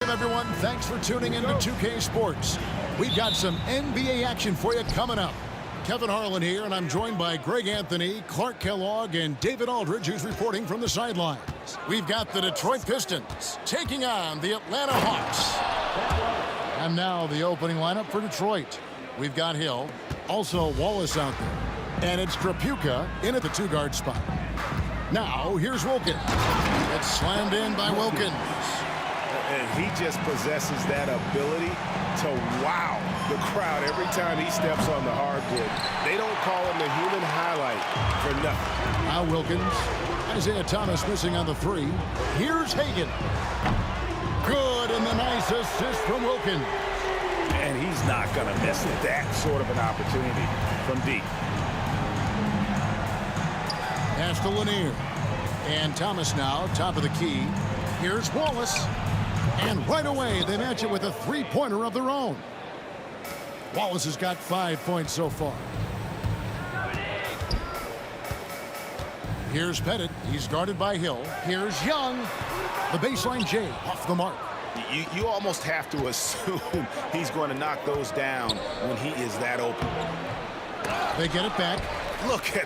Everyone, thanks for tuning in to 2K Sports. We've got some NBA action for you coming up. Kevin Harlan here, and I'm joined by Greg Anthony, Clark Kellogg, and David Aldridge, who's reporting from the sidelines. We've got the Detroit Pistons taking on the Atlanta Hawks. And now the opening lineup for Detroit. We've got Hill, also Wallace out there, and it's Trapuka in at the two-guard spot. Now, here's Wilkins. It's slammed in by Wilkins. And he just possesses that ability to wow the crowd every time he steps on the hardwood. They don't call him the human highlight for nothing. Now Wilkins. Isaiah Thomas missing on the three. Here's Hagan. Good, and the nice assist from Wilkins. And he's not going to miss that sort of an opportunity from deep. Pass to Lanier. And Thomas now, top of the key. Here's Wallace. And right away, they match it with a three-pointer of their own. Wallace has got 5 points so far. Here's Pettit. He's guarded by Hill. Here's Young. The baseline J off the mark. You almost have to assume he's going to knock those down when he is that open. They get it back. Look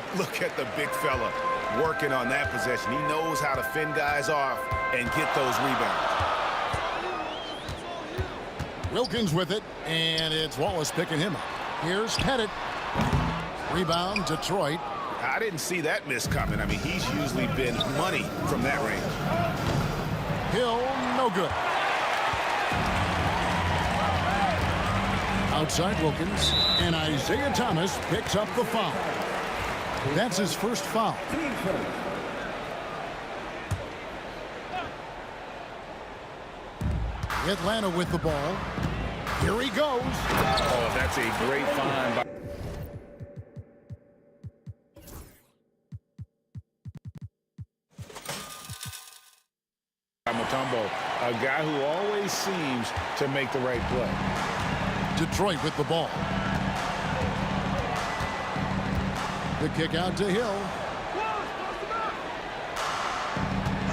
at the big fella working on that possession. He knows how to fend guys off and get those rebounds. Wilkins with it, and it's Wallace picking him up. Here's Pettit. Rebound, Detroit. I didn't see that miss coming. I mean, he's usually been money from that range. Hill, no good. Outside Wilkins, and Isaiah Thomas picks up the foul. That's his first foul. Atlanta with the ball. Here he goes. Oh, that's a great find by Mutombo, a guy who always seems to make the right play. Detroit with the ball. The kick out to Hill.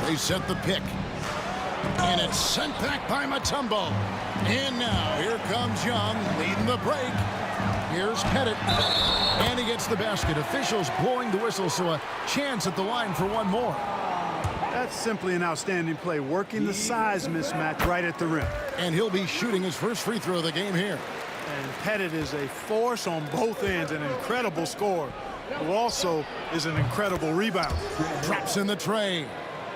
They set the pick. And it's sent back by Mutombo. And now here comes Young leading the break. Here's Pettit. And he gets the basket. Officials blowing the whistle, so a chance at the line for one more. That's simply an outstanding play, working the size mismatch right at the rim. And he'll be shooting his first free throw of the game here. And Pettit is a force on both ends, an incredible scorer, who also is an incredible rebounder. Drops in the tray.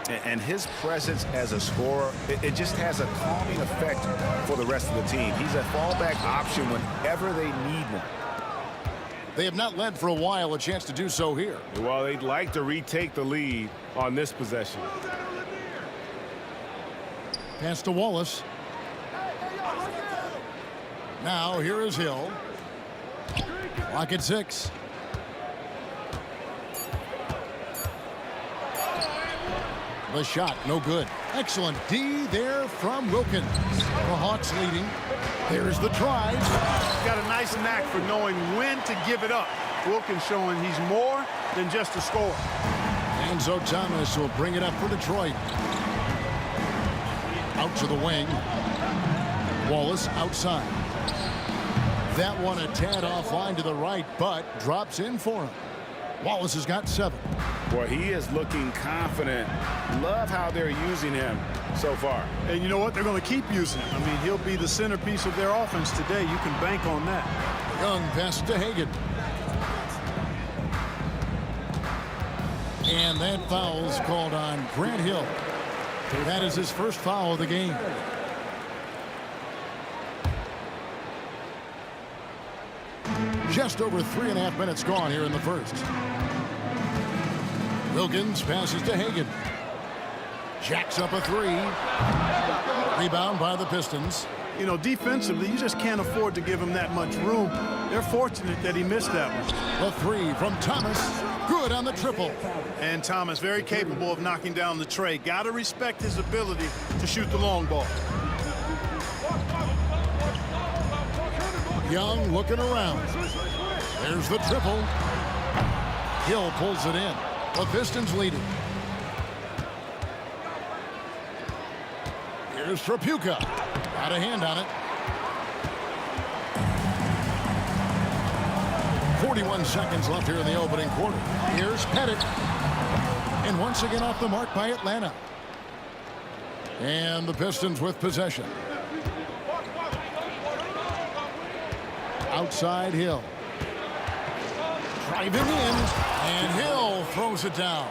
And his presence as a scorer, it just has a calming effect for the rest of the team. He's a fallback option whenever they need one. They have not led for a while, a chance to do so here. Well, they'd like to retake the lead on this possession. Pass to Wallace. Now here is Hill. Clock at 6. The shot, no good. Excellent D there from Wilkins. The Hawks leading. There's the drive. He's got a nice knack for knowing when to give it up. Wilkins showing he's more than just a scorer. Enzo Thomas will bring it up for Detroit. Out to the wing. Wallace outside. That one a tad offline to the right, but drops in for him. Wallace has got 7. Boy, he is looking confident. Love how they're using him so far. And you know what? They're going to keep using him. I mean, he'll be the centerpiece of their offense today. You can bank on that. Young pass to Hagan. And that foul's called on Grant Hill. That is his first foul of the game. Just over 3.5 minutes gone here in the first. Wilkins passes to Hagan. Jacks up a 3. Rebound by the Pistons. You know, defensively, you just can't afford to give him that much room. They're fortunate that he missed that one. The 3 from Thomas. Good on the triple. And Thomas, very capable of knocking down the tray. Got to respect his ability to shoot the long ball. Young looking around. There's the triple. Hill pulls it in. The Pistons lead it. Here's Trapuka. Got a hand on it. 41 seconds left here in the opening quarter. Here's Pettit. And once again off the mark by Atlanta. And the Pistons with possession. Outside Hill. Driving in. And Hill throws it down.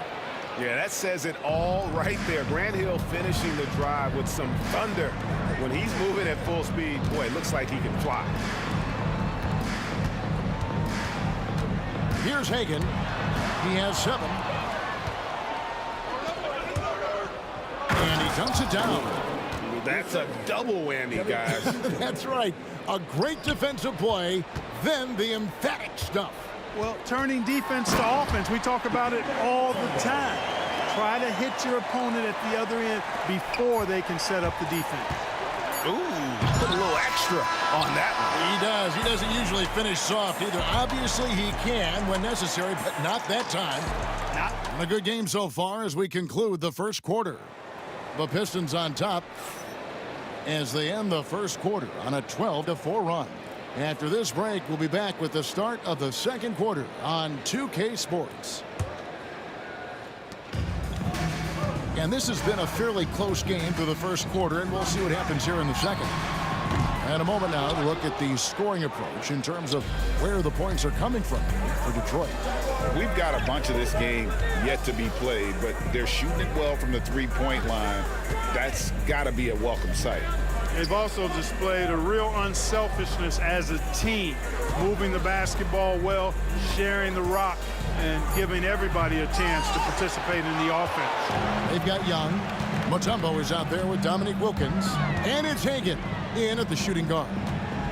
Yeah, that says it all right there. Grant Hill finishing the drive with some thunder. When he's moving at full speed, boy, it looks like he can fly. Here's Hagan. He has 7. And he dunks it down. That's a double whammy, guys. That's right. A great defensive play, then the emphatic stuff. Well, turning defense to offense, we talk about it all the time. Try to hit your opponent at the other end before they can set up the defense. Ooh, put a little extra on that one. He does. He doesn't usually finish soft either. Obviously, he can when necessary, but not that time. Not a good game so far as we conclude the first quarter. The Pistons on top as they end the first quarter on a 12-4 run. After this break, we'll be back with the start of the second quarter on 2K Sports. And this has been a fairly close game through the first quarter, and we'll see what happens here in the second. And a moment now to look at the scoring approach in terms of where the points are coming from for Detroit. We've got a bunch of this game yet to be played, but they're shooting it well from the three-point line. That's got to be a welcome sight. They've also displayed a real unselfishness as a team, moving the basketball well, sharing the rock, and giving everybody a chance to participate in the offense. They've got Young. Mutombo is out there with Dominique Wilkins. And it's Hagan in at the shooting guard.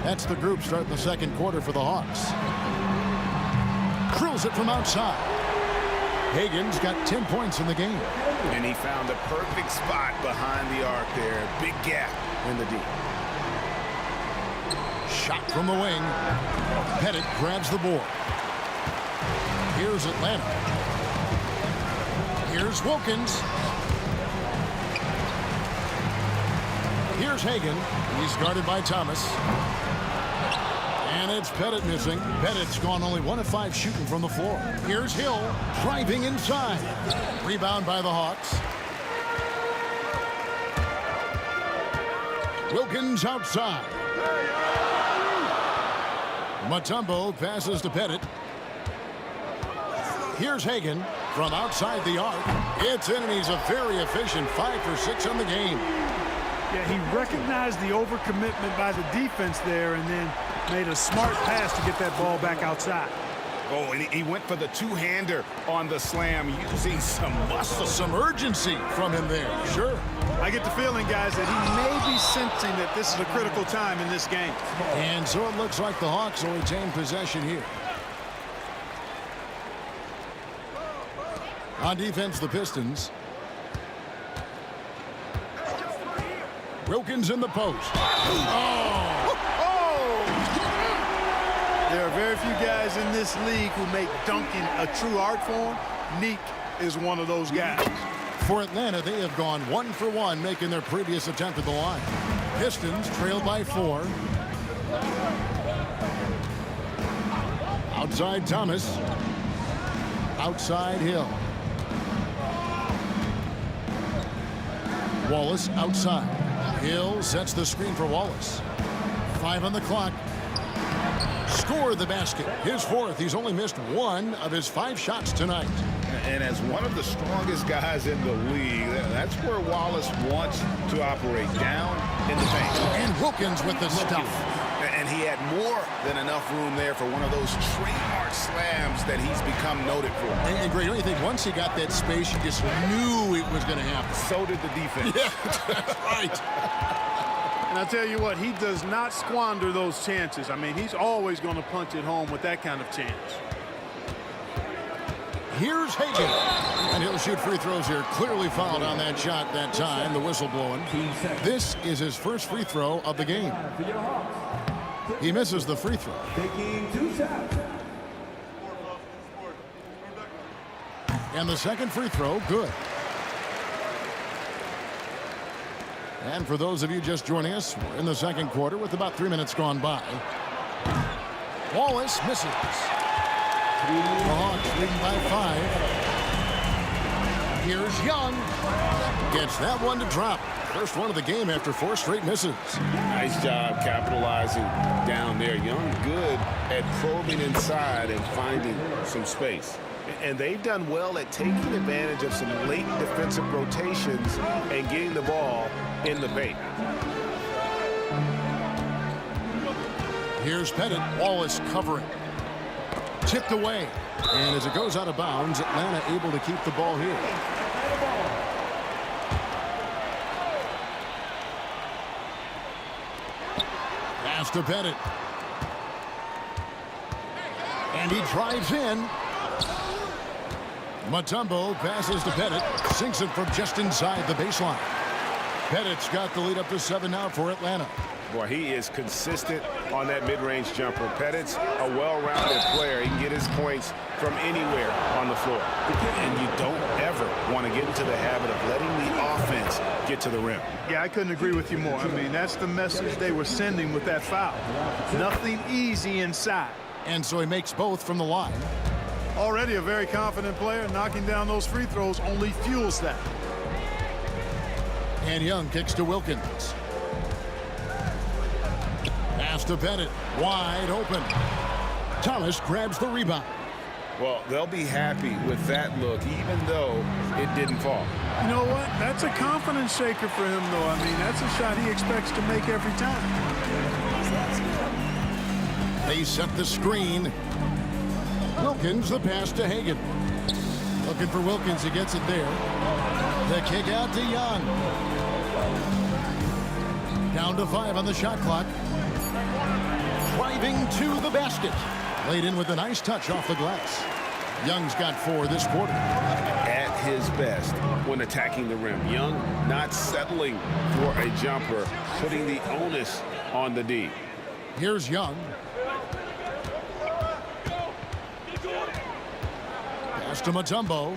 That's the group starting the second quarter for the Hawks. Drills it from outside. Hagan's got 10 points in the game. And he found the perfect spot behind the arc there. Big gap in the deep. Shot from the wing. Pettit grabs the board. Here's Atlanta. Here's Wilkins. Here's Hagan. He's guarded by Thomas. And it's Pettit missing. Pettit's gone only 1 of 5 shooting from the floor. Here's Hill driving inside. Rebound by the Hawks. Wilkins outside. Mutombo passes to Pettit. Here's Hagan from outside the arc. It's in, and he's a very efficient 5 for 6 on the game. Yeah, he recognized the overcommitment by the defense there and then made a smart pass to get that ball back outside. Oh, and he went for the two-hander on the slam, using some muscle. Some urgency from him there, sure. I get the feeling, guys, that he may be sensing that this is a critical time in this game. And so it looks like the Hawks will retain possession here. On defense, the Pistons. Wilkins in the post. Oh! There are very few guys in this league who make dunking a true art form. Neek is one of those guys. For Atlanta, they have gone 1 for 1, making their previous attempt at the line. Pistons trailed by 4. Outside Thomas. Outside Hill. Wallace outside. Hill sets the screen for Wallace. 5 on the clock. Score the basket. His 4th. He's only missed 1 of his 5 shots tonight. And as one of the strongest guys in the league, that's where Wallace wants to operate, down in the paint. And Wilkins with the stuff. And he had more than enough room there for one of those trademark slams that he's become noted for. And Greg, don't you think once he got that space, you just knew it was going to happen? So did the defense. Yeah, that's right. And I'll tell you what, he does not squander those chances. I mean, he's always going to punch it home with that kind of chance. Here's Hagan. And he'll shoot free throws here. Clearly fouled on that shot that time. The whistle blowing. This is his first free throw of the game. He misses the free throw. Taking 2 shots. And the second free throw, good. And for those of you just joining us, we're in the second quarter with about 3 minutes gone by. Wallace misses. The Hawks leading by 5. Here's Young. Gets that one to drop. First one of the game after 4 straight misses. Nice job capitalizing down there. Young good at probing inside and finding some space. And they've done well at taking advantage of some late defensive rotations and getting the ball in the paint. Here's Pettit. Wallace covering. Tipped away. And as it goes out of bounds, Atlanta able to keep the ball here. Pass to Pettit. And he drives in. Mutombo passes to Pettit. Sinks it from just inside the baseline. Pettit's got the lead up to 7 now for Atlanta. Boy, he is consistent on that mid-range jumper. Pettit's a well-rounded player. He can get his points from anywhere on the floor. And you don't ever want to get into the habit of letting the offense get to the rim. Yeah, I couldn't agree with you more. I mean, that's the message they were sending with that foul. Nothing easy inside. And so he makes both from the line. Already a very confident player. Knocking down those free throws only fuels that. And Young kicks to Wilkins. Pass to Pettit. Wide open. Thomas grabs the rebound. Well, they'll be happy with that look, even though it didn't fall. You know what? That's a confidence shaker for him, though. I mean, that's a shot he expects to make every time. They set the screen. Wilkins, the pass to Hagan. Looking for Wilkins. He gets it there. The kick out to Young. Down to 5 on the shot clock. Driving to the basket. Laid in with a nice touch off the glass. Young's got 4 this quarter. At his best when attacking the rim. Young not settling for a jumper, putting the onus on the D. Here's Young. Pass to Mutombo.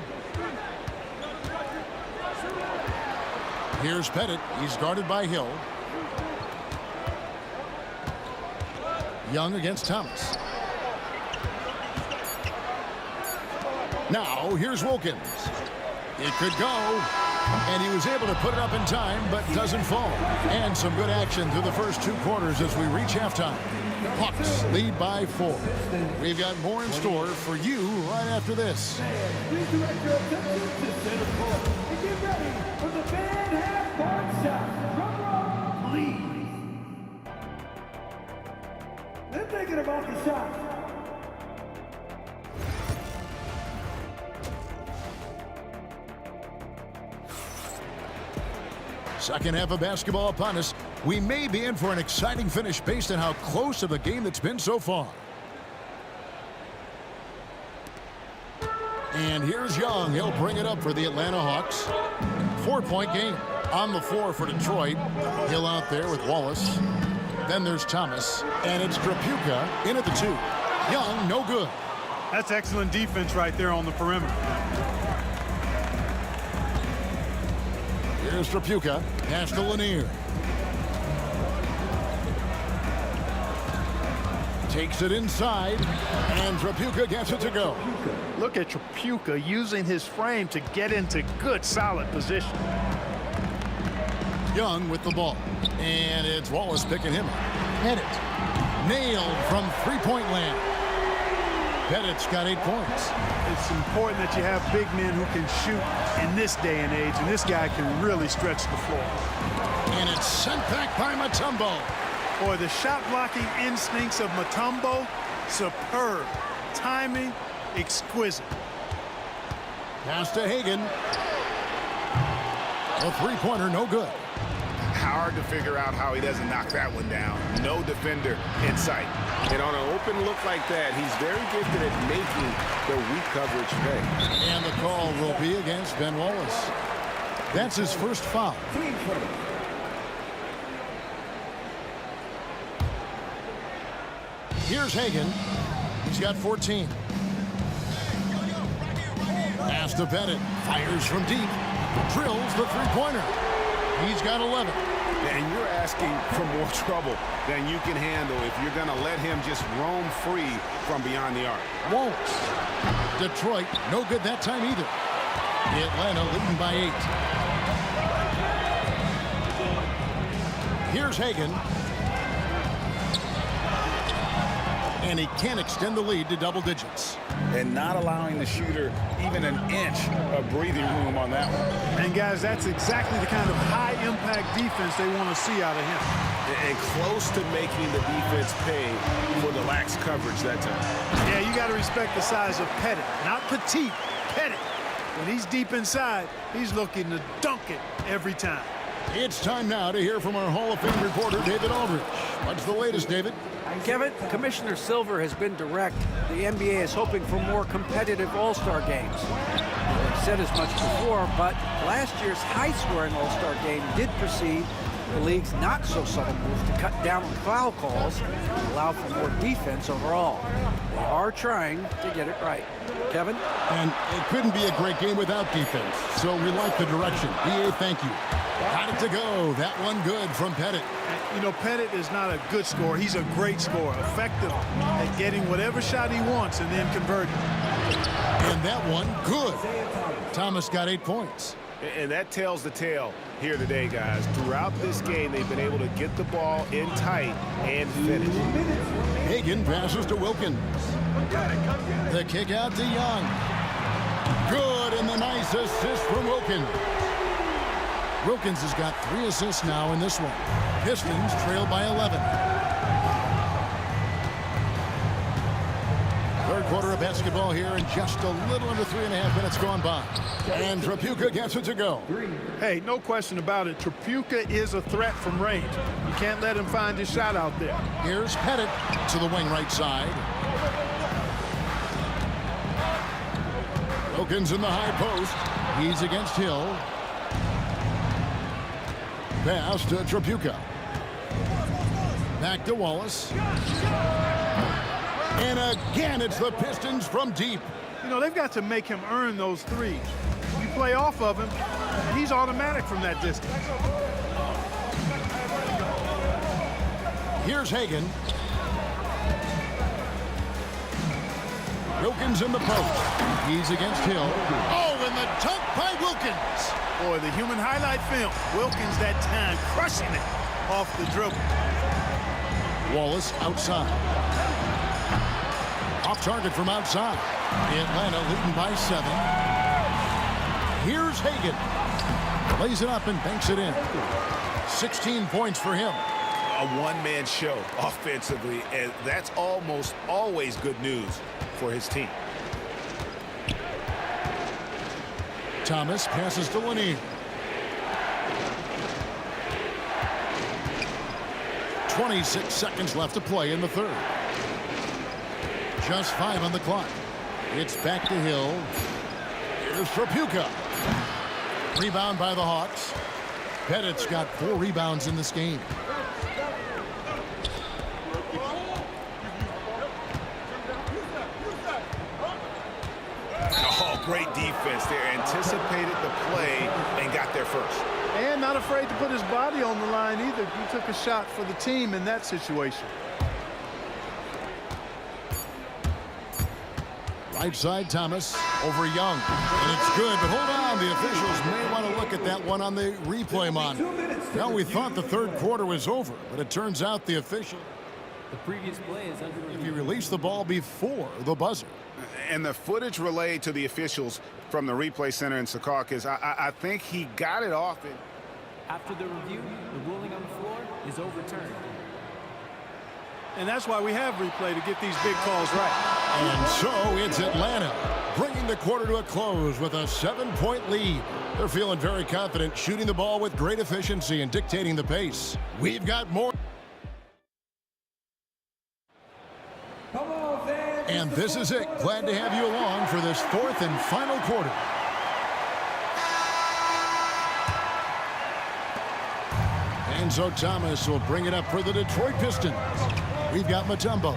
Here's Pettit. He's guarded by Hill. Young against Thomas. Now, here's Wilkins. It could go. And he was able to put it up in time, but doesn't fall. And some good action through the first 2 quarters as we reach halftime. Hawks lead by 4. We've got more in store for you right after this. Please direct your attention to center court and get ready for the fan half-court shot. Drum roll, please. They're thinking about the shot. Second half of basketball upon us. We may be in for an exciting finish based on how close to the game that's been so far. And here's Young. He'll bring it up for the Atlanta Hawks. 4-point game. On the floor for Detroit. Hill out there with Wallace. Then there's Thomas. And it's Trapuka in at the 2. Young, no good. That's excellent defense right there on the perimeter. Here's Trapuka. Pass to Lanier. Takes it inside. And Trapuka gets it to go. Look at Trapuka using his frame to get into good, solid position. Young with the ball. And it's Wallace picking him up. Pettit. Nailed from three-point land. Pettit's got 8 points. It's important that you have big men who can shoot in this day and age, and this guy can really stretch the floor. And it's sent back by Mutombo. Boy, the shot-blocking instincts of Mutombo, superb. Timing, exquisite. Pass to Hagan. A three-pointer, no good. Hard to figure out how he doesn't knock that one down. No defender in sight. And on an open look like that, he's very gifted at making the weak coverage pay. And the call will be against Ben Wallace. That's his first foul. Here's Hagan. He's got 14. Pass to Pettit. Fires from deep. Drills the three-pointer. He's got 11. And you're asking for more trouble than you can handle if you're going to let him just roam free from beyond the arc. Won't. Detroit, no good that time either. Atlanta leading by 8. Here's Hagan. And he can't extend the lead to double digits. And not allowing the shooter even an inch of breathing room on that one. And, guys, that's exactly the kind of high-impact defense they want to see out of him. And close to making the defense pay for the lax coverage that time. Yeah, you got to respect the size of Pettit. Not petite, Pettit. When he's deep inside, he's looking to dunk it every time. It's time now to hear from our Hall of Fame reporter, David Aldridge. What's the latest, David? Kevin, Commissioner Silver has been direct. The NBA is hoping for more competitive All-Star games. They've said as much before, but last year's high-scoring All-Star game did precede the league's not-so-subtle move to cut down on foul calls and allow for more defense overall. They are trying to get it right. Kevin? And it couldn't be a great game without defense, so we like the direction. BA, thank you. Got it to go. That one good from Pettit. You know, Pettit is not a good scorer. He's a great scorer, effective at getting whatever shot he wants and then converting. And that one good. Thomas got 8 points. And that tells the tale here today, guys. Throughout this game, they've been able to get the ball in tight and finish. Hagan passes to Wilkins. The kick out to Young. Good, and the nice assist from Wilkins. Wilkins has got 3 assists now in this one. Pistons trail by 11. Third quarter of basketball here, and just a little under 3.5 minutes gone by. And Trapuka gets it to go. Hey, no question about it. Trapuka is a threat from range. You can't let him find his shot out there. Here's Pettit to the wing right side. Wilkins in the high post. He's against Hill. Pass to Trapuka. Back to Wallace. And again, it's the Pistons from deep. You know, they've got to make him earn those threes. You play off of him, and he's automatic from that distance. Here's Hagan. Wilkins in the post. He's against Hill. Oh, and the dunk by Wilkins. Wilkins. Boy, the human highlight film. Wilkins that time crushing it off the dribble. Wallace outside. Off target from outside. Atlanta leading by 7. Here's Hagan. Lays it up and banks it in. 16 points for him. A one-man show offensively, and that's almost always good news for his team. Thomas passes to Lanier. 26 seconds left to play in the third. Just 5 on the clock. It's back to Hill. Here's Trapuka. Rebound by the Hawks. Pettit's got 4 rebounds in this game. Oh, great defense there. Anticipated the play and got there first. And not afraid to put his body on the line either. He took a shot for the team in that situation. Right side, Thomas over Young. And it's good, but hold on. The officials may want to look at that one on the replay monitor. Well, we thought the third quarter was over, but it turns out the official... The previous play is under review. He released the ball before the buzzer. And the footage relayed to the officials from the replay center in Secaucus, I think he got it off. After the review, the ruling on the floor is overturned. And that's why we have replay, to get these big calls right. And so it's Atlanta bringing the quarter to a close with a 7-point lead. They're feeling very confident, shooting the ball with great efficiency and dictating the pace. We've got more. And this is it. Glad to have you along for this fourth and final quarter. And so Thomas will bring it up for the Detroit Pistons. We've got Mutombo.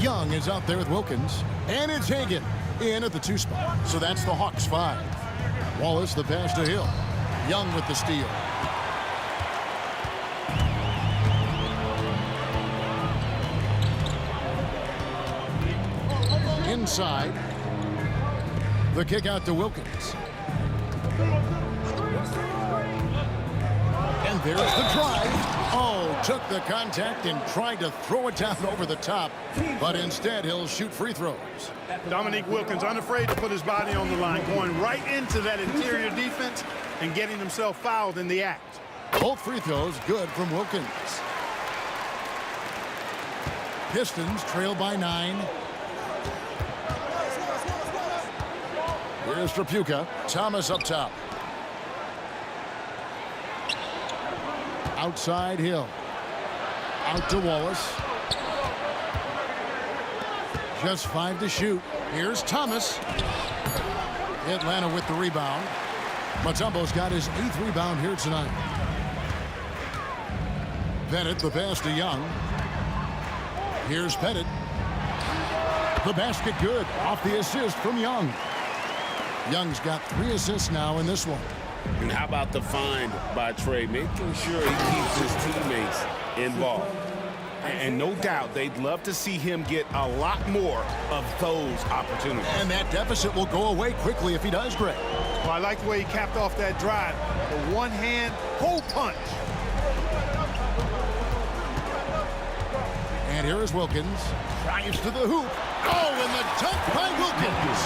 Young is out there with Wilkins. And it's Hagan in at the 2 spot. So that's the Hawks 5. Wallace the pass to Hill. Young with the steal. Inside. The kick out to Wilkins. And there's the drive. Oh, took the contact and tried to throw it down over the top. But instead, he'll shoot free throws. Dominique Wilkins unafraid to put his body on the line, going right into that interior defense and getting himself fouled in the act. Both free throws good from Wilkins. Pistons trail by 9. Here's Trapuka. Thomas up top. Outside Hill. Out to Wallace. Just 5 to shoot. Here's Thomas. Atlanta with the rebound. Mutombo's got his 8th rebound here tonight. Pettit the pass to Young. Here's Pettit. The basket good. Off the assist from Young. Young's got 3 assists now in this one. And how about the find by Trey, making sure he keeps his teammates involved. And no doubt they'd love to see him get a lot more of those opportunities. And that deficit will go away quickly if he does, Greg. Well, I like the way he capped off that drive. The one-hand hole punch. And here is Wilkins. Drives to the hoop. Oh, and the dunk by Wilkins.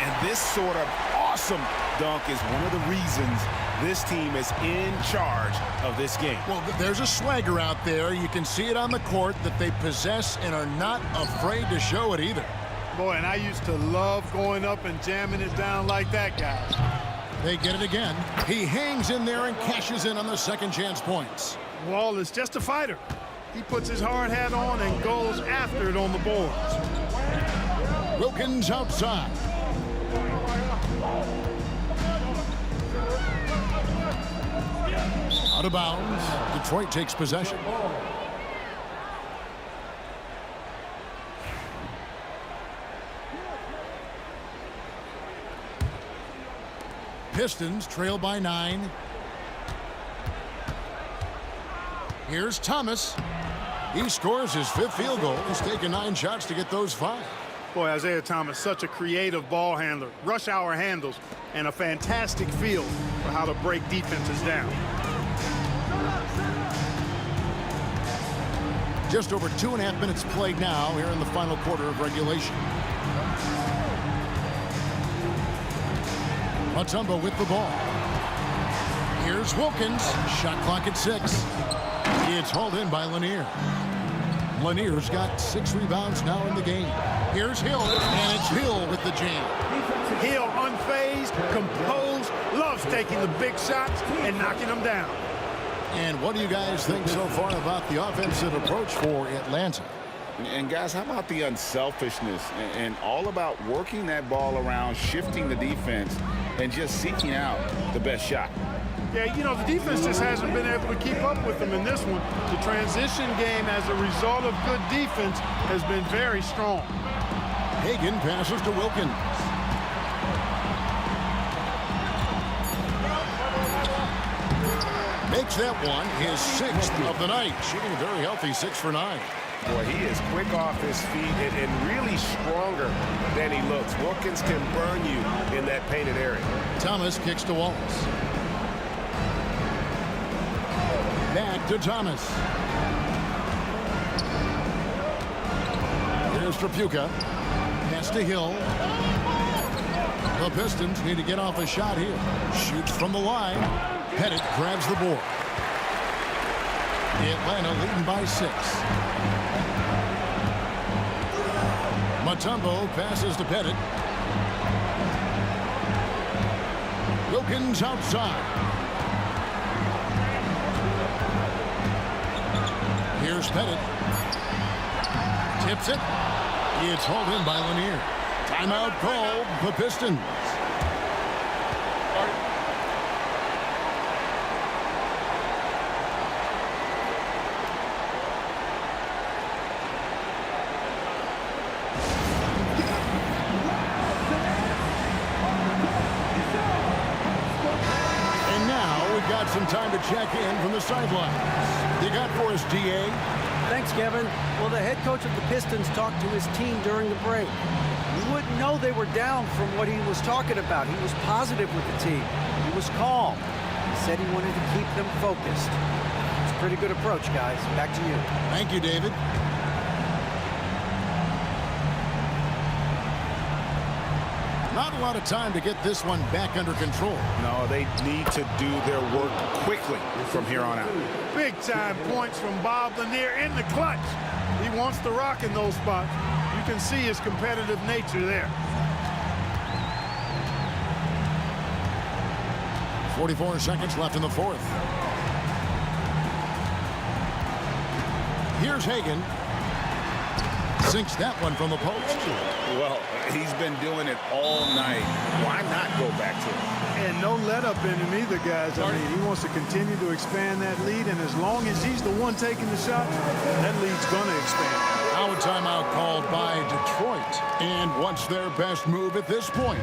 And this sort of awesome dunk is one of the reasons this team is in charge of this game. Well, there's a swagger out there. You can see it on the court that they possess and are not afraid to show it either. Boy, and I used to love going up and jamming it down like that, guys. They get it again. He hangs in there and cashes in on the second chance points. Wall is just a fighter. He puts his hard hat on and goes after it on the boards. Wilkins outside. Out of bounds. Detroit takes possession. Pistons trail by 9. Here's Thomas. He scores his 5th field goal. He's taken 9 shots to get those 5. Boy, Isaiah Thomas, such a creative ball handler, rush hour handles, and a fantastic feel for how to break defenses down. Just over 2.5 minutes played now here in the final quarter of regulation. Mutombo with the ball. Here's Wilkins. Shot clock at 6. It's hauled in by Lanier. Lanier's got 6 rebounds now in the game. Here's Hill, and it's Hill with the jam. Hill unfazed, composed, loves taking the big shots and knocking them down. And what do you guys think so far about the offensive approach for Atlanta? And guys, how about the unselfishness and all about working that ball around, shifting the defense, and just seeking out the best shot? Yeah, you know, the defense just hasn't been able to keep up with them in this one. The transition game as a result of good defense has been very strong. Hagan passes to Wilkins. Makes that one his 6th of the night. Shooting a very healthy 6 for 9. Boy, he is quick off his feet and really stronger than he looks. Wilkins can burn you in that painted area. Thomas kicks to Wallace. Back to Thomas. Here's Trapuka. Pass to Hill. The Pistons need to get off a shot here. Shoots from the line. Pettit grabs the board. Atlanta leading by 6. Mutombo passes to Pettit. Wilkins outside. Here's Pettit. Tips it. It's hauled in by Lanier. Timeout called the Pistons. Some time to check in from the sidelines. You got for us, DA? Thanks, Kevin. Well, the head coach of the Pistons talked to his team during the break. You wouldn't know they were down from what he was talking about. He was positive with the team. He was calm. He said he wanted to keep them focused. It's a pretty good approach, guys. Back to you. Thank you, David. Not a lot of time to get this one back under control. No, they need to do their work quickly from here on out. Big-time points from Bob Lanier in the clutch. He wants to rock in those spots. You can see his competitive nature there. 44 seconds left in the 4th. Here's Hagan. Sinks that one from the post. Well, he's been doing it all night. Why not go back to it? And no let-up in him either, guys. I mean, he wants to continue to expand that lead, and as long as he's the one taking the shot, that lead's going to expand. Now a timeout called by Detroit. And what's their best move at this point?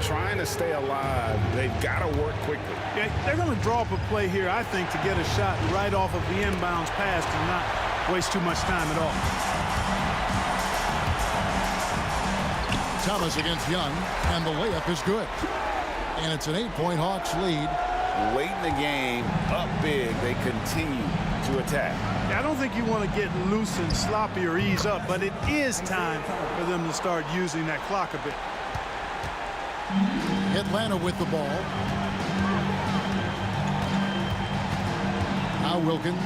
Trying to stay alive, they've got to work quickly. Yeah, they're going to draw up a play here, I think, to get a shot right off of the inbounds pass and not waste too much time at all. Thomas against Young, and the layup is good. And it's an 8-point Hawks lead. Late in the game, up big, they continue to attack. Yeah, I don't think you want to get loose and sloppy or ease up, but it is time for them to start using that clock a bit. Atlanta with the ball. Now Wilkins.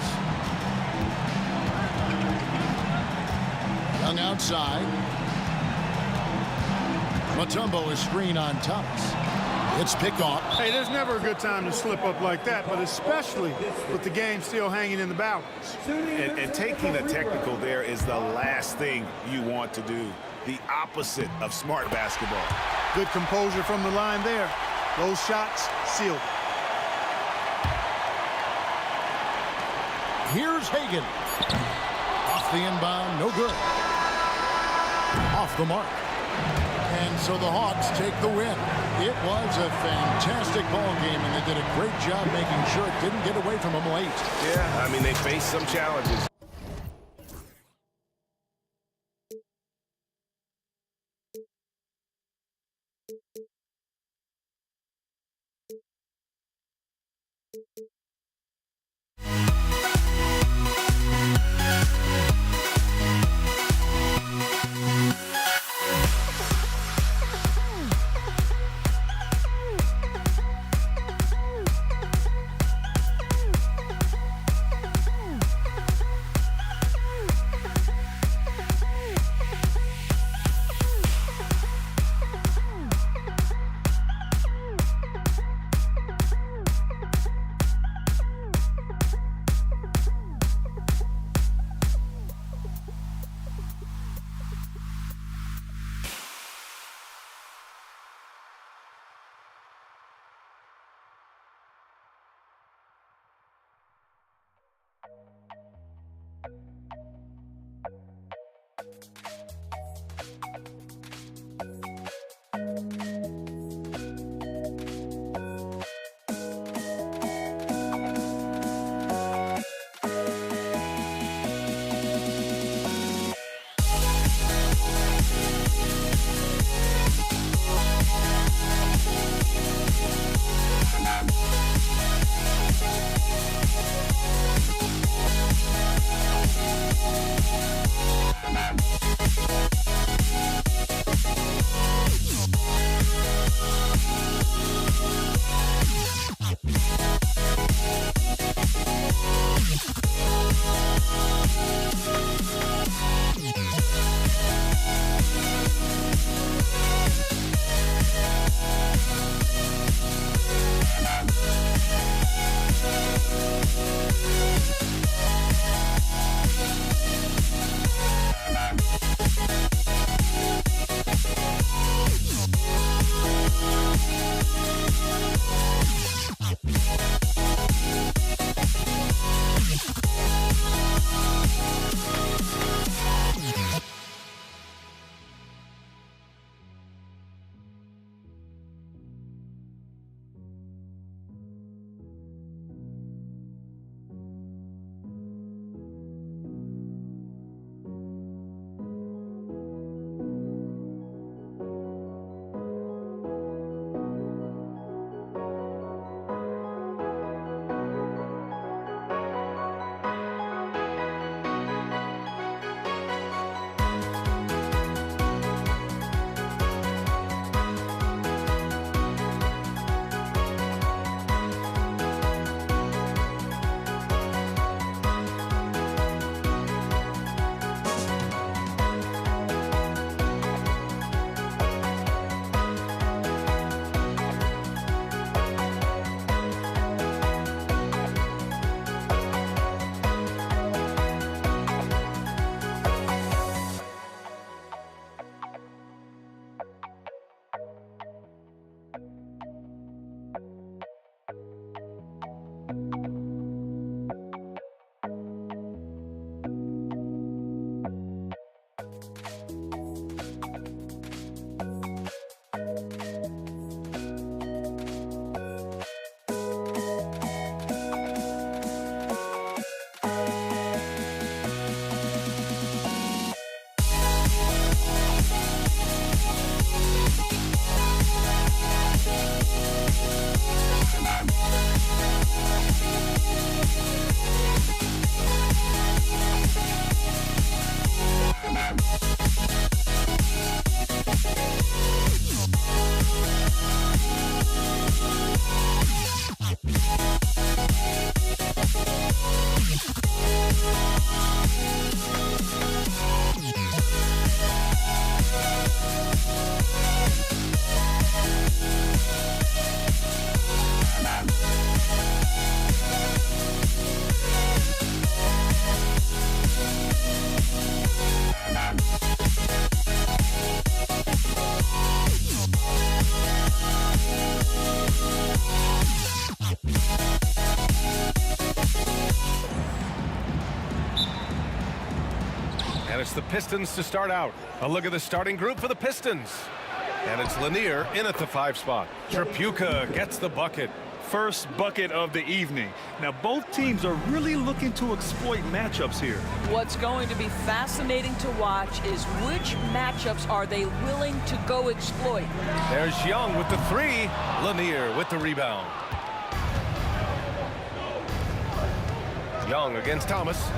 Young outside. Mutombo is screen on Thomas. It's picked off. Hey, there's never a good time to slip up like that, but especially with the game still hanging in the balance. And taking a technical there is the last thing you want to do. The opposite of smart basketball. Good composure from the line there. Those shots sealed. Here's Hagan. Off the inbound, no good. Off the mark. And so the Hawks take the win. It was a fantastic ball game, and they did a great job making sure it didn't get away from them late. Yeah, I mean, they faced some challenges. And it's the Pistons to start out. A look at the starting group for the Pistons. And it's Lanier in at the 5 spot. Tripucka gets the bucket. First bucket of the evening. Now, both teams are really looking to exploit matchups here. What's going to be fascinating to watch is which matchups are they willing to go exploit. There's Young with the 3. Lanier with the rebound. Young against Thomas.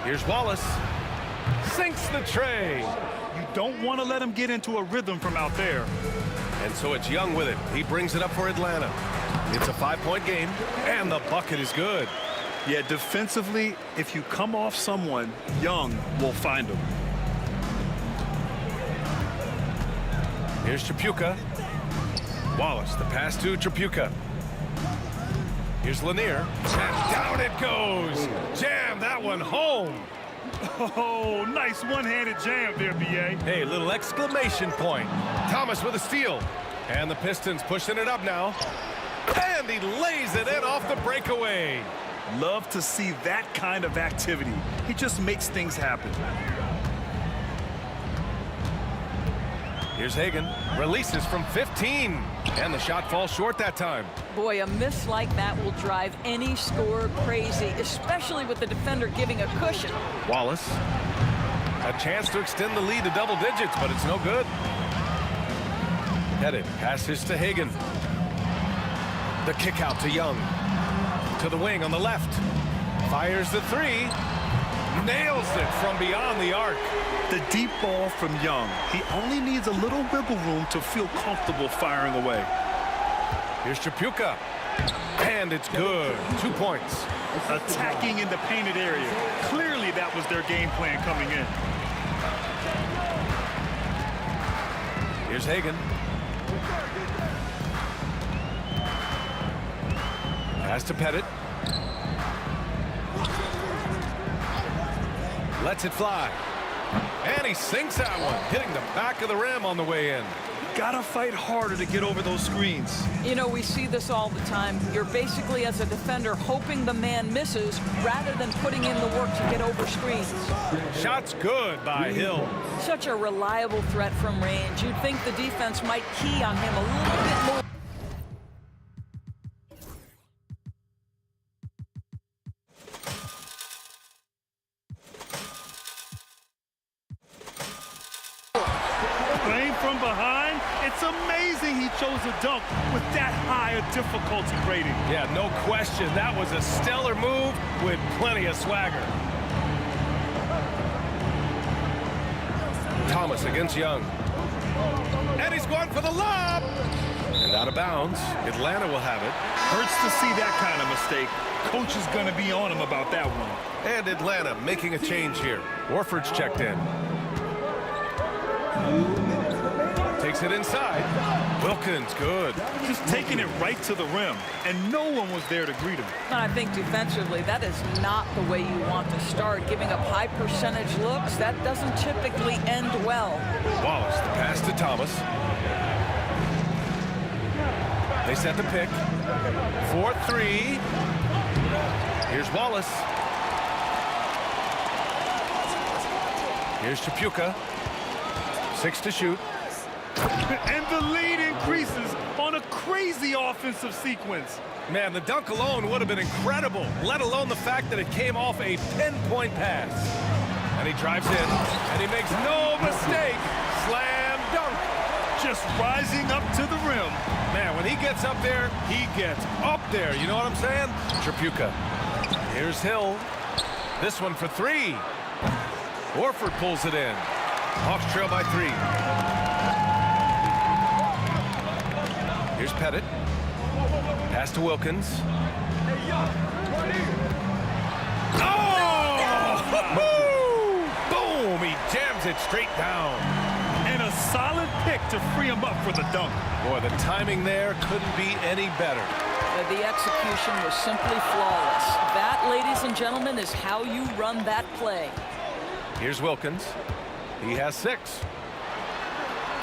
Here's Wallace. Sinks the tray. You don't want to let him get into a rhythm from out there. And so it's Young with it. He brings it up for Atlanta. It's a 5-point game, and the bucket is good. Yeah, defensively, if you come off someone, Young will find him. Here's Tripucka. Wallace, the pass to Tripucka. Here's Lanier. And down it goes. Jam that one home. Oh, nice one-handed jam there, B.A. Hey, little exclamation point. Thomas with a steal. And the Pistons pushing it up now. And he lays it in off the breakaway. Love to see that kind of activity. He just makes things happen. Here's Hagan. Releases from 15. And the shot falls short that time. Boy, a miss like that will drive any scorer crazy, especially with the defender giving a cushion. Wallace. A chance to extend the lead to double digits, but it's no good. Headed. Passes to Hagan. The kick out to Young. To the wing on the left. Fires the three. Nails it from beyond the arc. The deep ball from Young. He only needs a little wiggle room to feel comfortable firing away. Here's Chapuka. And it's good. 2 points. Attacking in the painted area. Clearly that was their game plan coming in. Here's Hagan. Pass to Pettit. Lets it fly. And he sinks that one, hitting the back of the rim on the way in. Gotta fight harder to get over those screens. You know, we see this all the time. You're basically, as a defender, hoping the man misses rather than putting in the work to get over screens. Shot's good by Hill. Such a reliable threat from range. You'd think the defense might key on him a little bit more. Playing from behind, it's amazing he chose a dunk with that high a difficulty rating. Yeah, no question. That was a stellar move with plenty of swagger. Thomas against Young. And he's going for the lob. And out of bounds. Atlanta will have it. Hurts to see that kind of mistake. Coach is going to be on him about that one. And Atlanta making a change here. Warford's checked in. Takes it inside. Wilkins, good. Just taking it right to the rim, and no one was there to greet him. And I think defensively, that is not the way you want to start. Giving up high percentage looks, that doesn't typically end well. Wallace, the pass to Thomas. They set the pick. 4-3. Here's Wallace. Here's Chapuka. 6 to shoot. And the lead increases on a crazy offensive sequence. Man, the dunk alone would have been incredible, let alone the fact that it came off a pinpoint pass. And he drives in, and he makes no mistake. Slam dunk. Just rising up to the rim. Man, when he gets up there, he gets up there. You know what I'm saying? Chapuka. Here's Hill. This one for 3. Warford pulls it in. Hawks trail by 3. Here's Pettit. Pass to Wilkins. Oh! Boom! He jams it straight down. And a solid pick to free him up for the dunk. Boy, the timing there couldn't be any better. The execution was simply flawless. That, ladies and gentlemen, is how you run that play. Here's Wilkins. He has 6.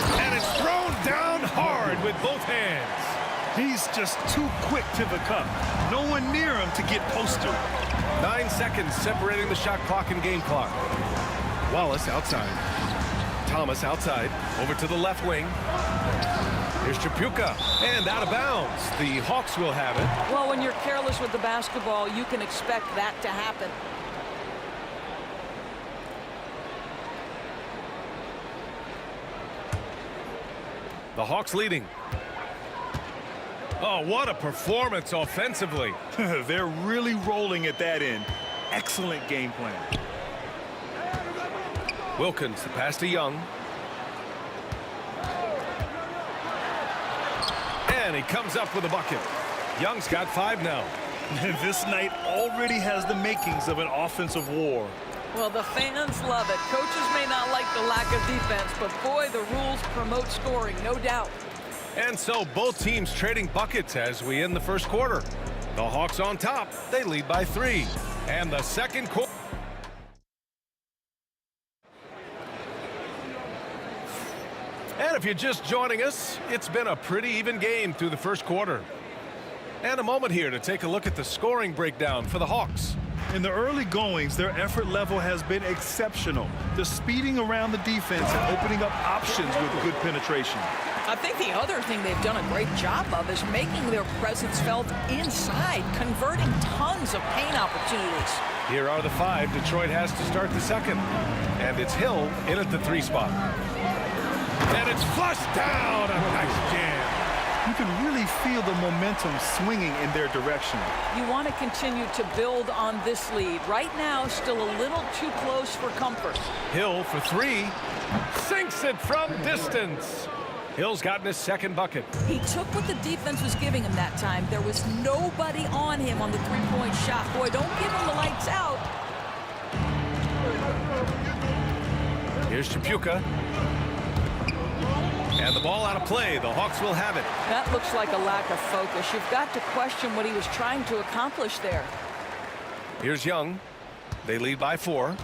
And it's thrown down hard with both hands. He's just too quick to the cup. No one near him to get posted. 9 seconds separating the shot clock and game clock. Wallace outside. Thomas outside. Over to the left wing. Here's Chapuka. And out of bounds. The Hawks will have it. Well, when you're careless with the basketball, you can expect that to happen. The Hawks leading. Oh, what a performance offensively. They're really rolling at that end. Excellent game plan. Wilkins, the pass to Young. And he comes up with a bucket. Young's got 5 now. This night already has the makings of an offensive war. Well, the fans love it. Coaches may not like the lack of defense, but boy, the rules promote scoring, no doubt. And so both teams trading buckets as we end the first quarter. The Hawks on top. They lead by 3. And the second quarter. And if you're just joining us, it's been a pretty even game through the first quarter. And a moment here to take a look at the scoring breakdown for the Hawks. In the early goings, their effort level has been exceptional. They're speeding around the defense and opening up options with good penetration. I think the other thing they've done a great job of is making their presence felt inside, converting tons of paint opportunities. Here are the 5 Detroit has to start the second. And it's Hill in at the 3 spot. And it's flushed down. A nice jam. You can really feel the momentum swinging in their direction. You want to continue to build on this lead. Right now, still a little too close for comfort. Hill for 3. Sinks it from distance. Hill's gotten his second bucket. He took what the defense was giving him that time. There was nobody on him on the three-point shot. Boy, don't give him the lights out. Here's Chapuka. And the ball out of play. The Hawks will have it. That looks like a lack of focus. You've got to question what he was trying to accomplish there. Here's Young. They lead by 4.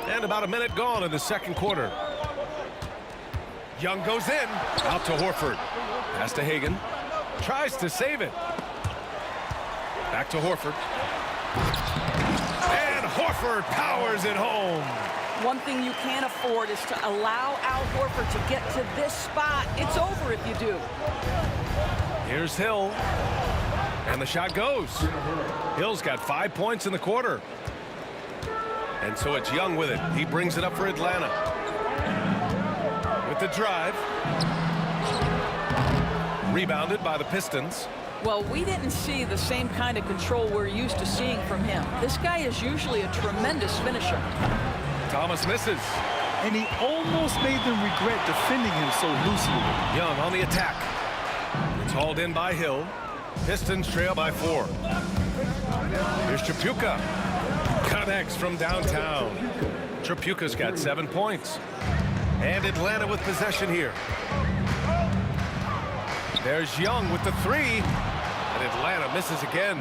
And about a minute gone in the second quarter. Young goes in. Out to Horford. Pass to Hagan. Tries to save it. Back to Horford. And Horford powers it home. One thing you can't afford is to allow Al Horford to get to this spot. It's over if you do. Here's Hill. And the shot goes. Hill's got 5 points in the quarter. And so it's Young with it. He brings it up for Atlanta. With the drive. Rebounded by the Pistons. Well, we didn't see the same kind of control we're used to seeing from him. This guy is usually a tremendous finisher. Thomas misses. And he almost made them regret defending him so loosely. Young on the attack. It's hauled in by Hill. Pistons trail by 4. Here's Chapuka. Connects from downtown. Chapuka's got 7 points. And Atlanta with possession here. There's Young with the 3. And Atlanta misses again.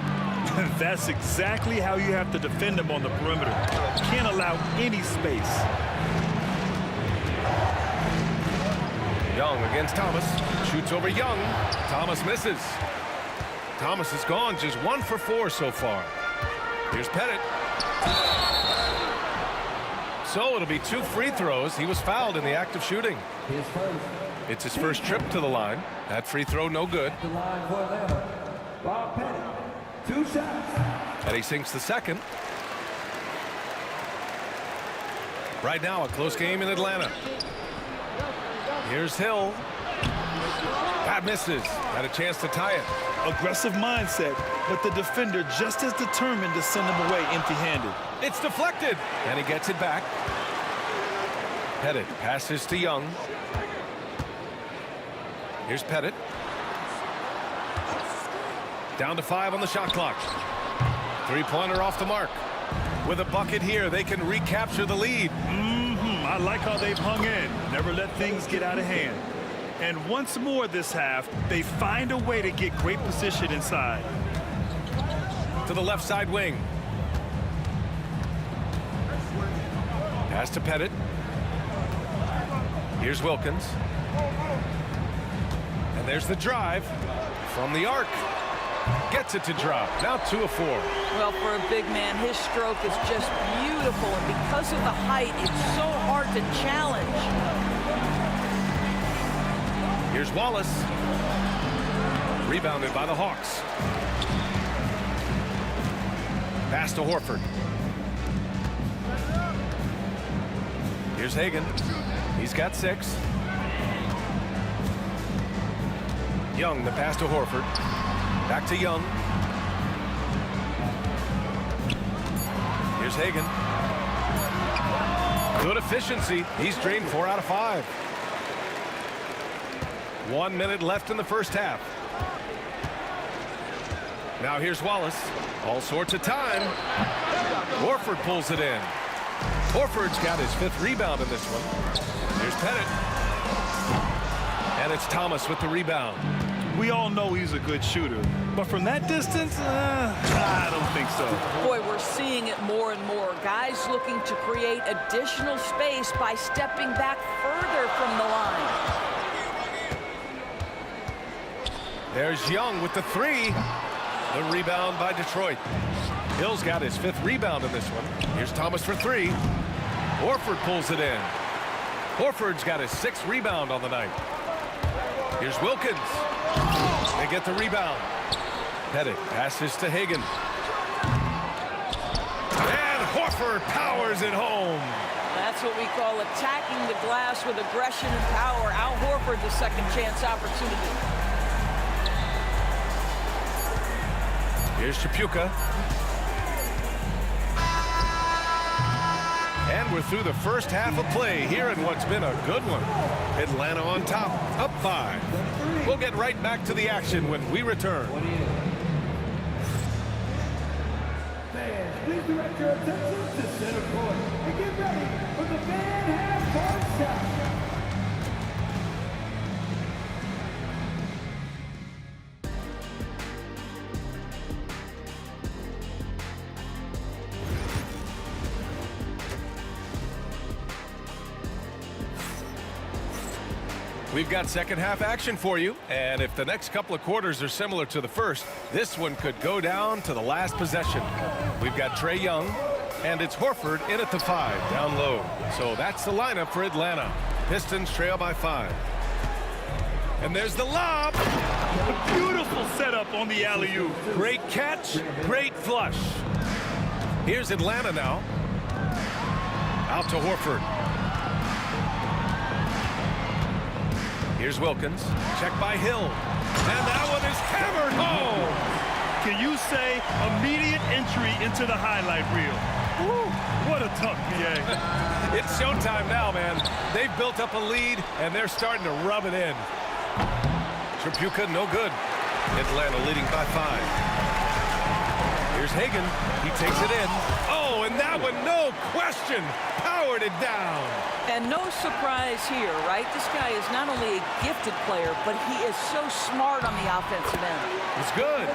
That's exactly how you have to defend him on the perimeter. You can't allow any space. Young against Thomas. Shoots over Young. Thomas misses. Thomas has gone just 1 for 4 so far. Here's Pettit. So it'll be 2 free throws. He was fouled in the act of shooting. It's his first trip to the line. That free throw no good. The line for Atlanta. Bob Pettit, 2 shots. And he sinks the second. Right now, a close game in Atlanta. Here's Hill. That misses. Had a chance to tie it. Aggressive mindset, but the defender just as determined to send him away empty-handed. It's deflected, and he gets it back. Pettit passes to Young. Here's Pettit. Down to 5 on the shot clock. 3-pointer off the mark. With a bucket here, they can recapture the lead. I like how they've hung in. Never let things get out of hand. And once more this half, they find a way to get great position inside. To the left side wing. Pass to Pettit. Here's Wilkins. And there's the drive from the arc. Gets it to drop. Now 2 of 4. Well, for a big man, his stroke is just beautiful. And because of the height, it's so hard to challenge. Here's Wallace. Rebounded by the Hawks. Pass to Horford. Here's Hagan. He's got 6. Young, the pass to Horford. Back to Young. Here's Hagan. Good efficiency. He's drained 4 out of 5. 1 minute left in the first half. Now here's Wallace. All sorts of time. Horford pulls it in. Horford's got his 5th rebound in this one. Here's Pettit. And it's Thomas with the rebound. We all know he's a good shooter, but from that distance, I don't think so. Boy, we're seeing it more and more. Guys looking to create additional space by stepping back further from the line. There's Young with the three. The rebound by Detroit. Hill's got his 5th rebound in this one. Here's Thomas for 3. Horford pulls it in. Horford's got his 6th rebound on the night. Here's Wilkins. They get the rebound. Pettit passes to Hagan. And Horford powers it home. That's what we call attacking the glass with aggression and power. Al Horford, the second chance opportunity. Here's Tripucka. And we're through the first half of play here in what's been a good one. Atlanta on top, up 5. We'll get right back to the action when we return. Fans, please direct your attention to center court and get ready for the Van Half-Court Shot. We've got second half action for you, and if the next couple of quarters are similar to the first, this one could go down to the last possession. We've got Trae Young, and it's Horford in at the 5, down low. So that's the lineup for Atlanta. Pistons trail by 5. And there's the lob. A beautiful setup on the alley-oop. Great catch, great flush. Here's Atlanta now. Out to Horford. Here's Wilkins. Check by Hill. And that one is hammered home. Can you say immediate entry into the highlight reel? Woo, what a dunk, PA. It's showtime now, man. They've built up a lead, and they're starting to rub it in. Tripucka, no good. Atlanta leading by 5. Here's Hagan. He takes it in. Oh, and that one, no question, powered it down. And no surprise here, right? This guy is not only a gifted player, but he is so smart on the offensive end. It's good.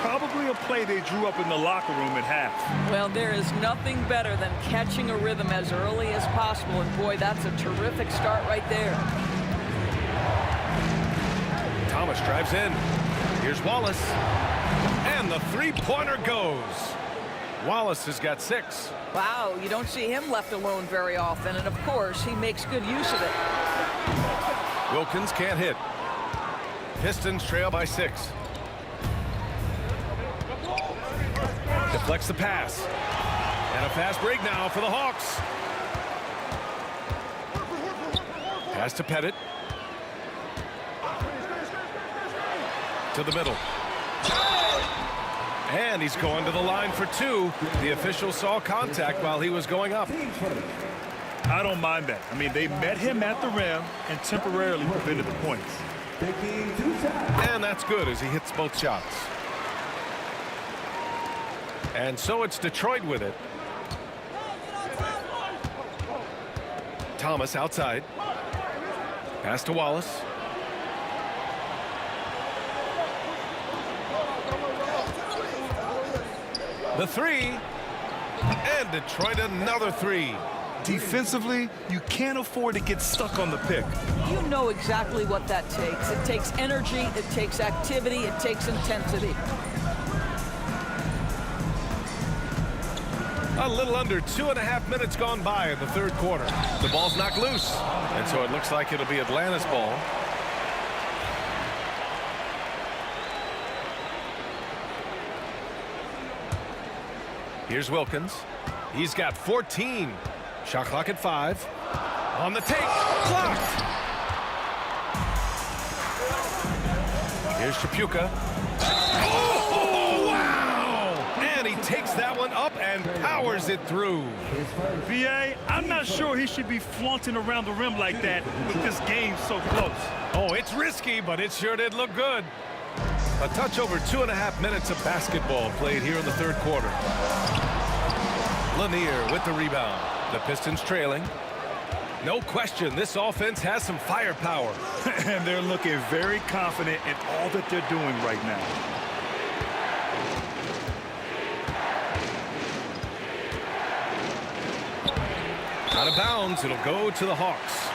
Probably a play they drew up in the locker room at half. Well, there is nothing better than catching a rhythm as early as possible, and boy, that's a terrific start right there. Thomas drives in. Here's Wallace. And the three-pointer goes. Wallace has got 6. Wow, you don't see him left alone very often, and of course, he makes good use of it. Wilkins can't hit. Pistons trail by 6. Deflects the pass. And a fast break now for the Hawks. Pass to Pettit. To the middle. And he's going to the line for 2. The official saw contact while he was going up. I don't mind that. I mean, they met him at the rim and temporarily prevented the points. And that's good as he hits both shots. And so it's Detroit with it. Thomas outside. Pass to Wallace. The 3. And Detroit another 3. Defensively, you can't afford to get stuck on the pick. You know exactly what that takes. It takes energy, it takes activity, it takes intensity. A little under 2.5 minutes gone by in the third quarter. The ball's knocked loose, and so it looks like it'll be Atlanta's ball. Here's Wilkins. He's got 14. Shot clock at 5. On the take. Blocked. Here's Tripucka. Oh, wow! And he takes that one up and powers it through. VA, I'm not sure he should be flaunting around the rim like that with this game so close. Oh, it's risky, but it sure did look good. A touch over 2.5 minutes of basketball played here in the third quarter. Lanier with the rebound. The Pistons trailing. No question, this offense has some firepower. And they're looking very confident in all that they're doing right now. Out of bounds, it'll go to the Hawks.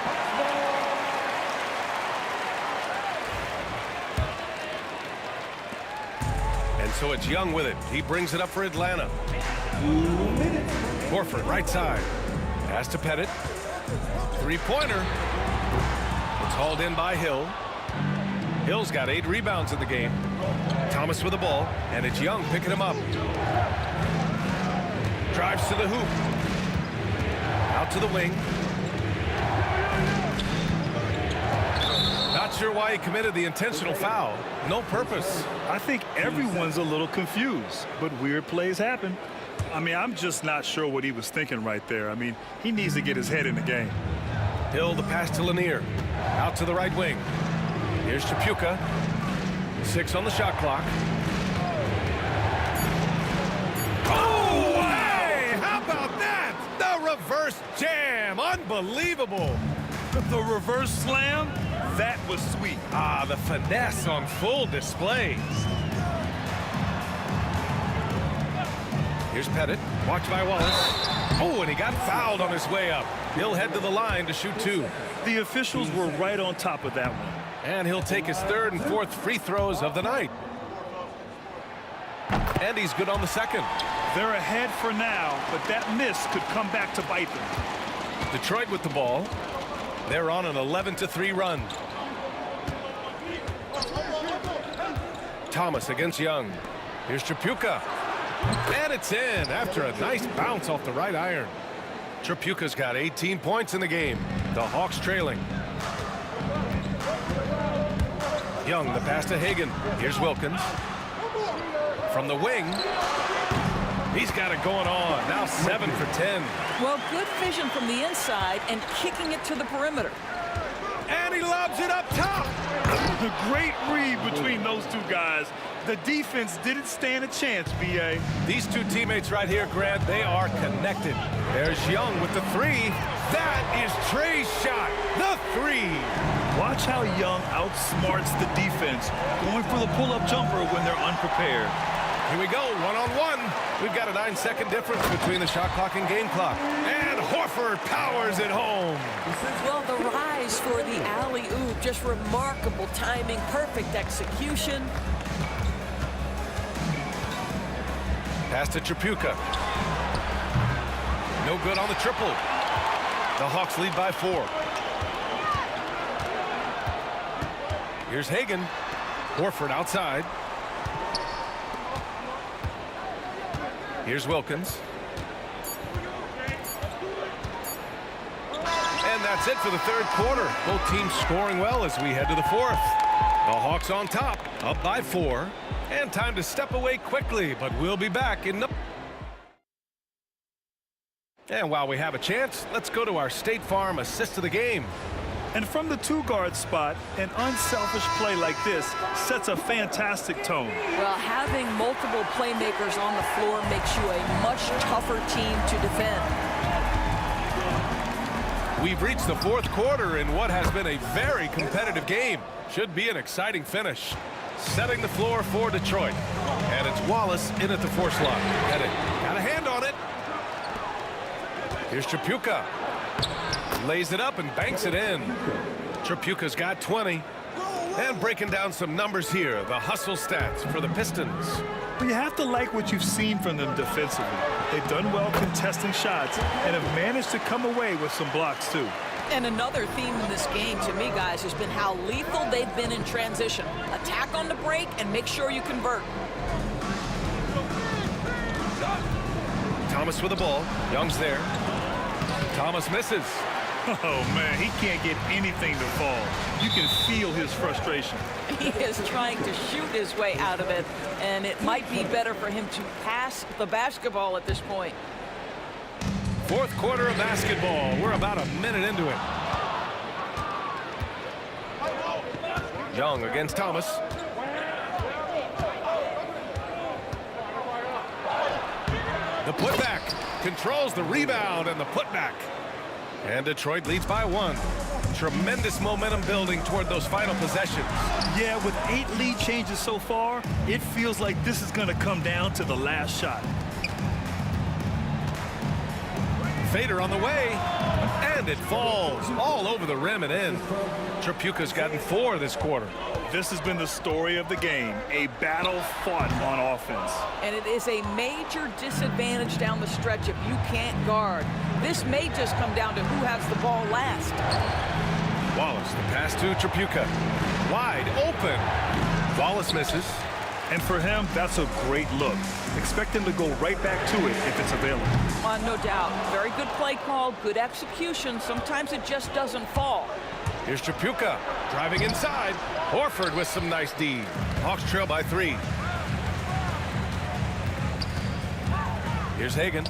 So it's Young with it. He brings it up for Atlanta. Horford, right side. Pass to Pettit. Three-pointer. It's hauled in by Hill. Hill's got 8 rebounds in the game. Thomas with the ball, and it's Young picking him up. Drives to the hoop. Out to the wing. Not sure why he committed the intentional foul. No purpose. I think everyone's a little confused, but weird plays happen. I mean, I'm just not sure what he was thinking right there. I mean, he needs to get his head in the game. Hill, the pass to Lanier. Out to the right wing. Here's Tripucka. 6 on the shot clock. Oh, hey! How about that? The reverse jam. Unbelievable. The reverse slam, that was sweet. Ah, the finesse on full display. Here's Pettit. Watched by Wallace. Oh, and he got fouled on his way up. He'll head to the line to shoot 2. The officials were right on top of that one. And he'll take his 3rd and 4th free throws of the night. And he's good on the 2nd. They're ahead for now, but that miss could come back to bite them. Detroit with the ball. They're on an 11-3 run. Thomas against Young. Here's Tripucka. And it's in after a nice bounce off the right iron. Tripucka's got 18 points in the game. The Hawks trailing. Young, the pass to Hagan. Here's Wilkins. From the wing. He's got it going on. Now 7 for 10. Well, good vision from the inside and kicking it to the perimeter. And he lobs it up top. The great read between those two guys. The defense didn't stand a chance, B.A. These two teammates right here, Grant, they are connected. There's Young with the 3. That is Trey's shot. The 3. Watch how Young outsmarts the defense, going for the pull-up jumper when they're unprepared. Here we go, one-on-one. We've got a 9-second difference between the shot clock and game clock. And Horford powers it home. Well, the rise for the alley-oop, just remarkable timing, perfect execution. Pass to Tripucka. No good on the triple. The Hawks lead by 4. Here's Hagan. Horford outside. Here's Wilkins. And that's it for the 3rd quarter. Both teams scoring well as we head to the 4th. The Hawks on top, up by 4. And time to step away quickly, but we'll be back in the... And while we have a chance, let's go to our State Farm assist of the game. And from the 2-guard spot, an unselfish play like this sets a fantastic tone. Well, having multiple playmakers on the floor makes you a much tougher team to defend. We've reached the 4th quarter in what has been a very competitive game. Should be an exciting finish. Setting the floor for Detroit. And it's Wallace in at the 4 slot. Pettit got a hand on it. Here's Tripucka. Lays it up and banks it in. Tripucka's got 20. And breaking down some numbers here, the hustle stats for the Pistons. Well, you have to like what you've seen from them defensively. They've done well contesting shots and have managed to come away with some blocks, too. And another theme in this game, to me, guys, has been how lethal they've been in transition. Attack on the break and make sure you convert. Thomas with the ball. Young's there. Thomas misses. Oh, man, he can't get anything to fall. You can feel his frustration. He is trying to shoot his way out of it, and it might be better for him to pass the basketball at this point. 4th quarter of basketball. We're about a minute into it. Young against Thomas. The putback. Controls the rebound and the putback. And Detroit leads by 1. Tremendous momentum building toward those final possessions. Yeah, with 8 lead changes so far, it feels like this is going to come down to the last shot. Fader on the way. And And it falls all over the rim and in. Trapuka's gotten 4 this quarter. This has been the story of the game, a battle fought on offense. And it is a major disadvantage down the stretch if you can't guard. This may just come down to who has the ball last. Wallace, the pass to Trapuka. Wide open. Wallace misses. And for him, that's a great look. Expect him to go right back to it if it's available. No doubt. Very good play call, good execution. Sometimes it just doesn't fall. Here's Trapuka driving inside. Horford with some nice D. Hawks trail by 3. Here's Hagan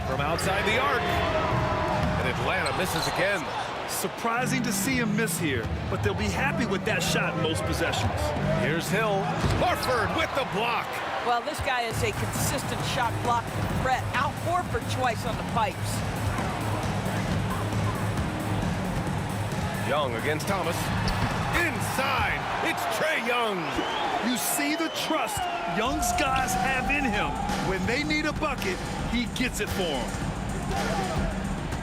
from outside the arc. And Atlanta misses again. Surprising to see him miss here, but they'll be happy with that shot most possessions. Here's Hill. Horford with the block. Well, this guy is a consistent shot block threat. Out Horford twice on the pipes. Young against Thomas. Inside, it's Trae Young. You see the trust Young's guys have in him. When they need a bucket, he gets it for them.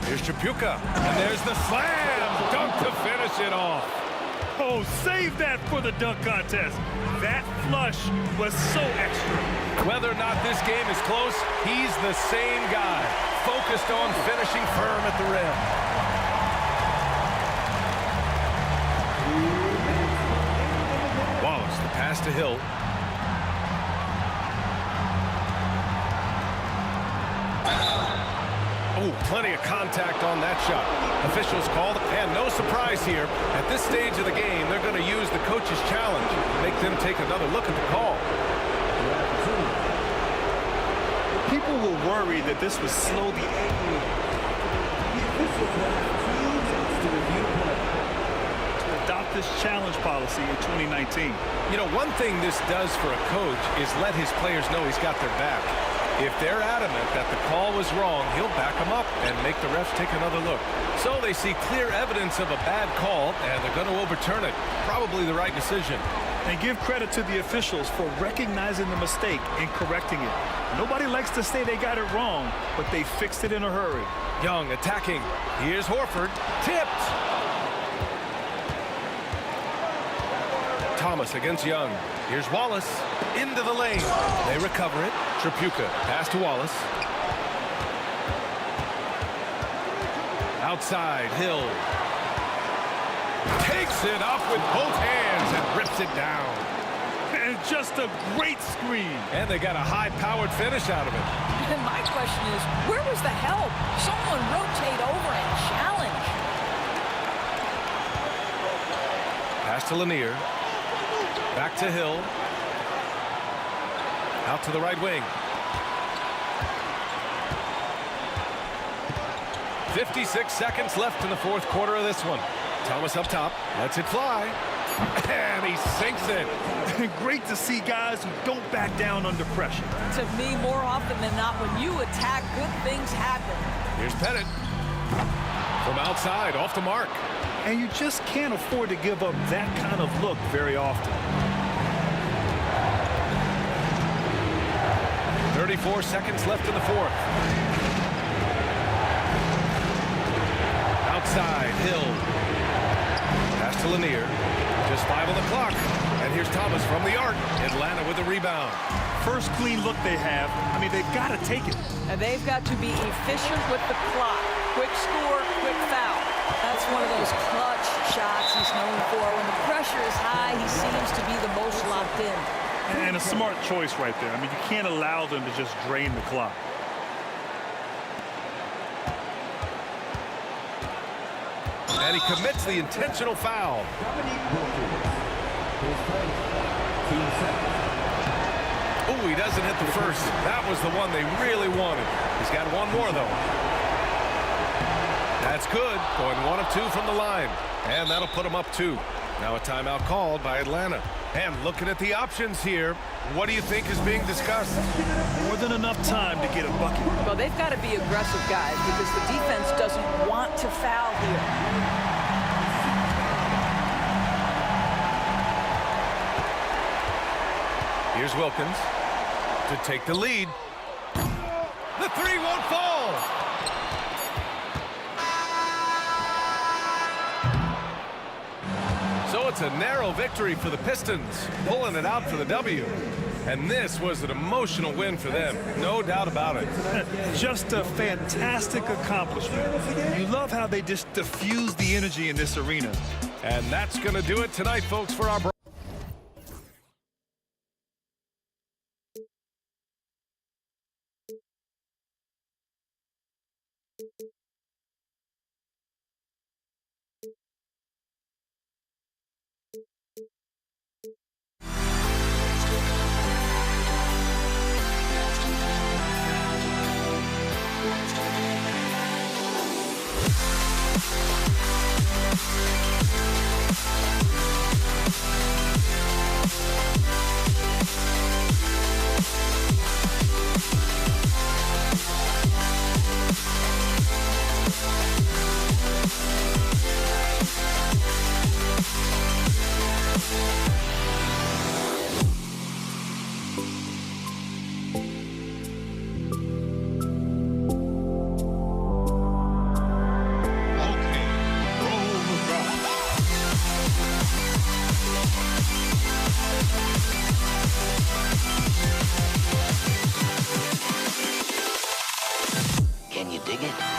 Here's Trapuka, and there's the slam. Dunk to finish it off. Oh, save that for the dunk contest. That flush was so extra. Whether or not this game is close, he's the same guy, focused on finishing firm at the rim. Wallace, the pass to Hill. Oh, plenty of contact on that shot. Officials called, and no surprise here. At this stage of the game, they're going to use the coach's challenge, make them take another look at the call. People were worried that this would slow the to adopt this challenge policy in 2019. You know, one thing this does for a coach is let his players know he's got their back. If they're adamant that the call was wrong, he'll back them up and make the refs take another look. So they see clear evidence of a bad call, and they're going to overturn it. Probably the right decision. And give credit to the officials for recognizing the mistake and correcting it. Nobody likes to say they got it wrong, but they fixed it in a hurry. Young attacking. Here's Horford. Tipped. Thomas against Young. Here's Wallace into the lane. They recover it. Trapuka pass to Wallace. Outside, Hill. Takes it up with both hands and rips it down. And just a great screen. And they got a high-powered finish out of it. And my question is, where was the help? Someone rotate over and challenge. Pass to Lanier. Back to Hill. Out to the right wing. 56 seconds left in the fourth quarter of this one. Thomas up top. Lets it fly. And he sinks it. Great to see guys who don't back down under pressure. To me, more often than not, when you attack, good things happen. Here's Pettit. From outside, off the mark. And you just can't afford to give up that kind of look very often. 34 seconds left in the fourth. Outside, Hill. Pass to Lanier. Just 5 on the clock. And here's Thomas from the arc. Atlanta with the rebound. First clean look they have. I mean, they've got to take it. And they've got to be efficient with the clock. Quick score, quick foul. That's one of those clutch shots he's known for. When the pressure is high, he seems to be the most locked in. And a smart choice right there. I mean, you can't allow them to just drain the clock. And he commits the intentional foul. Oh, he doesn't hit the first. That was the one they really wanted. He's got one more, though. That's good. Going 1 of 2 from the line. And that'll put him up 2. Now a timeout called by Atlanta. And looking at the options here, what do you think is being discussed? More than enough time to get a bucket. Well, they've got to be aggressive, guys, because the defense doesn't want to foul here. Here's Wilkins to take the lead. The 3 won't fall. it's a narrow victory for the Pistons, pulling it out for the W. And this was an emotional win for them, no doubt about it. Just a fantastic accomplishment. You love how they just diffuse the energy in this arena. And that's going to do it tonight, folks, for our Can you dig it?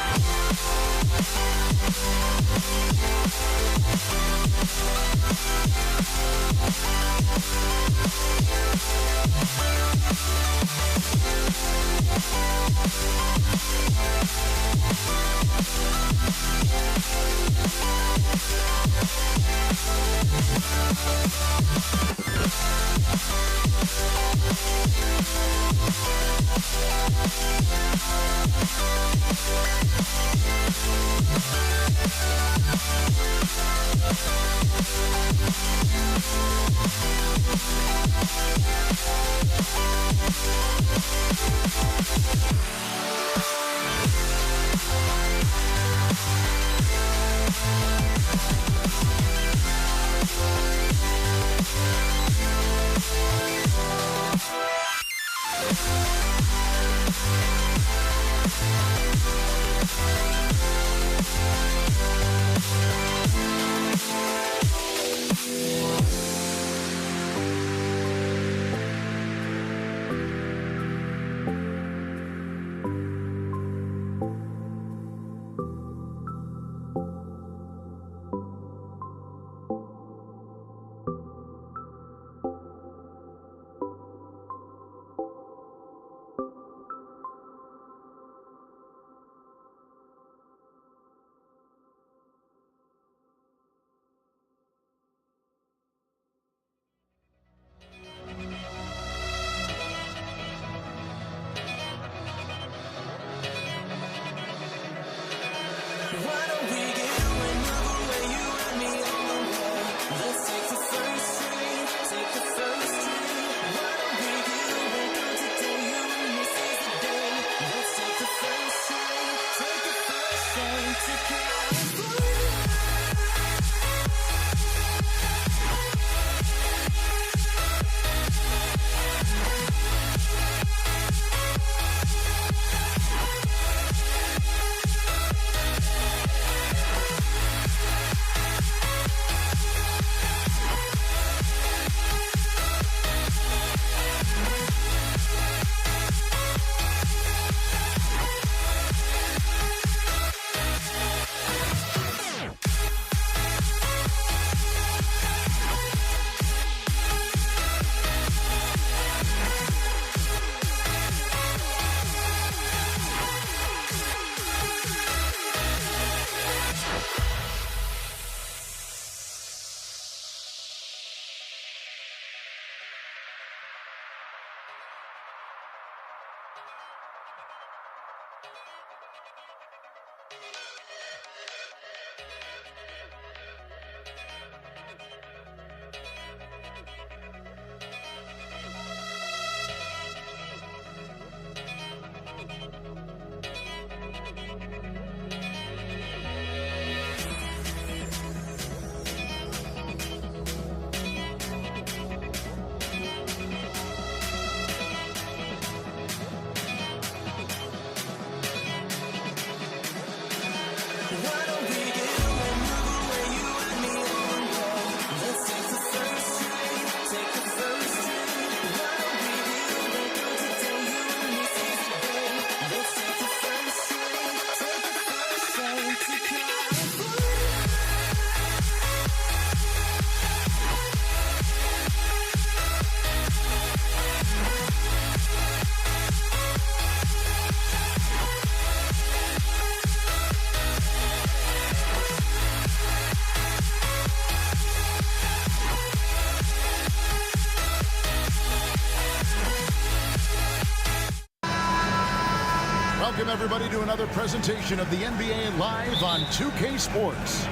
Welcome, everybody, to another presentation of the NBA Live on 2K Sports.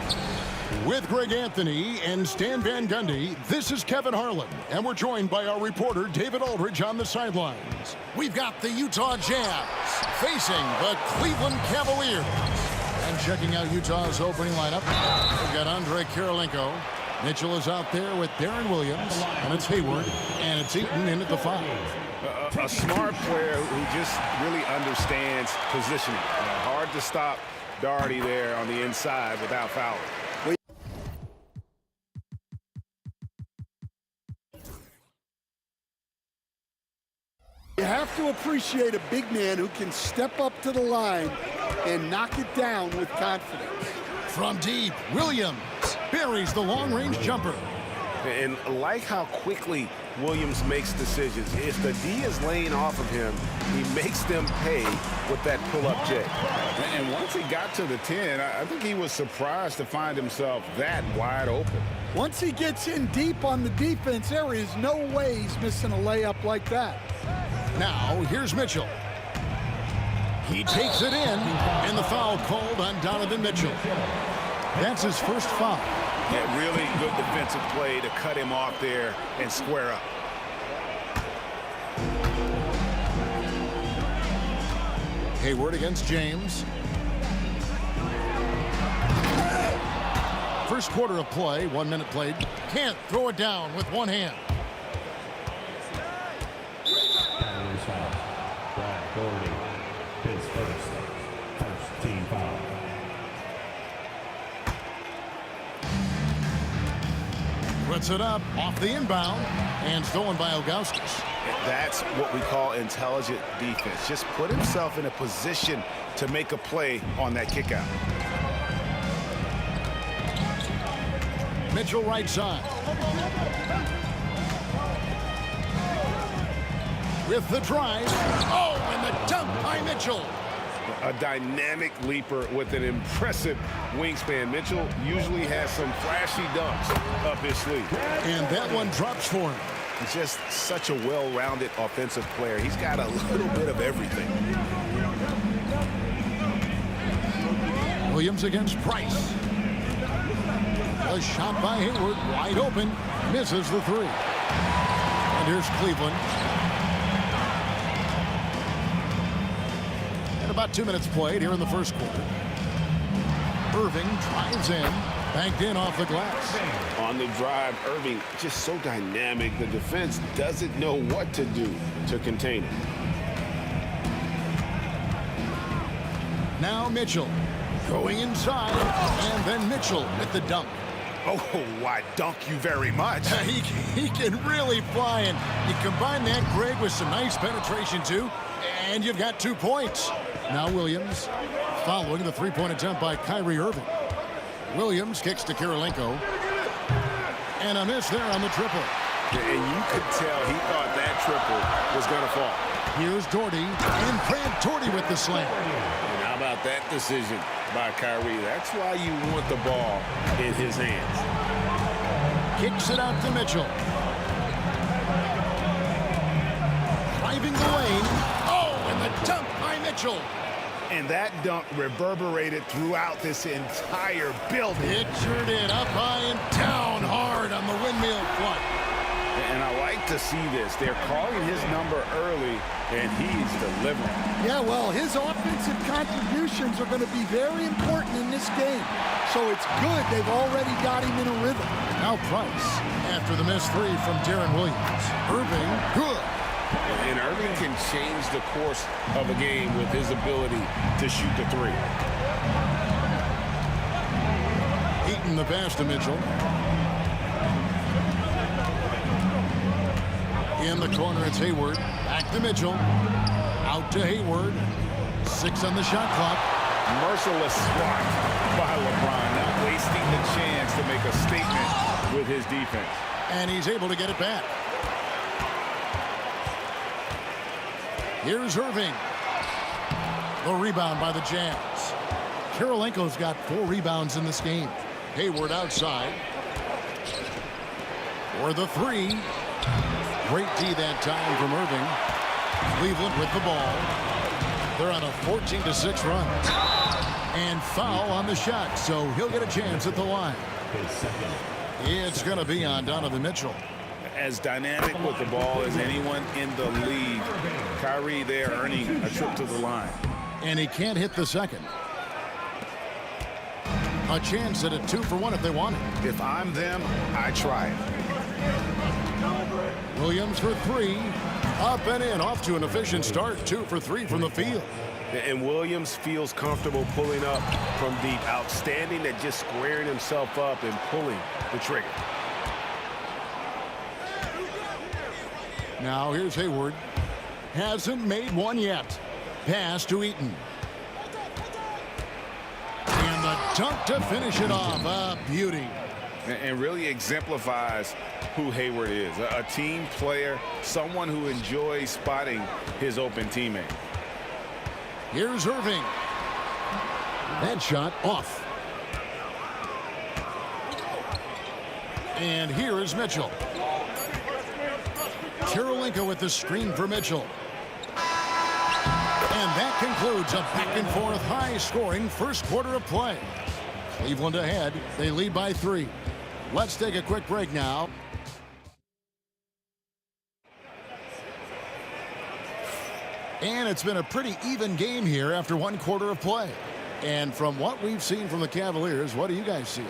With Greg Anthony and Stan Van Gundy, this is Kevin Harlan, and we're joined by our reporter, David Aldridge, on the sidelines. We've got the Utah Jazz facing the Cleveland Cavaliers. And checking out Utah's opening lineup, we've got Andre Kirilenko. Mitchell is out there with Darren Williams, and it's Hayward, and it's Eaton in at the 5. A smart player who just really understands positioning. Hard to stop Doherty there on the inside without fouling. You have to appreciate a big man who can step up to the line and knock it down with confidence. From deep, Williams buries the long-range jumper. And like how quickly Williams makes decisions. If the D is laying off of him, he makes them pay with that pull-up J. And once he got to the 10, I think he was surprised to find himself that wide open. Once he gets in deep on the defense, there is no way he's missing a layup like that. Now, here's Mitchell. He takes it in, and the foul called on Donovan Mitchell. That's his first foul. Yeah, really good defensive play to cut him off there and square up. Hayward against James. First quarter of play, 1 minute played. Can't throw it down with one hand. His first team foul. Puts it up off the inbound and stolen by Ilgauskas. That's what we call intelligent defense. Just put himself in a position to make a play on that kick out. Mitchell right side. With the drive. Oh, and the dunk by Mitchell. A dynamic leaper with an impressive wingspan. Mitchell usually has some flashy dunks up his sleeve. And that one drops for him. He's just such a well-rounded offensive player. He's got a little bit of everything. Williams against Price. A shot by Hayward, wide open, misses the 3. And here's Cleveland. And about 2 minutes played here in the first quarter. Irving drives in, banked in off the glass. On the drive, Irving just so dynamic. The defense doesn't know what to do to contain it. Now Mitchell going inside, and then Mitchell with the dunk. Oh, I dunk you very much. He can really fly, and you combine that, Greg, with some nice penetration, too, and you've got 2 points. Now Williams following the 3-point attempt by Kyrie Irving. Williams kicks to Kirilenko. And a miss there on the triple. And you could tell he thought that triple was going to fall. Here's Doherty, and Brad Doherty with the slam. And how about that decision by Kyrie? That's why you want the ball in his hands. Kicks it out to Mitchell. Driving the lane. Oh, and the dunk by Mitchell. And that dunk reverberated throughout this entire building. It sure did. Up high and down hard on the windmill front. And I like to see this. They're calling his number early, and he's delivering. Yeah, well, his offensive contributions are going to be very important in this game. So it's good they've already got him in a rhythm. Now Price after the missed 3 from Darren Williams. Irving, good. And Irving can change the course of a game with his ability to shoot the 3. Eaton the pass to Mitchell. In the corner, it's Hayward. Back to Mitchell. Out to Hayward. 6 on the shot clock. Merciless swat by LeBron, not wasting the chance to make a statement with his defense. And he's able to get it back. Here's Irving. The rebound by the Jazz. Kirilenko's got 4 rebounds in this game. Hayward outside. For the 3. Great D that time from Irving. Cleveland with the ball. They're on a 14-6 run. And foul on the shot, so he'll get a chance at the line. It's going to be on Donovan Mitchell. As dynamic with the ball as anyone in the league. Kyrie there earning a trip to the line. And he can't hit the second. A chance at a 2-for-1 if they want it. If I'm them, I try it. Williams for three. Up and in, off to an efficient start. 2 for 3 from the field. And Williams feels comfortable pulling up from deep. Outstanding at just squaring himself up and pulling the trigger. Now here's Hayward. Hasn't made one yet. Pass to Eaton. And the dunk to finish it off. A beauty. And really exemplifies who Hayward is. A team player, someone who enjoys spotting his open teammate. Here's Irving. That shot off. And here is Mitchell. Kirilenko with the screen for Mitchell. And that concludes a back-and-forth high-scoring first quarter of play. Cleveland ahead. They lead by 3. Let's take a quick break now. And it's been a pretty even game here after 1 quarter of play. And from what we've seen from the Cavaliers, what do you guys see?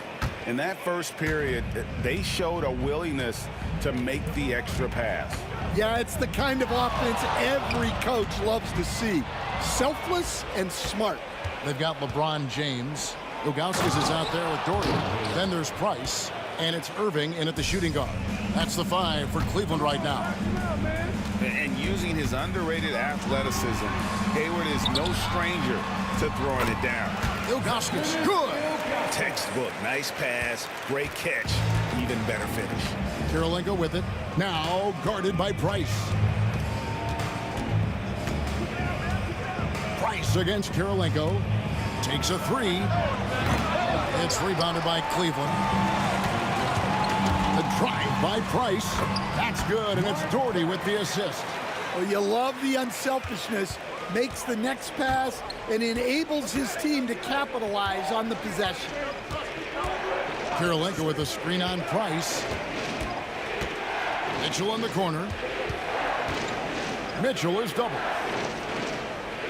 In that first period, they showed a willingness to make the extra pass. Yeah, it's the kind of offense every coach loves to see. Selfless and smart. They've got LeBron James. Ilgauskas is out there with Doherty. Then there's Price. And it's Irving in at the shooting guard. That's the 5 for Cleveland right now. And using his underrated athleticism, Hayward is no stranger to throwing it down. Ilgauskas, good. Textbook, nice pass, great catch, even better finish. Kirilenko with it. Now guarded by Price. Price against Kirilenko. Takes a 3. It's rebounded by Cleveland. The drive by Price. That's good, and it's Doherty with the assist. Well, you love the unselfishness. Makes the next pass and enables his team to capitalize on the possession. Kirilenko with a screen on Price. Mitchell in the corner. Mitchell is doubled.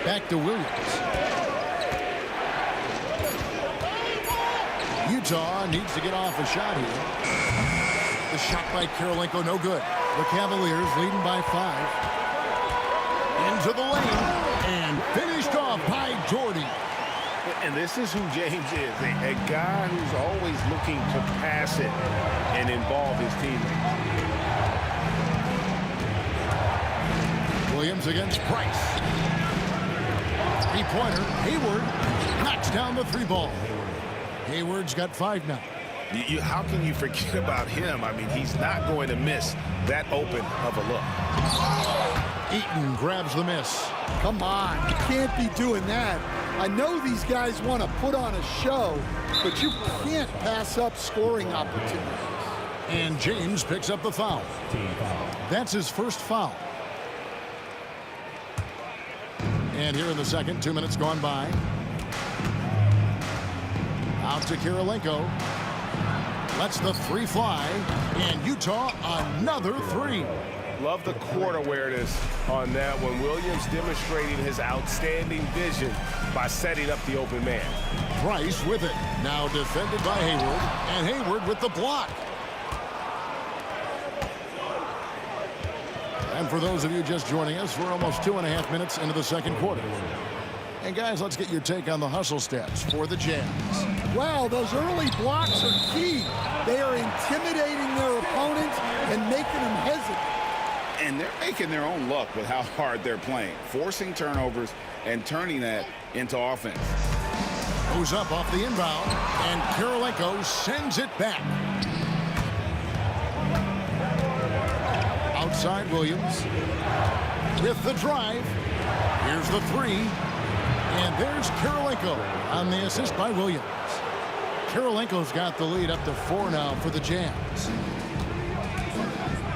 Back to Williams. Utah needs to get off a shot here. The shot by Kirilenko, no good. The Cavaliers leading by 5. Into the lane and finished off by Doherty. And this is who James is, a guy who's always looking to pass it and involve his teammates. Williams against Price. Three-pointer, Hayward knocks down the 3 ball. Hayward's got 5 now. How can you forget about him? I mean, he's not going to miss that open of a look. Eaton grabs the miss. Come on, you can't be doing that. I know these guys want to put on a show, but you can't pass up scoring opportunities. And James picks up the foul. That's his first foul. And here in the second, 2 minutes gone by. Out to Kirilenko. Lets the 3 fly. And Utah another 3. Love the court awareness on that one. Williams demonstrating his outstanding vision by setting up the open man. Price with it. Now defended by Hayward. And Hayward with the block. And for those of you just joining us, we're almost 2.5 minutes into the second quarter. And guys, let's get your take on the hustle stats for the Jazz. Wow, those early blocks are key. They are intimidating their opponents and making them hesitate. And they're making their own luck with how hard they're playing, forcing turnovers and turning that into offense. Goes up off the inbound, and Kirilenko sends it back. Outside Williams with the drive. Here's the 3. And there's Kirilenko on the assist by Williams. Kirilenko's got the lead up to 4 now for the Jazz.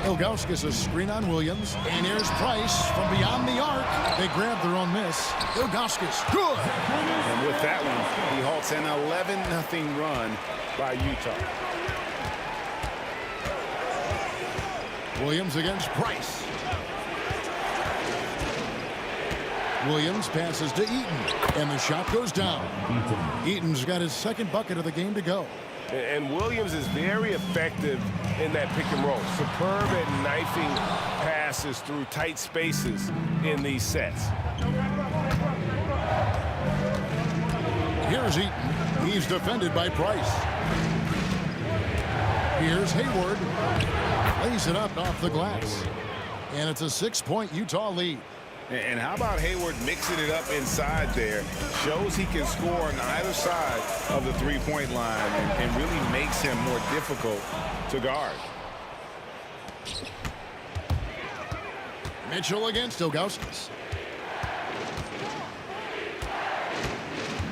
Ilgauskas a screen on Williams. And here's Price from beyond the arc. They grab their own miss. Ilgauskas, good. And with that one, he halts an 11-0 run by Utah. Williams against Price. Williams passes to Eaton, and the shot goes down. Eaton's got his second bucket of the game to go. And Williams is very effective in that pick and roll. Superb at knifing passes through tight spaces in these sets. Here's Eaton. He's defended by Price. Here's Hayward. Lays it up off the glass. And it's a 6-point Utah lead. And how about Hayward mixing it up inside there? Shows he can score on either side of the three-point line and really makes him more difficult to guard. Mitchell against Ilgauskas.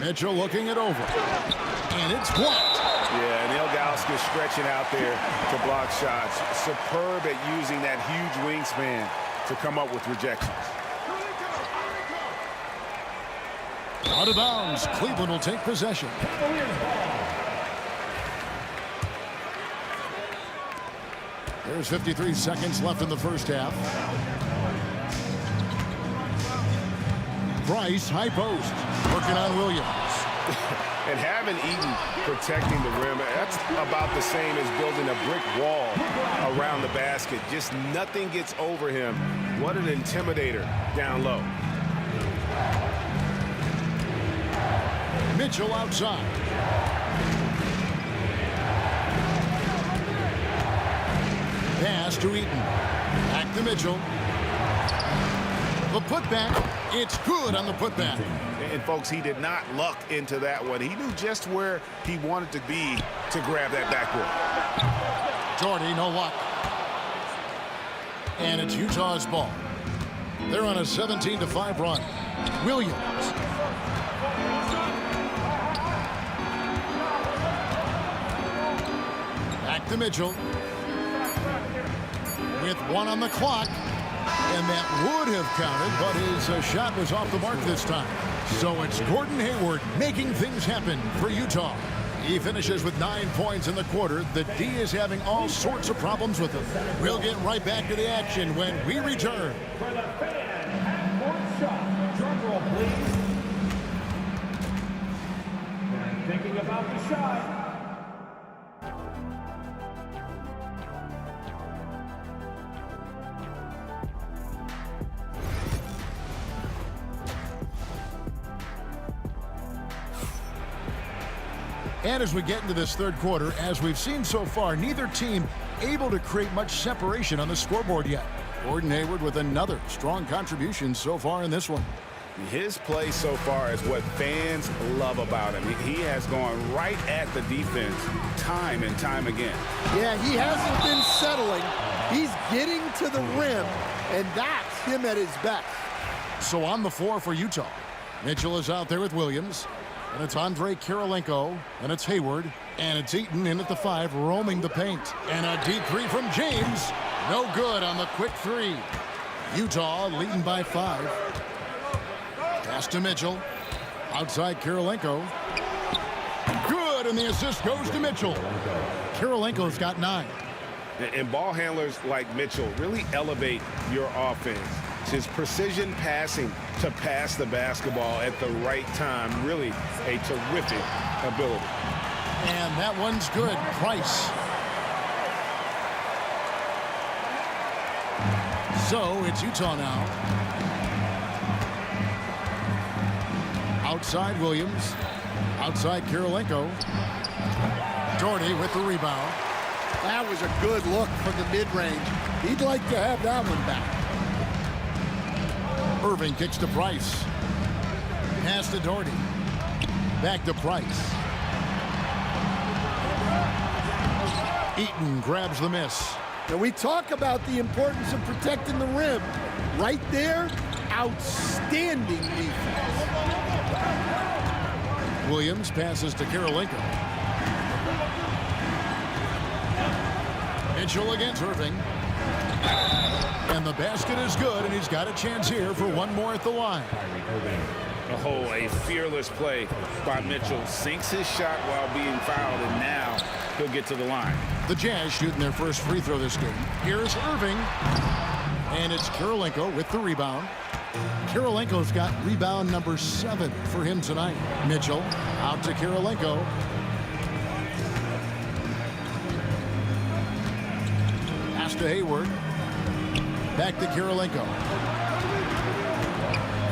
Mitchell looking it over. And it's blocked. Yeah, and Ilgauskas stretching out there to block shots. Superb at using that huge wingspan to come up with rejections. Out of bounds. Cleveland will take possession. There's 53 seconds left in the first half. Price, high post. Working on Williams. And having Eaton protecting the rim, that's about the same as building a brick wall around the basket. Just nothing gets over him. What an intimidator down low. Mitchell outside. Pass to Eaton. Back to Mitchell. The putback. It's good on the putback. And folks, he did not luck into that one. He knew just where he wanted to be to grab that backboard. Jordy, no luck. And it's Utah's ball. They're on a 17-5 run. Williams. Back to Mitchell. With one on the clock. And that would have counted, but his shot was off the mark this time. So it's Gordon Hayward making things happen for Utah. He finishes with 9 points in the quarter. The D is having all sorts of problems with him. We'll get right back to the action when we return. For the fan half-court shot. Drum roll, please. And thinking about the shot. And as we get into this third quarter, as we've seen so far, neither team able to create much separation on the scoreboard yet. Gordon Hayward with another strong contribution so far in this one. His play so far is what fans love about him. He has gone right at the defense time and time again. Yeah, he hasn't been settling. He's getting to the rim, and that's him at his best. So on the floor for Utah, Mitchell is out there with Williams. And it's Andre Kirilenko, and it's Hayward, and it's Eaton in at the 5, roaming the paint. And a deep three from James. No good on the quick three. Utah leading by 5. Pass to Mitchell. Outside Kirilenko. Good, and the assist goes to Mitchell. Kirilenko's got 9. And ball handlers like Mitchell really elevate your offense. His precision passing to pass the basketball at the right time, really a terrific ability. And that one's good. Price. So it's Utah now. Outside Williams. Outside Kirilenko. Doherty with the rebound. That was a good look from the mid-range. He'd like to have that one back. Irving kicks to Price. Pass to Doherty. Back to Price. Eaton grabs the miss. Now we talk about the importance of protecting the rim. Right there, outstanding defense. Williams passes to Kirilenko. Mitchell against Irving. And the basket is good, and he's got a chance here for one more at the line. Oh, a fearless play by Mitchell. Sinks his shot while being fouled, and now he'll get to the line. The Jazz shooting their first free throw this game. Here's Irving. And it's Kirilenko with the rebound. Kirilenko's got rebound number 7 for him tonight. Mitchell out to Kirilenko. Pass to Hayward. Back to Kirilenko.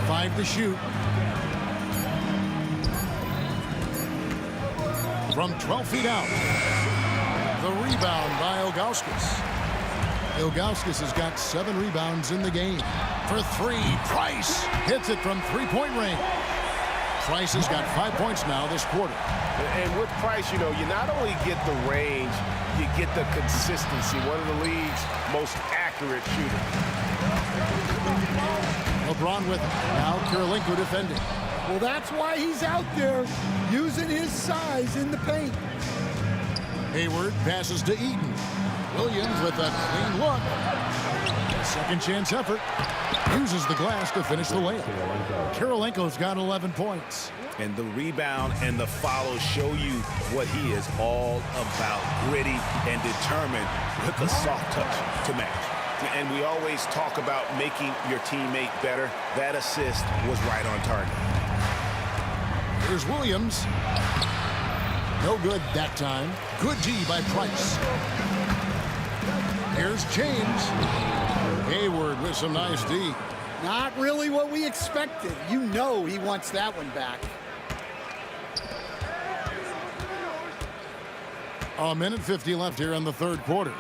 5 to shoot. From 12 feet out. The rebound by Ilgauskas. Ilgauskas has got 7 rebounds in the game. For 3, Price hits it from three-point range. Price has got 5 points now this quarter. And with Price, you know, you not only get the range, you get the consistency. One of the league's most accurate shooters. LeBron with it. Now Kirilenko defending. Well, that's why he's out there using his size in the paint. Hayward passes to Eaton. Williams with a clean look. Second chance effort. Uses the glass to finish the layup. Kirilenko's got 11 points. And the rebound and the follow show you what he is all about. Gritty and determined with a soft touch to match. And we always talk about making your teammate better. That assist was right on target. Here's Williams. No good that time. Good D by Price. Here's James. Hayward with some nice D. Not really what we expected. You know he wants that one back. A minute 50 left here in the third quarter.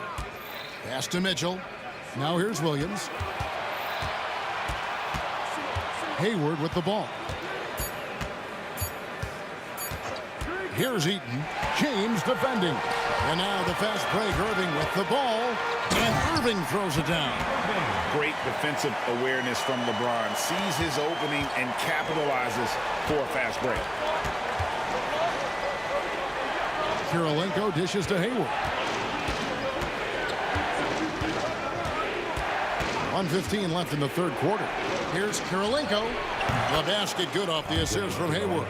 Pass to Mitchell. Now here's Williams. Hayward with the ball. Here's Eaton. James defending. And now the fast break. Irving with the ball. And Irving throws it down. Great defensive awareness from LeBron. Sees his opening and capitalizes for a fast break. Kirilenko dishes to Hayward. 1:15 left in the third quarter. Here's Kirilenko. The basket good off the assist from Hayward.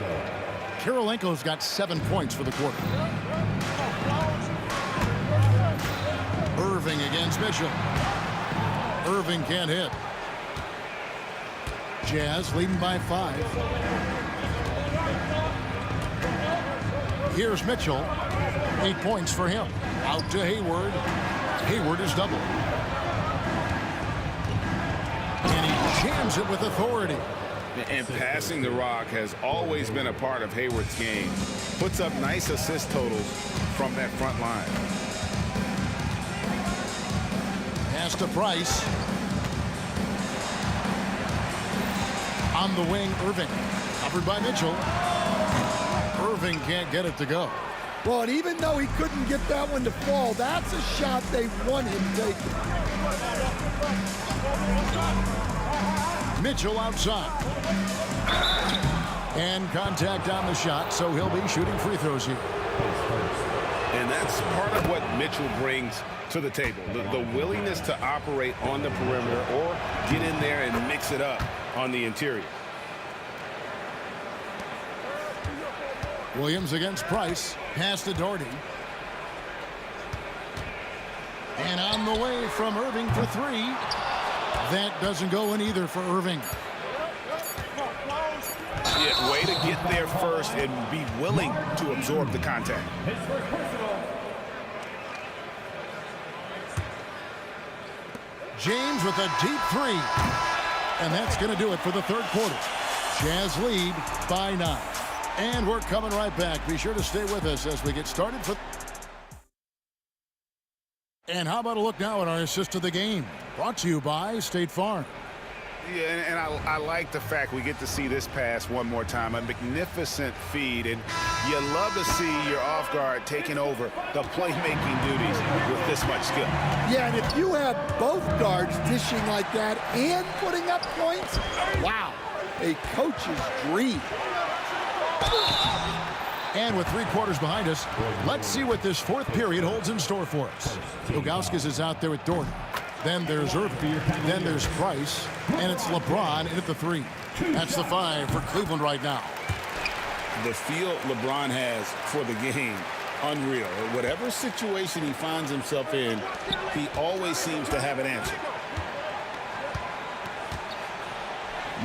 Kirilenko's got 7 points for the quarter. Irving against Mitchell. Irving can't hit. Jazz leading by 5. Here's Mitchell. 8 points for him. Out to Hayward. Hayward is doubled. And he jams it with authority. And passing the rock has always been a part of Hayward's game. Puts up nice assist totals from that front line. Pass to Price. On the wing, Irving. Covered by Mitchell. Irving can't get it to go. Well, and even though he couldn't get that one to fall, that's a shot they want him taking. Mitchell outside. And contact on the shot, so he'll be shooting free throws here. And that's part of what Mitchell brings to the table. The willingness to operate on the perimeter or get in there and mix it up on the interior. Williams against Price. Pass to Doherty. And on the way from Irving for 3. That doesn't go in either for Irving. Yeah, way to get there first and be willing to absorb the contact. James with a deep 3. And that's going to do it for the third quarter. Jazz lead by 9. And we're coming right back. Be sure to stay with us as we get started. And how about a look now at our assist of the game? Brought to you by State Farm. Yeah, and I like the fact we get to see this pass one more time. A magnificent feed, and you love to see your off guard taking over the playmaking duties with this much skill. Yeah, and if you have both guards dishing like that and putting up points, wow, a coach's dream. And with 3 quarters behind us, let's see what this fourth period holds in store for us. Ilgauskas is out there with Doherty. Then there's Irving. Then there's Price. And it's LeBron in at the 3. That's the 5 for Cleveland right now. The feel LeBron has for the game, unreal. Whatever situation he finds himself in, he always seems to have an answer.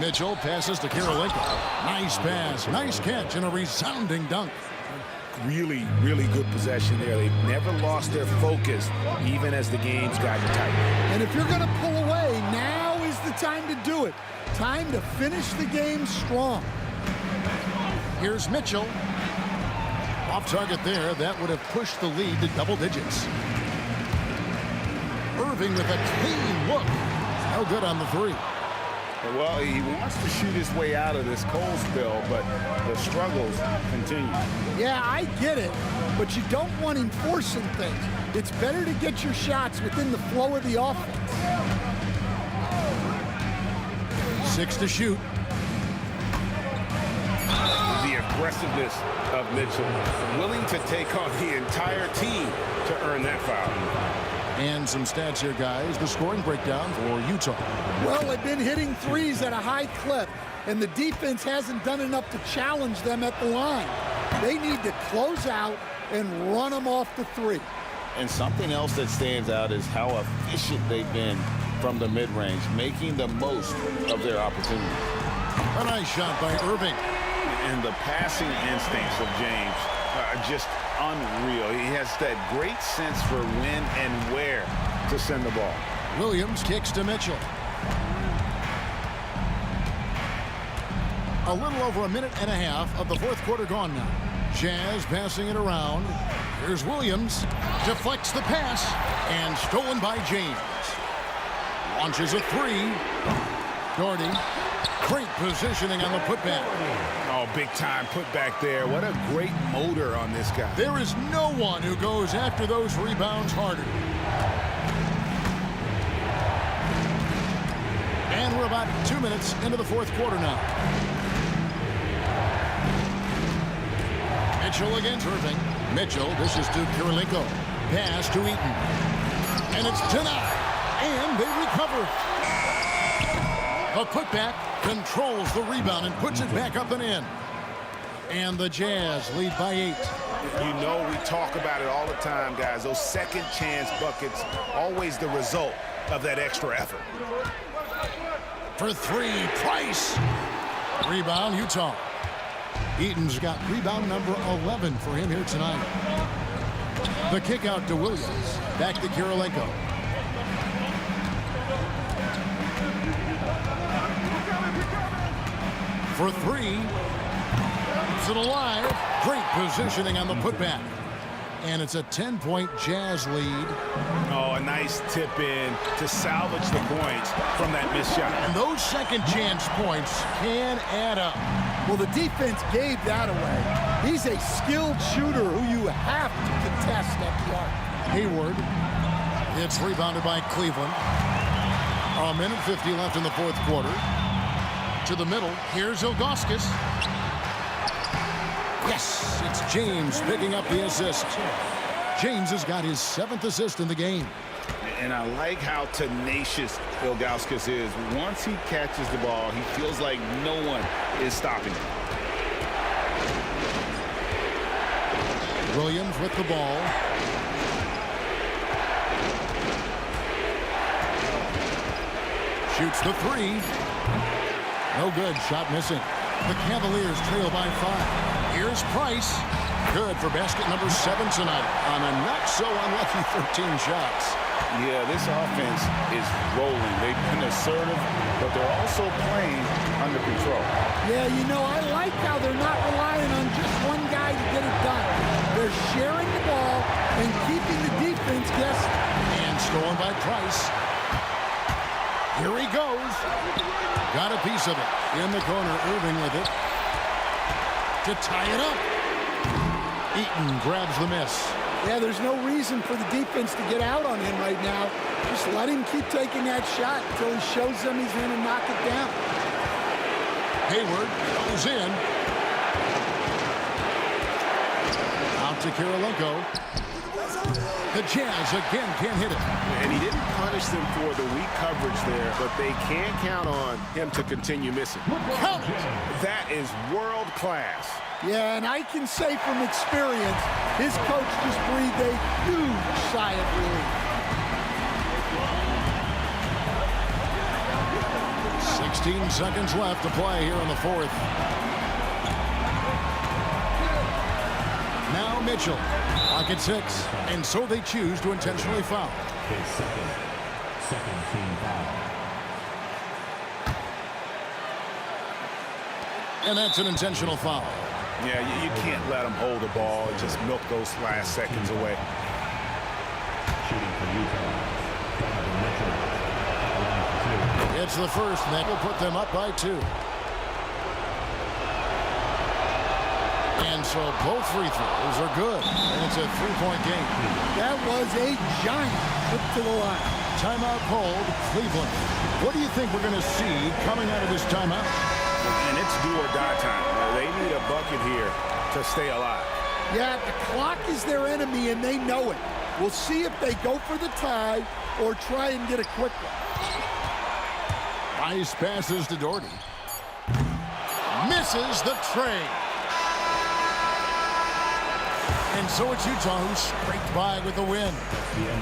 Mitchell passes to Kirilenko. Nice pass, nice catch, and a resounding dunk. Really, really good possession there. They've never lost their focus, even as the game's gotten tight. And if you're going to pull away, now is the time to do it. Time to finish the game strong. Here's Mitchell. Off target there. That would have pushed the lead to double digits. Irving with a clean look. No good on the 3. Well, he wants to shoot his way out of this cold spell, but the struggles continue. Yeah, I get it, but you don't want him forcing things. It's better to get your shots within the flow of the offense. 6 to shoot. The aggressiveness of Mitchell, willing to take on the entire team to earn that foul. And some stats here, guys. The scoring breakdown for Utah. Well, they've been hitting threes at a high clip, and the defense hasn't done enough to challenge them at the line. They need to close out and run them off the 3. And something else that stands out is how efficient they've been from the mid-range, making the most of their opportunities. A nice shot by Irving. And the passing instincts of James are just unreal. He has that great sense for when and where to send the ball. Williams kicks to Mitchell. A little over a minute and a half of the 4th quarter gone now. Jazz passing it around. Here's Williams. Deflects the pass. And stolen by James. Launches a 3. Doherty. Great positioning on the putback. Oh, big time putback there. What a great motor on this guy. There is no one who goes after those rebounds harder. And we're about 2 minutes into the 4th quarter now. Mitchell against Irving. Mitchell, this is to Kirilenko. Pass to Eaton. And it's denied. And they recover. The putback controls the rebound and puts it back up and in. And the Jazz lead by 8. You know, we talk about it all the time, guys. Those second chance buckets, always the result of that extra effort. For 3, Price. Rebound, Utah. Eaton's got rebound number 11 for him here tonight. The kick out to Williams. Back to Kirilenko. For 3. Keeps it alive. Great positioning on the putback. And it's a 10-point Jazz lead. Oh, a nice tip in to salvage the points from that missed shot. And those second chance points can add up. Well, the defense gave that away. He's a skilled shooter who you have to contest at the arc. Hayward. It's rebounded by Cleveland. A minute 50 left in the 4th quarter. To the middle. Here's Ilgauskas. Yes, it's James picking up the assist. James has got his 7th assist in the game. And I like how tenacious Ilgauskas is. Once he catches the ball, he feels like no one is stopping him. Williams with the ball. Shoots the 3. No good. Shot missing. The Cavaliers trail by 5. Here's Price. Good for basket number 7 tonight on a not-so-unlucky 13 shots. Yeah, this offense is rolling. They've been assertive, but they're also playing under control. Yeah, you know, I like how they're not relying on just one guy to get it done. They're sharing the ball and keeping the defense guessing. And stolen by Price. Here he goes. Got a piece of it. In the corner, Irving with it. To tie it up. Eaton grabs the miss. Yeah, there's no reason for the defense to get out on him right now. Just let him keep taking that shot until he shows them he's going to knock it down. Hayward goes in. Out to Kirilenko. The Jazz again can't hit it. And he didn't punish them for the weak coverage there, but they can't count on him to continue missing. Count it. That is world class. Yeah, and I can say from experience, his coach just breathed a huge sigh of relief. 16 seconds left to play here in the fourth. Now Mitchell, clock at 6, and so they choose to intentionally foul. Second team foul. And that's an intentional foul. Yeah, you can't let them hold the ball and just milk those last seconds away. Shooting for Utah. It's the first, and that will put them up by 2. And so both free throws are good, and it's a 3-point game. That was a giant trip to the line. Timeout called, Cleveland. What do you think we're going to see coming out of this timeout? And it's do or die time. They need a bucket here to stay alive. Yeah, the clock is their enemy, and they know it. We'll see if they go for the tie or try and get a quick one. Nice passes to Doherty. Misses the tray. And so it's Utah who scraped by with the win.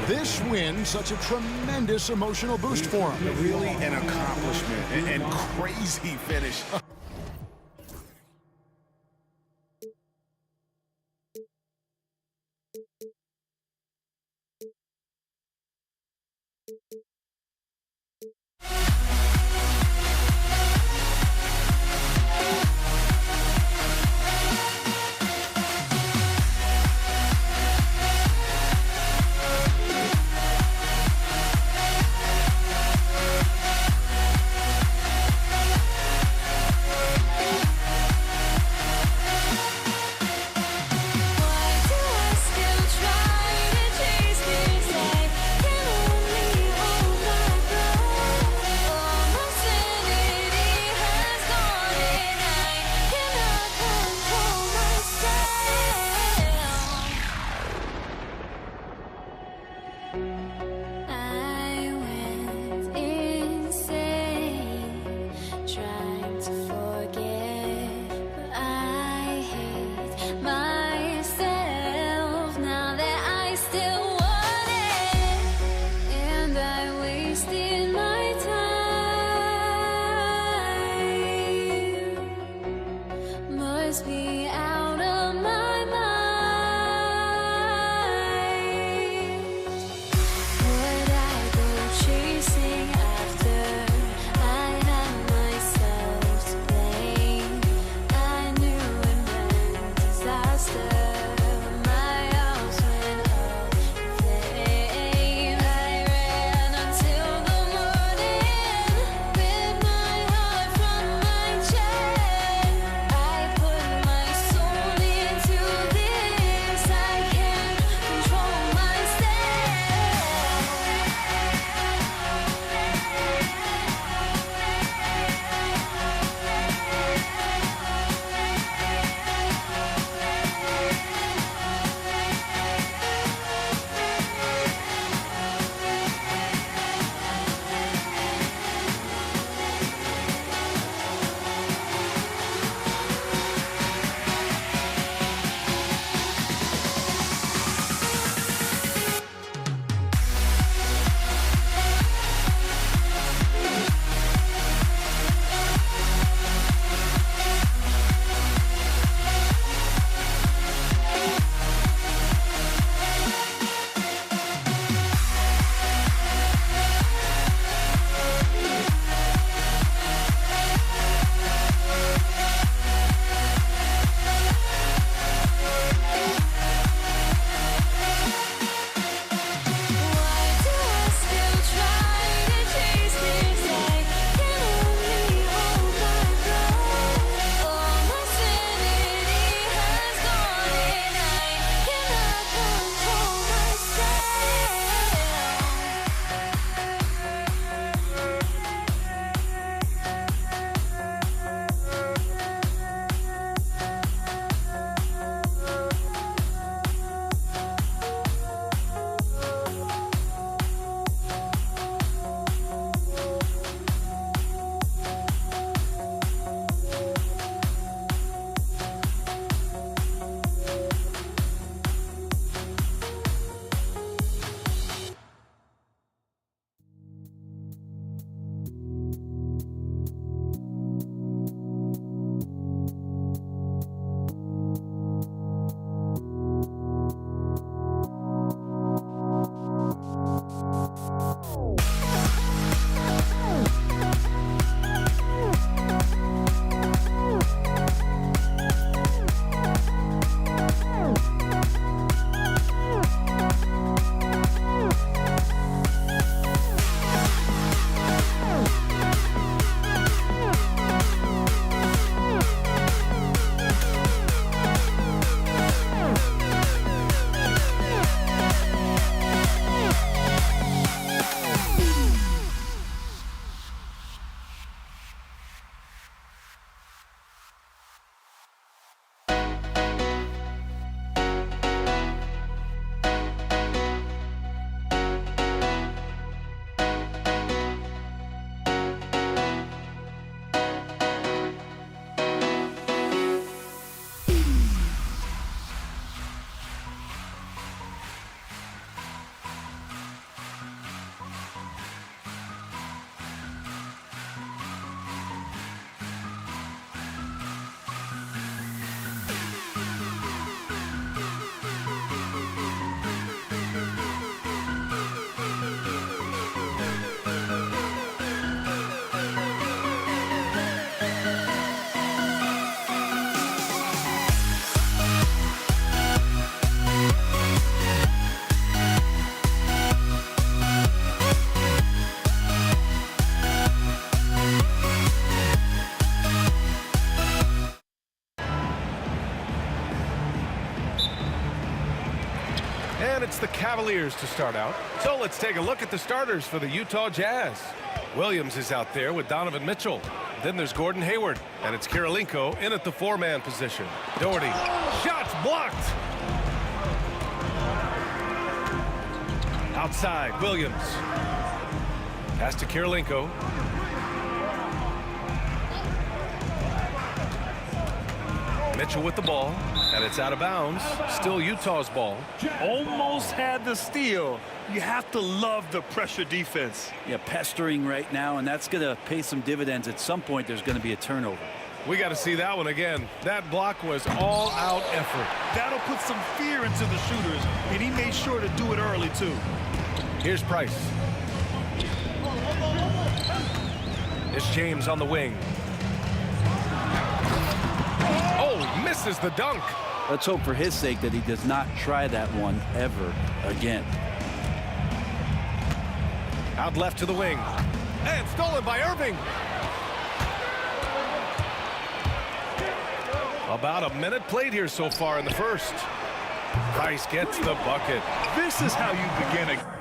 This win, such a tremendous emotional boost for them. Really an accomplishment and crazy finish. My And it's the Cavaliers to start out. So let's take a look at the starters for the Utah Jazz. Williams is out there with Donovan Mitchell. Then there's Gordon Hayward, and it's Kirilenko in at the four-man position. Doherty, shots blocked. Outside, Williams. Pass to Kirilenko. Mitchell with the ball, and it's out of bounds. Still Utah's ball. Almost had the steal. You have to love the pressure defense. Yeah, pestering right now, and that's going to pay some dividends. At some point, there's going to be a turnover. We got to see that one again. That block was all-out effort. That'll put some fear into the shooters, and he made sure to do it early, too. Here's Price. It's James on the wing. Oh, misses the dunk. Let's hope for his sake that he does not try that one ever again. Out left to the wing. And stolen by Irving. About a minute played here so far in the first. Price gets the bucket. This is how you begin a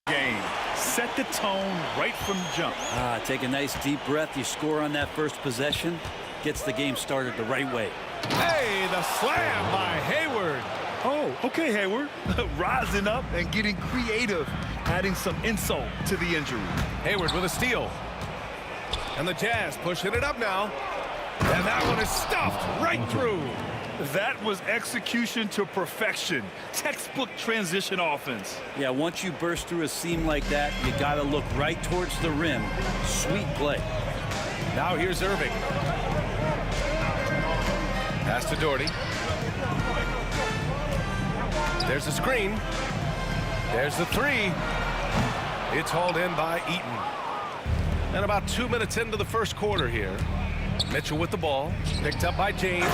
game. Set the tone right from jump. Take a nice deep breath. You score on that first possession. Gets the game started the right way. Hey, the slam by Hayward. Oh, okay, Hayward. Rising up and getting creative, adding some insult to the injury. Hayward with a steal. And the Jazz pushing it up now. And that one is stuffed right through. That was execution to perfection. Textbook transition offense. Yeah, once you burst through a seam like that, you got to look right towards the rim. Sweet play. Now here's Irving. Pass to Doherty. There's the screen. There's the three. It's hauled in by Eaton. And about 2 minutes into the first quarter here. Mitchell with the ball, picked up by James.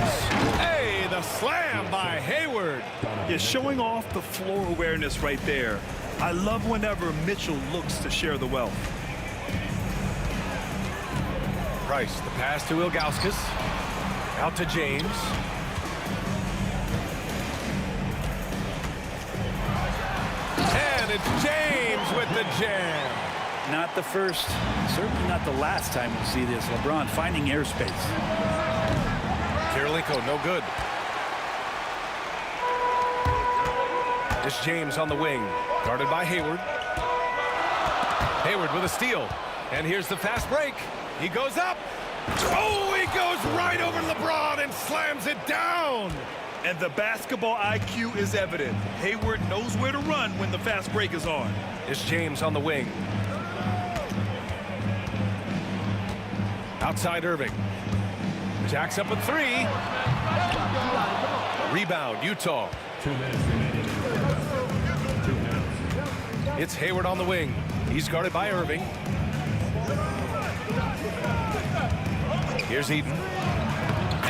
Hey, the slam by Hayward. Is showing off the floor awareness right there. I love whenever Mitchell looks to share the wealth. Price, the pass to Ilgauskas. Out to James. And it's James with the jam. Not the first, certainly not the last time we see this. LeBron finding airspace. Kirilenko, no good. It's James on the wing, guarded by Hayward. Hayward with a steal. And here's the fast break. He goes up. Oh, he goes right over LeBron and slams it down. And the basketball IQ is evident. Hayward knows where to run when the fast break is on. It's James on the wing. Outside Irving. Jacks up a three. Rebound, Utah. 2 minutes remaining. 2 minutes. It's Hayward on the wing. He's guarded by Irving. Here's Eaton.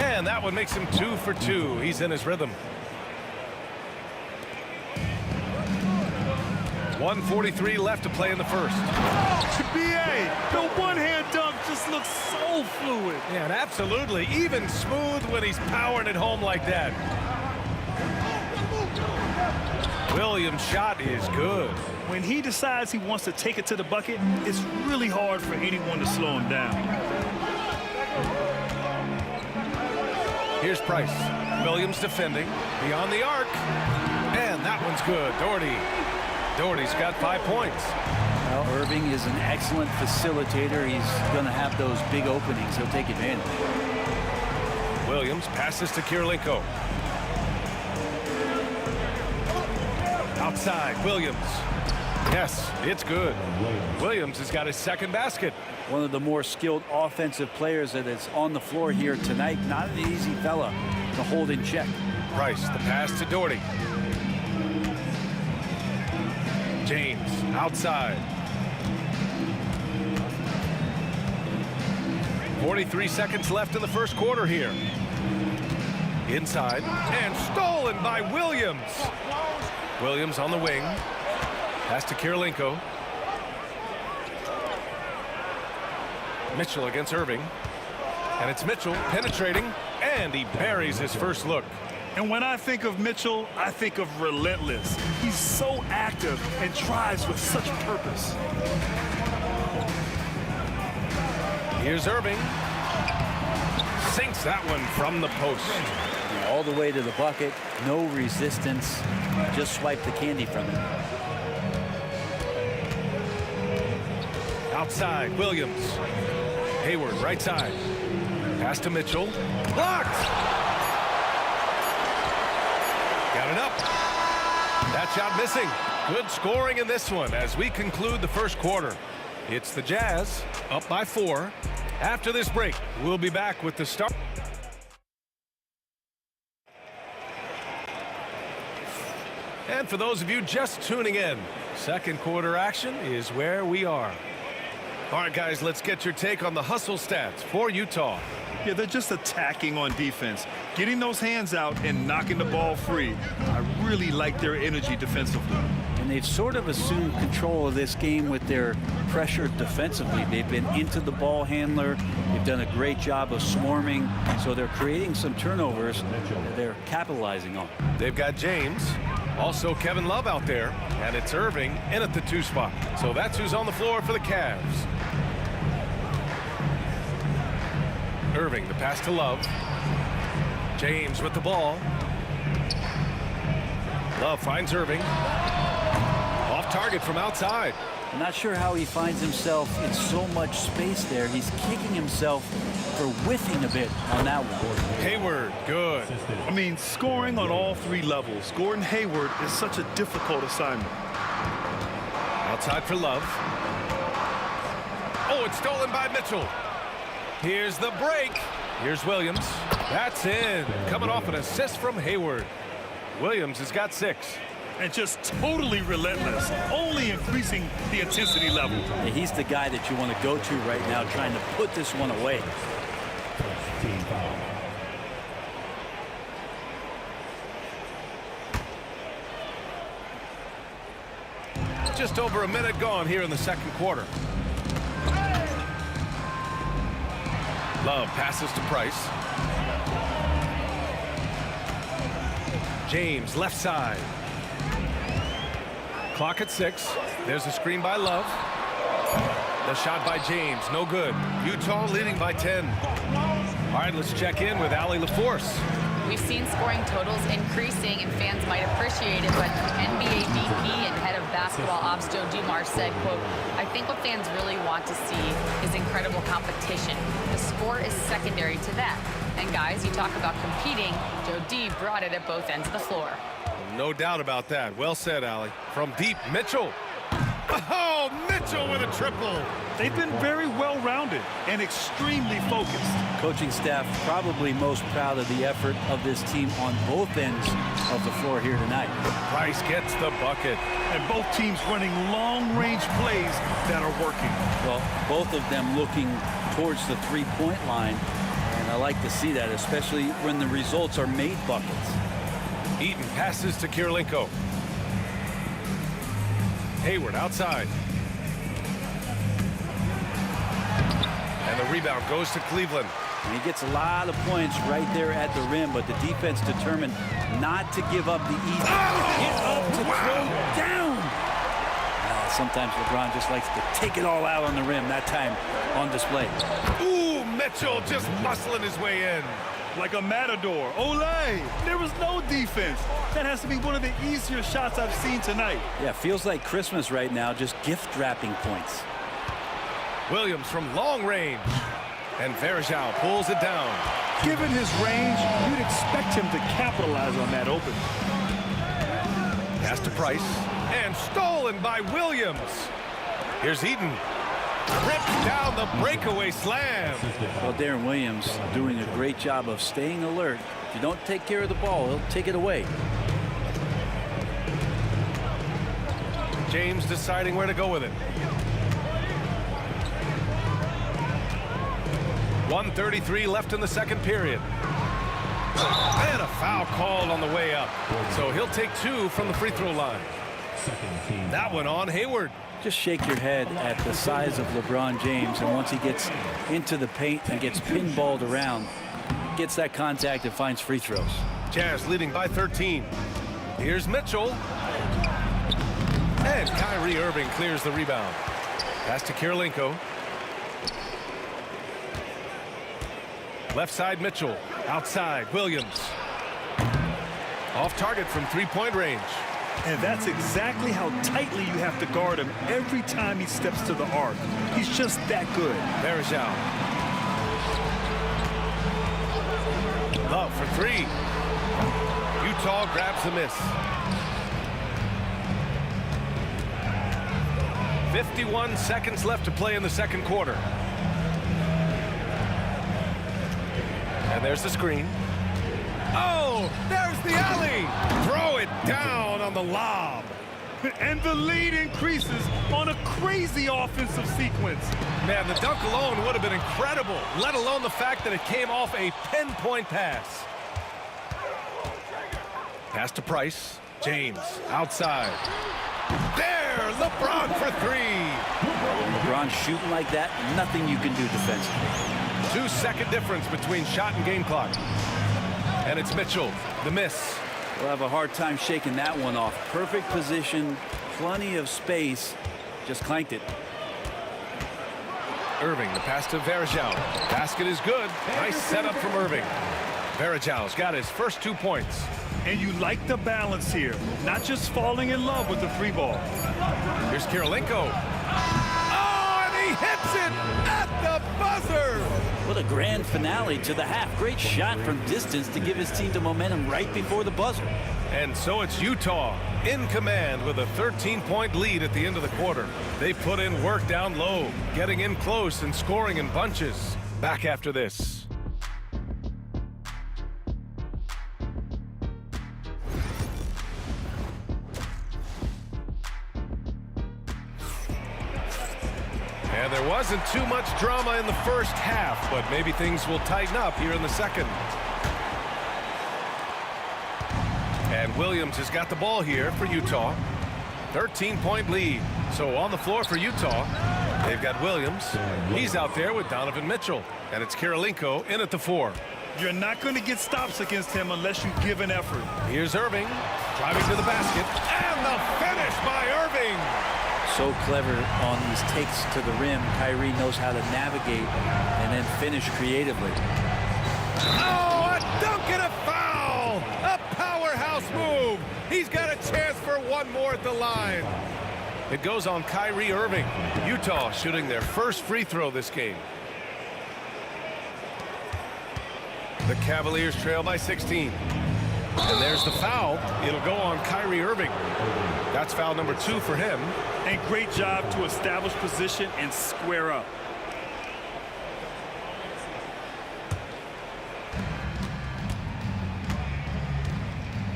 And that one makes him 2 for 2. He's in his rhythm. 1:43 left to play in the first. BA, the one-hand dunk just looks so fluid. Yeah, and absolutely even smooth when he's powering it home like that. Williams' shot is good. When he decides he wants to take it to the bucket, it's really hard for anyone to slow him down. Here's Price. Williams defending. Beyond the arc. And that one's good. Doherty's got 5 points. Well, Irving is an excellent facilitator. He's going to have those big openings. He'll take advantage. Williams passes to Kirilenko. Outside, Williams. Yes, it's good. Williams has got his second basket. One of the more skilled offensive players that is on the floor here tonight. Not an easy fella to hold in check. Price, the pass to Doherty. James, outside. 43 seconds left in the first quarter here. Inside, and stolen by Williams. Williams on the wing. Pass to Kirilenko. Mitchell against Irving. And it's Mitchell penetrating, and he buries his first look. And when I think of Mitchell, I think of relentless. He's so active and tries with such purpose. Here's Irving. Sinks that one from the post. All the way to the bucket, no resistance. Just swipe the candy from it. Outside, Williams. Hayward, right side. Pass to Mitchell. Blocked! Got it up. That shot missing. Good scoring in this one as we conclude the first quarter. It's the Jazz up by 4. After this break, we'll be back with the start. And for those of you just tuning in, second quarter action is where we are. All right, guys, let's get your take on the hustle stats for Utah. Yeah, they're just attacking on defense, getting those hands out and knocking the ball free. I really like their energy defensively. And they've sort of assumed control of this game with their pressure defensively. They've been into the ball handler. They've done a great job of swarming. So they're creating some turnovers that they're capitalizing on. They've got James, also Kevin Love out there, and it's Irving in at the 2 spot. So that's who's on the floor for the Cavs. Irving, the pass to Love. James with the ball. Love finds Irving. Off target from outside. I'm not sure how he finds himself in so much space there. He's kicking himself for whiffing a bit on that one. Hayward, good. I mean, scoring on all 3 levels. Gordon Hayward is such a difficult assignment. Outside for Love. Oh, it's stolen by Mitchell. Here's the break. Here's Williams. That's in. Coming off an assist from Hayward. Williams has got 6. And just totally relentless, only increasing the intensity level. Yeah, he's the guy that you want to go to right now, trying to put this one away. Team foul. Just over a minute gone here in the second quarter. Love passes to Price. James left side. Clock at 6. There's a screen by Love. The shot by James, no good. Utah leading by 10. All right, let's check in with Allie LaForce. We've seen scoring totals increasing, and fans might appreciate it, but NBA VP and head of basketball ops Joe Dumars said, quote, "I think what fans really want to see is incredible competition. The score is secondary to that. And guys, you talk about competing, Joe D brought it at both ends of the floor." No doubt about that. Well said, Allie. From deep, Mitchell. Oh, Mitchell with a triple. They've been very well-rounded and extremely focused. Coaching staff probably most proud of the effort of this team on both ends of the floor here tonight. Price gets the bucket. And both teams running long-range plays that are working. Well, both of them looking towards the three-point line. And I like to see that, especially when the results are made buckets. Eaton passes to Kirilenko. Hayward outside. And the rebound goes to Cleveland. And he gets a lot of points right there at the rim, but the defense determined not to give up the easy. Get up to throw down. Sometimes LeBron just likes to take it all out on the rim, that time on display. Ooh, Mitchell just muscling his way in. Like a matador. Olay! There was no defense. That has to be one of the easier shots I've seen tonight. Yeah, feels like Christmas right now, just gift wrapping points. Williams from long range. And Verjao pulls it down. Given his range, you'd expect him to capitalize on that open. Pass to Price. And stolen by Williams. Here's Eaton. Rips down the breakaway slam. Well, Darren Williams doing a great job of staying alert. If you don't take care of the ball, he'll take it away. James deciding where to go with it. 1:33 left in the second period. And a foul called on the way up. So he'll take 2 from the free throw line. That one on Hayward. Just shake your head at the size of LeBron James, and once he gets into the paint and gets pinballed around, gets that contact and finds free throws. Jazz leading by 13. Here's Mitchell. And Kyrie Irving clears the rebound. Pass to Kirilenko. Left side Mitchell. Outside Williams. Off target from three-point range. And that's exactly how tightly you have to guard him every time he steps to the arc. He's just that good. Varejao. Love for 3. Utah grabs the miss. 51 seconds left to play in the second quarter. And there's the screen. Oh, there's the alley. Throw it down on the lob. And the lead increases on a crazy offensive sequence. Man, the dunk alone would have been incredible, let alone the fact that it came off a pinpoint pass. Pass to Price. James outside. There, LeBron for 3. LeBron shooting like that, nothing you can do defensively. 2-second difference between shot and game clock. And it's Mitchell, the miss. We'll have a hard time shaking that one off. Perfect position, plenty of space, just clanked it. Irving, the pass to Varejao. Basket is good. Nice setup from Irving. Varajao's got his first 2 points. And you like the balance here, not just falling in love with the 3 ball. Here's Kirilenko. Oh, and he hits it at the buzzer. What a grand finale to the half. Great shot from distance to give his team the momentum right before the buzzer. And so it's Utah in command with a 13-point lead at the end of the quarter. They put in work down low, getting in close and scoring in bunches. Back after this. And there wasn't too much drama in the first half, but maybe things will tighten up here in the second. And Williams has got the ball here for Utah. 13-point lead. So on the floor for Utah, they've got Williams. He's out there with Donovan Mitchell. And it's Kirilenko in at the 4. You're not going to get stops against him unless you give an effort. Here's Irving, driving to the basket. And the finish by Irving. So clever on these takes to the rim. Kyrie knows how to navigate and then finish creatively. Oh, a dunk and a foul! A powerhouse move. He's got a chance for one more at the line. It goes on Kyrie Irving. Utah shooting their first free throw this game. The Cavaliers trail by 16. And there's the foul. It'll go on Kyrie Irving. That's foul number 2 for him. And great job to establish position and square up.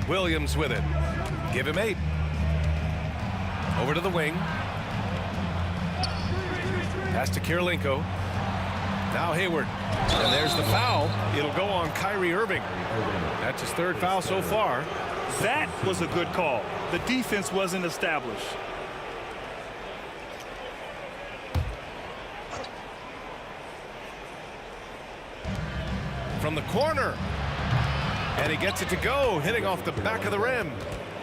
Williams with it. Give him 8. Over to the wing. Pass to Kirilenko. Now Hayward. And there's the foul. It'll go on Kyrie Irving. That's his 3rd foul so far. That was a good call. The defense wasn't established. From the corner. And he gets it to go, hitting off the back of the rim.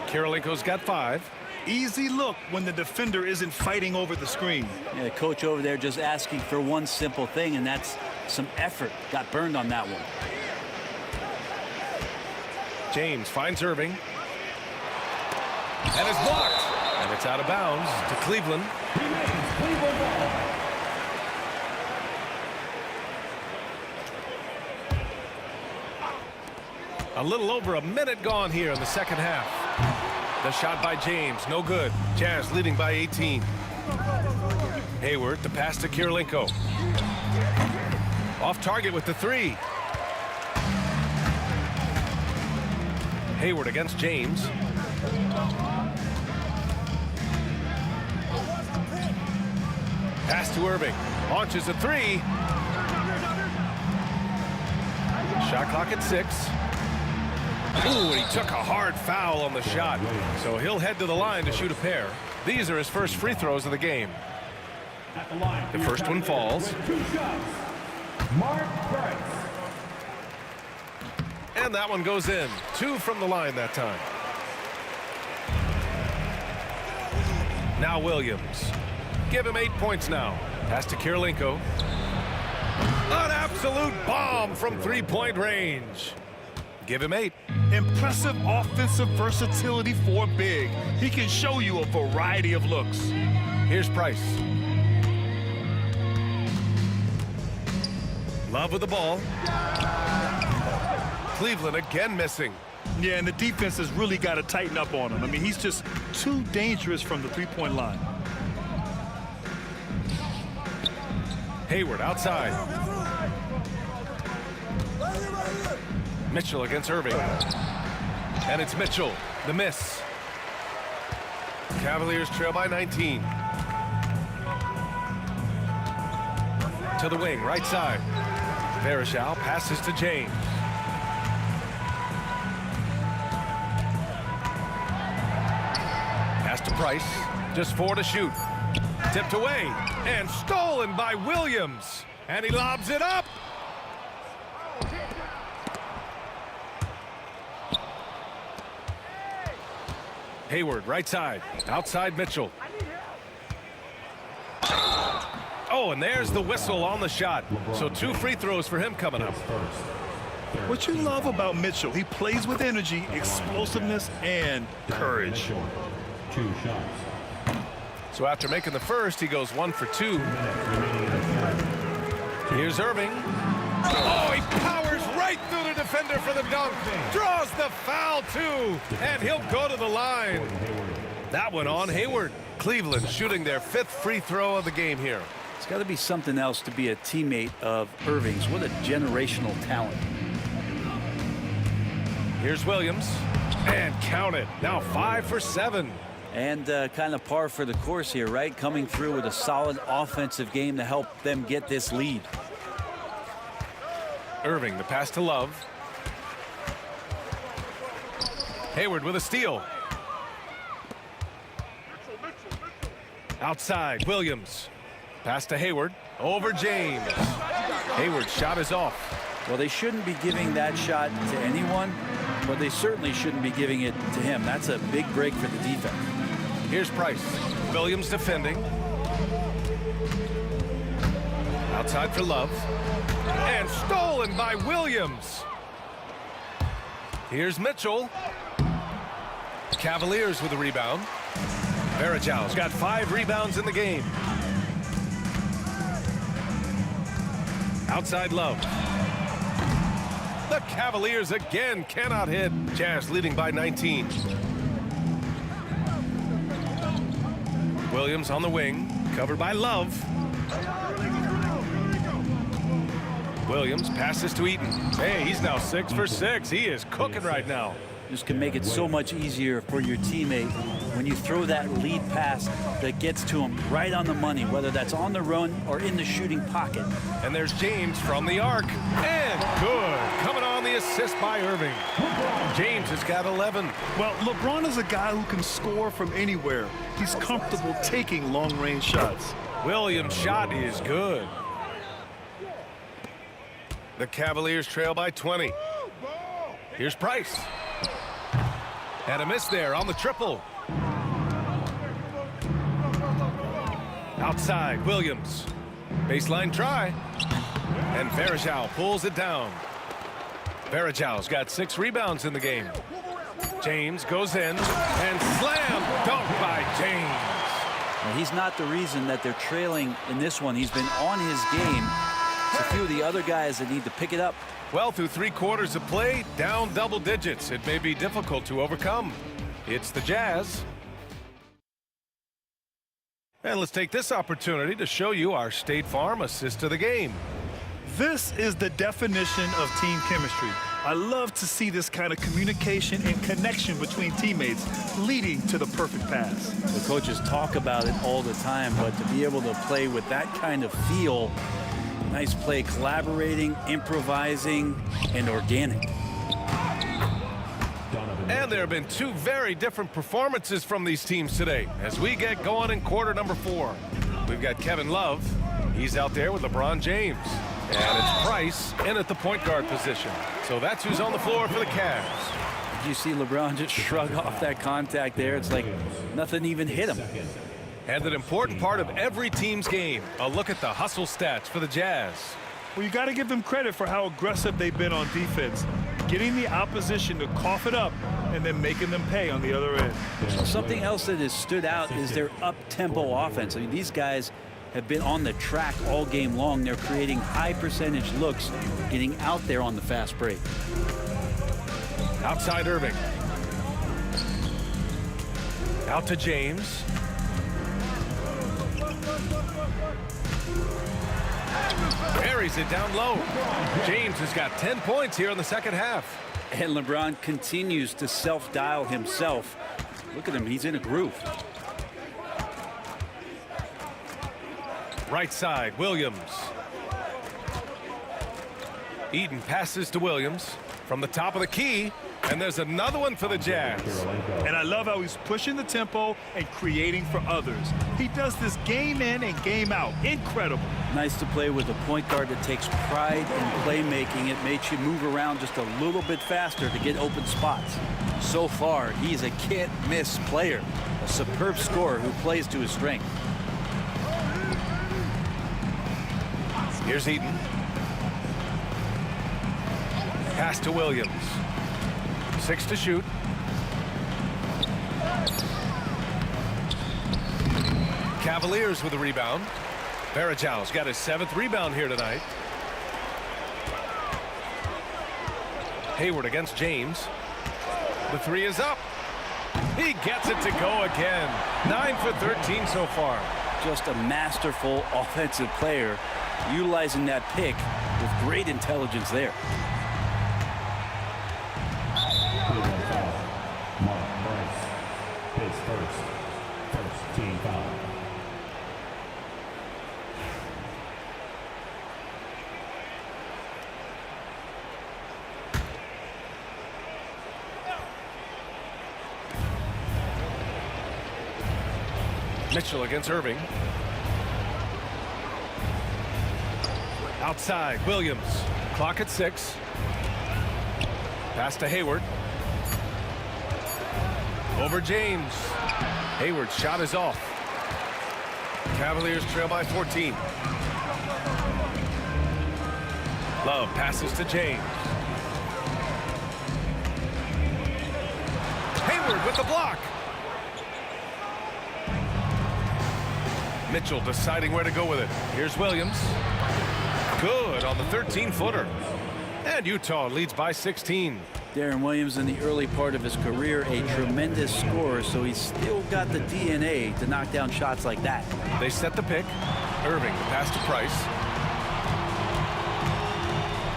Kirilenko's got 5. Easy look when the defender isn't fighting over the screen. Yeah, the coach over there just asking for one simple thing, and that's some effort. Got burned on that one. James finds Irving. And it's blocked. And it's out of bounds to Cleveland. A little over a minute gone here in the second half. The shot by James, no good. Jazz leading by 18. Hayward, the pass to Kirilenko. Off target with the 3. Hayward against James. Pass to Irving. Launches a 3. Shot clock at 6. Ooh, and he took a hard foul on the shot. So he'll head to the line to shoot a pair. These are his first free throws of the game. The first one falls. Mark Price. And that one goes in. 2 from the line that time. Now Williams. Give him 8 points now. Pass to Kirilenko. An absolute bomb from three-point range. Give him 8. Impressive offensive versatility for big. He can show you a variety of looks. Here's Price. Love with the ball. Cleveland again missing. Yeah, and the defense has really got to tighten up on him. I mean, he's just too dangerous from the three-point line. Hayward outside. Mitchell against Irving. And it's Mitchell. The miss. Cavaliers trail by 19. To the wing, right side. Varejao passes to James. Pass to Price. Just 4 to shoot. Tipped away and stolen by Williams. And he lobs it up. Hayward, right side. Outside Mitchell. Oh, and there's the whistle on the shot. So 2 free throws for him coming up. What you love about Mitchell, he plays with energy, explosiveness, and courage. 2 shots. So after making the first, he goes 1 for 2. Here's Irving. Oh, he powers right through the defender for the dunk. Draws the foul, too. And he'll go to the line. That one on Hayward. Cleveland shooting their 5th free throw of the game here. It's got to be something else to be a teammate of Irving's. What a generational talent. Here's Williams. And count it. Now 5 for 7. And kind of par for the course here, right? Coming through with a solid offensive game to help them get this lead. Irving, the pass to Love. Hayward with a steal. Outside, Williams. Pass to Hayward. Over James. Hayward's shot is off. Well, they shouldn't be giving that shot to anyone, but they certainly shouldn't be giving it to him. That's a big break for the defense. Here's Price. Williams defending. Outside for Love. And stolen by Williams. Here's Mitchell. Cavaliers with a rebound. Varejao's got 5 rebounds in the game. Outside Love. The Cavaliers again cannot hit. Jazz leading by 19. Williams on the wing, covered by Love. Williams passes to Eaton. Hey, he's now 6 for 6. He is cooking right now. This can make it so much easier for your teammate when you throw that lead pass that gets to him right on the money, whether that's on the run or in the shooting pocket. And there's James from the arc. And good. Coming on the assist by Irving. James has got 11. Well, LeBron is a guy who can score from anywhere. He's comfortable taking long-range shots. Williams' shot is good. The Cavaliers trail by 20. Here's Price. And a miss there on the triple. Outside, Williams. Baseline try. And Varejao pulls it down. Varejao's got 6 rebounds in the game. James goes in and slam dunk by James. Well, he's not the reason that they're trailing in this one. He's been on his game. It's a few of the other guys that need to pick it up. Well, through 3 quarters of play, down double digits. It may be difficult to overcome. It's the Jazz. And let's take this opportunity to show you our State Farm assist of the game. This is the definition of team chemistry. I love to see this kind of communication and connection between teammates leading to the perfect pass. The coaches talk about it all the time, but to be able to play with that kind of feel, nice play, collaborating, improvising, and organic. And there have been two very different performances from these teams today as we get going in quarter number 4. We've got Kevin Love. He's out there with LeBron James. And it's Price in at the point guard position. So that's who's on the floor for the Cavs. Did you see LeBron just shrug off that contact there? It's like nothing even hit him. And an important part of every team's game, a look at the hustle stats for the Jazz. Well, you got to give them credit for how aggressive they've been on defense, getting the opposition to cough it up and then making them pay on the other end. Something else that has stood out is their up-tempo offense. I mean, these guys have been on the track all game long. They're creating high percentage looks, getting out there on the fast break. Outside Irving. Out to James. Buries it down low. James has got 10 points here in the second half. And LeBron continues to self-dial himself. Look at him, he's in a groove. Right side, Williams. Eden passes to Williams from the top of the key, and there's another one for the Jazz. And I love how he's pushing the tempo and creating for others. He does this game in and game out. Incredible. Nice to play with a point guard that takes pride in playmaking. It makes you move around just a little bit faster to get open spots. So far, he's a can't-miss player, a superb scorer who plays to his strength. Here's Eden. Pass to Williams. 6 to shoot. Cavaliers with a rebound. Varejão's got his 7th rebound here tonight. Hayward against James. The 3 is up. He gets it to go again. 9 for 13 so far. Just a masterful offensive player, utilizing that pick with great intelligence there. Mark Price, his first team foul. Mitchell against Irving. Outside, Williams. Clock at 6. Pass to Hayward. Over James. Hayward's shot is off. Cavaliers trail by 14. Love passes to James. Hayward with the block. Mitchell deciding where to go with it. Here's Williams. Good on the 13-footer. And Utah leads by 16. Darren Williams in the early part of his career, a tremendous scorer, so he's still got the DNA to knock down shots like that. They set the pick. Irving, the pass to Price.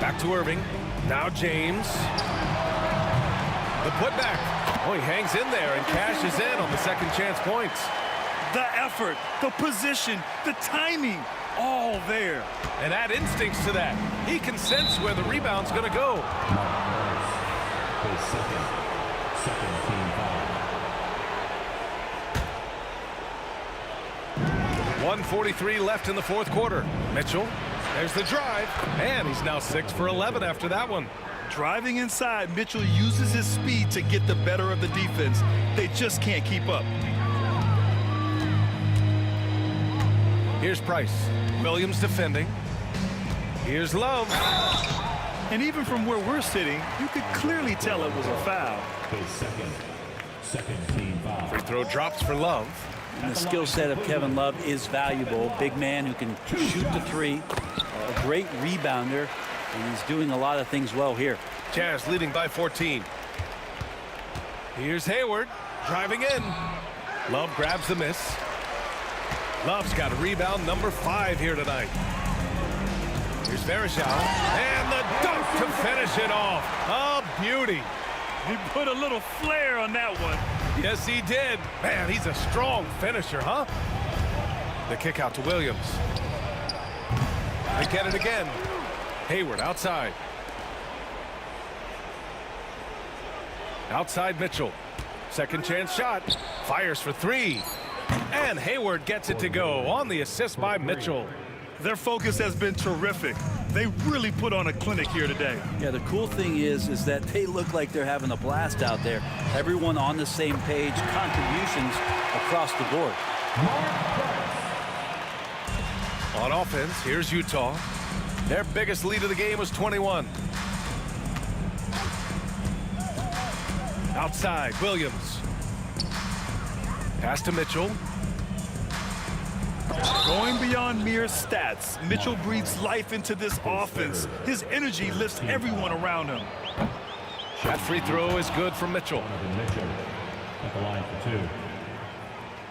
Back to Irving. Now James. The putback. Oh, he hangs in there and cashes in on the second chance points. The effort, the position, the timing, all there. And add instincts to that. He can sense where the rebound's going to go. His second team foul. 1:43 left in the fourth quarter. Mitchell, there's the drive, and he's now 6 for 11 after that one. Driving inside, Mitchell uses his speed to get the better of the defense. They just can't keep up. Here's Price. Williams defending. Here's Love. And even from where we're sitting, you could clearly tell it was a foul. His second team foul. Free throw drops for Love. And the skill set of Kevin Love is valuable. Big man who can shoot the 3, a great rebounder, and he's doing a lot of things well here. Jazz leading by 14. Here's Hayward driving in. Love grabs the miss. Love's got a rebound number 5 here tonight. Here's Varejão, and the dunk to finish it off. A beauty. He put a little flair on that one. Yes, he did. Man, he's a strong finisher, huh? The kick out to Williams. They get it again. Hayward outside. Outside Mitchell. Second chance shot. Fires for three. And Hayward gets it to go on the assist by Mitchell. Their focus has been terrific. They really put on a clinic here today. Yeah, the cool thing is that they look like they're having a blast out there. Everyone on the same page, contributions across the board. On offense, here's Utah. Their biggest lead of the game was 21. Outside, Williams. Pass to Mitchell. Going beyond mere stats, Mitchell breathes life into this offense. His energy lifts everyone around him. That free throw is good from Mitchell. At the line for two.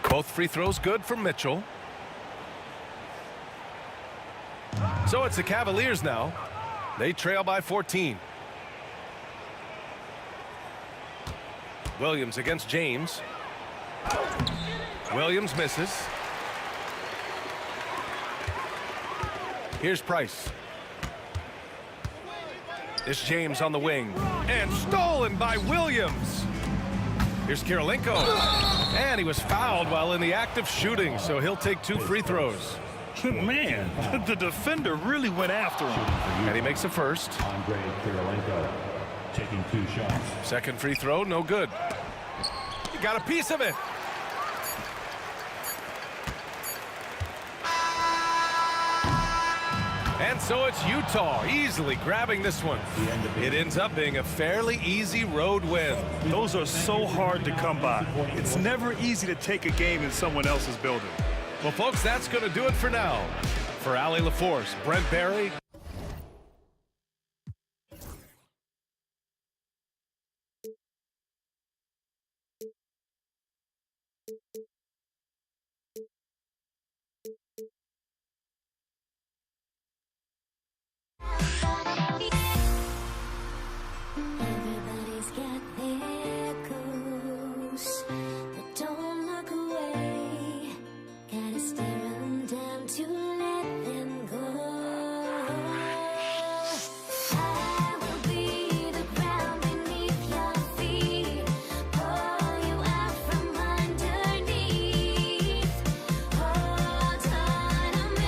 Both free throws good from Mitchell. So it's the Cavaliers now. They trail by 14. Williams against James. Williams misses. Here's Price. It's James on the wing. And stolen by Williams. Here's Kirilenko. And he was fouled while in the act of shooting, so he'll take 2 free throws. Man, the defender really went after him. And he makes a first. Andre Kirilenko taking 2 shots. Second free throw, no good. He got a piece of it. And so it's Utah easily grabbing this one. It ends up being a fairly easy road win. Those are so hard to come by. It's never easy to take a game in someone else's building. Well, folks, that's going to do it for now. For Allie LaForce, Brent Barry. Everybody's got their ghosts, but don't look away. Gotta stare them down to let them go. I will be the ground beneath your feet, pull you out from underneath. Hold on to me.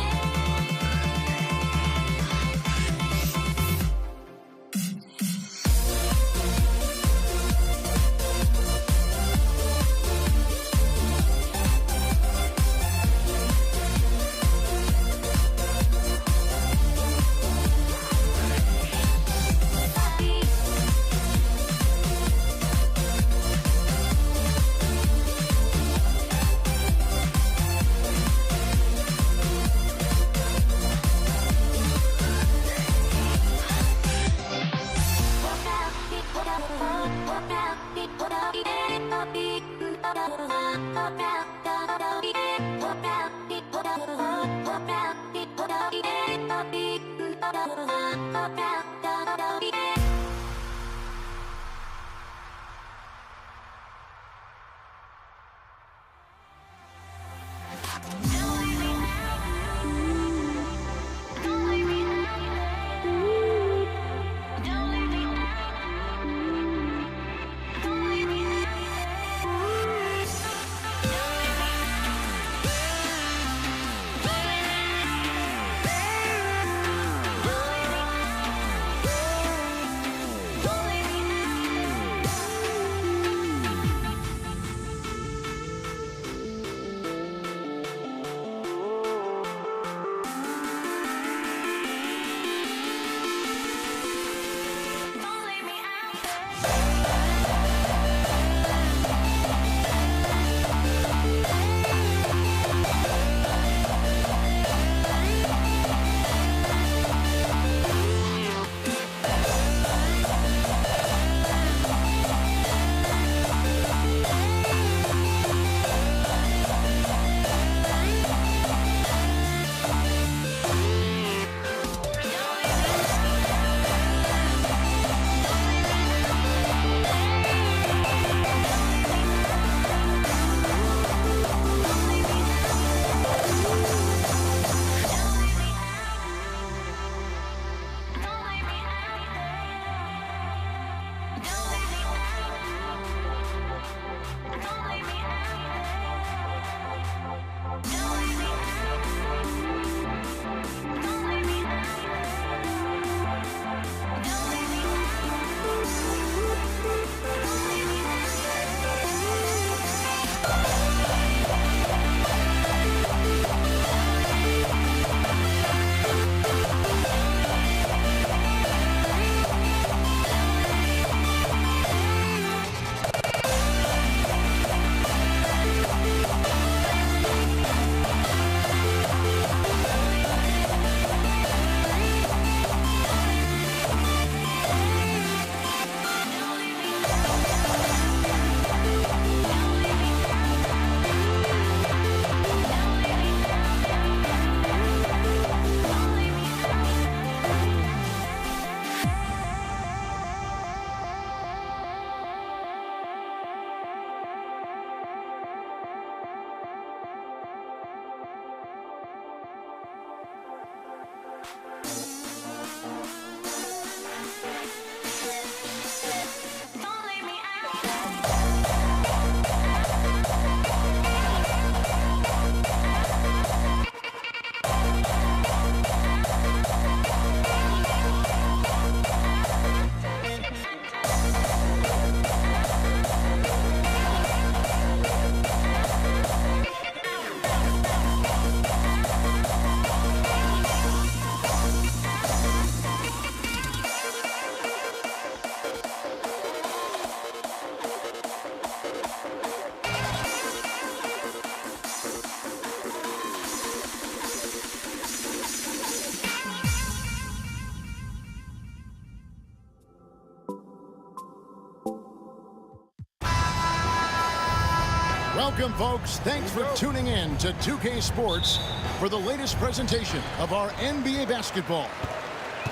Welcome, folks. Thanks for tuning in to 2K Sports for the latest presentation of our NBA basketball.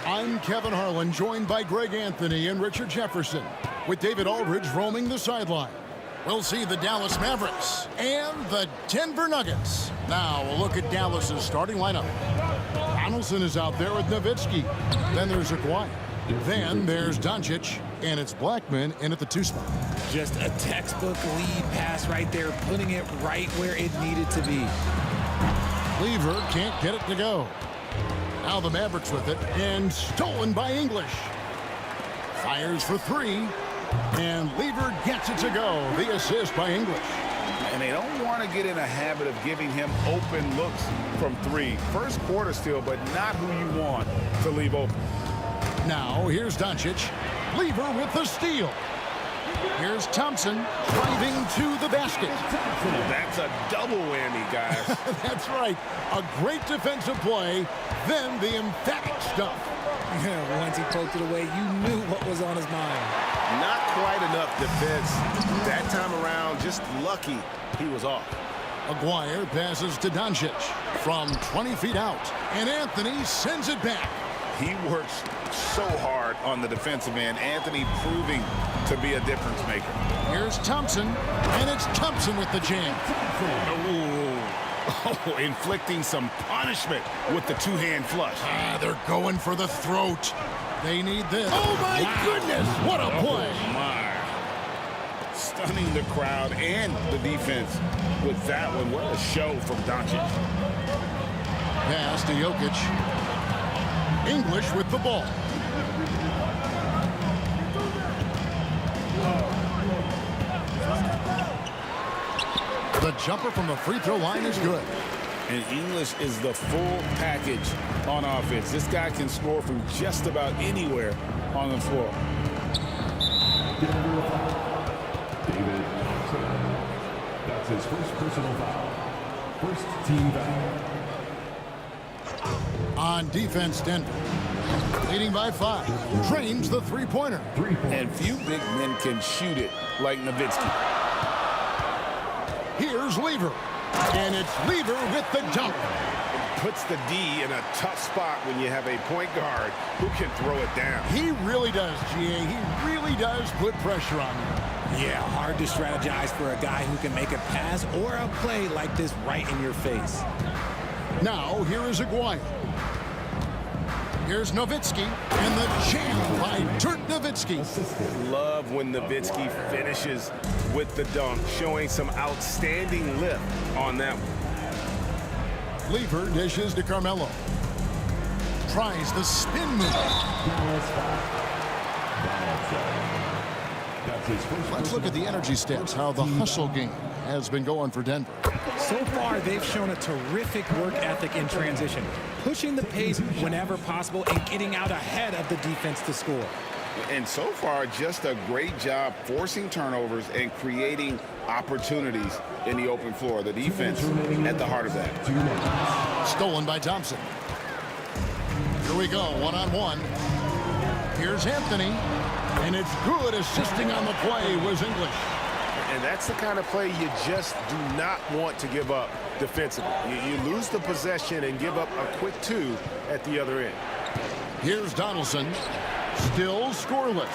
I'm Kevin Harlan, joined by Greg Anthony and Richard Jefferson, with David Aldridge roaming the sideline. We'll see the Dallas Mavericks and the Denver Nuggets. Now, a look at Dallas's starting lineup. Donaldson is out there with Nowitzki. Then there's Aguayo. Then there's Doncic, and it's Blackman in at the 2 spot. Just a textbook lead pass right there, putting it right where it needed to be. Lever can't get it to go. Now the Mavericks with it, and stolen by English. Fires for 3, and Lever gets it to go. The assist by English. And they don't want to get in a habit of giving him open looks from 3. First quarter still, but not who you want to leave open. Now here's Doncic. Lever with the steal. Here's Thompson driving to the basket. That's a double whammy, guys. That's right. A great defensive play, then the emphatic stuff. Yeah, once he poked it away, you knew what was on his mind. Not quite enough defense. That time around, just lucky he was off. Aguirre passes to Doncic from 20 feet out, and Anthony sends it back. He works so hard on the defensive end. Anthony proving to be a difference maker. Here's Thompson, and it's Thompson with the jam. Oh, inflicting some punishment with the two-hand flush. They're going for the throat. They need this. Oh, my goodness. What a play. Oh, my. Stunning the crowd and the defense with that one. What a show from Doncic. Pass to Jokic. English with the ball. The jumper from the free throw line is good. And English is the full package on offense. This guy can score from just about anywhere on the floor. David Thompson. That's his first personal foul. First team foul. On defense, Denver, leading by 5, drains the three-pointer. And few big men can shoot it like Nowitzki. Here's Lever, and it's Lever with the dunk. Puts the D in a tough spot when you have a point guard who can throw it down. He really does, GA. He really does put pressure on you. Yeah, hard to strategize for a guy who can make a pass or a play like this right in your face. Now, here is Aguayo. Here's Nowitzki, and the jam by Dirk Nowitzki. Love when Nowitzki finishes with the dunk, showing some outstanding lift on that one. Lever dishes to Carmelo. Tries the spin move. Let's look at the energy stats, how the hustle game has been going for Denver. So far, they've shown a terrific work ethic in transition, pushing the pace whenever possible and getting out ahead of the defense to score. And so far, just a great job forcing turnovers and creating opportunities in the open floor. The defense at the heart of that. Stolen by Thompson. Here we go, one-on-one. Here's Anthony, and it's good. Assisting on the play was English. And that's the kind of play you just do not want to give up defensively. You lose the possession and give up a quick 2 at the other end. Here's Donaldson, still scoreless.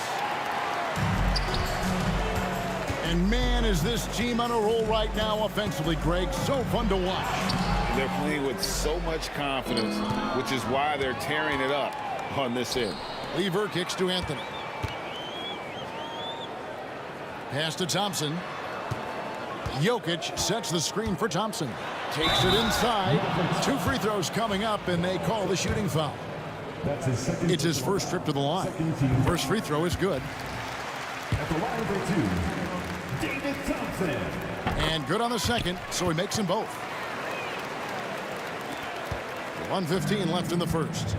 And man, is this team on a roll right now offensively, Greg. So fun to watch. They're playing with so much confidence, which is why they're tearing it up on this end. Lever kicks to Anthony. Pass to Thompson. Jokic sets the screen for Thompson. Takes it inside. 2 free throws coming up, and they call the shooting foul. It's his first trip to the line. First free throw is good. At the line for 2, David Thompson. And good on the second, so he makes them both. 1:15 left in the first.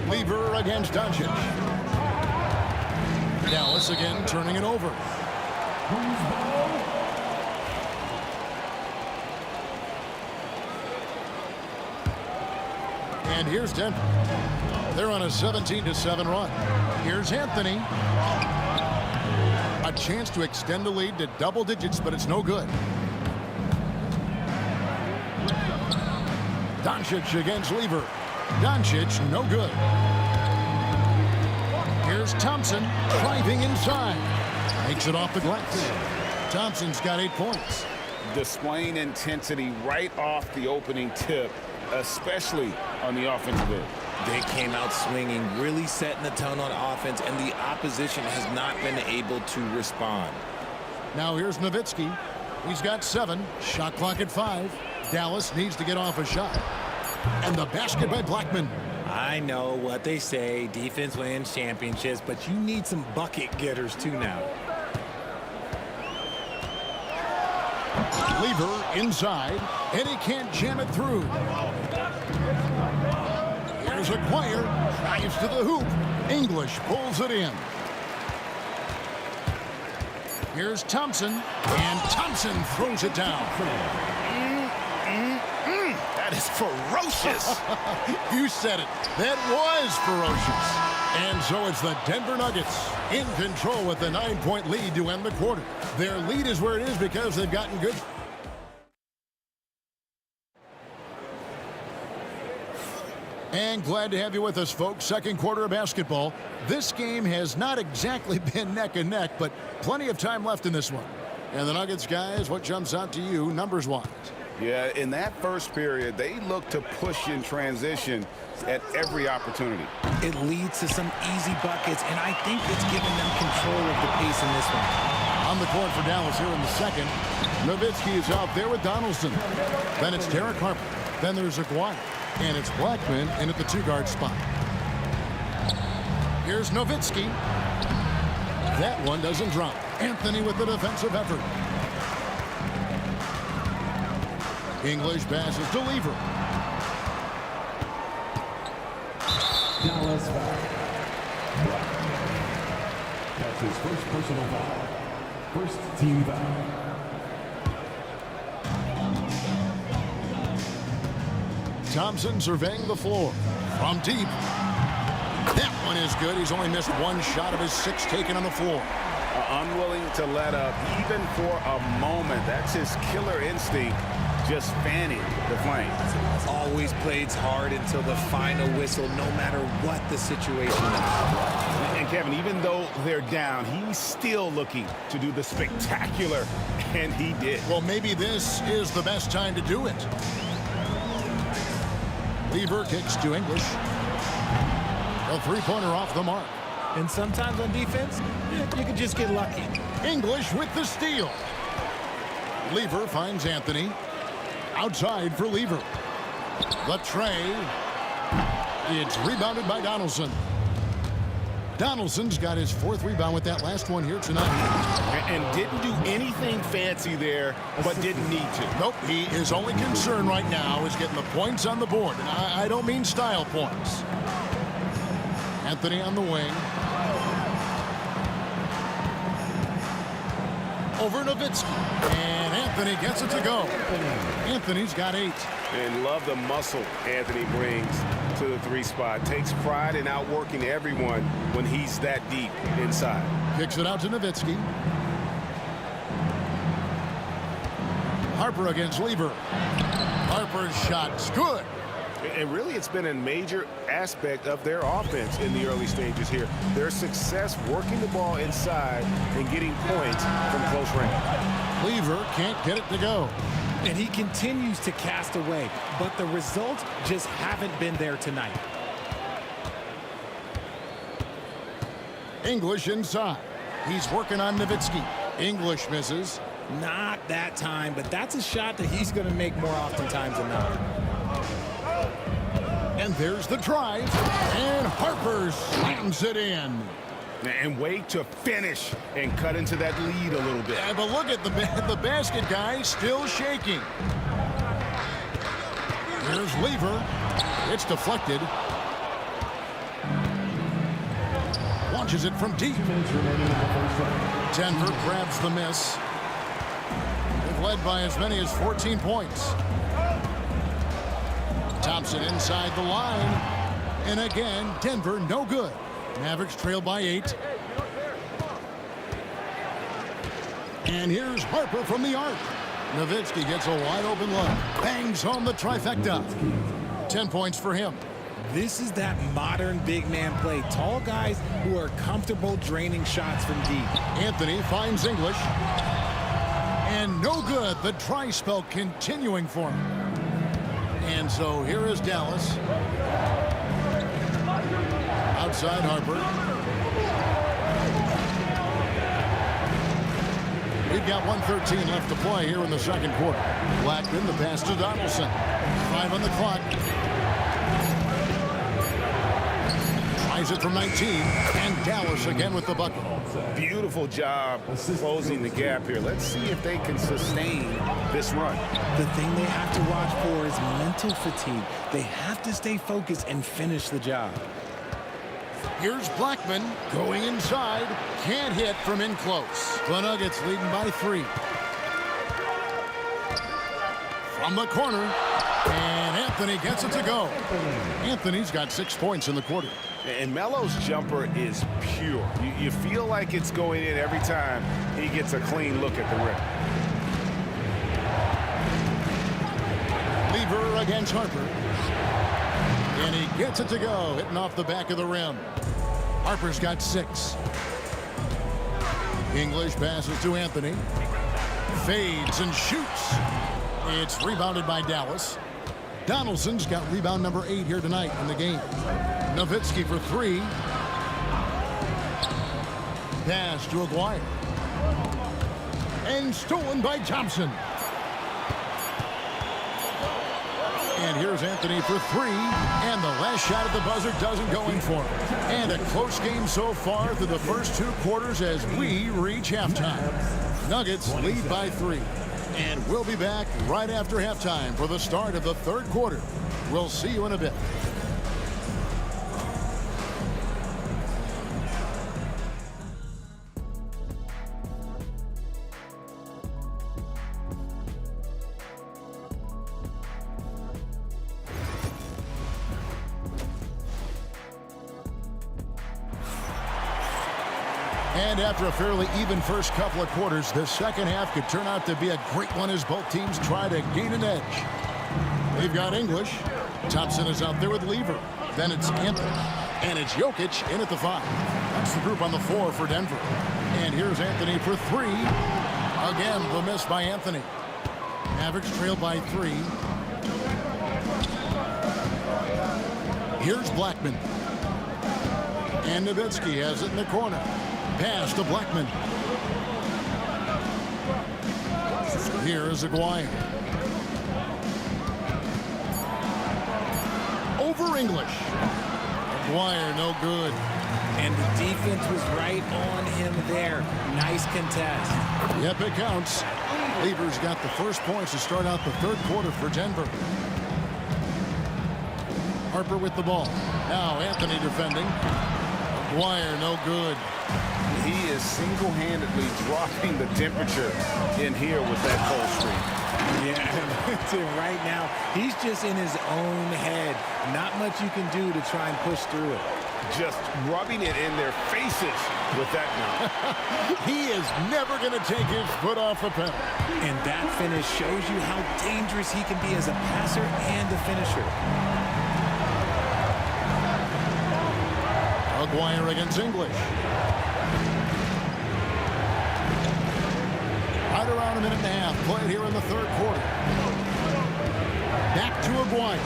Lever against Doncic. Dallas again turning it over. And here's Denver. They're on a 17-7 run. Here's Anthony. A chance to extend the lead to double digits, but it's no good. Doncic against Lever. Doncic, no good. Here's Thompson driving inside. Makes it off the glass. Thompson's got 8 points. Displaying intensity right off the opening tip, especially on the offensive end. They came out swinging, really setting the tone on offense, and the opposition has not been able to respond. Now here's Nowitzki. He's got 7. Shot clock at 5. Dallas needs to get off a shot. And the basket by Blackman. I know what they say, defense wins championships, but you need some bucket getters too now. Lever inside, and he can't jam it through. Here's Acquire, drives to the hoop. English pulls it in. Here's Thompson, and Thompson throws it down. That is ferocious. You said it. That was ferocious. And so it's the Denver Nuggets in control with the 9-point lead to end the quarter. Their lead is where it is because they've gotten good. And glad to have you with us, folks. Second quarter of basketball. This game has not exactly been neck and neck, but plenty of time left in this one. And the Nuggets, guys, what jumps out to you numbers-wise? Yeah, in that first period, they look to push in transition at every opportunity. It leads to some easy buckets, and I think it's given them control of the pace in this one. On the court for Dallas here in the second. Nowitzki is out there with Donaldson. Then it's Derek Harper. Then there's Aguirre. And it's Blackman in at the 2-guard spot. Here's Nowitzki. That one doesn't drop. Anthony with the defensive effort. English passes to Lever. Dallas foul. That's his first personal foul. First team foul. Thompson surveying the floor from deep. That one is good. He's only missed 1 shot of his 6 taken on the floor. Unwilling to let up even for a moment. That's his killer instinct, just fanning the flames. Always plays hard until the final whistle, no matter what the situation is. And Kevin, even though they're down, he's still looking to do the spectacular, and he did. Well, maybe this is the best time to do it. Lever kicks to English. A 3-pointer off the mark. And sometimes on defense, you can just get lucky. English with the steal. Lever finds Anthony. Outside for Lever. The tray. It's rebounded by Donaldson. Donaldson's got his 4th rebound with that last one here tonight. And didn't do anything fancy there, but didn't need to. Nope, his only concern right now is getting the points on the board. And I don't mean style points. Anthony on the wing. Over Nowitzki. And Anthony gets it to go. Anthony's got 8. And love the muscle Anthony brings to the 3 spot. Takes pride in outworking everyone when he's that deep inside. Kicks it out to Nowitzki. Harper against Lever. Harper's shot's good. And really, it's been a major aspect of their offense in the early stages here. Their success working the ball inside and getting points from close range. Lever can't get it to go. And he continues to cast away, but the results just haven't been there tonight. English inside. He's working on Nowitzki. English misses. Not that time, but that's a shot that he's going to make more oftentimes than not. And there's the drive. And Harper slams it in. And wait to finish and cut into that lead a little bit. Yeah, but look at the basket guy still shaking. Here's Lever. It's deflected. Launches it from deep. Denver grabs the miss. They've led by as many as 14 points. Thompson inside the line. And again, Denver no good. Mavericks trail by 8. And here's Harper from the arc. Nowitzki gets a wide open look. Bangs home the trifecta. 10 points for him. This is that modern big man play. Tall guys who are comfortable draining shots from deep. Anthony finds English. And no good. The dry spell continuing for him. And so here is Dallas. Outside Harper. We've got 1:13 left to play here in the second quarter. Blackman, the pass to Donaldson. 5 on the clock. Tries it from 19. And Dallas again with the bucket. Beautiful job closing the gap here. Let's see if they can sustain this run. The thing they have to watch for is mental fatigue. They have to stay focused and finish the job. Here's Blackman going inside. Can't hit from in close. The Nuggets leading by 3. From the corner. And Anthony gets it to go. Anthony's got 6 points in the quarter. And Melo's jumper is pure. You feel like it's going in every time he gets a clean look at the rim. Lever against Harper. And he gets it to go, hitting off the back of the rim. Harper's got 6. English passes to Anthony. Fades and shoots. It's rebounded by Dallas. Donaldson's got rebound number 8 here tonight in the game. Nowitzki for 3. Pass to Aguirre. And stolen by Thompson. And here's Anthony for 3. And the last shot at the buzzer doesn't go in for him. And a close game so far through the first 2 quarters as we reach halftime. Nuggets lead by 3. And we'll be back right after halftime for the start of the third quarter. We'll see you in a bit. And after a fairly even first couple of quarters, the second half could turn out to be a great one as both teams try to gain an edge. They've got English. Thompson is out there with Lever. Then it's Anthony. And it's Jokic in at the 5. That's the group on the 4 for Denver. And here's Anthony for 3. Again, the miss by Anthony. Mavericks trail by 3. Here's Blackman. And Nowitzki has it in the corner. Pass to Blackman. Here is Aguirre. Over English. Aguirre, no good. And the defense was right on him there. Nice contest. Yep, it counts. Lever's got the first points to start out the third quarter for Denver. Harper with the ball. Now Anthony defending. Aguirre, no good. He is single-handedly dropping the temperature in here with that cold streak. Yeah, right now, he's just in his own head. Not much you can do to try and push through it. Just rubbing it in their faces with that now. He is never going to take his foot off the pedal. And that finish shows you how dangerous he can be as a passer and a finisher. Aguirre against English. Right around a minute and a half played here in the third quarter. Back to Aguirre.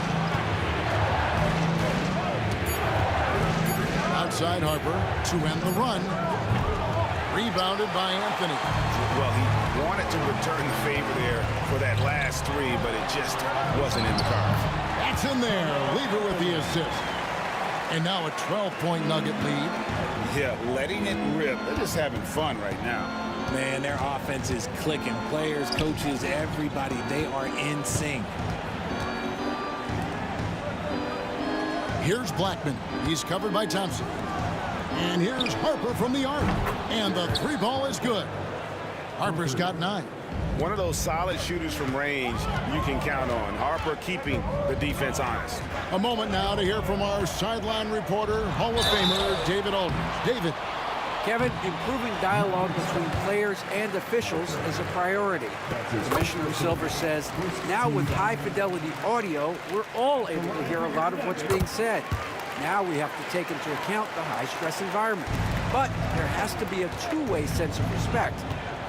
Outside Harper to end the run. Rebounded by Anthony. Well, he wanted to return the favor there for that last 3, but it just wasn't in the cards. That's in there. Lever with the assist. And now a 12-point Nugget lead. Yeah, letting it rip. They're just having fun right now. Man, their offense is clicking. Players, coaches, everybody, they are in sync. Here's Blackman. He's covered by Thompson. And here's Harper from the arc. And the 3 ball is good. Harper's got 9. One of those solid shooters from range you can count on. Harper keeping the defense honest. A moment now to hear from our sideline reporter, Hall of Famer David Aldridge. David. Kevin, improving dialogue between players and officials is a priority. Commissioner Silver says, now with high-fidelity audio, we're all able to hear a lot of what's being said. Now we have to take into account the high-stress environment. But there has to be a two-way sense of respect.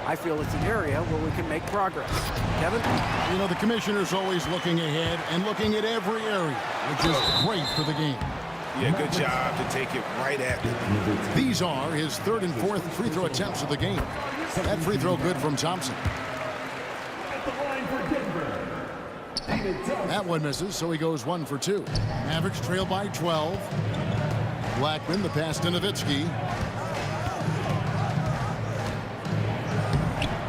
I feel it's an area where we can make progress. Kevin? You know, the commissioner's always looking ahead and looking at every area, which is great for the game. Yeah, good job to take it right at them. These are his third and fourth free throw attempts of the game. That free throw good from Thompson. That one misses, so he goes 1 for 2. Mavericks trail by 12. Blackman, the pass to Nowitzki.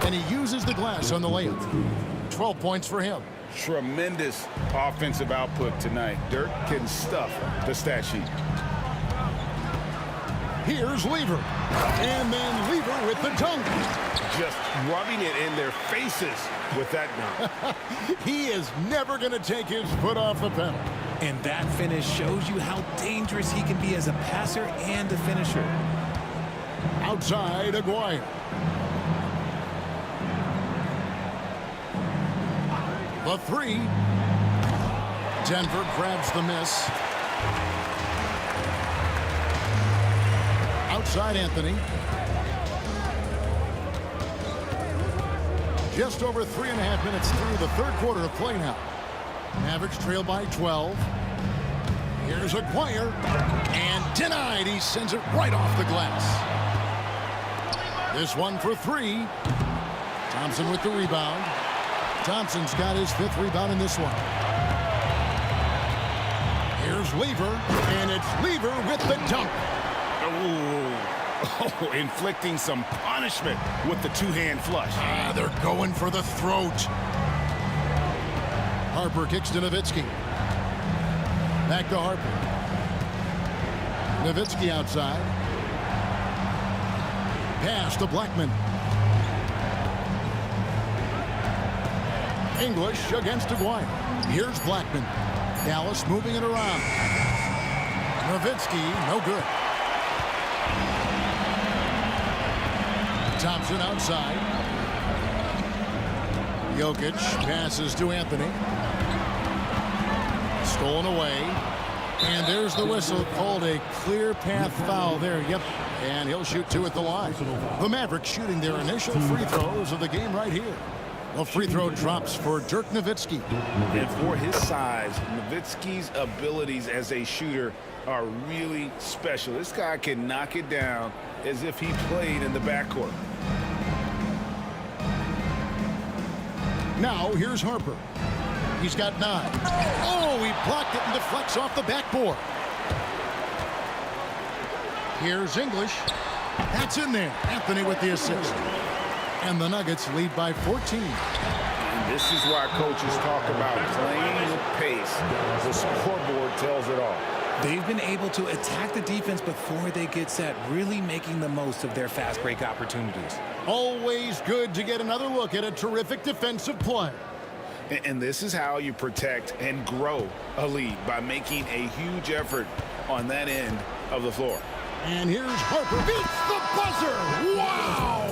And he uses the glass on the layup. 12 points for him. Tremendous offensive output tonight. Dirk can stuff the stat sheet. Here's Lever. And then Lever with the dunk. Just rubbing it in their faces with that dunk. He is never going to take his foot off the pedal. And that finish shows you how dangerous he can be as a passer and a finisher. Outside, Aguirre. The three. Denver grabs the miss. Outside, Anthony. Just over 3.5 minutes through the third quarter of play now. Mavericks trail by 12. Here's Aguirre. And denied. He sends it right off the glass. This one for 3. Thompson with the rebound. Thompson's got his 5th rebound in this one. Here's Lever, and it's Lever with the dunk. Oh, inflicting some punishment with the two-hand flush. They're going for the throat. Harper kicks to Nowitzki. Back to Harper. Nowitzki outside. Pass to Blackman. English against Aguirre. Here's Blackman. Dallas moving it around. Nowitzki, no good. Thompson outside. Jokic passes to Anthony. Stolen away. And there's the whistle, called a clear path foul there. Yep. And he'll shoot 2 at the line. The Mavericks shooting their initial free throws of the game right here. A free throw drops for Dirk Nowitzki. And for his size, Nowitzki's abilities as a shooter are really special. This guy can knock it down as if he played in the backcourt. Now here's Harper. He's got 9. Oh, he blocked it and deflects off the backboard. Here's English. That's in there. Anthony with the assist. And the Nuggets lead by 14. And this is why coaches talk about playing with pace. The scoreboard tells it all. They've been able to attack the defense before they get set, really making the most of their fast break opportunities. Always good to get another look at a terrific defensive play. And this is how you protect and grow a lead, by making a huge effort on that end of the floor. And here's Harper. Beats the buzzer. Wow!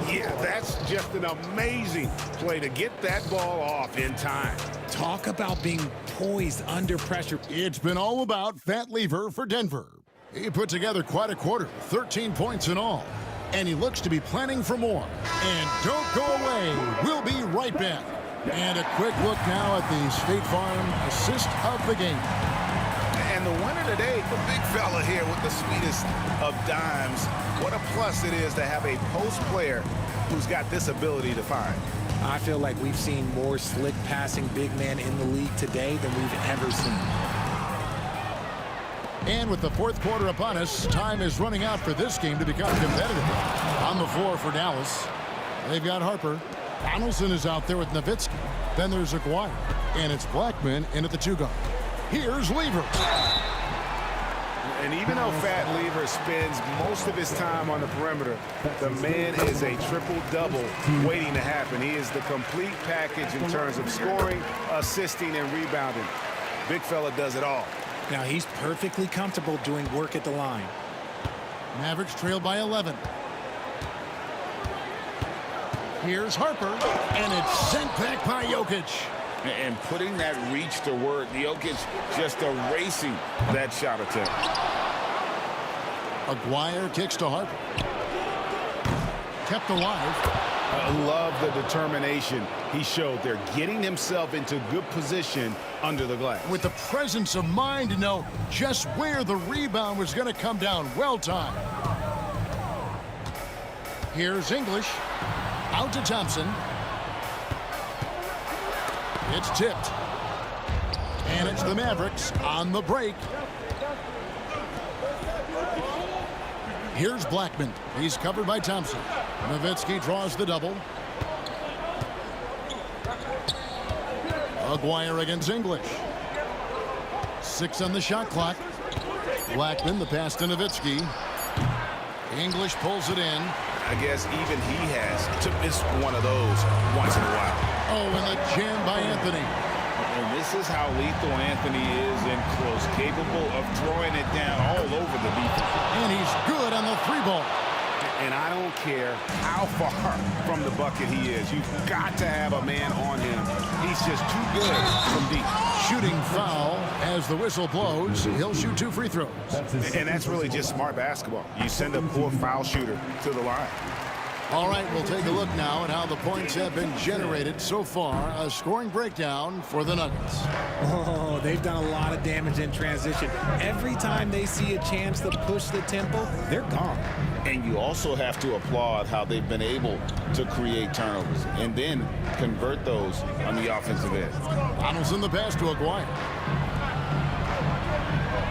Yeah, that's just an amazing play to get that ball off in time. Talk about being poised under pressure. It's been all about Fat Lever for Denver. He put together quite a quarter, 13 points in all. And he looks to be planning for more. And don't go away. We'll be right back. And a quick look now at the State Farm assist of the game. And the winner today, the big fella here with the sweetest of dimes. What a plus it is to have a post player who's got this ability to find. I feel like we've seen more slick passing big man in the league today than we've ever seen. And with the fourth quarter upon us, time is running out for this game to become competitive. On the floor for Dallas, they've got Harper. Donaldson is out there with Nowitzki. Then there's Aguirre. And it's Blackman in at the 2 guard. Here's Lever. And even though Fat Lever spends most of his time on the perimeter, the man is a triple-double waiting to happen. He is the complete package in terms of scoring, assisting, and rebounding. Big fella does it all. Now he's perfectly comfortable doing work at the line. Mavericks trail by 11. Here's Harper, and it's sent back by Jokic. And putting that reach to work, Jokic just erasing that shot attempt. Aguirre kicks to Harper. Kept alive. I love the determination he showed there, getting himself into good position under the glass. With the presence of mind to know just where the rebound was going to come down. Well timed. Here's English. Out to Thompson. It's tipped. And it's the Mavericks on the break. Here's Blackman. He's covered by Thompson. Nowitzki draws the double. Aguirre against English. 6 on the shot clock. Blackman, the pass to Nowitzki. English pulls it in. I guess even he has to miss one of those once in a while. Oh, and the jam by Anthony. And this is how lethal Anthony is in close, capable of throwing it down all over the defense. And he's good on the 3-ball. And I don't care how far from the bucket he is. You've got to have a man on him. He's just too good from deep. Shooting foul as the whistle blows. He'll shoot 2 free throws. And that's really just smart basketball. You send a poor foul shooter to the line. All right, we'll take a look now at how the points have been generated so far. A scoring breakdown for the Nuggets. Oh, they've done a lot of damage in transition. Every time they see a chance to push the tempo, they're gone. And you also have to applaud how they've been able to create turnovers and then convert those on the offensive end. Donaldson the pass to Aguirre.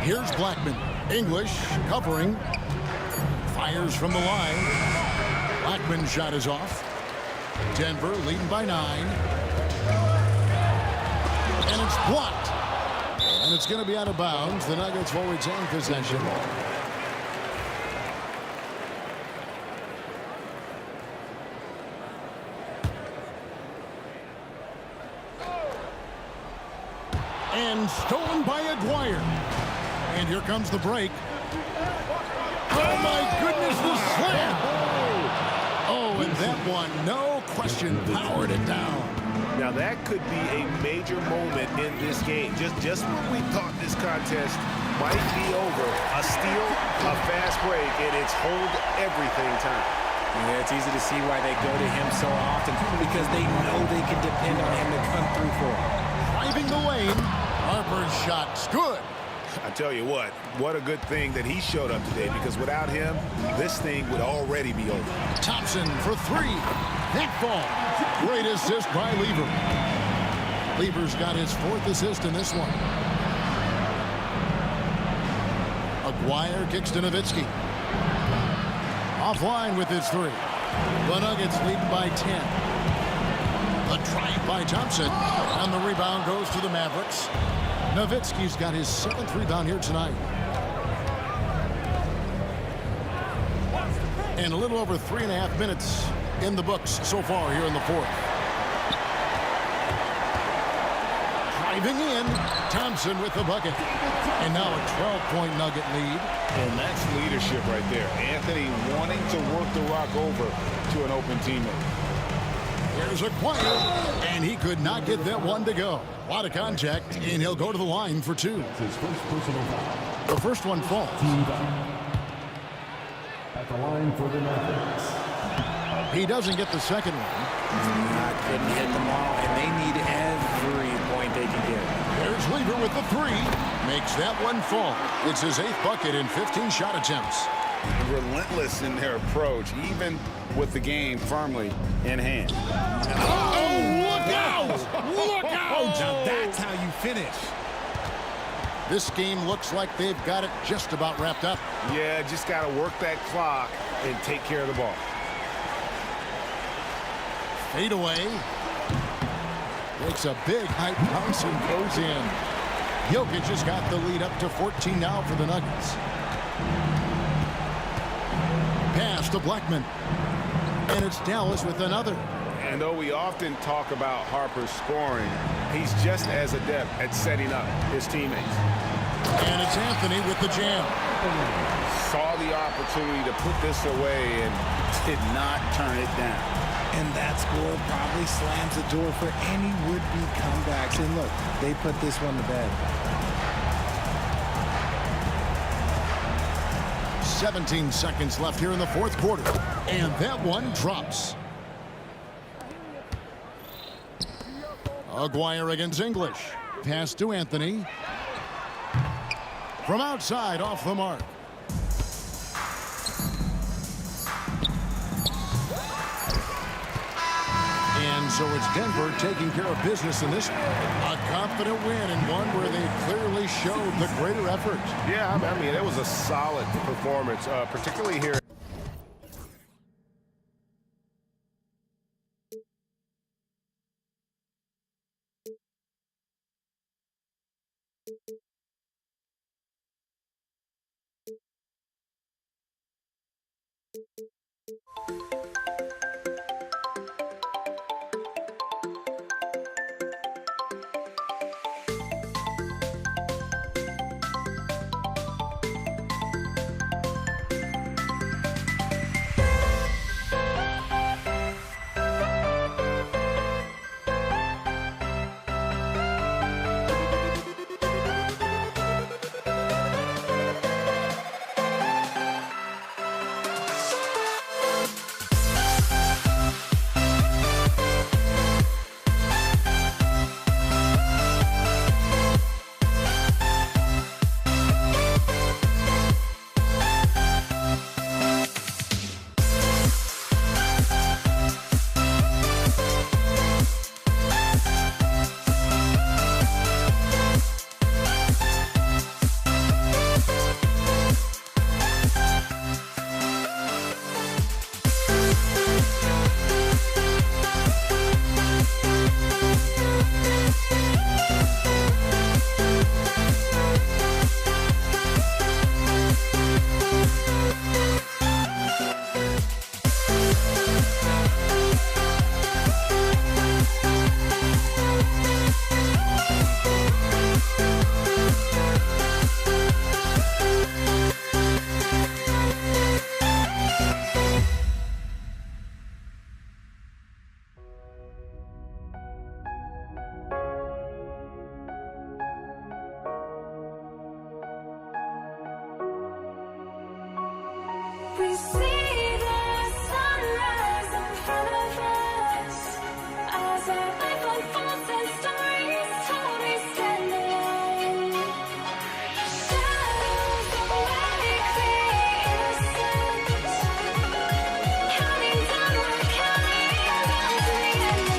Here's Blackman. English covering. Fires from the line. Blackman's shot is off. Denver leading by 9. And it's blocked. And it's going to be out of bounds. The Nuggets will retain possession. And stolen by Aguirre. And here comes the break. Oh, my goodness, the slam. Oh, and that one, no question, powered it down. Now, that could be a major moment in this game. Just when we thought this contest might be over, a steal, a fast break, and it's hold everything time. Yeah, it's easy to see why they go to him so often, because they know they can depend on him to come through for them. Driving the lane, Harper's shot's good. I tell you what a good thing that he showed up today, because without him, this thing would already be over. Thompson for 3. That ball. Great assist by Lever. Lever's got his 4th assist in this one. Aguirre kicks to Nowitzki. Offline with his 3. The Nuggets lead by 10. The drive by Thompson. And the rebound goes to the Mavericks. Nowitzki's got his 7th rebound here tonight. And a little over 3.5 minutes in the books so far here in the 4th. Driving in, Thompson with the bucket. And now a 12-point Nugget lead. And that's leadership right there. Anthony wanting to work the rock over to an open teammate. There's Aguirre, and he could not get that one to go. A lot of contact, and he'll go to the line for 2. His first personal foul. The first one falls. Team foul. At the line for the Mavericks. He doesn't get the second one. Couldn't hit them all, and they need every point they can get. There's Lever with the 3. Makes that one fall. It's his 8th bucket in 15 shot attempts. Relentless in their approach, even with the game firmly in hand. Oh, look out! Look out! Now that's how you finish. This game looks like they've got it just about wrapped up. Yeah, just got to work that clock and take care of the ball. Fade away. Makes a big high bounce and goes in. Jokic has got the lead up to 14 now for the Nuggets. Pass to Blackman. And it's Dallas with another. And though we often talk about Harper's scoring, he's just as adept at setting up his teammates. And it's Anthony with the jam. saw the opportunity to put this away and did not turn it down. And that score probably slams the door for any would-be comebacks. And look, they put this one to bed. 17 seconds left here in the fourth quarter. And that one drops. Aguirre against English. Pass to Anthony. From outside, off the mark. And so it's Denver taking care of business in this one. A confident win and one where they clearly showed the greater effort. Yeah, I mean, it was a solid performance, particularly here. We see the sunrise in front of us as our life unfolds and stories told. We stand alone. Shadows away the innocence, counting down, we're counting down to the end.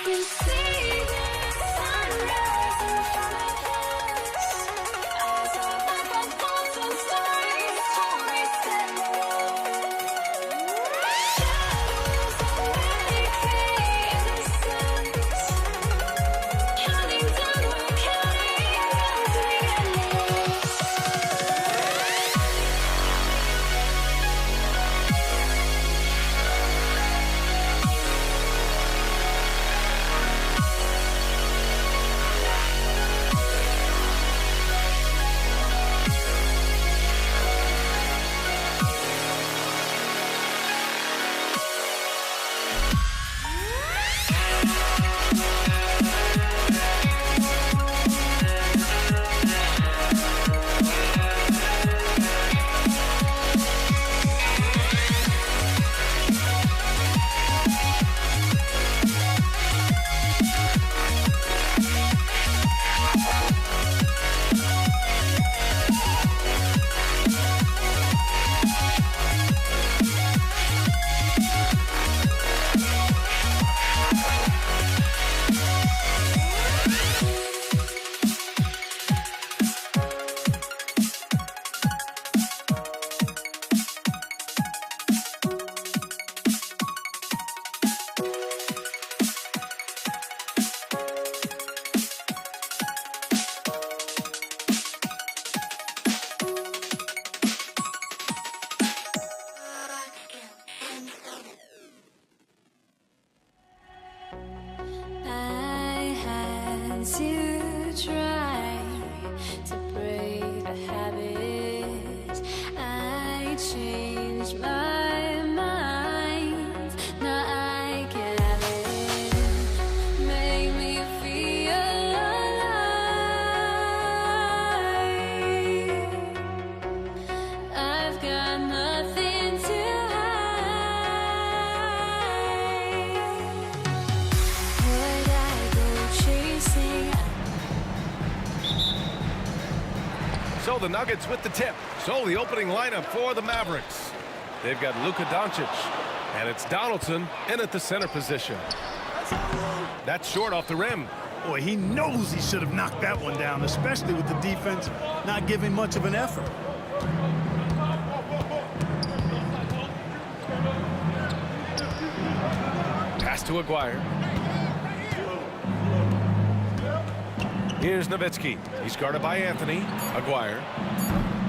We see the sunrise in front of us as our life unfolds and stories told. We stand alone. Shadows away to try to break the habit. I changed my mind. Now I can have it. Make me feel alive. I've got nothing to So the Nuggets with the tip. So the opening lineup for the Mavericks. They've got Luka Doncic, and it's Donaldson in at the center position. That's short off the rim. Boy, he knows he should have knocked that one down, especially with the defense not giving much of an effort. Pass to Aguirre. Here's Nowitzki. He's guarded by Anthony. Aguirre.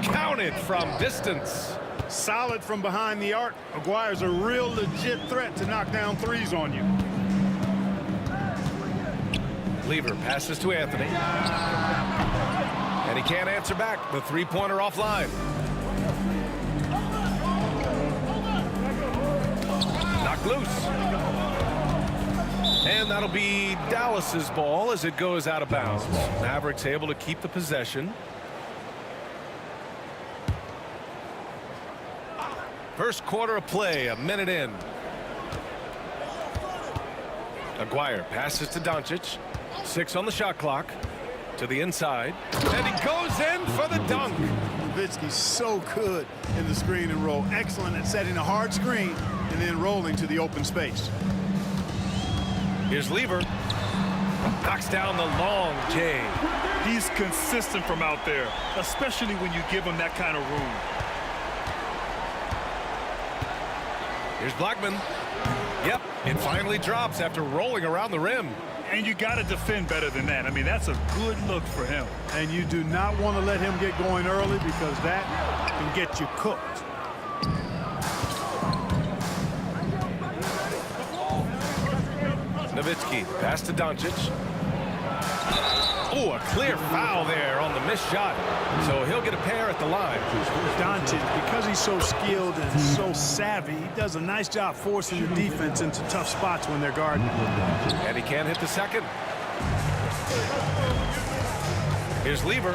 Counted from distance. Solid from behind the arc. Aguirre's a real legit threat to knock down threes on you. Lever passes to Anthony. And he can't answer back. The three-pointer offline. Knocked loose. And that'll be Dallas's ball as it goes out of bounds. Mavericks able to keep the possession. First quarter of play, a minute in. Aguirre passes to Doncic. 6 on the shot clock. To the inside. And he goes in for the dunk. Nowitzki's so good in the screen and roll. Excellent at setting a hard screen and then rolling to the open space. Here's Lever. Knocks down the long J. He's consistent from out there, especially when you give him that kind of room. Here's Blackman. Yep, it finally drops after rolling around the rim. And you got to defend better than that. I mean, that's a good look for him. And you do not want to let him get going early because that can get you cooked. Nowitzki, pass to Doncic. Oh, a clear foul there on the missed shot. So he'll get a pair at the line. Doncic, because he's so skilled and so savvy, he does a nice job forcing the defense into tough spots when they're guarding. And he can't hit the second. Here's Lever.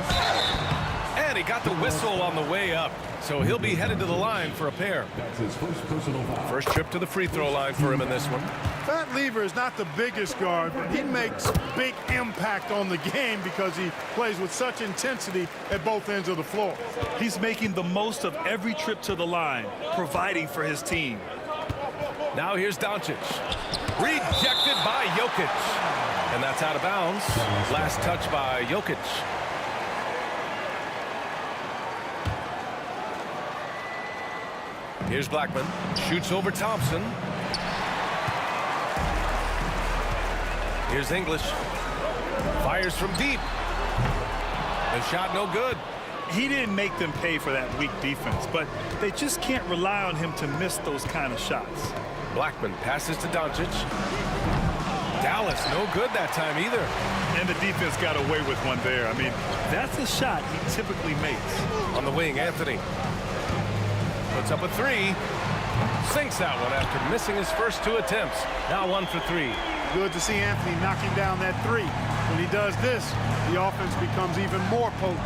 And he got the whistle on the way up. So he'll be headed to the line for a pair. That's his first personal foul. First trip to the free throw line for him in this one. Pat Lever is not the biggest guard, but he makes big impact on the game because he plays with such intensity at both ends of the floor. He's making the most of every trip to the line, providing for his team. Now here's Doncic. Rejected by Jokic. And that's out of bounds. Last touch by Jokic. Here's Blackman. Shoots over Thompson. Here's English. Fires from deep. The shot no good. He didn't make them pay for that weak defense, but they just can't rely on him to miss those kind of shots. Blackman passes to Doncic. Dallas no good that time either. And the defense got away with one there. I mean, that's a shot he typically makes. On the wing, Anthony. Puts up a three. Sinks that one after missing his first 2 attempts. Now 1 for 3. Good to see Anthony knocking down that three. When he does this, the offense becomes even more potent.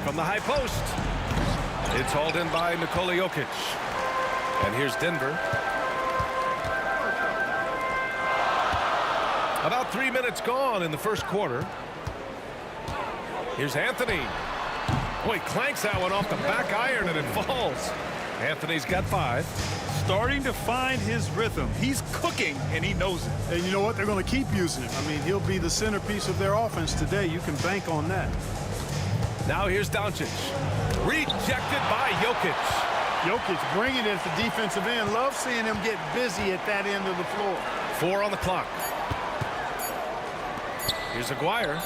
From the high post. It's hauled in by Nikola Jokic. And here's Denver. About 3 minutes gone in the first quarter. Here's Anthony. Boy, clanks that one off the back iron and it falls. Anthony's got 5. Starting to find his rhythm. He's cooking, and he knows it. And you know what? They're going to keep using him. I mean, he'll be the centerpiece of their offense today. You can bank on that. Now here's Doncic. Rejected by Jokic. Jokic bringing it at the defensive end. Love seeing him get busy at that end of the floor. 4 on the clock. Here's Aguirre.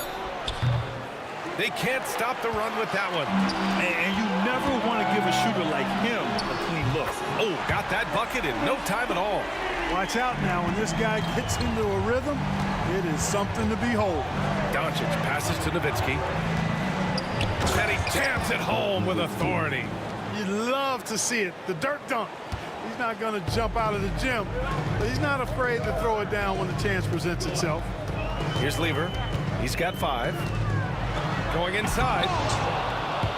They can't stop the run with that one. And you never want to give a shooter like him a clean look. Oh, got that bucket in no time at all. Watch out now. When this guy gets into a rhythm, it is is something to behold. Doncic passes to Nowitzki. And he jams it home with authority. You'd love to see it. The dirt dunk. He's not going to jump out of the gym, but he's not afraid to throw it down when the chance presents itself. Here's Lever. He's got 5. Going inside.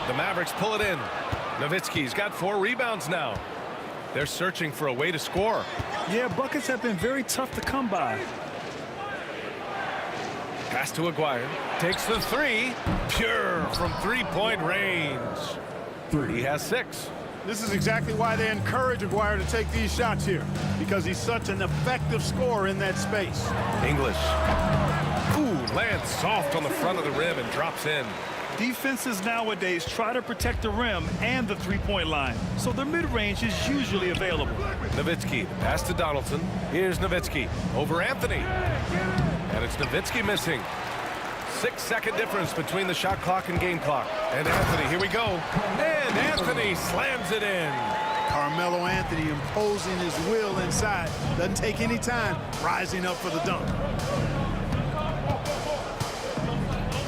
The Mavericks pull it in. Nowitzki's got 4 rebounds now. They're searching for a way to score. Yeah, buckets have been very tough to come by. Pass to Aguirre. Takes the 3. Pure from three-point range. He has 6. This is exactly why they encourage Aguirre to take these shots here, because he's such an effective scorer in that space. English. Ooh, lands soft on the front of the rim and drops in. Defenses nowadays try to protect the rim and the three-point line, so their mid-range is usually available. Nowitzki, pass to Donaldson. Here's Nowitzki over Anthony. And it's Nowitzki missing. 6-second difference between the shot clock and game clock. And Anthony, here we go. And Anthony slams it in. Carmelo Anthony imposing his will inside. Doesn't take any time rising up for the dunk.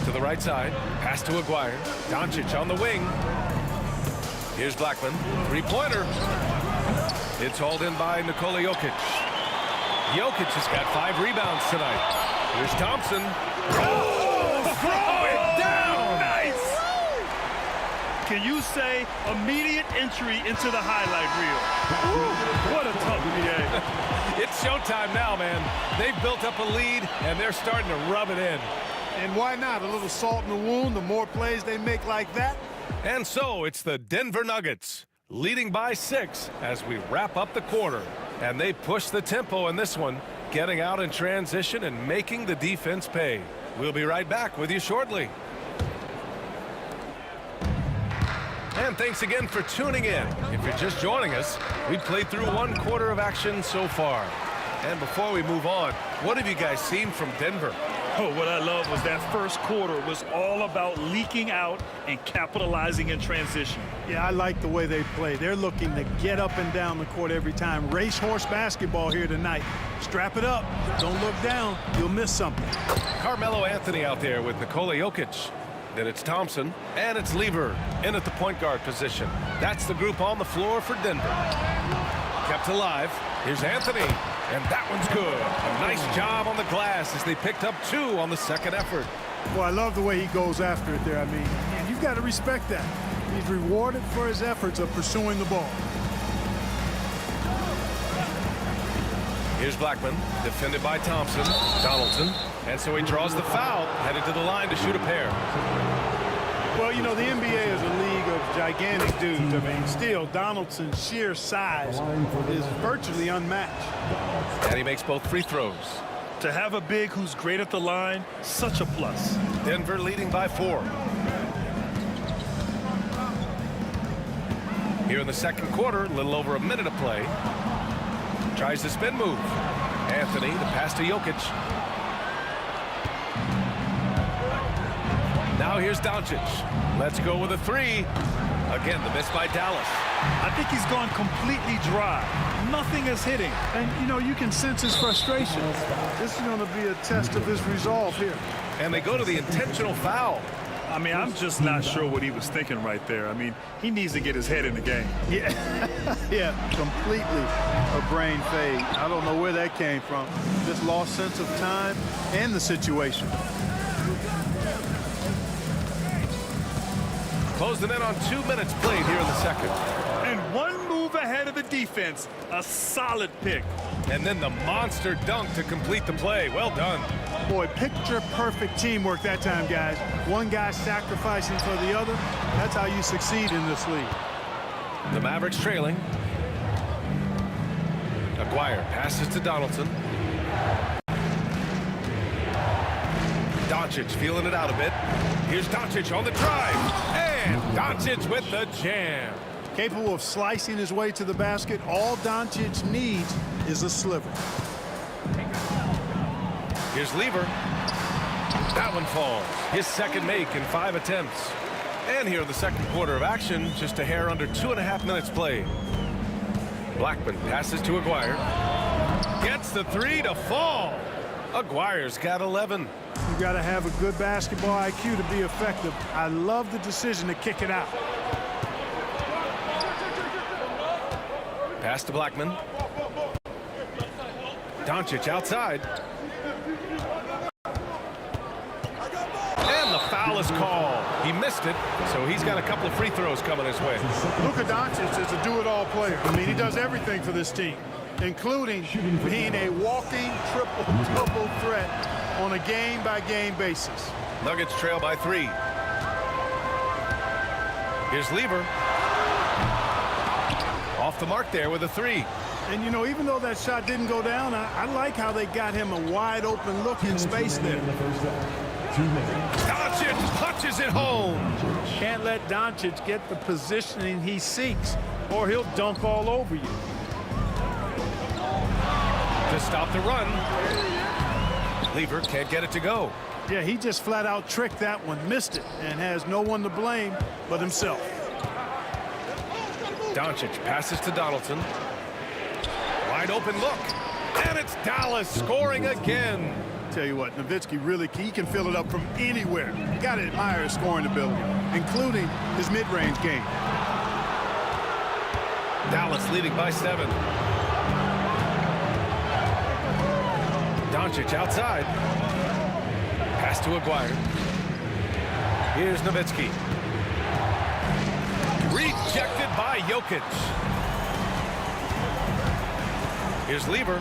To the right side. Pass to Aguirre. Doncic on the wing. Here's Blackman. Three-pointer. It's hauled in by Nikola Jokic. Jokic has got 5 rebounds tonight. Here's Thompson. Oh! Throw it down! Nice! Can you say immediate entry into the highlight reel? Woo, what a tough NBA. It's showtime now, man. They've built up a lead, and they're starting to rub it in. And why not? A little salt in the wound, the more plays they make like that. And so it's the Denver Nuggets leading by 6 as we wrap up the quarter. And they push the tempo in this one, getting out in transition and making the defense pay. We'll be right back with you shortly. And thanks again for tuning in. If you're just joining us, we've played through 1 quarter of action so far. And before we move on, what have you guys seen from Denver? Oh, what I love was that first quarter was all about leaking out and capitalizing in transition. Yeah, I like the way they play. They're looking to get up and down the court every time. Racehorse basketball here tonight. Strap it up. Don't look down. You'll miss something. Carmelo Anthony out there with Nikola Jokic. Then it's Thompson, and it's Lever in at the point guard position. That's the group on the floor for Denver. Kept alive. Here's Anthony, and that one's good. A nice job on the glass as they picked up 2 on the second effort. Well, I love the way he goes after it there. I mean, and you've got to respect that. He's rewarded for his efforts of pursuing the ball. Here's Blackman, defended by Thompson. Donaldson, and so he draws the foul, headed to the line to shoot a pair. Well, you know, the NBA is a league of gigantic dudes. I mean, still, Donaldson's sheer size is virtually unmatched. And he makes both free throws. To have a big who's great at the line, such a plus. Denver leading by 4. Here in the second quarter, a little over a minute of play. Tries the spin move. Anthony, the pass to Jokic. Now here's Doncic. Let's go with a 3. Again, the miss by Dallas. I think he's gone completely dry. Nothing is hitting. And, you know, you can sense his frustration. This is going to be a test of his resolve here. And they go to the intentional foul. I mean, I'm just not sure what he was thinking right there. I mean, he needs to get his head in the game. Yeah, yeah, completely a brain fade. I don't know where that came from. Just lost sense of time and the situation. Closing in on 2 minutes played here in the second. And 1 move ahead of the defense. A solid pick. And then the monster dunk to complete the play. Well done. Boy, picture-perfect teamwork that time, guys. One guy sacrificing for the other. That's how you succeed in this league. The Mavericks trailing. Aguirre passes to Donaldson. Doncic feeling it out a bit. Here's Doncic on the drive. And Doncic with the jam. Capable of slicing his way to the basket. All Doncic needs is a sliver. Here's Lever. That one falls. His second make in 5 attempts. And here in the second quarter of action, just a hair under 2.5 minutes played. Blackman passes to Aguirre. Gets the 3 to fall. Aguirre's got 11. You got to have a good basketball IQ to be effective. I love the decision to kick it out. Pass to Blackman. Doncic outside. And the foul is called. He missed it, so he's got a couple of free throws coming his way. Luka Doncic is a do-it-all player. I mean, he does everything for this team, including being a walking triple-double threat on a game-by-game basis. Nuggets trail by 3. Here's Lever. Off the mark there with a 3. And, you know, even though that shot didn't go down, I like how they got him a wide-open look in space there. Doncic punches it home. Can't let Doncic get the positioning he seeks, or he'll dunk all over you. To stop the run. Lever can't get it to go. Yeah, he just flat out tricked that one, missed it, and has no one to blame but himself. Doncic passes to Donaldson. Wide open look. And it's Dallas scoring again. Tell you what, Nowitzki really, he can fill it up from anywhere. You got to admire his scoring ability, including his mid-range game. Dallas leading by 7. Doncic outside. Pass to Aguirre. Here's Nowitzki. Rejected by Jokic. Here's Lever.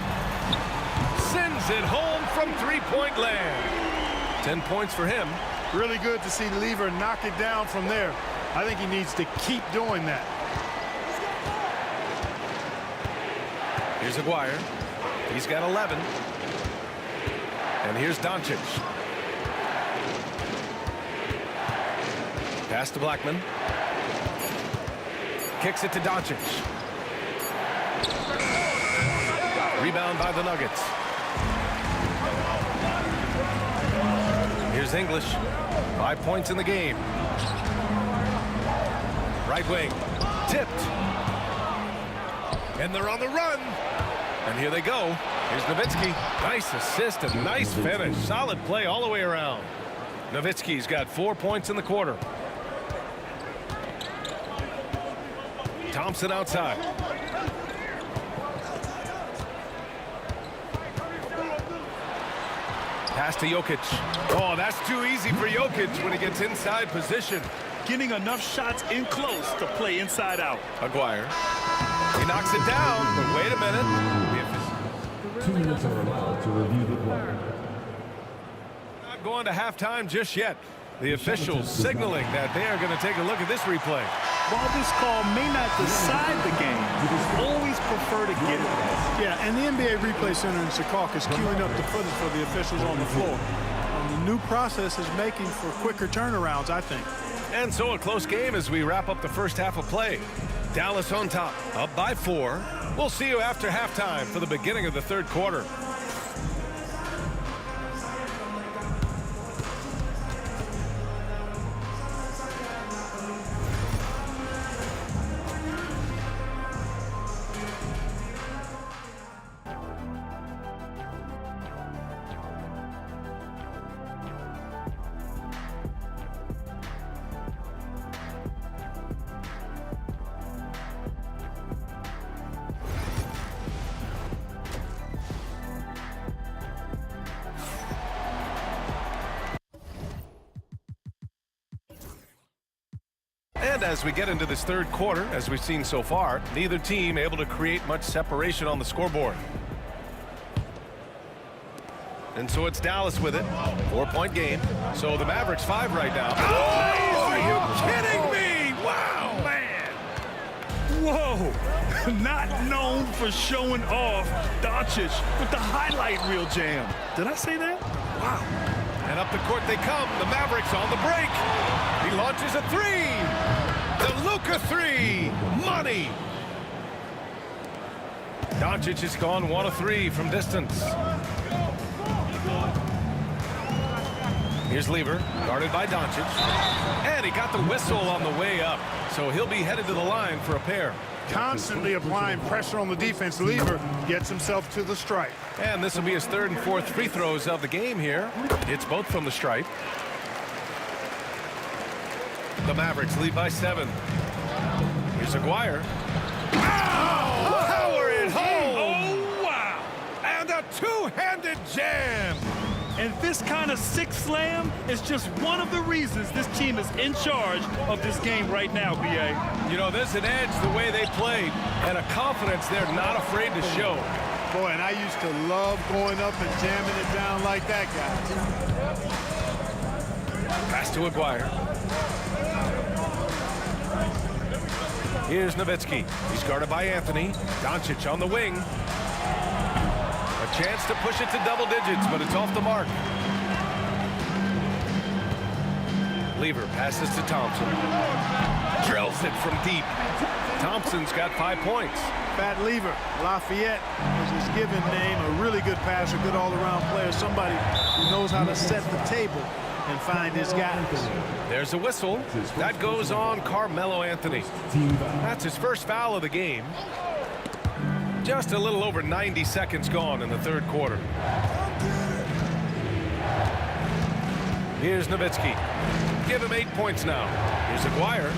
Sends it home from three-point land. 10 points for him. Really good to see Lever knock it down from there. I think he needs to keep doing that. Here's Aguirre. He's got 11. And here's Doncic. Pass to Blackman. Kicks it to Doncic. Rebound by the Nuggets. Here's English. 5 points in the game. Right wing. Tipped. And they're on the run. And here they go. Here's Nowitzki. Nice assist and nice finish. Solid play all the way around. Nowitzki's got 4 points in the quarter. Thompson outside. Pass to Jokic. Oh, that's too easy for Jokic when he gets inside position. Getting enough shots in close to play inside out. Aguirre. He knocks it down, but wait a minute. 2 minutes are allowed to review the play. Not going to halftime just yet. The officials signaling that they are going to take a look at this replay. While this call may not decide the game, always prefer to get it. Yeah, and the NBA Replay Center in Secaucus is queuing up the footage for the officials on the floor. And the new process is making for quicker turnarounds, I think. And so a close game as we wrap up the first half of play. Dallas on top, up by 4. We'll see you after halftime for the beginning of the third quarter. And as we get into this third quarter, as we've seen so far, neither team able to create much separation on the scoreboard. And so it's Dallas with it. 4-point game. So the Mavericks 5 right now. Oh, are you kidding me? Wow, man. Whoa. Not known for showing off. Doncic with the highlight reel jam. Did I say that? Wow. And up the court they come. The Mavericks on the break. He launches a 3. The Luka 3. Money. Doncic has gone 1 of 3 from distance. Here's Lever, guarded by Doncic. And he got the whistle on the way up. So he'll be headed to the line for a pair. constantly applying pressure on the defense. Lever gets himself to the stripe. And this will be his third and fourth free throws of the game here. It's both from the stripe. The Mavericks lead by 7. Here's Aguirre. Oh, power it home! Oh, wow! And a two-handed jam! And this kind of sick slam is just one of the reasons this team is in charge of this game right now, B.A. You know, there's an edge the way they played and a confidence they're not afraid to show. Boy, and I used to love going up and jamming it down like that, guys. Pass to Aguirre. Here's Nowitzki. He's guarded by Anthony. Doncic on the wing. A chance to push it to double digits, but it's off the mark. Lever passes to Thompson. Drills it from deep. Thompson's got 5 points. Fat Lever, Lafayette is his given name. A really good passer, good all-around player. Somebody who knows how to set the table and find his guys. There's a whistle. That goes on Carmelo Anthony. That's his first foul of the game. Just a little over 90 seconds gone in the third quarter. Here's Nowitzki. Give him 8 points now. Here's Aguirre.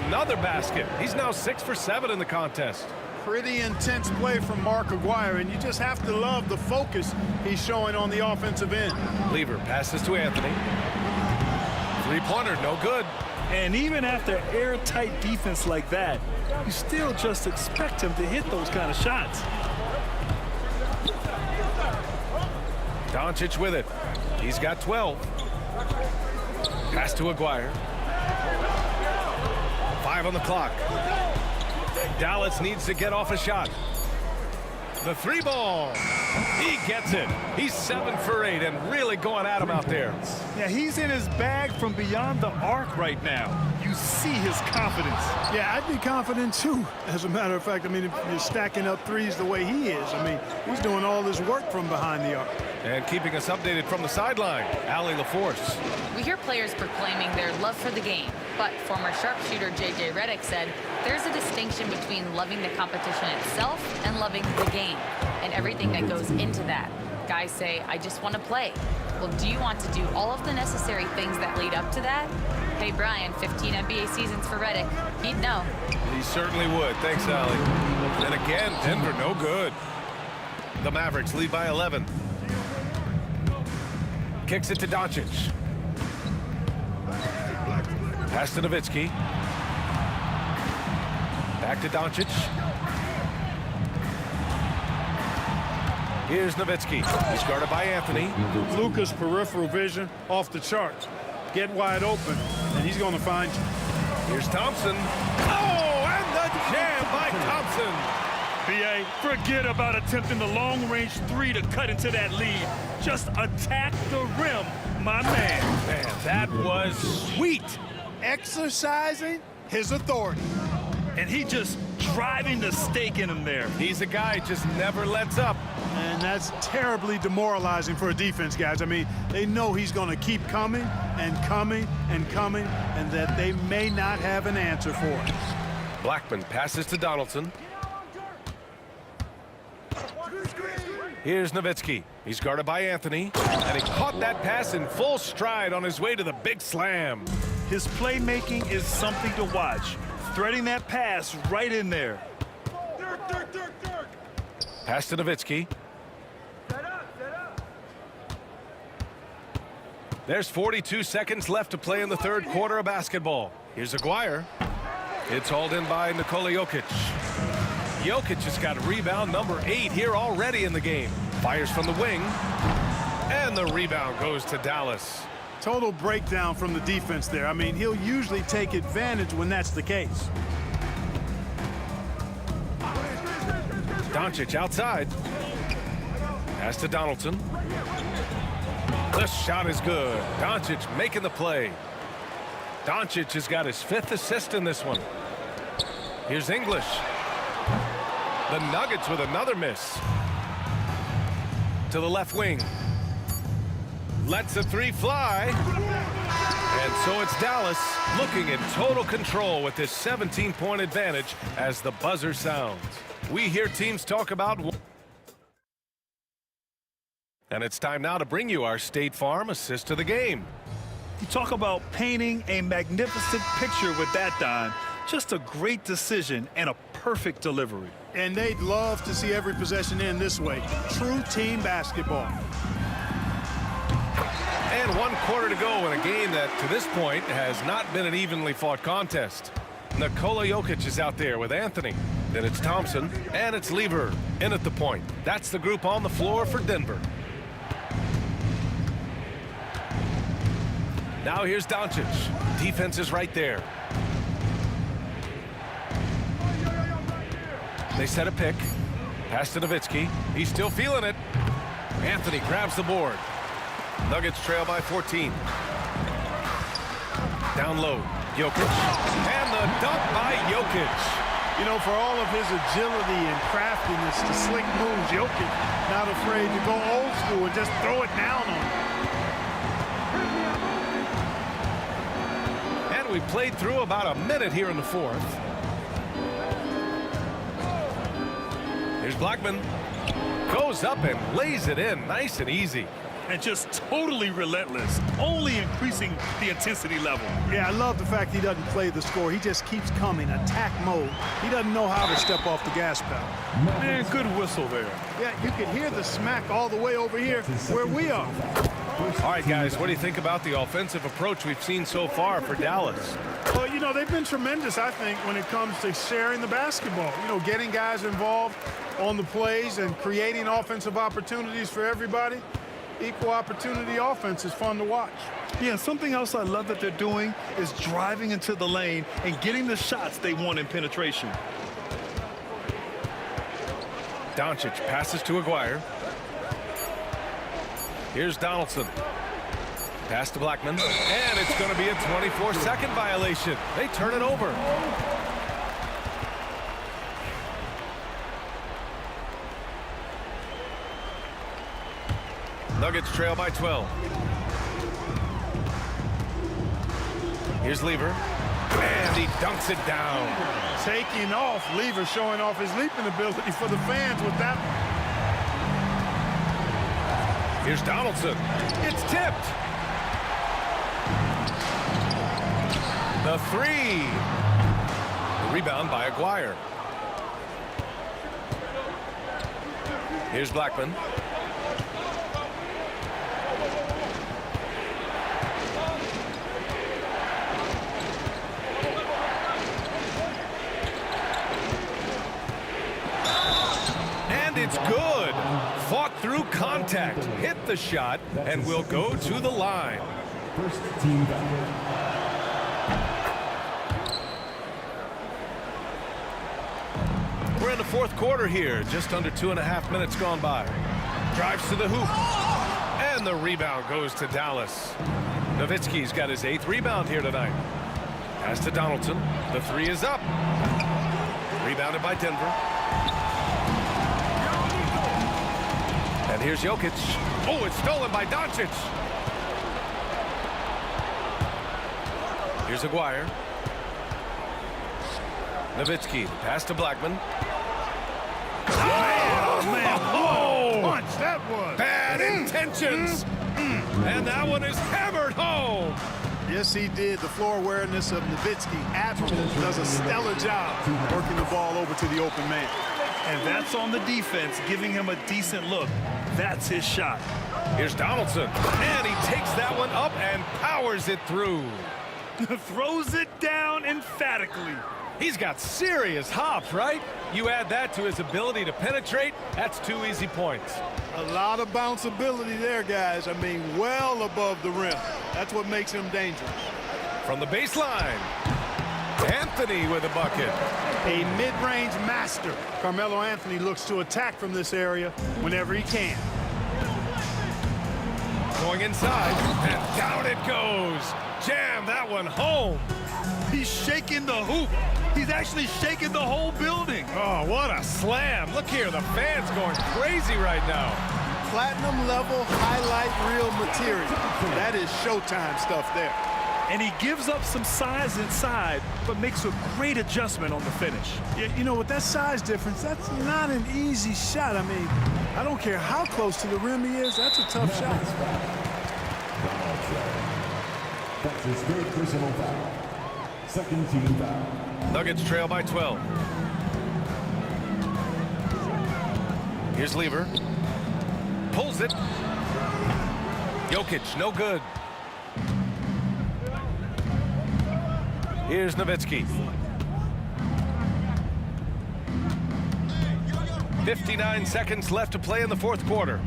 Another basket. He's now 6 for 7 in the contest. Pretty intense play from Mark Aguirre, and you just have to love the focus he's showing on the offensive end. Lever passes to Anthony. Three-pointer, no good. And even after airtight defense like that, you still just expect him to hit those kind of shots. Doncic with it. He's got 12. Pass to Aguirre. 5 on the clock. Dallas needs to get off a shot. The three ball. He gets it. He's 7 for 8 and really going at him out there. Yeah, he's in his bag from beyond the arc right now. You see his confidence. Yeah, I'd be confident too. As a matter of fact, I mean, if you're stacking up threes the way he is, I mean, he's doing all this work from behind the arc. And keeping us updated from the sideline, Allie LaForce. We hear players proclaiming their love for the game, but former sharpshooter J.J. Redick said there's a distinction between loving the competition itself and loving the game and everything that goes into that. Guys say, I just want to play. Well, do you want to do all of the necessary things that lead up to that? Hey, Brian, 15 NBA seasons for Redick. He'd know. He certainly would. Thanks, Allie. And again, Denver no good. The Mavericks lead by 11. Kicks it to Doncic. Pass to Nowitzki. Back to Doncic. Here's Nowitzki. He's guarded by Anthony. Luka's peripheral vision off the charts. Get wide open, and he's going to find you. Here's Thompson. Oh, and the jam by Thompson. B.A., forget about attempting the long-range three to cut into that lead. Just attack the rim, my man. Man, that was sweet. Exercising his authority. And he just driving the stake in him there. He's a guy just never lets up. And that's terribly demoralizing for a defense, guys. I mean, they know he's going to keep coming and coming and coming, and that they may not have an answer for it. Blackman passes to Donaldson. Here's Nowitzki. He's guarded by Anthony. And he caught that pass in full stride on his way to the big slam. His playmaking is something to watch. Threading that pass right in there. Pass to Nowitzki. There's 42 seconds left to play in the third quarter of basketball. Here's Aguirre. It's hauled in by Nikola Jokic. Jokic has got rebound number 8 here already in the game. Fires from the wing. And the rebound goes to Dallas. Total breakdown from the defense there. I mean, he'll usually take advantage when that's the case. Doncic outside. Pass to Donaldson. The shot is good. Doncic making the play. Doncic has got his 5th assist in this one. Here's English. The Nuggets with another miss. To the left wing. Lets the three fly. And so it's Dallas looking in total control with this 17-point advantage as the buzzer sounds. We hear teams talk about... And it's time now to bring you our State Farm assist of the game. You talk about painting a magnificent picture with that, Don. Just a great decision and a perfect delivery. And they'd love to see every possession end this way. True team basketball. And 1 quarter to go in a game that, to this point, has not been an evenly fought contest. Nikola Jokic is out there with Anthony. Then it's Thompson, and it's Lever in at the point. That's the group on the floor for Denver. Now here's Doncic. Defense is right there. They set a pick. Pass to Nowitzki. He's still feeling it. Anthony grabs the board. Nuggets trail by 14. Down low. Jokic. And the dunk by Jokic. You know, for all of his agility and craftiness to slick moves, Jokic not afraid to go old school and just throw it down on him. And we played through about a minute here in the fourth. Here's Blackman. Goes up and lays it in nice and easy. And just totally relentless, only increasing the intensity level. Yeah, I love the fact he doesn't play the score. He just keeps coming, attack mode. He doesn't know how to step off the gas pedal. Man, good whistle there. Yeah, you can hear the smack all the way over here where we are. All right, guys, what do you think about the offensive approach we've seen so far for Dallas? Well, you know, they've been tremendous, I think, when it comes to sharing the basketball. You know, getting guys involved on the plays and creating offensive opportunities for everybody. Equal opportunity offense is fun to watch. Yeah, something else I love that they're doing is driving into the lane and getting the shots they want in penetration. Doncic passes to Aguirre. Here's Donaldson. Pass to Blackman. And it's going to be a 24-second violation. They turn it over. Nuggets trail by 12. Here's Lever. And he dunks it down. Taking off. Lever showing off his leaping ability for the fans with that. Here's Donaldson. It's tipped. The three. The rebound by Aguirre. Here's Blackman. It's good. Fought through contact, hit the shot, and will go to the line. First team foul. We're in the fourth quarter here, just under 2.5 minutes gone by. Drives to the hoop, and the rebound goes to Dallas. Nowitzki's got his 8th rebound here tonight. Pass to Donaldson. The three is up. Rebounded by Denver. And here's Jokic. Oh, it's stolen by Doncic. Here's Aguirre. Nowitzki, pass to Blackman. Man, what a punch that was. Bad intentions. And that one is hammered home. Yes, he did. The floor awareness of Nowitzki, admirable, does a stellar job working the ball over to the open man. And that's on the defense, giving him a decent look. That's his shot. Here's Donaldson. And he takes that one up and powers it through. Throws it down emphatically. He's got serious hops, right? You add that to his ability to penetrate, that's 2 easy points. A lot of bounceability there, guys. I mean, well above the rim. That's what makes him dangerous. From the baseline, Anthony with a bucket. A mid-range master. Carmelo Anthony looks to attack from this area whenever he can. Going inside, and down it goes. Jam that one home. He's shaking the hoop. He's actually shaking the whole building. Oh, what a slam. Look here, the fans going crazy right now. Platinum level highlight reel material. That is Showtime stuff there. And he gives up some size inside, but makes a great adjustment on the finish. Yeah, you know, with that size difference, that's not an easy shot. I mean, I don't care how close to the rim he is, that's a tough shot. That's his third personal foul. Second team foul. Nuggets trail by 12. Here's Lever. Pulls it. Jokic, no good. Here's Nowitzki. 59 seconds left to play in the fourth quarter.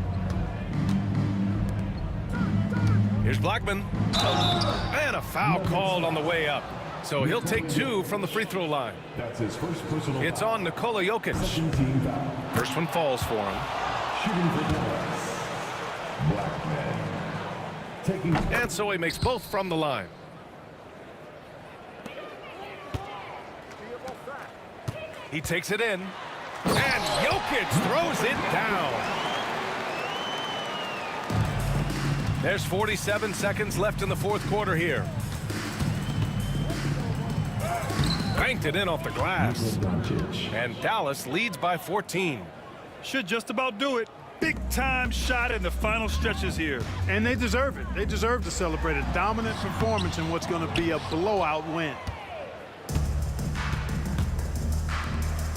Here's Blackman. And a foul called on the way up. So he'll take 2 from the free throw line. That's his first personal It's foul. on Nikola Jokic. Second team foul. First one falls for him. Shooting for Dallas. Blackman. Taking. And so he makes both from the line. He takes it in. And Jokic throws it down. There's 47 seconds left in the fourth quarter here. Banked it in off the glass. And Dallas leads by 14. Should just about do it. Big time shot in the final stretches here. And they deserve it. They deserve to celebrate a dominant performance in what's going to be a blowout win.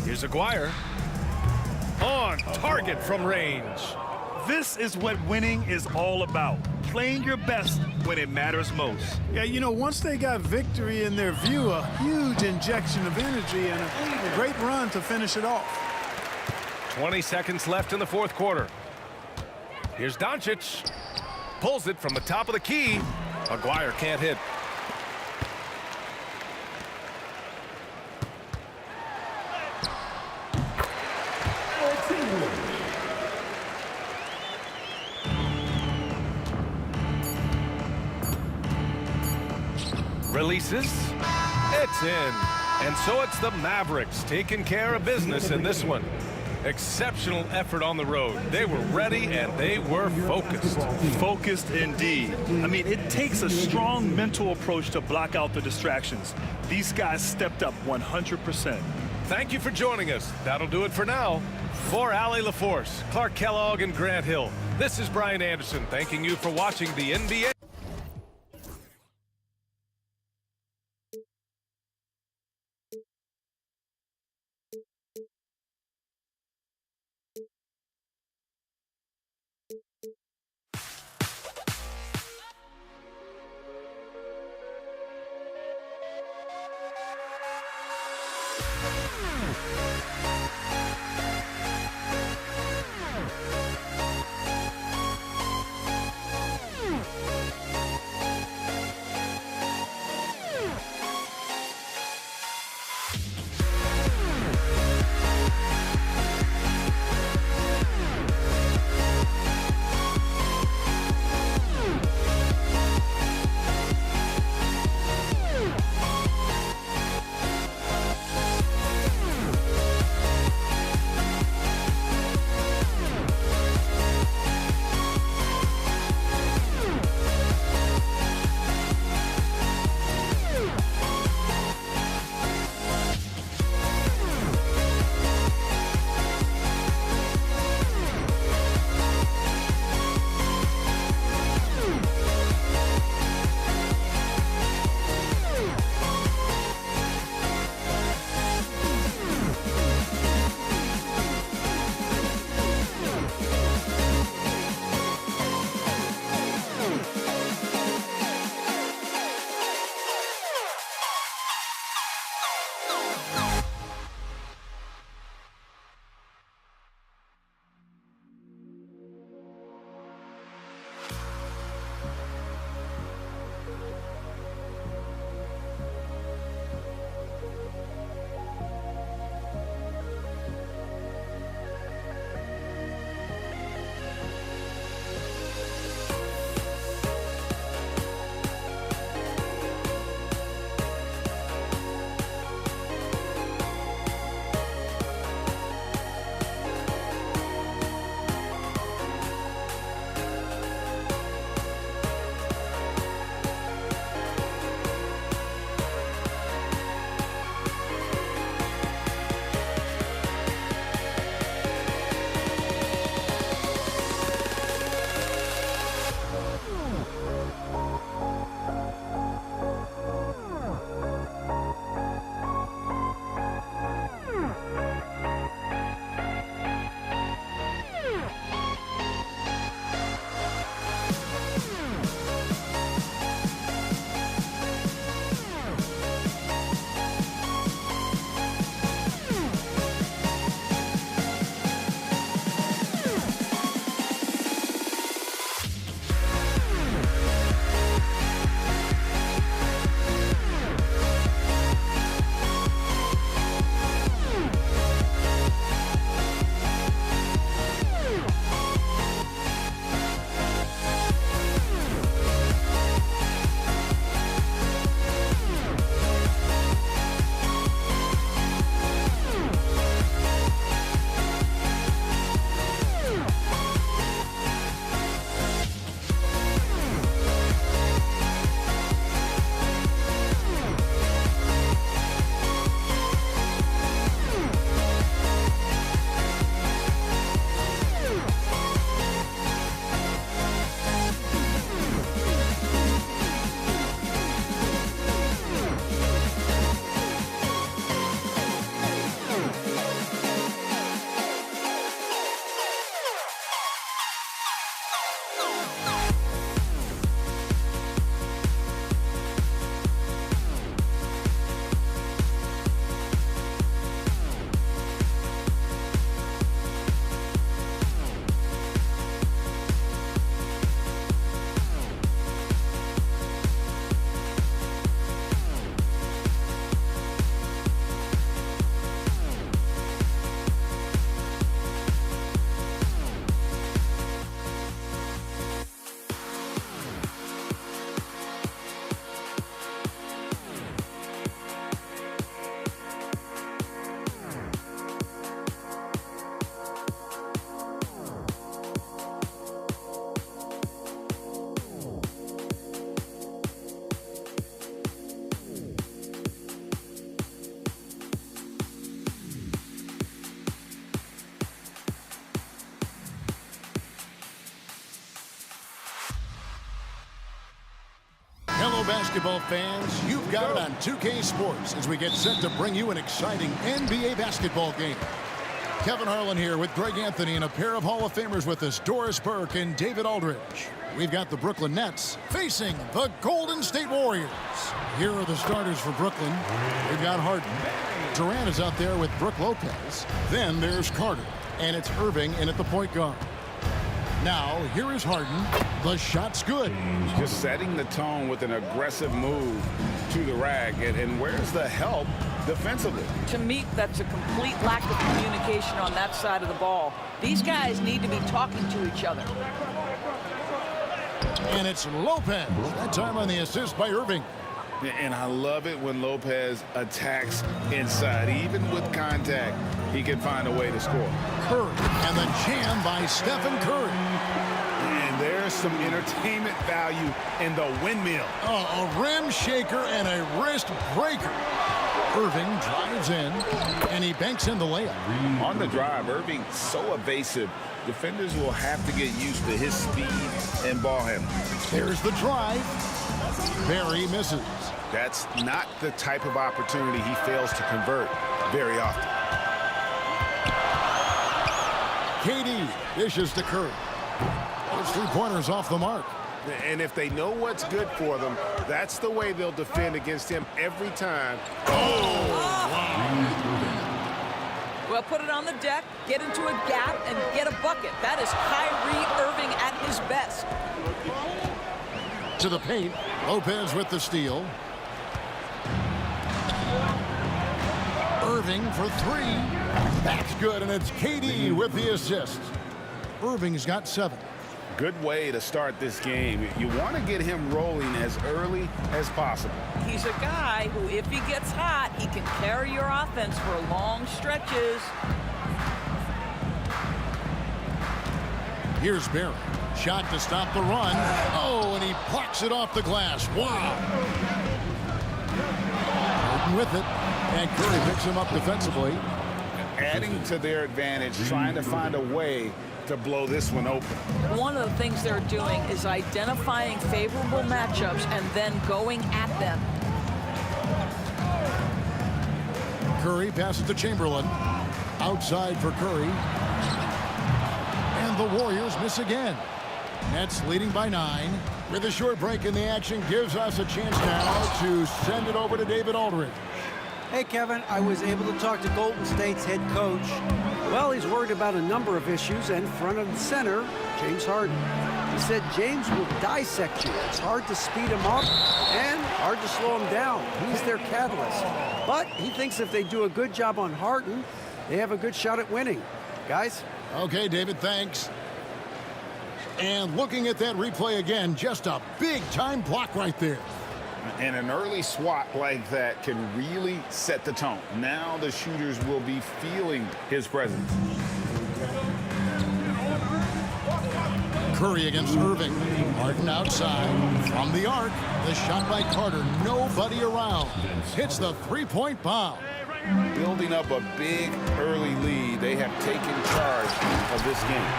Here's Aguirre. On target from range. This is what winning is all about. Playing your best when it matters most. Yeah, you know, once they got victory in their view, a huge injection of energy and a great run to finish it off. 20 seconds left in the fourth quarter. Here's Doncic. Pulls it from the top of the key. Aguirre can't hit. Releases. It's in. And so it's the Mavericks taking care of business in this one. Exceptional effort on the road. They were ready and they were focused. Focused indeed. I mean, it takes a strong mental approach to block out the distractions. These guys stepped up 100%. Thank you for joining us. That'll do it for now. For Allie LaForce, Clark Kellogg, and Grant Hill, this is Brian Anderson thanking you for watching the NBA. basketball fans, you've got it on 2K Sports as we get set to bring you an exciting NBA basketball game. Kevin Harlan here with Greg Anthony and a pair of Hall of Famers with us, Doris Burke and David Aldridge. We've got the Brooklyn Nets facing the Golden State Warriors. Here are the starters for Brooklyn. We've got Harden. Durant is out there with Brook Lopez. Then there's Carter. And it's Irving in at the point guard. Now, here is Harden. The shot's good. Just setting the tone with an aggressive move to the rack. And where's the help defensively? To me, that's a complete lack of communication on that side of the ball. These guys need to be talking to each other. And it's Lopez. That time on the assist by Irving. And I love it when Lopez attacks inside. Even with contact, he can find a way to score. Curry, and the jam by Stephen Curry. And there's some entertainment value in the windmill. Oh, a rim shaker and a wrist breaker. Irving drives in, and he banks in the layup. On the drive, Irving so evasive. Defenders will have to get used to his speed and ball handling. There's the drive. Barry misses. That's not the type of opportunity he fails to convert very often. KD dishes to Curry. Those three-pointers off the mark. And if they know what's good for them, that's the way they'll defend against him every time. Well, put it on the deck, get into a gap, and get a bucket. That is Kyrie Irving at his best. To the paint. Lopez with the steal. Irving for three. That's good, and it's KD with the assist. Irving's got 7. Good way to start this game. You want to get him rolling as early as possible. He's a guy who, if he gets hot, he can carry your offense for long stretches. Here's Barry. Shot to stop the run. Oh, and he plucks it off the glass. Wow. Harden with it. And Curry picks him up defensively. Adding to their advantage, trying to find a way to blow this one open. One of the things they're doing is identifying favorable matchups and then going at them. Curry passes to Chamberlain. Outside for Curry. And the Warriors miss again. Nets leading by 9. With a short break in the action gives us a chance now to send it over to David Aldridge. Hey, Kevin, I was able to talk to Golden State's head coach. Well, he's worried about a number of issues, and front and center, James Harden. He said James will dissect you. It's hard to speed him up and hard to slow him down. He's their catalyst. But he thinks if they do a good job on Harden, they have a good shot at winning. Guys? Okay, David, thanks. And looking at that replay again, just a big-time block right there. And an early swat like that can really set the tone. Now the shooters will be feeling his presence. Curry against Irving. Harden outside. From the arc. The shot by Carter. Nobody around. Hits the three-point bomb. Building up a big early lead. They have taken charge of this game.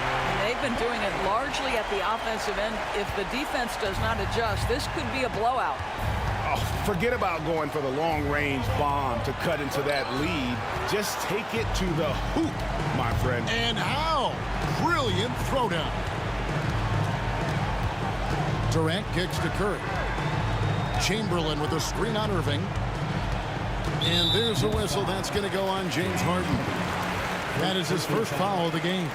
They've been doing it largely at the offensive end. If the defense does not adjust, this could be a blowout. Oh, forget about going for the long-range bomb to cut into that lead. Just take it to the hoop, my friend. And how? Brilliant throwdown. Durant kicks to Curry. Chamberlain with a screen on Irving. And there's a whistle. That's going to go on James Harden. That is his first foul of the game.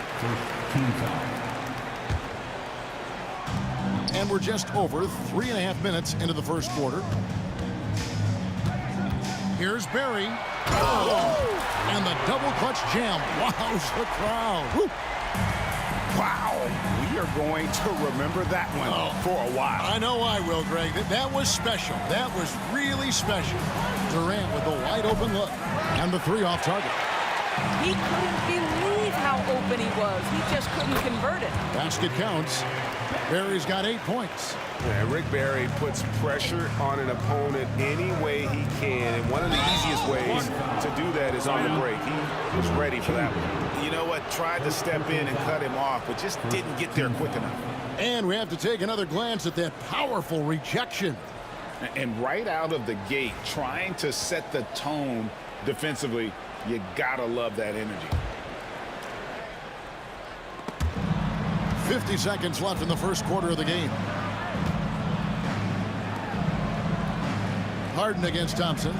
And we're just over 3.5 minutes into the first quarter. Here's Barry. Oh! And the double clutch jam. Wows the crowd. Woo. Wow. We are going to remember that one for a while. I know I will, Greg. That was special. That was really special. Durant with the wide open look. And the 3 off target. He couldn't believe how open he was. He just couldn't convert it. Basket counts. Barry's got 8 points. Yeah, Rick Barry puts pressure on an opponent any way he can, and one of the easiest ways to do that is on the break. He was ready for that one. You know what? Tried to step in and cut him off, but just didn't get there quick enough. And we have to take another glance at that powerful rejection. And right out of the gate, trying to set the tone defensively, you gotta love that energy. 50 seconds left in the first quarter of the game. Harden against Thompson.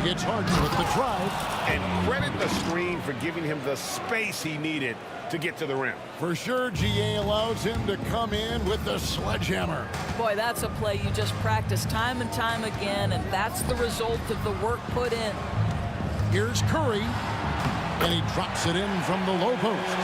It's Harden with the drive. And credit the screen for giving him the space he needed to get to the rim. For sure, GA allows him to come in with the sledgehammer. Boy, that's a play you just practice time and time again, and that's the result of the work put in. Here's Curry, and he drops it in from the low post.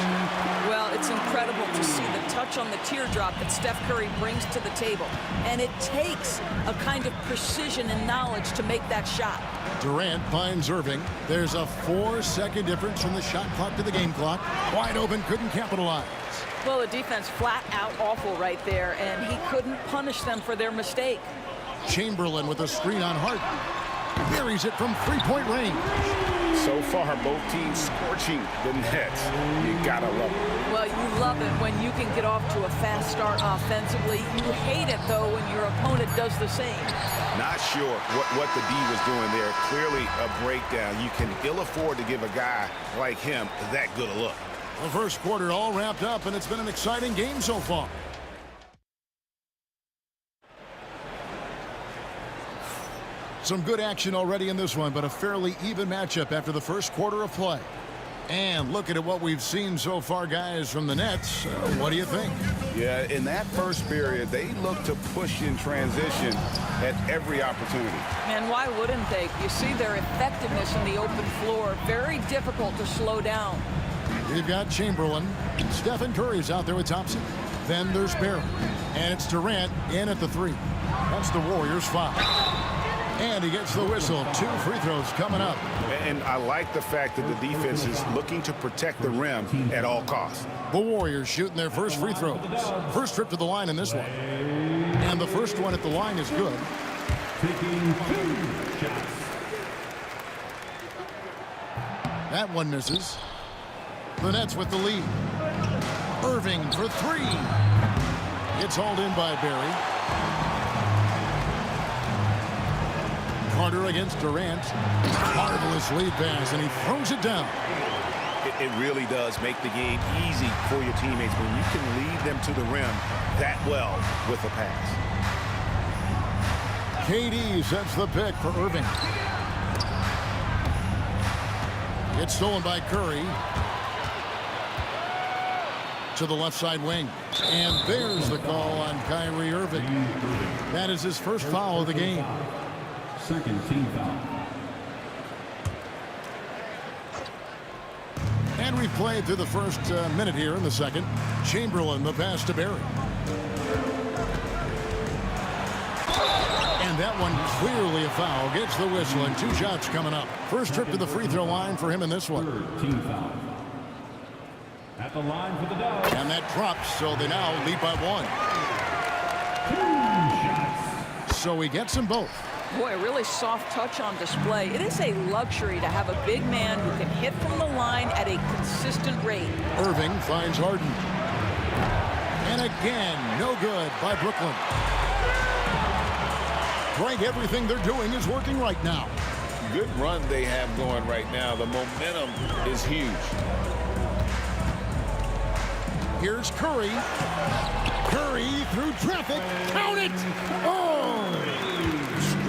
Well, it's incredible to see the touch on the teardrop that Steph Curry brings to the table. And it takes a kind of precision and knowledge to make that shot. Durant finds Irving. There's a 4-second difference from the shot clock to the game clock. Wide open, couldn't capitalize. Well, the defense flat out awful right there, and he couldn't punish them for their mistake. Chamberlain with a screen on Harden. Buries it from three-point range. So far, both teams scorching the nets. You gotta love it. Well, you love it when you can get off to a fast start offensively. You hate it, though, when your opponent does the same. Not sure what the D was doing there. Clearly a breakdown. You can ill afford to give a guy like him that good a look. The first quarter all wrapped up, and it's been an exciting game so far. Some good action already in this one, but a fairly even matchup after the first quarter of play. And looking at what we've seen so far, guys, from the Nets, what do you think? Yeah, in that first period, they looked to push in transition at every opportunity. And why wouldn't they? You see their effectiveness in the open floor. Very difficult to slow down. We've got Chamberlain. Stephen Curry's out there with Thompson. Then there's Barry. And it's Durant in at the 3. That's the Warriors' foul. And he gets the whistle. 2 free throws coming up. And I like the fact that the defense is looking to protect the rim at all costs. The Warriors shooting their first free throws. First trip to the line in this one. And the first one at the line is good. Taking 2 shots. That one misses. The Nets with the lead. Irving for 3. It's hauled in by Barry. Carter against Durant. Marvelous lead pass, and he throws it down. It really does make the game easy for your teammates when you can lead them to the rim that well with a pass. KD sets the pick for Irving. It's stolen by Curry. To the left side wing. And there's the call on Kyrie Irving. That is his first foul of the game. Second team foul. And we've played through the first minute here in the second. Chamberlain, the pass to Barry. And that one clearly a foul. Gets the whistle, and 2 shots coming up. First trip to the free throw line for him in this one. Third team foul. At the line for the Dubs. And that drops, so they now lead by 1. 2 shots. So he gets them both. Boy, a really soft touch on display. It is a luxury to have a big man who can hit from the line at a consistent rate. Irving finds Harden. And again, no good by Brooklyn. Greg, everything they're doing is working right now. Good run they have going right now. The momentum is huge. Here's Curry. Curry through traffic. Count it! Oh!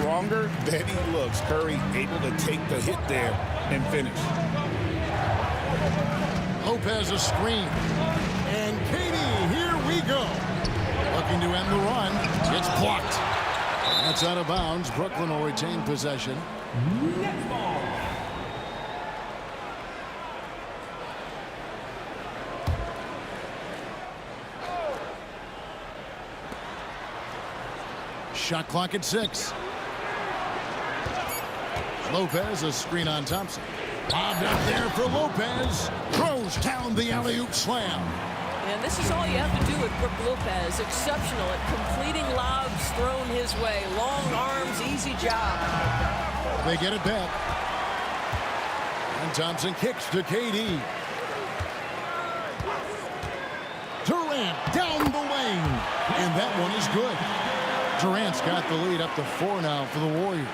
Stronger than he looks. Curry able to take the hit there and finish. Lopez a screen. And KD, here we go. Looking to end the run. It's blocked. That's out of bounds. Brooklyn will retain possession. Next ball. Shot clock at 6. Lopez, a screen on Thompson. Bobbed up there for Lopez. Throws down the alley-oop slam. And this is all you have to do with Brook Lopez. Exceptional at completing lobs thrown his way. Long arms, easy job. They get it back. And Thompson kicks to KD. Durant down the lane. And that one is good. Durant's got the lead up to 4 now for the Warriors.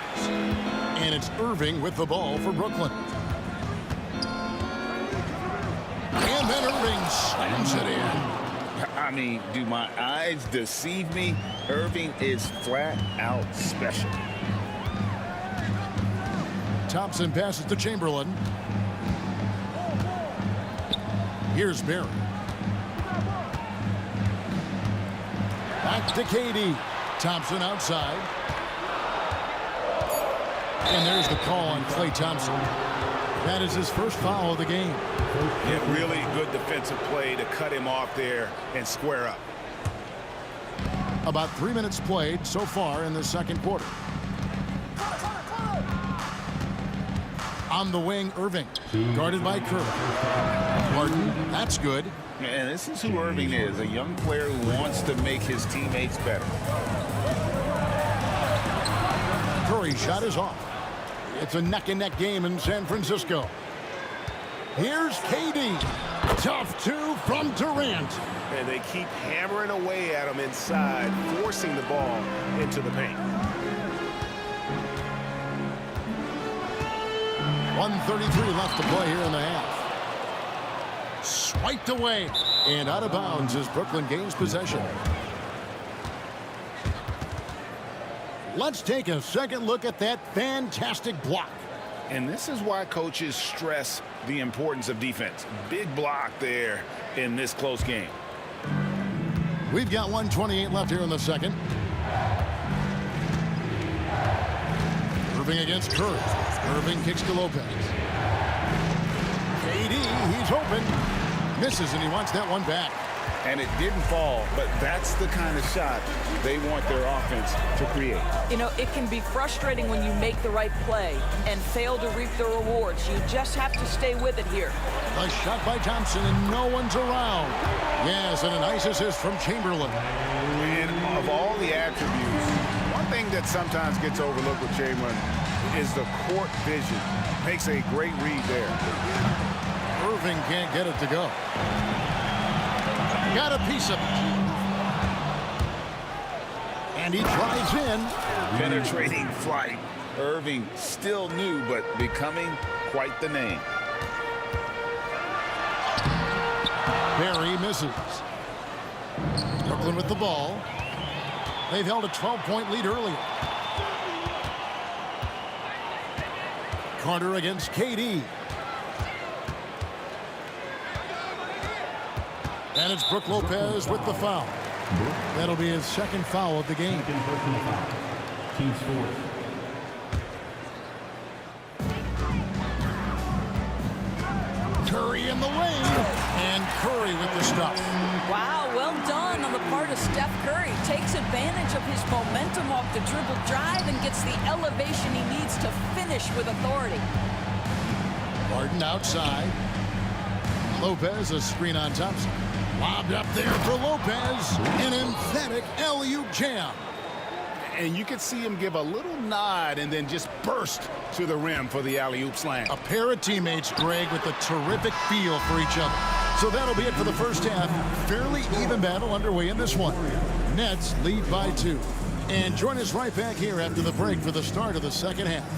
And it's Irving with the ball for Brooklyn. And then Irving slams it in. I mean, do my eyes deceive me? Irving is flat out special. Thompson passes to Chamberlain. Here's Barry. Back to KD. Thompson outside. And there's the call on Klay Thompson. That is his first foul of the game. Yeah, really good defensive play to cut him off there and square up. About 3 minutes played so far in the second quarter. On the wing, Irving. Guarded by Curry. Martin, that's good. And this is who Irving is, a young player who wants to make his teammates better. Curry's shot is off. It's a neck-and-neck game in San Francisco. Here's KD. Tough two from Durant. And they keep hammering away at him inside, forcing the ball into the paint. 1:33 left to play here in the half. Swiped away and out of bounds as Brooklyn gains possession. Let's take a second look at that fantastic block. And this is why coaches stress the importance of defense. Big block there in this close game. We've got 1:28 left here in the second. Irving against Curry. Irving kicks to Lopez. KD, he's open. Misses, and he wants that one back. And it didn't fall, but that's the kind of shot they want their offense to create. You know, it can be frustrating when you make the right play and fail to reap the rewards. You just have to stay with it here. A shot by Thompson, and no one's around. Yes, and a nice assist from Chamberlain. And of all the attributes, one thing that sometimes gets overlooked with Chamberlain is the court vision. Makes a great read there. Irving can't get it to go. Got a piece of it. And he drives in. Penetrating flight. Irving still new, but becoming quite the name. Barry misses. Brooklyn with the ball. They've held a 12-point lead earlier. Carter against KD. And it's Brook Lopez with the foul. That'll be his second foul of the game. Team's fourth. Curry in the lane. And Curry with the stuff. Wow, well done on the part of Steph Curry. Takes advantage of his momentum off the dribble drive and gets the elevation he needs to finish with authority. Martin outside. Lopez, a screen on Thompson. Lobbed up there for Lopez. An emphatic alley-oop jam. And you can see him give a little nod and then just burst to the rim for the alley-oop slam. A pair of teammates, Greg, with a terrific feel for each other. So that'll be it for the first half. Fairly even battle underway in this one. Nets lead by 2. And join us right back here after the break for the start of the second half.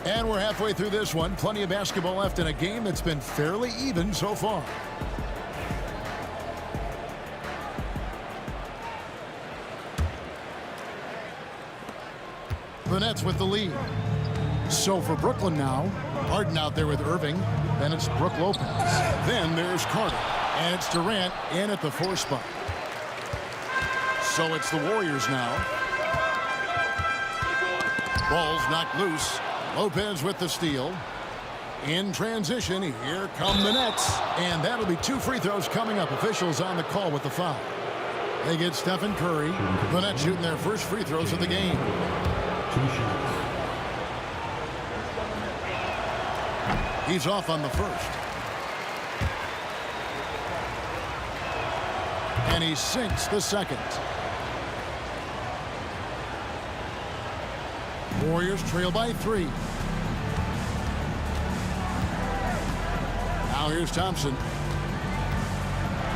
And we're halfway through this one. Plenty of basketball left in a game that's been fairly even so far. The Nets with the lead. So for Brooklyn now, Harden out there with Irving. Then it's Brook Lopez. Then there's Carter. And it's Durant in at the 4 spot. So it's the Warriors now. Ball's knocked loose. Lopez with the steal. In transition, here come the Nets. And that'll be 2 free throws coming up. Officials on the call with the foul. They get Stephen Curry. The Nets shooting their first free throws of the game. 2 shots. He's off on the first. And he sinks the second. Warriors trail by 3. Now here's Thompson.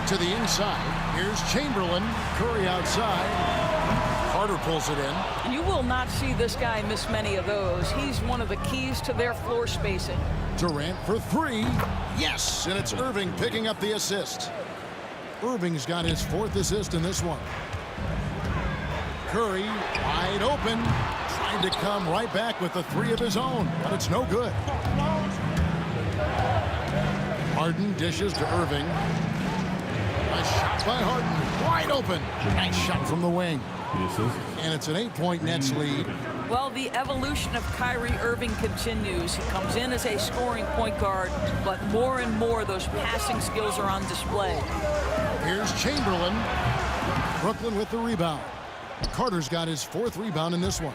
To the inside. Here's Chamberlain. Curry outside. Carter pulls it in. And you will not see this guy miss many of those. He's one of the keys to their floor spacing. Durant for 3. Yes, and it's Irving picking up the assist. Irving's got his 4th assist in this one. Curry wide open. Trying to come right back with the 3 of his own, but it's no good. Harden dishes to Irving. Nice shot by Harden. Wide open. Nice shot from the wing. And it's an 8-point Nets lead. Well, the evolution of Kyrie Irving continues. He comes in as a scoring point guard, but more and more those passing skills are on display. Here's Chamberlain. Brooklyn with the rebound. Carter's got his 4th rebound in this one.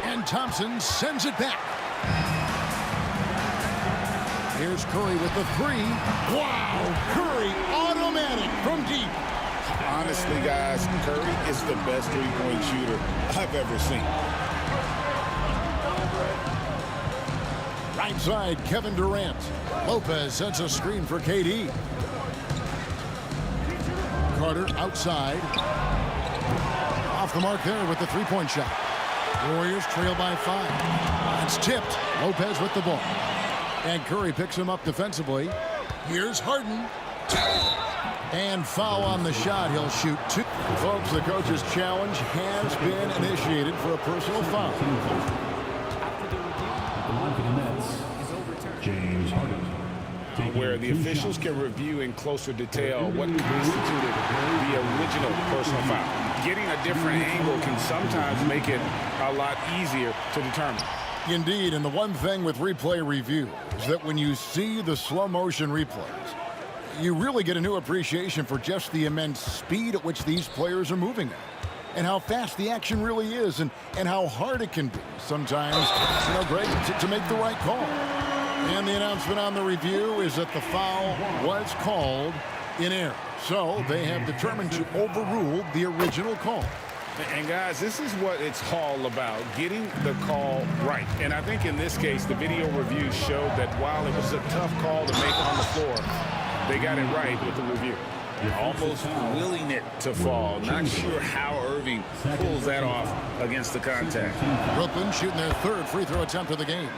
And Thompson sends it back. Here's Curry with the 3. Wow! Curry automatic from deep. Honestly, guys, Curry is the best three-point shooter I've ever seen. Right side, Kevin Durant. Lopez sets a screen for KD. Carter outside. Off the mark there with the 3-point shot. Warriors trail by 5. It's tipped. Lopez with the ball. And Curry picks him up defensively. Here's Harden. And foul on the shot. He'll shoot 2. Folks, the coach's challenge has been initiated for a personal foul. James Harden. Where the officials can review in closer detail what constituted the original personal foul. Getting a different angle can sometimes make it a lot easier to determine. Indeed, and the one thing with replay review is that when you see the slow motion replays, you really get a new appreciation for just the immense speed at which these players are moving at, and how fast the action really is, and how hard it can be sometimes, Greg, to make the right call. And the announcement on the review is that the foul was called in error. So they have determined to overrule the original call. And guys, this is what it's all about, getting the call right. And I think in this case, the video review showed that while it was a tough call to make on the floor, they got it right with the review. Almost willing it to fall. Not sure how Irving pulls that off against the contact. Brooklyn shooting their 3rd free throw attempt of the game.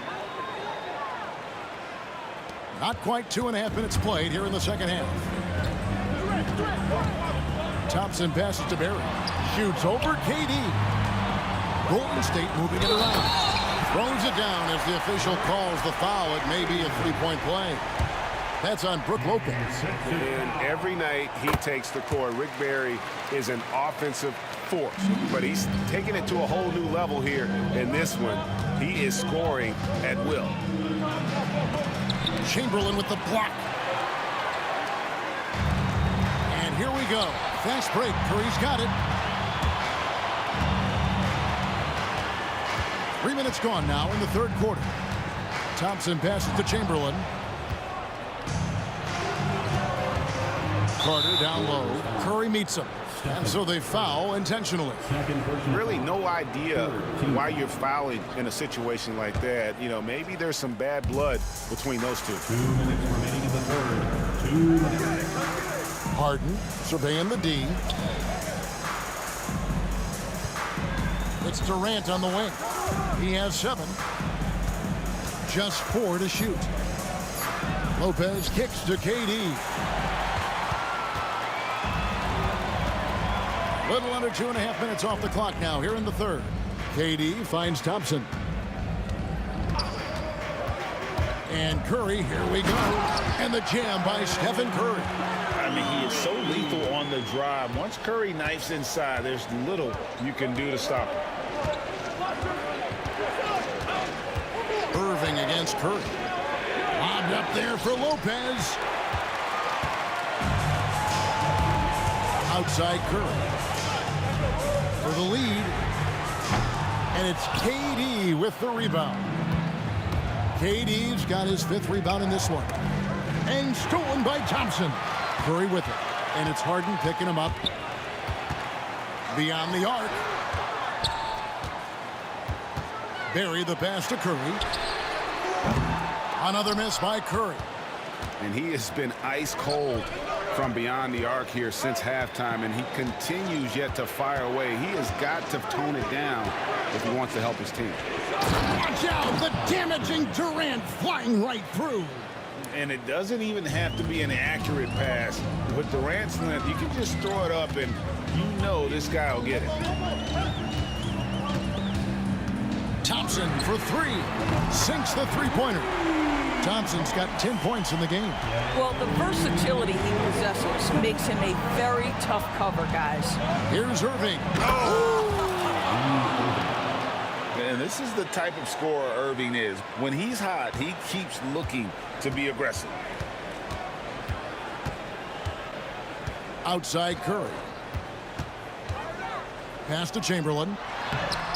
Not quite 2.5 minutes played here in the second half. Thompson passes to Barry. Shoots over KD. Golden State moving it around. Throws it down as the official calls the foul. It may be a 3-point play. That's on Brook Lopez. And every night he takes the court. Rick Barry is an offensive force, but he's taking it to a whole new level here in this one. He is scoring at will. Chamberlain with the block. And here we go. Fast break. Curry's got it. 3 minutes gone now in the 3rd quarter. Thompson passes to Chamberlain. Carter down low. Curry meets him. And so they foul intentionally. Really no idea why you're fouling in a situation like that. Maybe there's some bad blood between those two. 2 minutes remaining in the 3rd. 2 minutes. Harden surveying the D. It's Durant on the wing. He has 7. Just 4 to shoot. Lopez kicks to KD. Little under 2.5 minutes off the clock now here in the 3rd. KD finds Thompson. And Curry, here we go. And the jam by Stephen Curry. I mean, he is so lethal on the drive. Once Curry knifes inside, there's little you can do to stop him. against Curry. Lobbed up there for Lopez. Outside Curry for the lead. And it's KD with the rebound. KD's got his 5th rebound in this one. And stolen by Thompson. Curry with it. And it's Harden picking him up. Beyond the arc. Barry the pass to Curry. Another miss by Curry. And he has been ice cold from beyond the arc here since halftime, and he continues yet to fire away. He has got to tone it down if he wants to help his team. Watch out, the damaging Durant flying right through. And it doesn't even have to be an accurate pass. With Durant's length, you can just throw it up and you know this guy will get it. Thompson for 3. Sinks the three-pointer. Thompson's got 10 points in the game. Well, the versatility he possesses makes him a very tough cover, guys. Here's Irving. And this is the type of scorer Irving is. When he's hot, he keeps looking to be aggressive. Outside Curry. Pass to Chamberlain.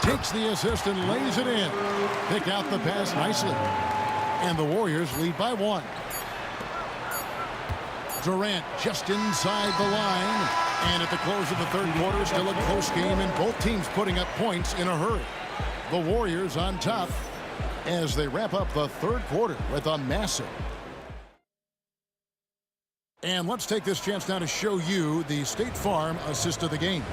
Takes the assist and lays it in. Pick out the pass nicely. And the Warriors lead by 1. Durant just inside the line. And at the close of the 3rd quarter, still a close game, and both teams putting up points in a hurry. The Warriors on top as they wrap up the 3rd quarter with a massive. And let's take this chance now to show you the State Farm assist of the game.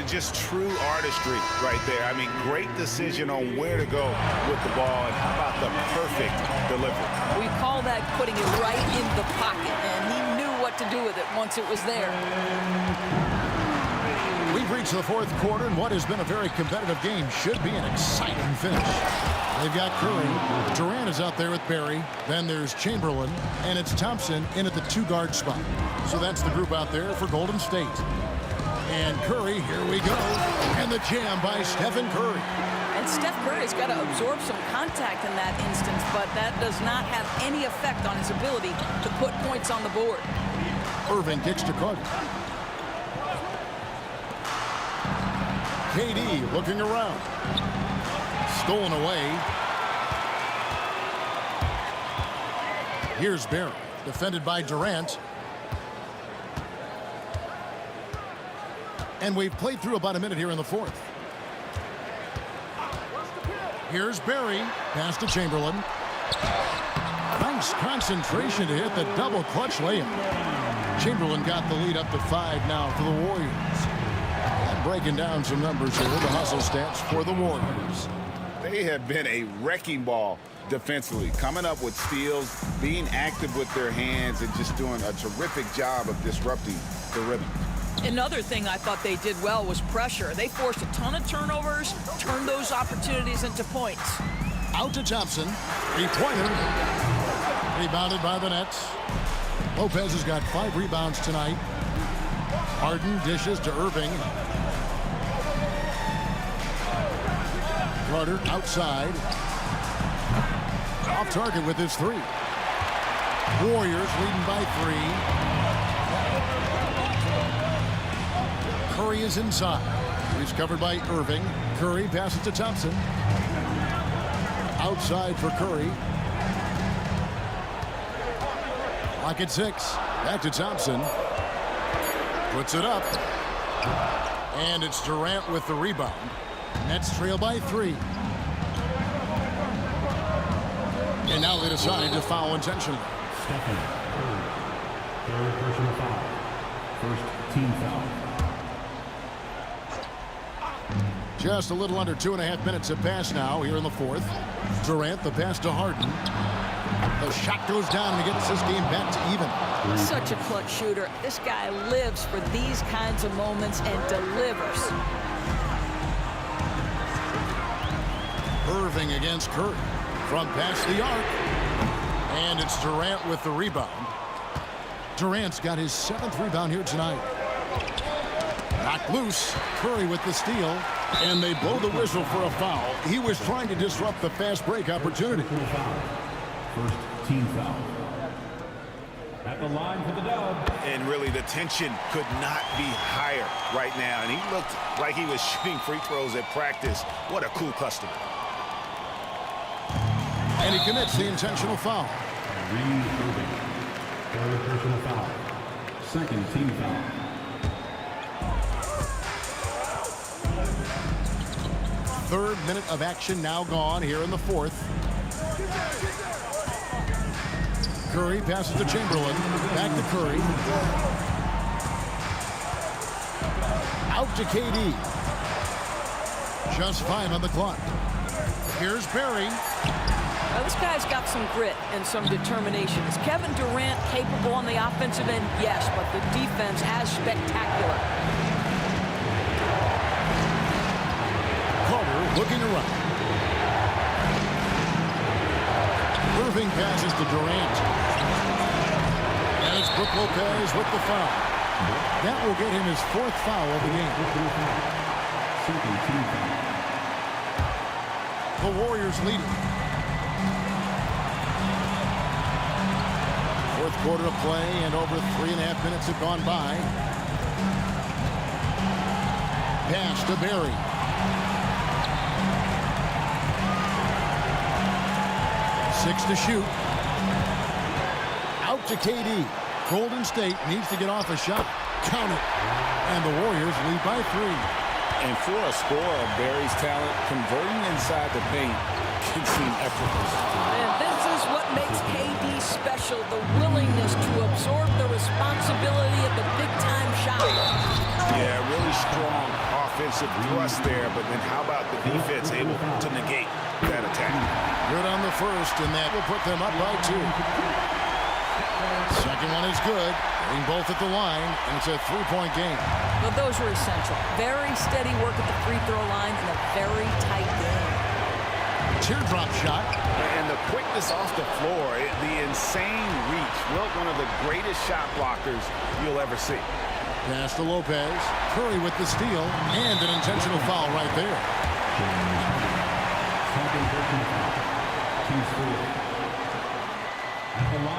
Just true artistry right there. I mean, great decision on where to go with the ball, and how about the perfect delivery. We call that putting it right in the pocket, and he knew what to do with it once it was there. We've reached the 4th quarter, and what has been a very competitive game should be an exciting finish. They've got Curry. Durant is out there with Barry. Then there's Chamberlain, and it's Thompson in at the 2-guard spot. So that's the group out there for Golden State. And Curry, here we go. And the jam by Stephen Curry. And Steph Curry's got to absorb some contact in that instance, but that does not have any effect on his ability to put points on the board. Irving kicks to Carter. KD looking around. Stolen away. Here's Barry, defended by Durant. And we've played through about a minute here in the 4th. Here's Barry. Pass to Chamberlain. Nice concentration to hit the double clutch layup. Chamberlain got the lead up to 5 now for the Warriors. And breaking down some numbers here, the hustle stats for the Warriors. They have been a wrecking ball defensively, coming up with steals, being active with their hands, and just doing a terrific job of disrupting the rhythm. Another thing I thought they did well was pressure. They forced a ton of turnovers, turned those opportunities into points. Out to Thompson. 3-pointer. Rebounded by the Nets. Lopez has got 5 rebounds tonight. Harden dishes to Irving. Carter outside. Off target with his 3. Warriors leading by 3. Curry is inside. He's covered by Irving. Curry passes to Thompson. Outside for Curry. Lock at 6. Back to Thompson. Puts it up. And it's Durant with the rebound. Nets trail by 3. And now they decide to foul intentionally. Stephen Curry. Third personal foul. First team foul. Just a little under 2.5 minutes have passed now here in the 4th. Durant, the pass to Harden. The shot goes down and gets this game back to even. Such a clutch shooter. This guy lives for these kinds of moments and delivers. Irving against Curry. From past the arc. And it's Durant with the rebound. Durant's got his 7th rebound here tonight. Knocked loose. Curry with the steal. And they blow the whistle for a foul. He was trying to disrupt the fast break opportunity. First team foul. At the line for the dub. And really, the tension could not be higher right now. And he looked like he was shooting free throws at practice. What a cool customer. And he commits the intentional foul. Third personal foul. Second team foul. Third minute of action now gone here in the fourth. Curry passes to Chamberlain. Back to Curry. Out to KD. Just 5 on the clock. Here's Barry. Now, this guy's got some grit and some determination. Is Kevin Durant capable on the offensive end? Yes, but the defense as spectacular. Carter looking around. Irving passes to Durant. And it's Brook Lopez with the foul. That will get him his 4th foul of the game. The Warriors leading. 4th quarter of play, and over 3.5 minutes have gone by. Pass to Barry. Six to shoot. Out to KD. Golden State needs to get off a shot. Count it. And the Warriors lead by 3. And for a scorer of Barry's talent, converting inside the paint can seem effortless. And this is what makes KD special, the willingness to absorb the responsibility of the big-time shot. Yeah, really strong offensive thrust there, but then how about the defense able to negate that attack? Good on the first, and that will put them up by 2. Second one is good. Getting both at the line, and it's a 3-point game. Well, those were essential. Very steady work at the free throw line and a very tight game. Teardrop shot. And the quickness off the floor, the insane reach. Wilt, one of the greatest shot blockers you'll ever see. Pass to Lopez. Curry with the steal, and an intentional foul right there.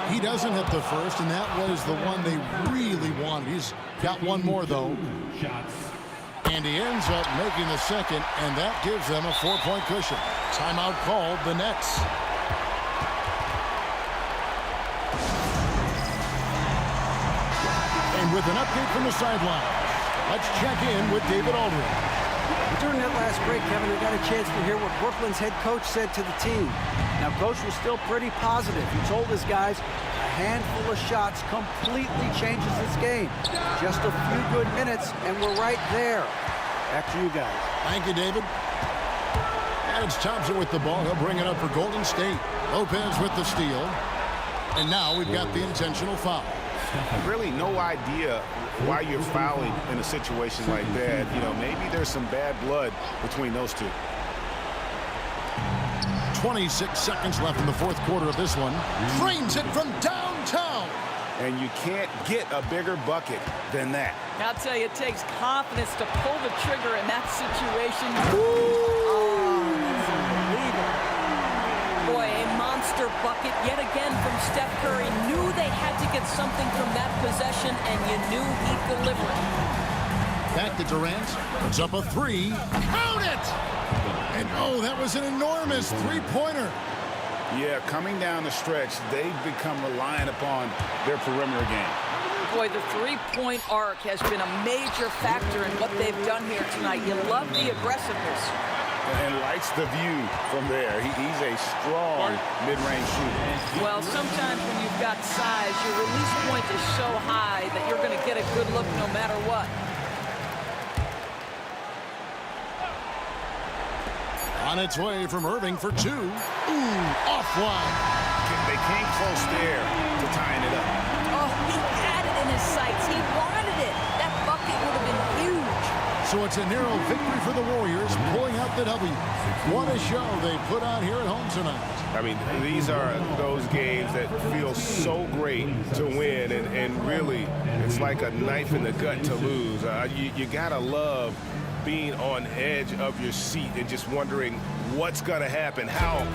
He doesn't hit the first, and that was the one they really wanted. He's got one more, though. And he ends up making the second, and that gives them a 4-point cushion. Timeout called, the Nets. And with an update from the sideline, let's check in with David Aldridge. During that last break, Kevin, we got a chance to hear what Brooklyn's head coach said to the team. Now, Coach was still pretty positive. He told his guys a handful of shots completely changes this game. Just a few good minutes, and we're right there. Back to you guys. Thank you, David. And it's Thompson with the ball. He'll bring it up for Golden State. Lopez with the steal. And now we've got the intentional foul. Really no idea why you're fouling in a situation like that. You know, maybe there's some bad blood between those two. 26 seconds left in the 4th quarter of this one. Drains it from downtown. And you can't get a bigger bucket than that. I'll tell you, it takes confidence to pull the trigger in that situation. Oh, that's unbelievable. Boy, a monster bucket yet again from Steph Curry. Knew they had to get something from that possession, and you knew he'd deliver it. Back to Durant. Puts up a 3. Count it! And oh, that was an enormous 3-pointer. Yeah, coming down the stretch, they've become reliant upon their perimeter game. Boy, the three-point arc has been a major factor in what they've done here tonight. You love the aggressiveness. And likes the view from there. He's a strong mid-range shooter. Well, sometimes when you've got size, your release point is so high that you're going to get a good look no matter what. On its way from Irving for 2. Ooh, offline. They came close there to tying it up. Oh, he had it in his sights. He wanted it. That bucket would have been huge. So it's a narrow victory for the Warriors, pulling out the W. What a show they put on here at home tonight. I mean, these are those games that feel so great to win, and really, it's like a knife in the gut to lose. You got to love being on edge of your seat and just wondering what's going to happen, how.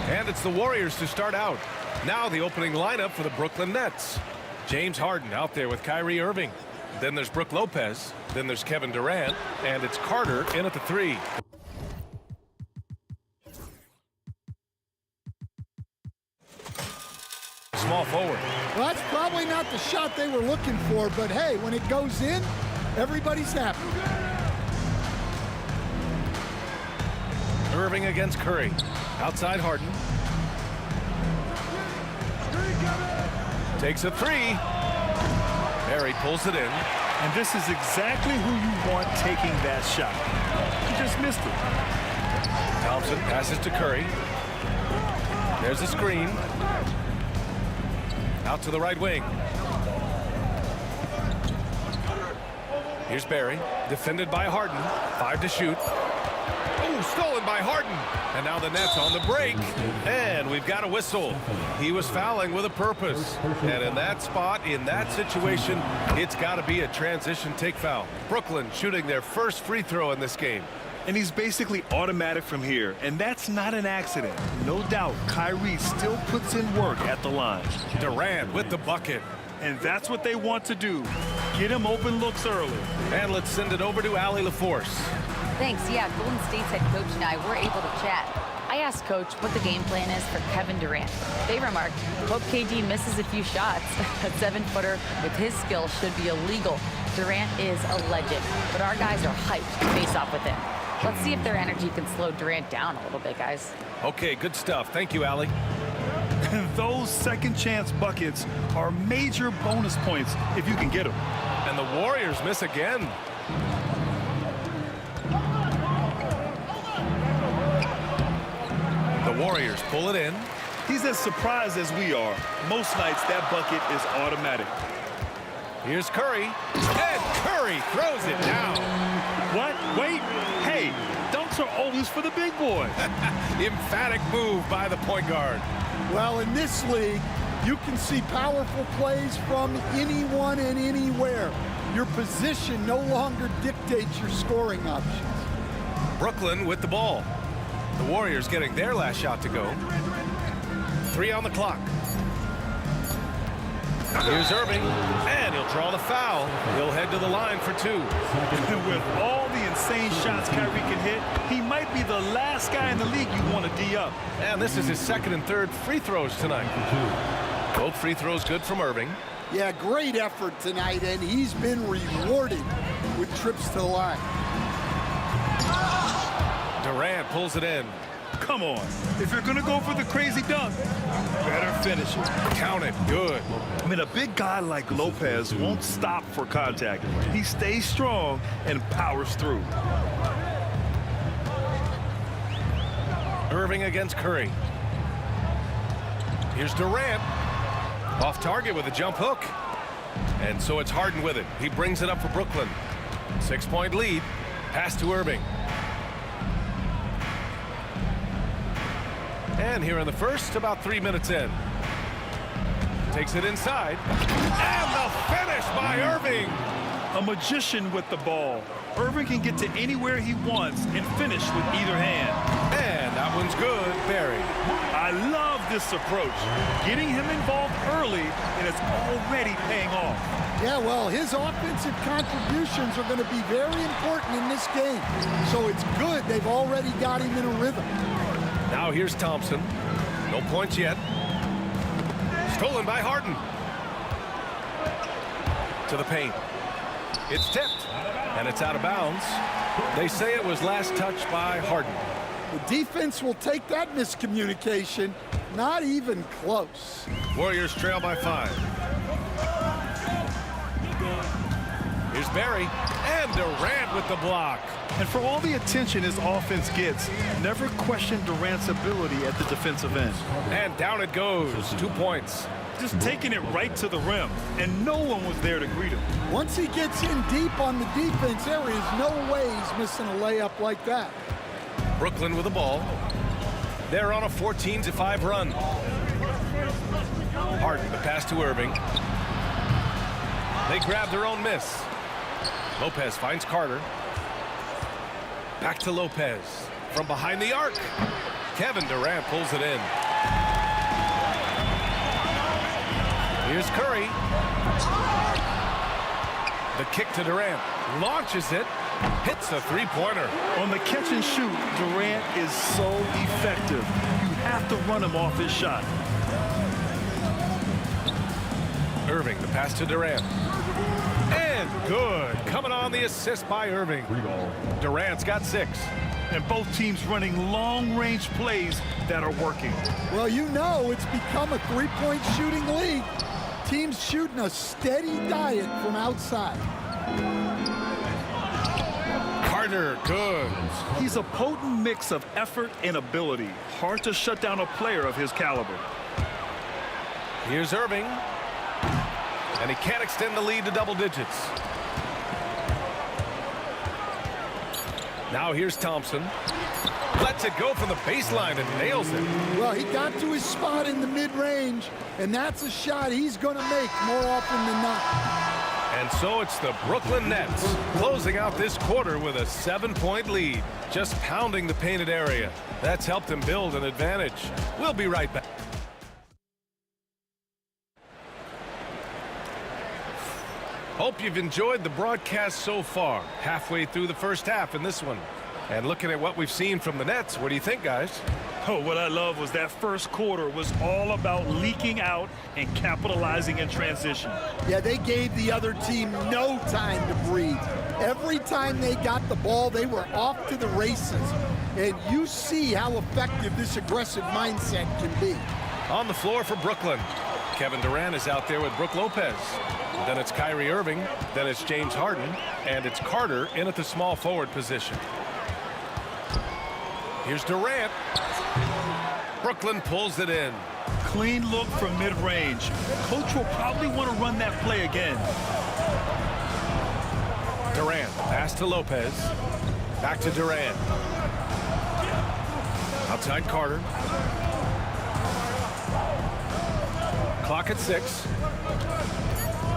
And it's the Warriors to start out. Now the opening lineup for the Brooklyn Nets. James Harden out there with Kyrie Irving. Then there's Brook Lopez. Then there's Kevin Durant. And it's Carter in at the 3. Small forward. Well, that's probably not the shot they were looking for, but hey, when it goes in, everybody's happy. Irving against Curry. Outside Harden. Takes a 3. Barry pulls it in. And this is exactly who you want taking that shot. He just missed it. Thompson passes to Curry. There's a screen. Out to the right wing. Here's Barry, defended by Harden. 5 to shoot. Ooh, stolen by Harden. And now the Nets on the break. And we've got a whistle. He was fouling with a purpose. And in that spot, in that situation, it's got to be a transition take foul. Brooklyn shooting their first free throw in this game. And he's basically automatic from here. And that's not an accident. No doubt, Kyrie still puts in work at the line. Durant with the bucket. And that's what they want to do. Get him open looks early. And let's send it over to Allie LaForce. Thanks. Yeah, Golden State's head coach and I were able to chat. I asked Coach what the game plan is for Kevin Durant. They remarked, hope KD misses a few shots. A 7-footer with his skill should be illegal. Durant is a legend, but our guys are hyped to face off with him. Let's see if their energy can slow Durant down a little bit, guys. Okay, good stuff. Thank you, Allie. Those second chance buckets are major bonus points if you can get them. And the Warriors miss again. The Warriors pull it in. He's as surprised as we are. Most nights that bucket is automatic. Here's Curry. And Curry throws it down. What? Wait. Hey, dunks are always for the big boy. Emphatic move by the point guard. Well, in this league, you can see powerful plays from anyone and anywhere. Your position no longer dictates your scoring options. Brooklyn with the ball. The Warriors getting their last shot to go. 3 on the clock. Here's Irving, and he'll draw the foul. He'll head to the line for 2. With all the insane shots Kyrie can hit, he might be the last guy in the league you want to D up. And this is his second and third free throws tonight. Both free throws good from Irving. Yeah, great effort tonight, and he's been rewarded with trips to the line. Durant pulls it in. Come on. If you're going to go for the crazy dunk, better finish it. Count it. Good. I mean, a big guy like Lopez won't stop for contact. He stays strong and powers through. Irving against Curry. Here's Durant. Off target with a jump hook. And so it's Harden with it. He brings it up for Brooklyn. 6-point lead. Pass to Irving. And here in the first, about 3 minutes in. Takes it inside. And the finish by Irving. A magician with the ball. Irving can get to anywhere he wants and finish with either hand. And that one's good. Barry. I love this approach. Getting him involved early, and it's already paying off. Yeah, well, his offensive contributions are going to be very important in this game. So it's good they've already got him in a rhythm. Now here's Thompson. No points yet. Stolen by Harden. To the paint. It's tipped. And it's out of bounds. They say it was last touched by Harden. The defense will take that miscommunication. Not even close. Warriors trail by 5. Here's Barry. And Durant with the block. And for all the attention his offense gets, never question Durant's ability at the defensive end. And down it goes. 2 points. Just taking it right to the rim, and no one was there to greet him. Once he gets in deep on the defense, there is no way he's missing a layup like that. Brooklyn with the ball. They're on a 14-5 run. Harden, the pass to Irving. They grab their own miss. Lopez finds Carter. Back to Lopez. From behind the arc. Kevin Durant pulls it in. Here's Curry. The kick to Durant. Launches it. Hits a three-pointer. On the catch and shoot, Durant is so effective. You have to run him off his shot. Irving, the pass to Durant. And good. Coming on the assist by Irving. Durant's got 6. And both teams running long-range plays that are working. Well, you know it's become a three-point shooting league. Teams shooting a steady diet from outside. Carter, good. He's a potent mix of effort and ability. Hard to shut down a player of his caliber. Here's Irving. And he can't extend the lead to double digits. Now here's Thompson. Lets it go from the baseline and nails it. Well, he got to his spot in the mid-range, and that's a shot he's going to make more often than not. And so it's the Brooklyn Nets closing out this quarter with a 7-point lead, just pounding the painted area. That's helped them build an advantage. We'll be right back. Hope you've enjoyed the broadcast so far. Halfway through the first half in this one. And looking at what we've seen from the Nets, what do you think, guys? Oh, what I love was that first quarter was all about leaking out and capitalizing in transition. Yeah, they gave the other team no time to breathe. Every time they got the ball, they were off to the races. And you see how effective this aggressive mindset can be. On the floor for Brooklyn, Kevin Durant is out there with Brook Lopez. Then it's Kyrie Irving, then it's James Harden, and it's Carter in at the small forward position. Here's Durant. Brooklyn pulls it in. Clean look from mid-range. Coach will probably want to run that play again. Durant, pass to Lopez. Back to Durant. Outside Carter. Clock at 6.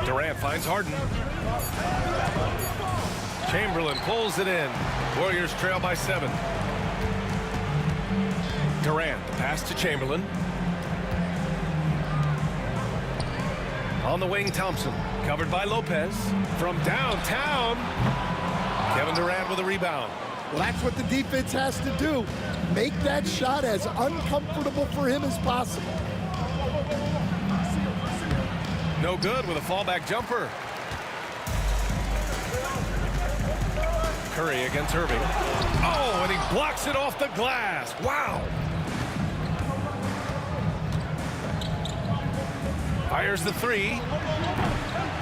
Durant finds Harden. Chamberlain pulls it in. Warriors trail by 7. Durant, the pass to Chamberlain. On the wing, Thompson. Covered by Lopez. From downtown. Kevin Durant with a rebound. Well, that's what the defense has to do. Make that shot as uncomfortable for him as possible. No good with a fallback jumper. Curry against Irving. Oh, and he blocks it off the glass. Wow. Fires the three.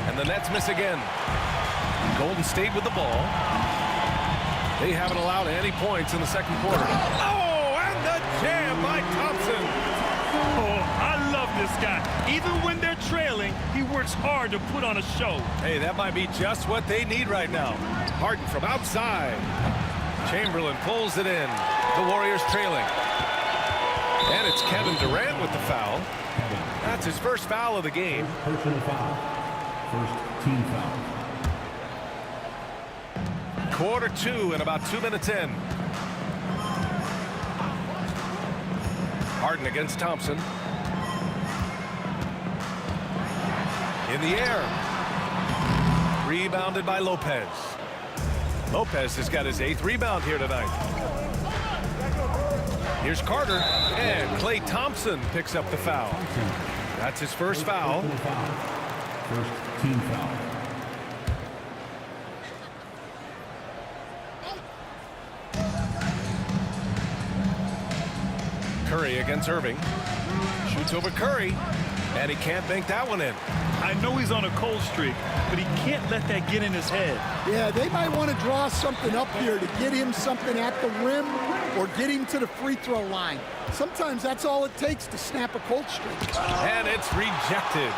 And the Nets miss again. Golden State with the ball. They haven't allowed any points in the second quarter. Oh, and the jam by Thompson. Oh, I love this guy. Even when they're trailing, he works hard to put on a show. Hey, that might be just what they need right now. Harden from outside. Chamberlain pulls it in. The Warriors trailing. And it's Kevin Durant with the foul. That's his first foul of the game. Personal foul. First team foul. Quarter two and about 2 minutes in. Harden against Thompson. In the air. Rebounded by Lopez. Lopez has got his 8th rebound here tonight. Here's Carter, and Klay Thompson picks up the foul. That's his first foul. First team foul. Curry against Irving. Shoots over Curry, and he can't bank that one in. I know he's on a cold streak, but he can't let that get in his head. Yeah, they might want to draw something up here to get him something at the rim or get him to the free throw line. Sometimes that's all it takes to snap a cold streak. And it's rejected.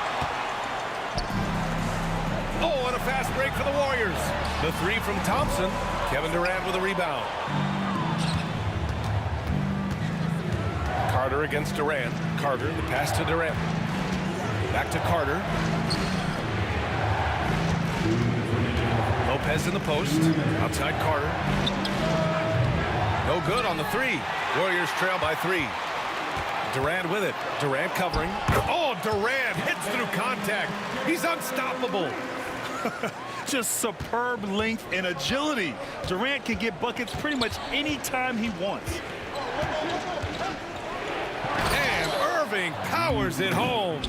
Oh, and a fast break for the Warriors. The three from Thompson. Kevin Durant with a rebound. Carter against Durant. Carter, the pass to Durant. Back to Carter. Lopez in the post. Outside Carter. No good on the three. Warriors trail by 3. Durant with it. Durant covering. Oh, Durant hits through contact. He's unstoppable. Just superb length and agility. Durant can get buckets pretty much any time he wants. And Irving powers it home.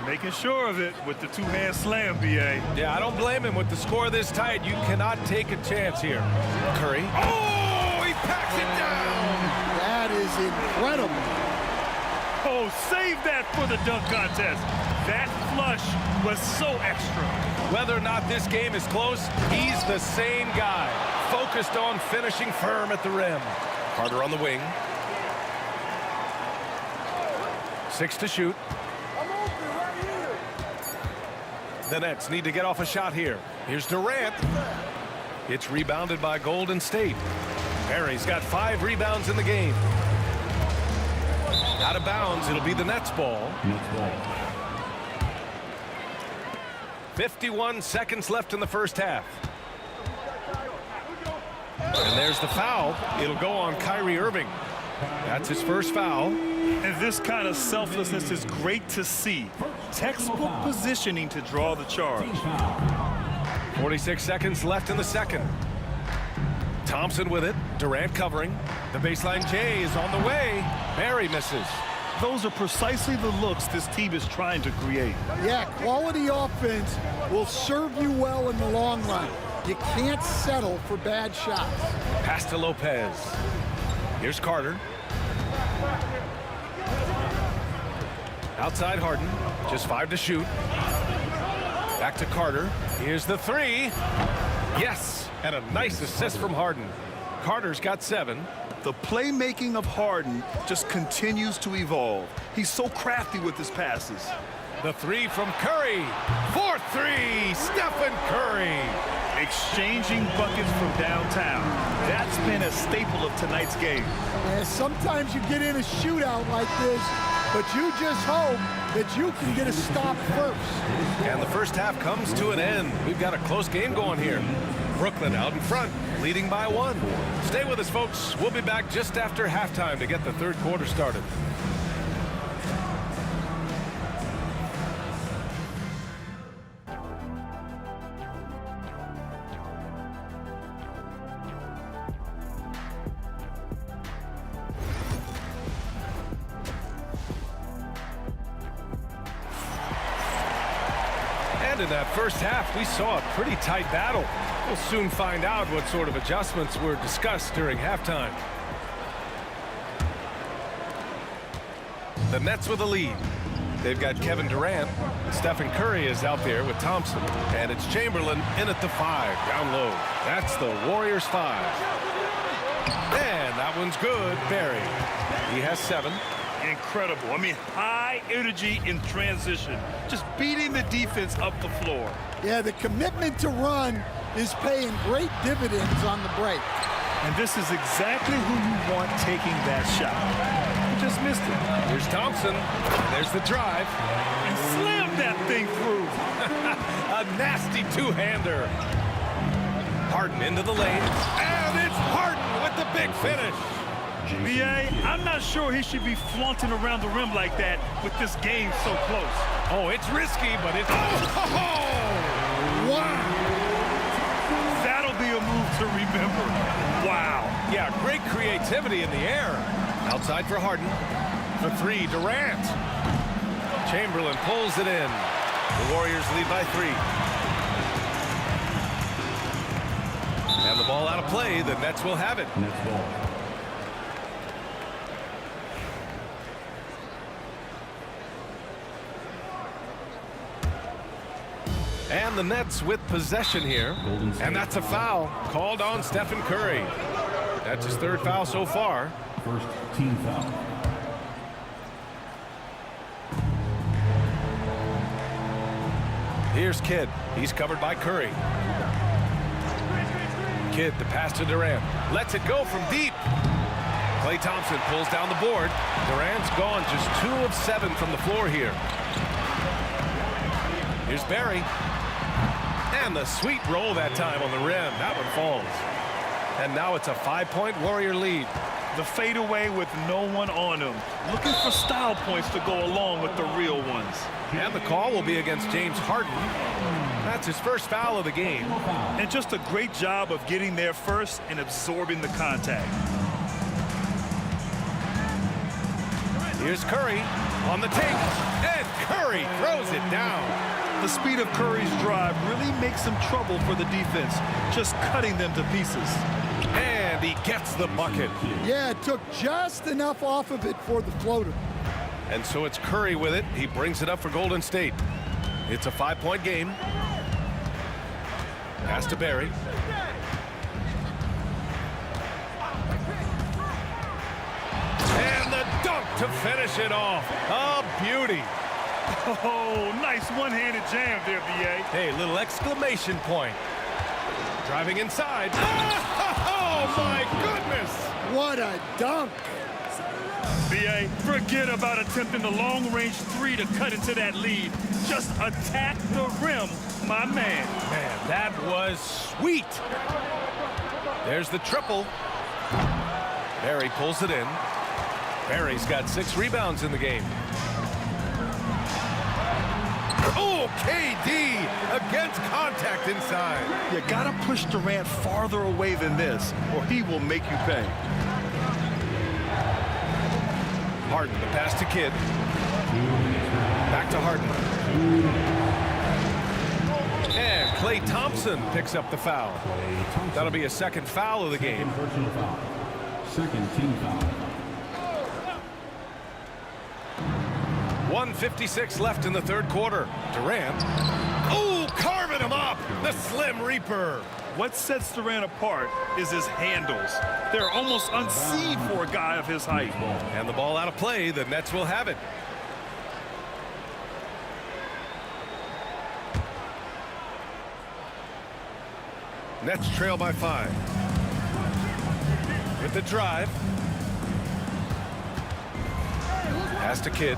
Making sure of it with the two-hand slam, B.A. Yeah, I don't blame him. With the score this tight, you cannot take a chance here. Curry. Oh, he packs it down. That is incredible. Oh, save that for the dunk contest. That flush was so extra. Whether or not this game is close, he's the same guy. Focused on finishing firm at the rim. Carter on the wing. 6 to shoot. The Nets need to get off a shot here. Here's Durant. It's rebounded by Golden State. Perry's got 5 rebounds in the game. Out of bounds, it'll be the Nets ball. 51 seconds left in the first half. And there's the foul. It'll go on Kyrie Irving. That's his first foul. And this kind of selflessness is great to see. Textbook positioning to draw the charge. 46 seconds left in the second. Thompson with it. Durant covering. The baseline J is on the way. Barry misses. Those are precisely the looks this team is trying to create. Yeah, quality offense will serve you well in the long run. You can't settle for bad shots. Pass to Lopez. Here's Carter. Outside Harden. Just 5 to shoot. Back to Carter. Here's the 3. Yes, and a nice assist from Harden. Carter's got 7. The playmaking of Harden just continues to evolve. He's so crafty with his passes. The 3 from Curry. 4-3, Stephen Curry. Exchanging buckets from downtown. That's been a staple of tonight's game. And sometimes you get in a shootout like this, but you just hope that you can get a stop first. And the first half comes to an end. We've got a close game going here. Brooklyn out in front, leading by 1. Stay with us, folks. We'll be back just after halftime to get the third quarter started. And in that first half, we saw a pretty tight battle. We'll soon find out what sort of adjustments were discussed during halftime. The Nets with a lead. They've got Kevin Durant. Stephen Curry is out there with Thompson. And it's Chamberlain in at the 5, down low. That's the Warriors 5. And that one's good. Barry. He has 7. Incredible. I mean, high energy in transition. Just beating the defense up the floor. Yeah, the commitment to run is paying great dividends on the break. And this is exactly who you want taking that shot. You just missed it. Here's Thompson. There's the drive. And slammed that thing through. A nasty two-hander. Harden into the lane. And it's Harden with the big finish. B.A., I'm not sure he should be flaunting around the rim like that with this game so close. Oh, it's risky, but it's... Oh! Wow! That'll be a move to remember. Wow. Yeah, great creativity in the air. Outside for Harden. For 3, Durant. Chamberlain pulls it in. The Warriors lead by 3. And the ball out of play. The Nets will have it. Nets ball. And the Nets with possession here. And that's a foul called on Stephen Curry. That's his 3rd foul so far. First team foul. Here's Kidd. He's covered by Curry. Kidd, the pass to Durant. Lets it go from deep. Klay Thompson pulls down the board. Durant's gone just 2 of 7 from the floor here. Here's Barry. And the sweet roll that time on the rim. That one falls. And now it's a 5-point Warrior lead. The fadeaway with no one on him. Looking for style points to go along with the real ones. And the call will be against James Harden. That's his first foul of the game. And just a great job of getting there first and absorbing the contact. Here's Curry on the take. And Curry throws it down. The speed of Curry's drive really makes some trouble for the defense, just cutting them to pieces. And he gets the bucket. Yeah, it took just enough off of it for the floater. And so it's Curry with it. He brings it up for Golden State. It's a 5-point game. Pass to Barry. And the dunk to finish it off. A beauty. Oh, nice one-handed jam there, B.A. Hey, little exclamation point. Driving inside. Oh, my goodness. What a dunk. B.A., forget about attempting the long-range 3 to cut into that lead. Just attack the rim, my man. Man, that was sweet. There's the triple. Barry pulls it in. Barry's got 6 rebounds in the game. Oh, KD against contact inside. You gotta push Durant farther away than this, or he will make you pay. Harden, the pass to Kidd. Back to Harden. And Klay Thompson picks up the foul. That'll be a 2nd foul of the game. Second team foul. 1:56 left in the 3rd quarter. Durant. Oh, carving him up. The Slim Reaper. What sets Durant apart is his handles. They're almost unseen for a guy of his height. And the ball out of play. The Nets will have it. Nets trail by 5. With the drive. Pass to Kidd.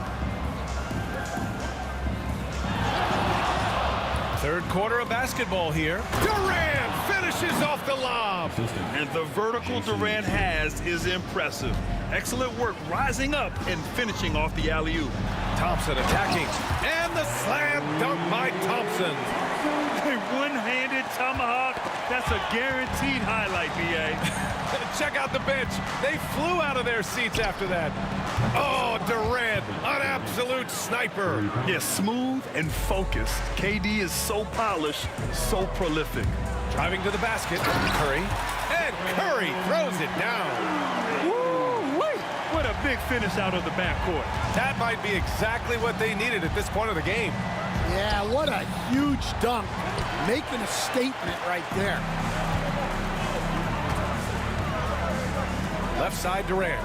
3rd quarter of basketball here. Durant finishes off the lob. And the vertical Durant has is impressive. Excellent work rising up and finishing off the alley-oop. Thompson attacking. And the slam dunk by Thompson. A one-handed tomahawk That's a guaranteed highlight, B.A. Check out the bench. They flew out of their seats after that. Oh, Durant, an absolute sniper. Yeah, smooth and focused. KD is so polished, so prolific. Driving to the basket, Curry. And Curry throws it down. Woo-wee! What a big finish out of the backcourt. That might be exactly what they needed at this point of the game. Yeah, what a huge dunk. Making a statement right there. Left side, Durant.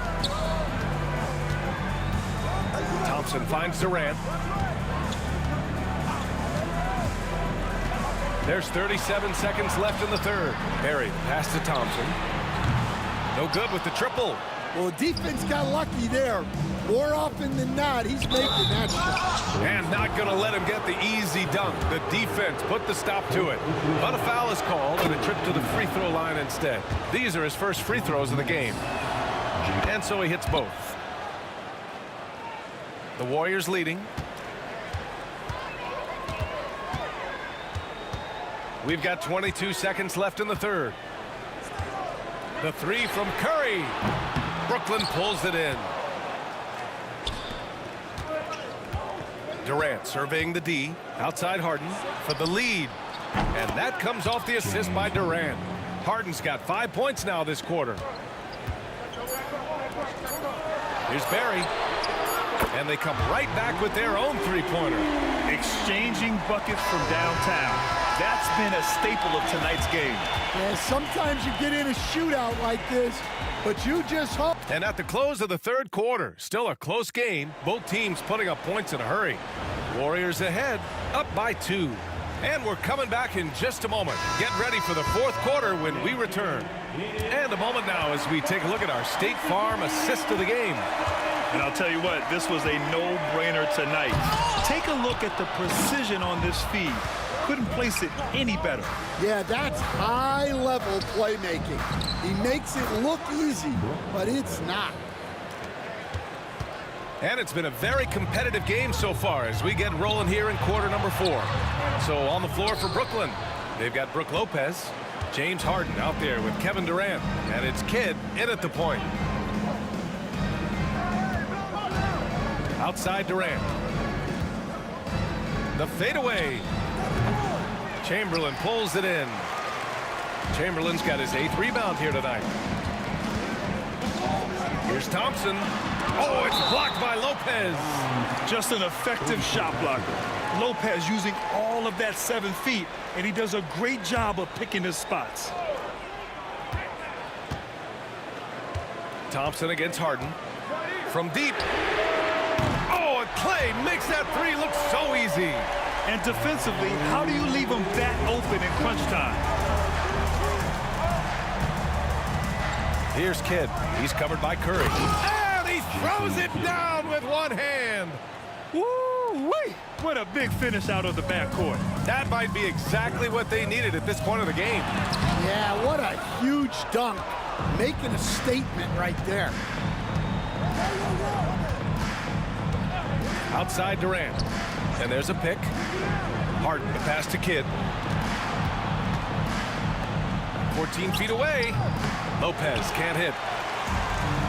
Thompson finds Durant. There's 37 seconds left in the third. Barry, pass to Thompson. No good with the triple. Well, defense got lucky there. More often than not, he's making that shot. And not going to let him get the easy dunk. The defense put the stop to it. But a foul is called and a trip to the free throw line instead. These are his first free throws of the game. And so he hits both. The Warriors leading. We've got 22 seconds left in the third. The three from Curry. Brooklyn pulls it in. Durant surveying the D. Outside Harden for the lead. And that comes off the assist by Durant. Harden's got 5 points now this quarter. Here's Barry. And they come right back with their own three-pointer. Exchanging buckets from downtown. That's been a staple of tonight's game. Yeah, sometimes you get in a shootout like this, but you just hope. And at the close of the third quarter, still a close game. Both teams putting up points in a hurry. Warriors ahead, up by 2. And we're coming back in just a moment. Get ready for the fourth quarter when we return. And a moment now as we take a look at our State Farm assist of the game. And I'll tell you what, this was a no-brainer tonight. Take a look at the precision on this feed. Couldn't place it any better. Yeah, that's high-level playmaking. He makes it look easy, but it's not. And it's been a very competitive game so far as we get rolling here in quarter number 4. So on the floor for Brooklyn, they've got Brook Lopez, James Harden out there with Kevin Durant, and it's Kidd in at the point. Outside Durant. The fadeaway. Chamberlain pulls it in. Chamberlain's got his 8th rebound here tonight. Here's Thompson. Oh, it's blocked by Lopez. Just an effective shot blocker. Lopez using all of that 7 feet, and he does a great job of picking his spots. Thompson against Harden. From deep. Oh, and Clay makes that 3 look so easy. And defensively, how do you leave him that open in crunch time? Here's Kidd. He's covered by Curry. And he throws it down with one hand. Woo-wee! What a big finish out of the backcourt. That might be exactly what they needed at this point of the game. Yeah, what a huge dunk. Making a statement right there. Outside Durant. And there's a pick. Harden, the pass to Kidd. 14 feet away. Lopez can't hit.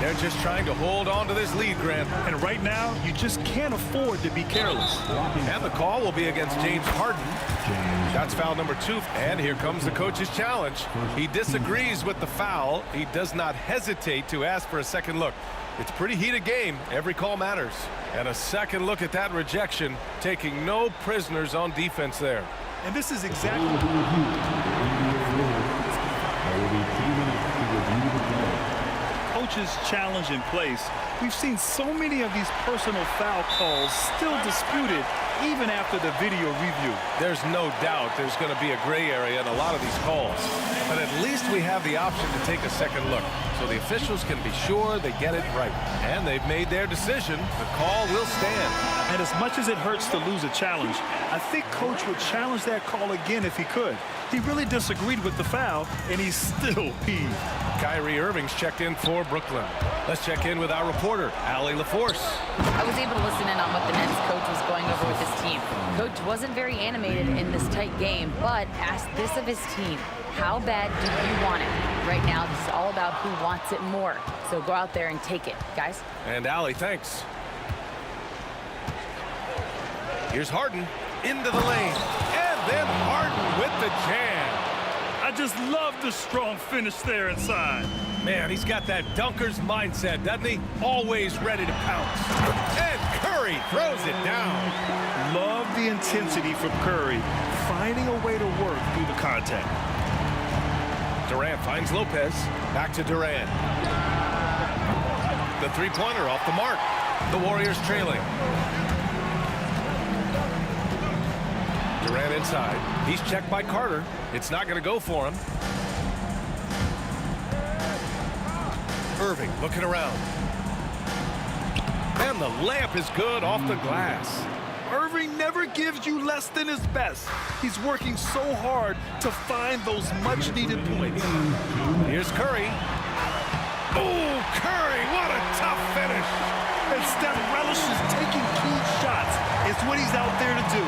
They're just trying to hold on to this lead, Grant. And right now, you just can't afford to be careless. And the call will be against James Harden. That's foul number 2. And here comes the coach's challenge. He disagrees with the foul. He does not hesitate to ask for a second look. It's a pretty heated game. Every call matters. And a second look at that rejection, taking no prisoners on defense there. And this is exactly... Coach's challenge in place. We've seen so many of these personal foul calls still disputed even after the video review. There's no doubt there's going to be a gray area in a lot of these calls. But at least we have the option to take a second look, so the officials can be sure they get it right. And they've made their decision. The call will stand. And as much as it hurts to lose a challenge, I think Coach would challenge that call again if he could. He really disagreed with the foul, and he's still peeved. Kyrie Irving's checked in for Brooklyn. Let's check in with our reporter, Allie LaForce. I was able to listen in on what the Nets coach was going over with his team. Coach wasn't very animated in this tight game, but asked this of his team. How bad do you want it? Right now, this is all about who wants it more. So go out there and take it, guys. And Allie, thanks. Here's Harden into the lane. And then Harden with the jam. I just love the strong finish there inside. Man, he's got that dunker's mindset, doesn't he? Always ready to pounce. And Curry throws it down. Love the intensity from Curry, finding a way to work through the contact. Durant finds Lopez. Back to Durant. The three-pointer off the mark. The Warriors trailing. Durant inside. He's checked by Carter. It's not going to go for him. Irving looking around. And the layup is good off the glass. Irving never gives you less than his best. He's working so hard to find those much-needed points. Here's Curry. Oh, Curry, what a tough finish. And Steph relishes taking key shots. It's what he's out there to do.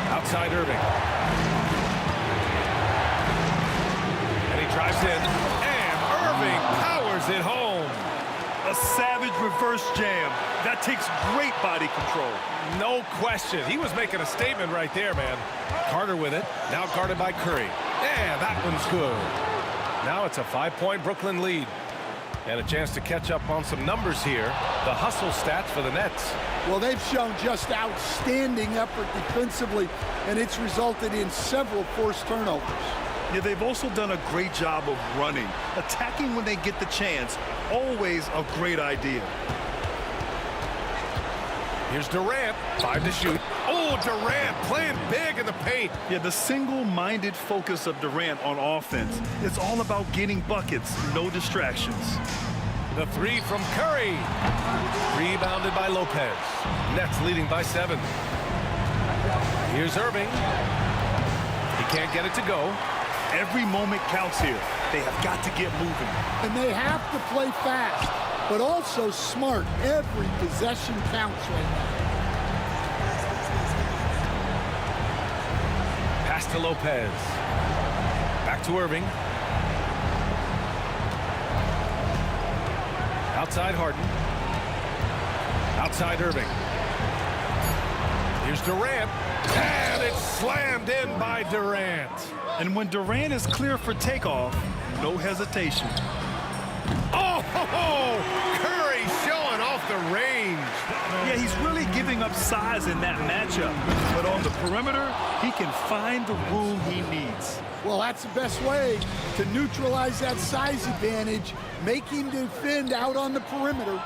Outside Irving. And he drives in. And Irving powers it home. A savage reverse jam. That takes great body control. No question. He was making a statement right there, man. Carter with it. Now guarded by Curry. Yeah, that one's good. Now it's a 5-point Brooklyn lead. And a chance to catch up on some numbers here. The hustle stats for the Nets. Well, they've shown just outstanding effort defensively, and it's resulted in several forced turnovers. Yeah, they've also done a great job of running. Attacking when they get the chance, always a great idea. Here's Durant, 5 to shoot. Oh, Durant playing big in the paint. Yeah, the single-minded focus of Durant on offense. It's all about getting buckets, no distractions. The three from Curry. Rebounded by Lopez. Nets leading by 7. Here's Irving. He can't get it to go. Every moment counts here. They have got to get moving. And they have to play fast, but also smart. Every possession counts right now. Pass to Lopez. Back to Irving. Outside Harden. Outside Irving. Here's Durant. And it's slammed in by Durant. And when Durant is clear for takeoff, no hesitation. Oh, Curry showing off the range. Yeah, he's really giving up size in that matchup. But on the perimeter, he can find the room he needs. Well, that's the best way to neutralize that size advantage. Make him defend out on the perimeter.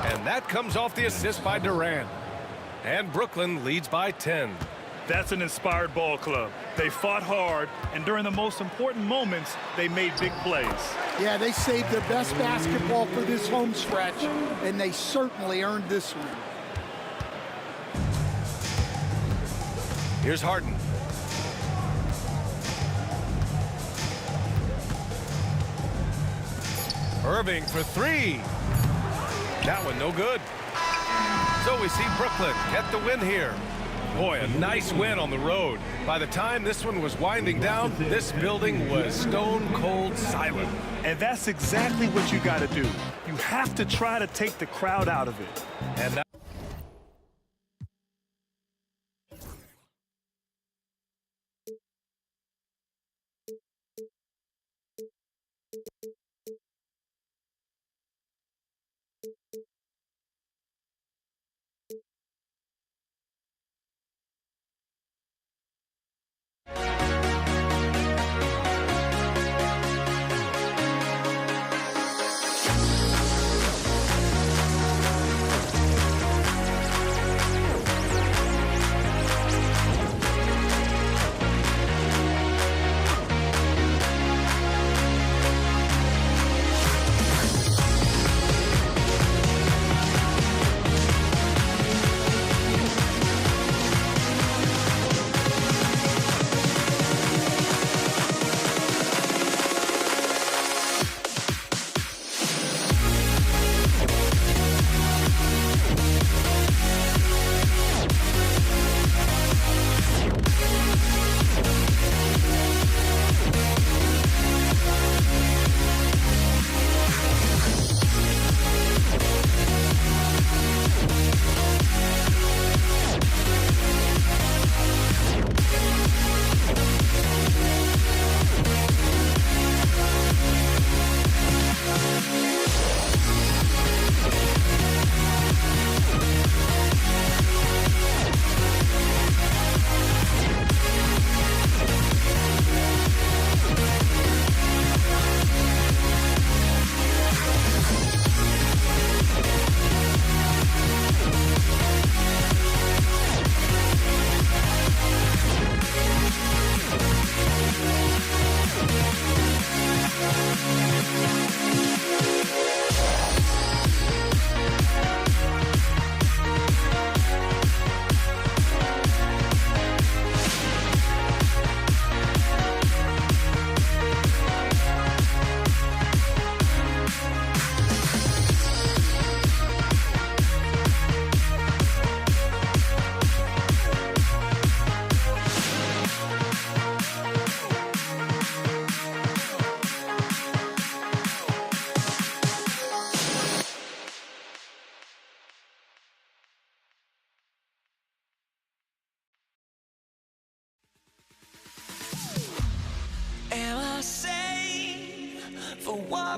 And that comes off the assist by Durant. And Brooklyn leads by 10. That's an inspired ball club. They fought hard, and during the most important moments, they made big plays. Yeah, they saved their best basketball for this home stretch, and they certainly earned this one. Here's Harden. Irving for 3. That one no good. So we see Brooklyn get the win here. Boy, a nice win on the road. By the time this one was winding down, this building was stone cold silent. And that's exactly what you got to do. You have to try to take the crowd out of it. And that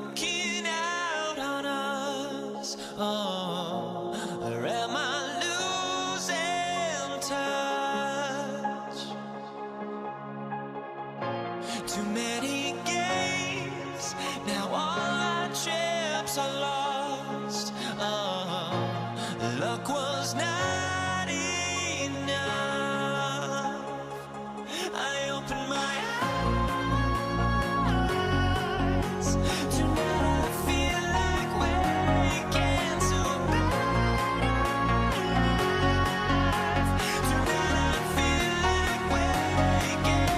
walking out on us? Oh, or am I losing touch? Too many games, now all our chips are lost. Oh, luck was not enough. I opened my eyes. Tonight I feel like waking to life. Tonight I feel like waking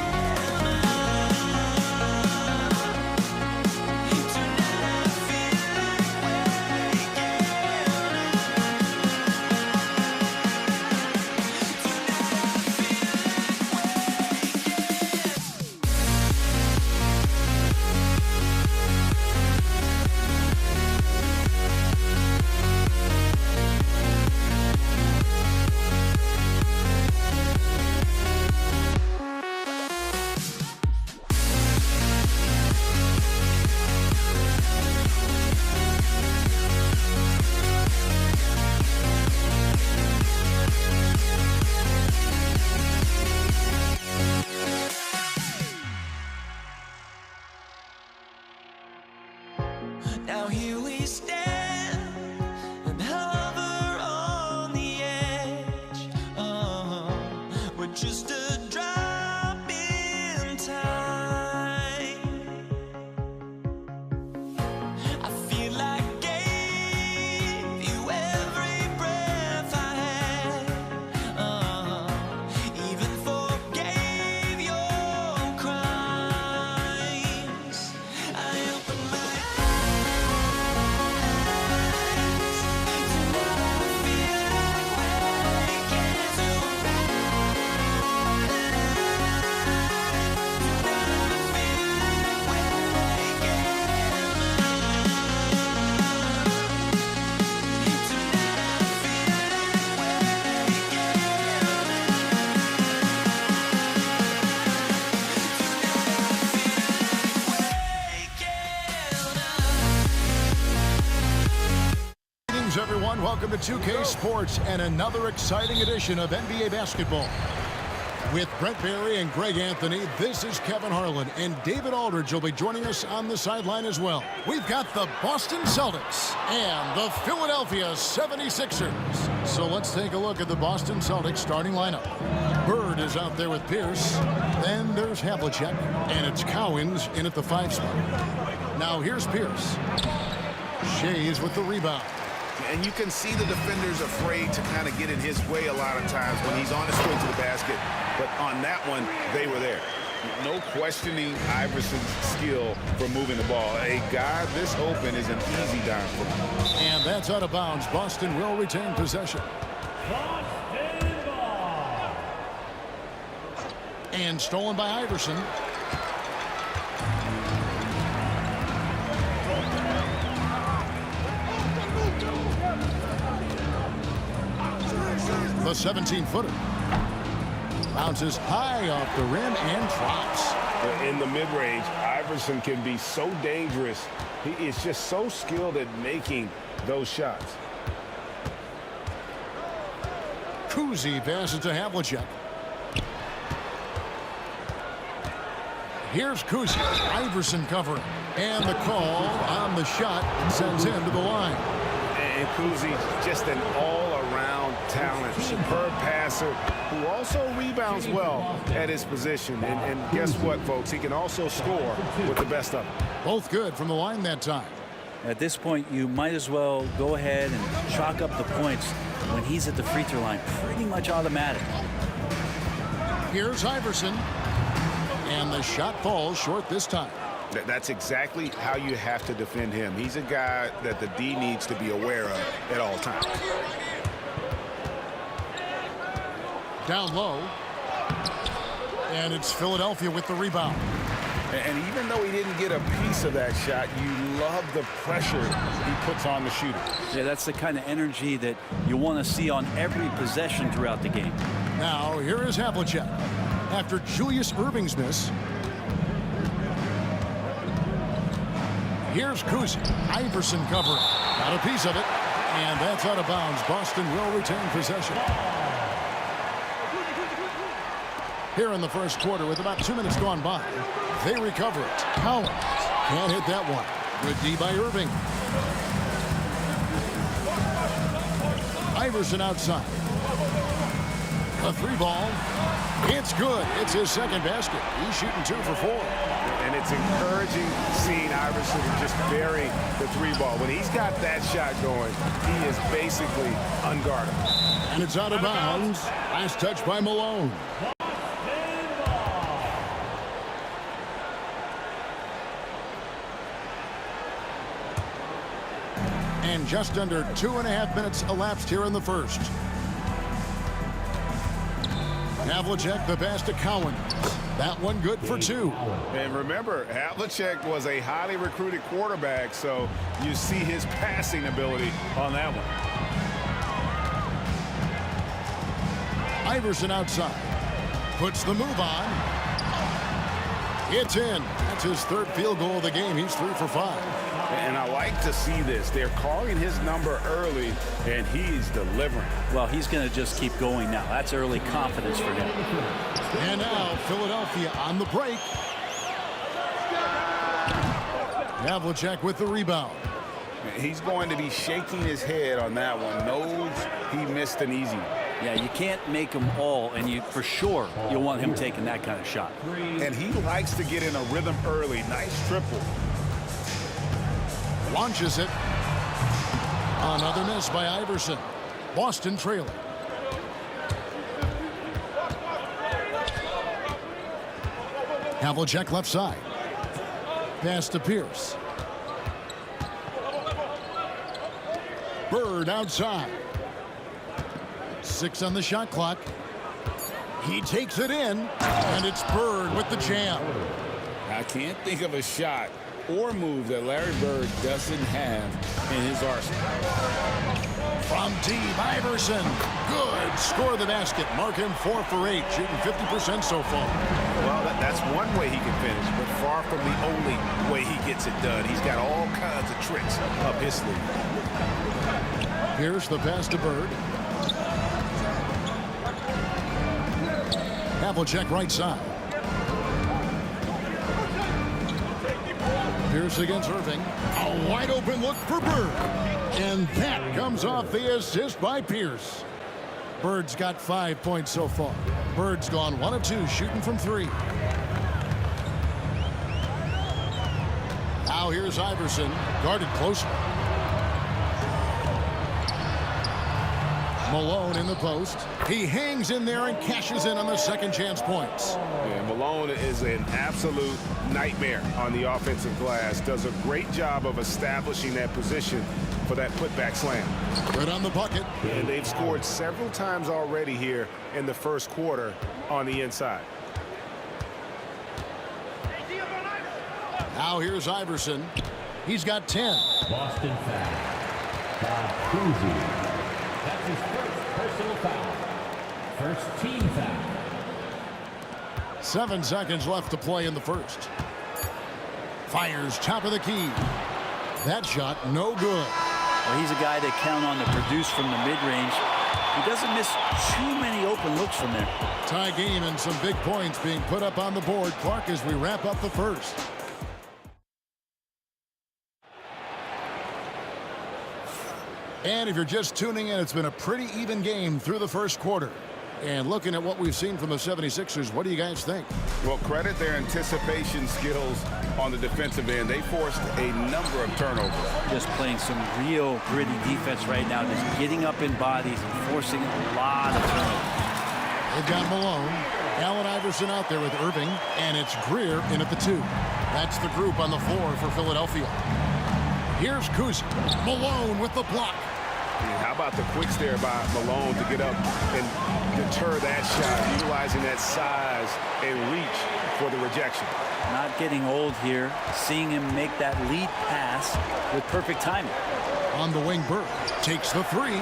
up. Tonight I feel like waking Now here we stand and hover on the edge. Oh, we're just a drop in time. I feel like gave you every breath I had. Oh, even forgave your crimes. I opened my Greetings, everyone. Welcome to 2K Sports and another exciting edition of NBA basketball. With Brent Barry and Greg Anthony, this is Kevin Harlan, and David Aldridge will be joining us on the sideline as well. We've got the Boston Celtics and the Philadelphia 76ers. So let's take a look at the Boston Celtics starting lineup. Bird is out there with Pierce. Then there's Havlicek, and it's Cowens in at the 5 spot. Now here's Pierce. Shays with the rebound. And you can see the defenders afraid to kind of get in his way a lot of times when he's on his way to the basket. But on that one, they were there. No questioning Iverson's skill for moving the ball. A guy this open is an easy dime for him. And that's out of bounds. Boston will retain possession. And stolen by Iverson. The 17-footer. Bounces high off the rim and drops. In the mid-range, Iverson can be so dangerous. He is just so skilled at making those shots. Kuzi passes to Havlicek. Here's Kuzi. Iverson covering. And the call on the shot sends him to the line. And Kuzi, just an all-around talent, superb passer who also rebounds well at his position. And guess what, folks? He can also score with the best of them. Both good from the line that time. At this point, you might as well go ahead and chalk up the points when he's at the free throw line. Pretty much automatic. Here's Iverson. And the shot falls short this time. That's exactly how you have to defend him. He's a guy that the D needs to be aware of at all times. Down low. And it's Philadelphia with the rebound. And even though he didn't get a piece of that shot, you love the pressure he puts on the shooter. Yeah, that's the kind of energy that you want to see on every possession throughout the game. Now, here is Havlicek. After Julius Erving's miss. Here's Kuzi. Iverson covering. Got a piece of it. And that's out of bounds. Boston will retain possession. Here in the first quarter with about 2 minutes gone by. They recover it. Collins can't hit that one. Good D by Irving. Iverson outside. A 3-ball. It's good. It's his second basket. He's shooting 2 for 4. And it's encouraging seeing Iverson just bury the 3-ball. When he's got that shot going, he is basically unguarded. And it's out of bounds. Last touch by Malone. And just under 2.5 minutes elapsed here in the first. Havlicek the pass to Cowan. That one good for 2. And remember, Havlicek was a highly recruited quarterback, so you see his passing ability on that one. Iverson outside. Puts the move on. It's in. That's his 3rd field goal of the game. He's 3 for 5. And I like to see this. They're calling his number early, and he's delivering. Well, he's going to just keep going now. That's early confidence for him. And now Philadelphia on the break. Havlicek with the rebound. He's going to be shaking his head on that one. Knows he missed an easy one. Yeah, you can't make them all, and you for sure you'll want him taking that kind of shot. And he likes to get in a rhythm early. Nice triple. Launches it. Another miss by Iverson. Boston trailing. Havlicek left side. Pass to Pierce. Bird outside. 6 on the shot clock. He takes it in, and it's Bird with the jam. I can't think of a shot or move that Larry Bird doesn't have in his arsenal. From deep, Iverson. Good. Score the basket. Mark him 4 for 8, shooting 50% so far. Well, that's one way he can finish, but far from the only way he gets it done. He's got all kinds of tricks up his sleeve. Here's the pass to Bird. Havlicek right side. Pierce against Irving. A wide open look for Bird. And that comes off the assist by Pierce. Bird's got 5 points so far. Bird's gone 1 of 2, shooting from 3. Now here's Iverson, guarded closely. Malone in the post. He hangs in there and cashes in on the second chance points. Yeah, Malone is an absolute nightmare on the offensive glass. Does a great job of establishing that position for that putback slam. Right on the bucket. And they've scored several times already here in the first quarter on the inside. Now here's Iverson. He's got 10. Boston foul. Kuzi. That's his first personal foul. First team foul. 7 seconds left to play in the first. Fires top of the key. That shot no good. Well, he's a guy they count on to produce from the mid-range. He doesn't miss too many open looks from there. Tie game and some big points being put up on the board. Clark, as we wrap up the first. And if you're just tuning in, it's been a pretty even game through the first quarter. And looking at what we've seen from the 76ers, what do you guys think? Well, credit their anticipation skills on the defensive end. They forced a number of turnovers. Just playing some real gritty defense right now, just getting up in bodies and forcing a lot of turnovers. They've got Malone, Allen Iverson out there with Irving, and it's Greer in at the 2. That's the group on the floor for Philadelphia. Here's Kuzi. Malone with the block. How about the quick stare by Malone to get up and deter that shot, utilizing that size and reach for the rejection. Not getting old here, seeing him make that lead pass with perfect timing. On the wing, Bird takes the 3.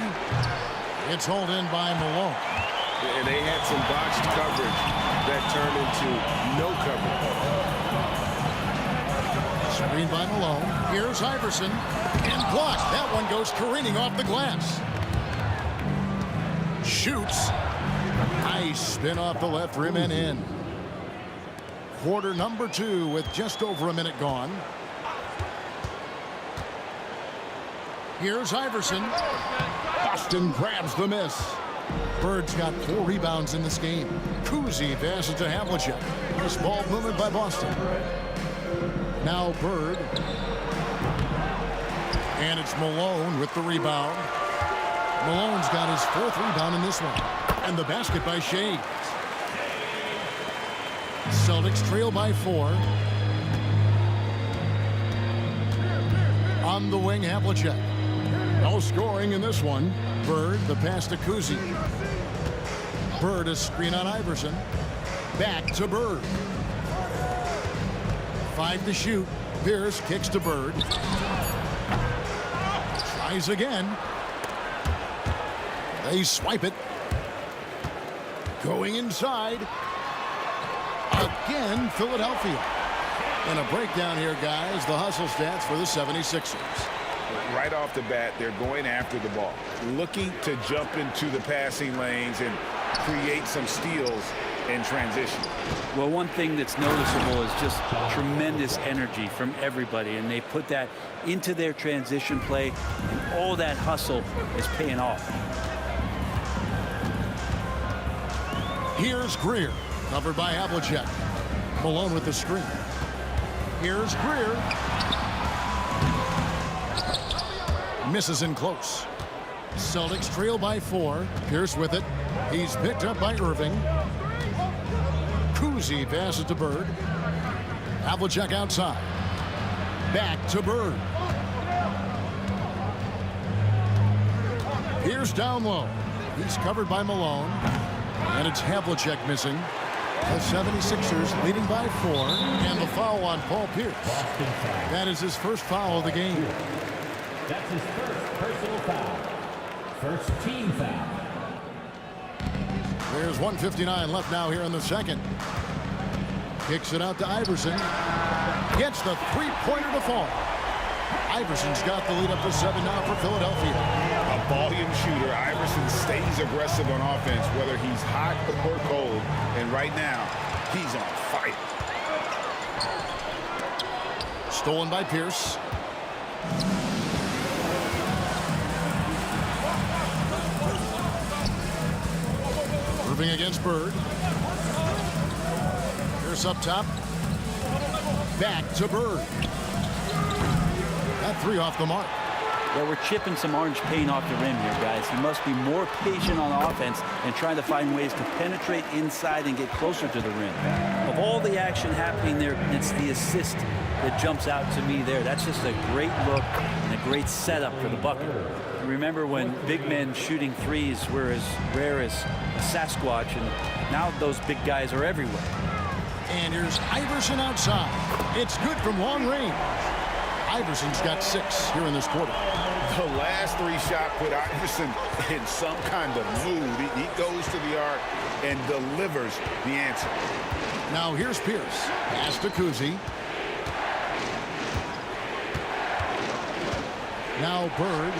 It's hauled in by Malone. And they had some botched coverage that turned into no coverage. Screen by Malone. Here's Iverson. And blocked. That one goes careening off the glass. Shoots. Nice spin off the left rim and in. Quarter number 2 with just over a minute gone. Here's Iverson. Boston grabs the miss. Bird's got 4 rebounds in this game. Kuzi passes to Havlicek. Nice ball movement by Boston. Now Bird. And it's Malone with the rebound. Malone's got his 4th rebound in this one. And the basket by Shea. Celtics trail by 4. On the wing, Havlicek. No scoring in this one. Bird, the pass to Kuzi. Bird, a screen on Iverson. Back to Bird. 5 to shoot. Pierce kicks to Bird. Tries again. They swipe it. Going inside. Again, Philadelphia. And a breakdown here, guys. The hustle stats for the 76ers. Right off the bat, they're going after the ball, looking to jump into the passing lanes and create some steals in transition. Well, one thing that's noticeable is just tremendous energy from everybody, and they put that into their transition play, and all that hustle is paying off. Here's Greer, covered by Havlicek. Malone with the screen. Here's Greer. Misses in close. Celtics trail by 4. Pierce with it. He's picked up by Irving. Kuzi passes to Bird. Havlicek outside. Back to Bird. Pierce down low. He's covered by Malone. And it's Havlicek missing. The 76ers leading by 4. And the foul on Paul Pierce. That is his first foul of the game. That's his first personal foul. First team foul. There's 1:59 left now here in the second. Kicks it out to Iverson. Gets the three-pointer to fall. Iverson's got the lead up to 7 now for Philadelphia. A volume shooter. Iverson stays aggressive on offense, whether he's hot or cold. And right now, he's on fire. Stolen by Pierce. Irving against Bird. Pierce up top. Back to Bird. That 3 off the mark. Well, we're chipping some orange paint off the rim here, guys. He must be more patient on offense and trying to find ways to penetrate inside and get closer to the rim. Of all the action happening there, it's the assist that jumps out to me there. That's just a great look and a great setup for the bucket. Remember when big men shooting threes were as rare as a Sasquatch, and now those big guys are everywhere. And here's Iverson outside. It's good from long range. Iverson's got 6 here in this quarter. The last 3 shots put Iverson in some kind of mood. He goes to the arc and delivers the answer. Now here's Pierce. Pass to Kuzi. Now Bird.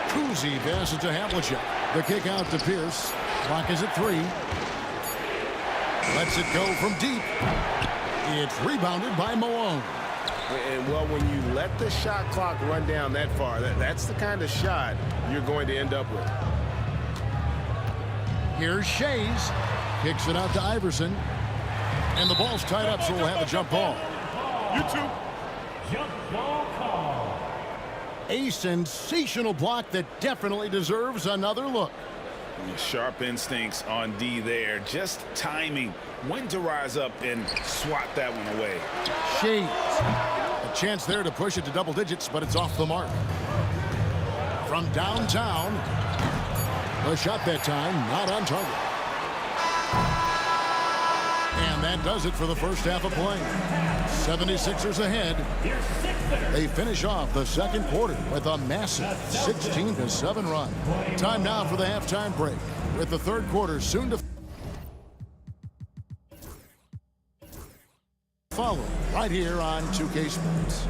Kuzi passes to Havlicek. The kick out to Pierce. Clock is at 3. Lets it go from deep. It's rebounded by Malone. And, well, when you let the shot clock run down that far, that's the kind of shot you're going to end up with. Here's Shays. Kicks it out to Iverson. And the ball's tied up, so we'll have a jump ball. You too. Jump ball call. A sensational block that definitely deserves another look. Sharp instincts on D there. Just timing when to rise up and swat that one away. Shays. A chance there to push it to double digits, but it's off the mark. From downtown. The shot that time, not on target. And that does it for the first half of play. 76ers ahead. They finish off the second quarter with a massive 16-7 run. Time now for the halftime break, with the third quarter soon to Follow right here on 2K Sports.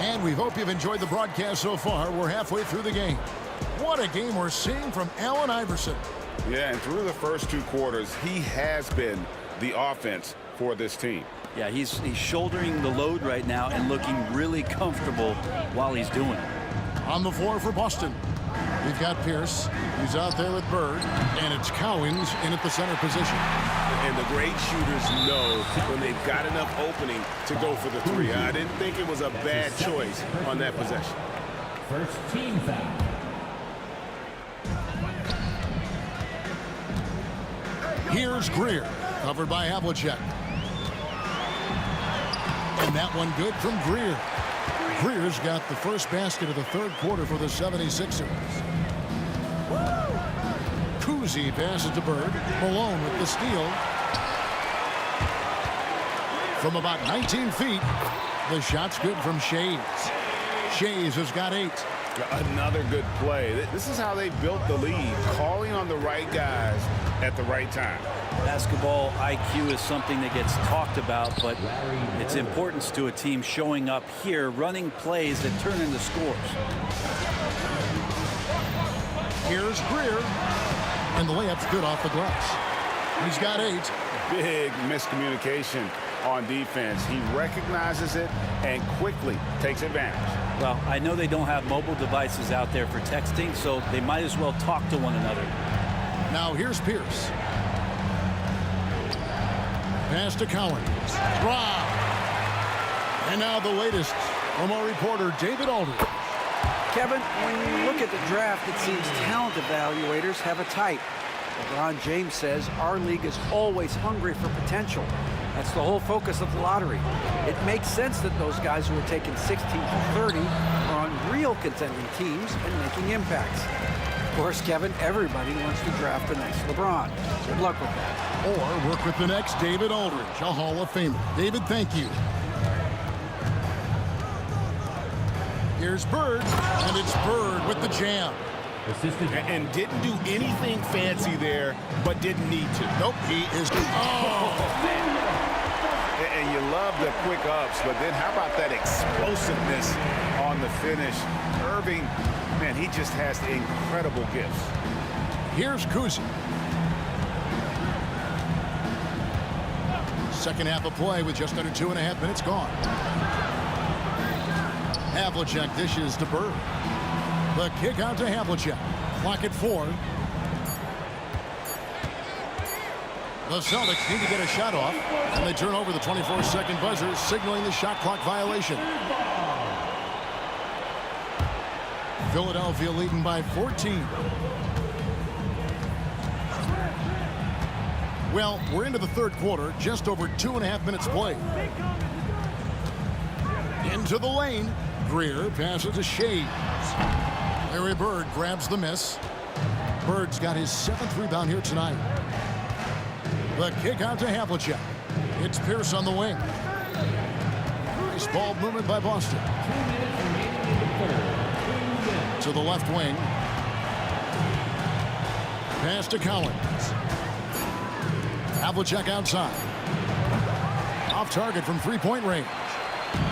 And we hope you've enjoyed the broadcast so far. We're halfway through the game. What a game we're seeing from Allen Iverson. Yeah, and through the first 2 quarters, he has been the offense for this team. Yeah, he's shouldering the load right now and looking really comfortable while he's doing it. On the floor for Boston, we've got Pierce. He's out there with Bird, and it's Cowens in at the center position. And the great shooters know when they've got enough opening to go for the 3. I didn't think it was a bad choice on that possession. First team foul. Here's Greer, covered by Havlicek. And that one good from Greer. Greer's got the first basket of the 3rd quarter for the 76ers. Kuzi passes to Bird. Malone with the steal. From about 19 feet, the shot's good from Shays. Shays has got 8. Another good play. This is how they built the lead, calling on the right guys at the right time. Basketball IQ is something that gets talked about, but its importance to a team showing up here, running plays that turn into scores. Here's Greer, and the layup's good off the glass. He's got 8. Big miscommunication on defense. He recognizes it and quickly takes advantage. Well, I know they don't have mobile devices out there for texting, so they might as well talk to one another. Now here's Pierce. Pass to Cowens. Drive. And now the latest from our reporter, David Aldridge. Kevin, when you look at the draft, it seems talent evaluators have a type. LeBron James says our league is always hungry for potential. That's the whole focus of the lottery. It makes sense that those guys who are taken 16 to 30 are on real contending teams and making impacts. Of course, Kevin, everybody wants to draft the next LeBron. Good luck with that. Or work with the next David Aldridge, a Hall of Famer. David, thank you. Here's Bird, and it's Bird with the jam. And didn't do anything fancy there, but didn't need to. Nope, he is. Oh! And you love the quick ups, but then how about that explosiveness on the finish? Irving, man, he just has incredible gifts. Here's Kuzi. Second half of play with just under 2.5 minutes gone. Havlicek dishes to Bird. The kick out to Havlicek. Clock at 4. The Celtics need to get a shot off, and they turn over the 24-second buzzer, signaling the shot clock violation. Philadelphia leading by 14. Well, we're into the 3rd quarter, just over 2.5 minutes played. Into the lane. Greer passes to Shades. Larry Bird grabs the miss. Bird's got his 7th rebound here tonight. The kick out to Havlicek. It's Pierce on the wing. Nice ball movement by Boston. To the left wing. Pass to Cowens. Havlicek outside. Off target from 3-point range.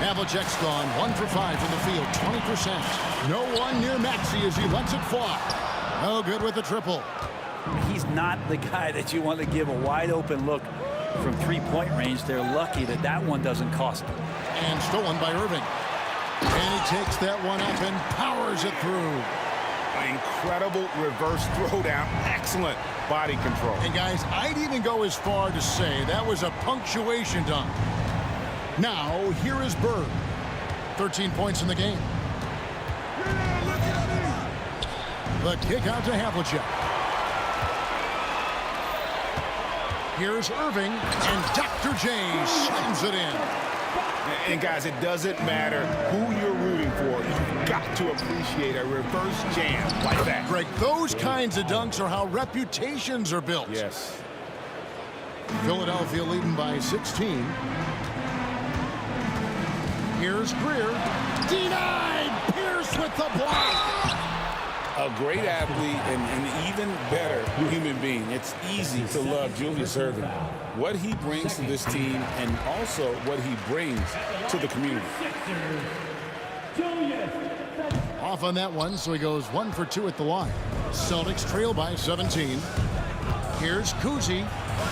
Havlicek's gone 1 for 5 from the field, 20%. No one near Maxey as he lets it fly. No good with the triple. He's not the guy that you want to give a wide open look from 3-point range. They're lucky that that one doesn't cost them. And stolen by Irving. And he takes that one up and powers it through. Incredible reverse throwdown. Excellent body control. And guys, I'd even go as far to say that was a punctuation dunk. Now, here is Bird. 13 points in the game. The kick out to Havlicek. Here's Irving, and Dr. J slams it in. And guys, it doesn't matter who you're rooting for. You've got to appreciate a reverse jam like that. Greg, those kinds of dunks are how reputations are built. Yes. Philadelphia leading by 16. Here's Greer. Denied! Pierce with the block! A great athlete and an even better human being. It's easy to love Julius Irving. What he brings to this team and also what he brings to the community. Off on that one, so he goes 1 for 2 at the line. Celtics trail by 17. Here's Kuzi.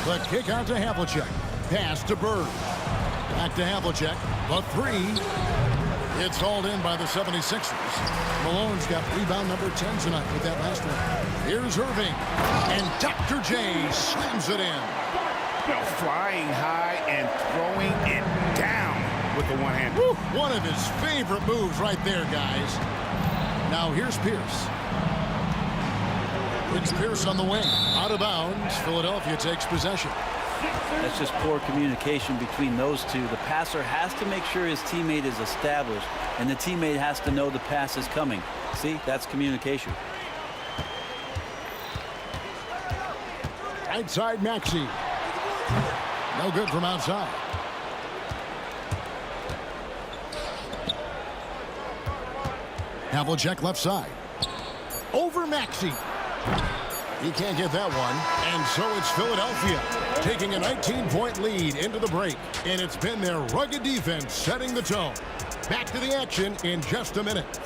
The kick out to Havlicek. Pass to Bird. Back to Havlicek. The three. It's hauled in by the 76ers. Malone's got rebound number 10 tonight with that last one. Here's Irving. And Dr. J slams it in. Flying high and throwing it down with the one-hand. One of his favorite moves right there, guys. Now here's Pierce. It's Pierce on the wing. Out of bounds. Philadelphia takes possession. That's just poor communication between those two. The passer has to make sure his teammate is established, and the teammate has to know the pass is coming. See, that's communication. Right side, Maxey. No good from outside. Havlicek left side. Over Maxey. He can't get that one. And so it's Philadelphia taking a 19-point lead into the break. And it's been their rugged defense setting the tone. Back to the action in just a minute.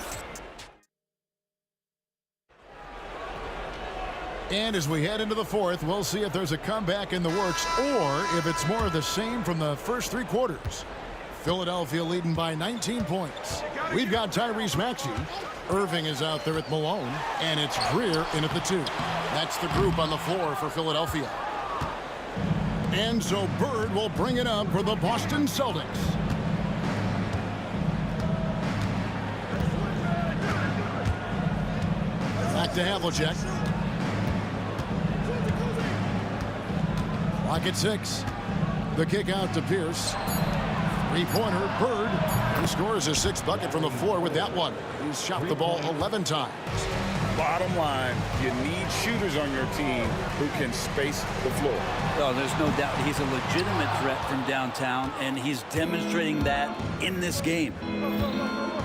And as we head into the fourth, we'll see if there's a comeback in the works or if it's more of the same from the first 3 quarters. Philadelphia leading by 19 points. We've got Tyrese Maxey. Irving is out there at Malone, and it's Greer in at the 2. That's the group on the floor for Philadelphia. And so Bird will bring it up for the Boston Celtics. Back to Havlicek. Clock at 6. The kick out to Pierce. Three-pointer, Bird. He scores his 6th bucket from the floor with that one. He's shot the ball 11 times. Bottom line, you need shooters on your team who can space the floor. Oh, there's no doubt he's a legitimate threat from downtown, and he's demonstrating that in this game.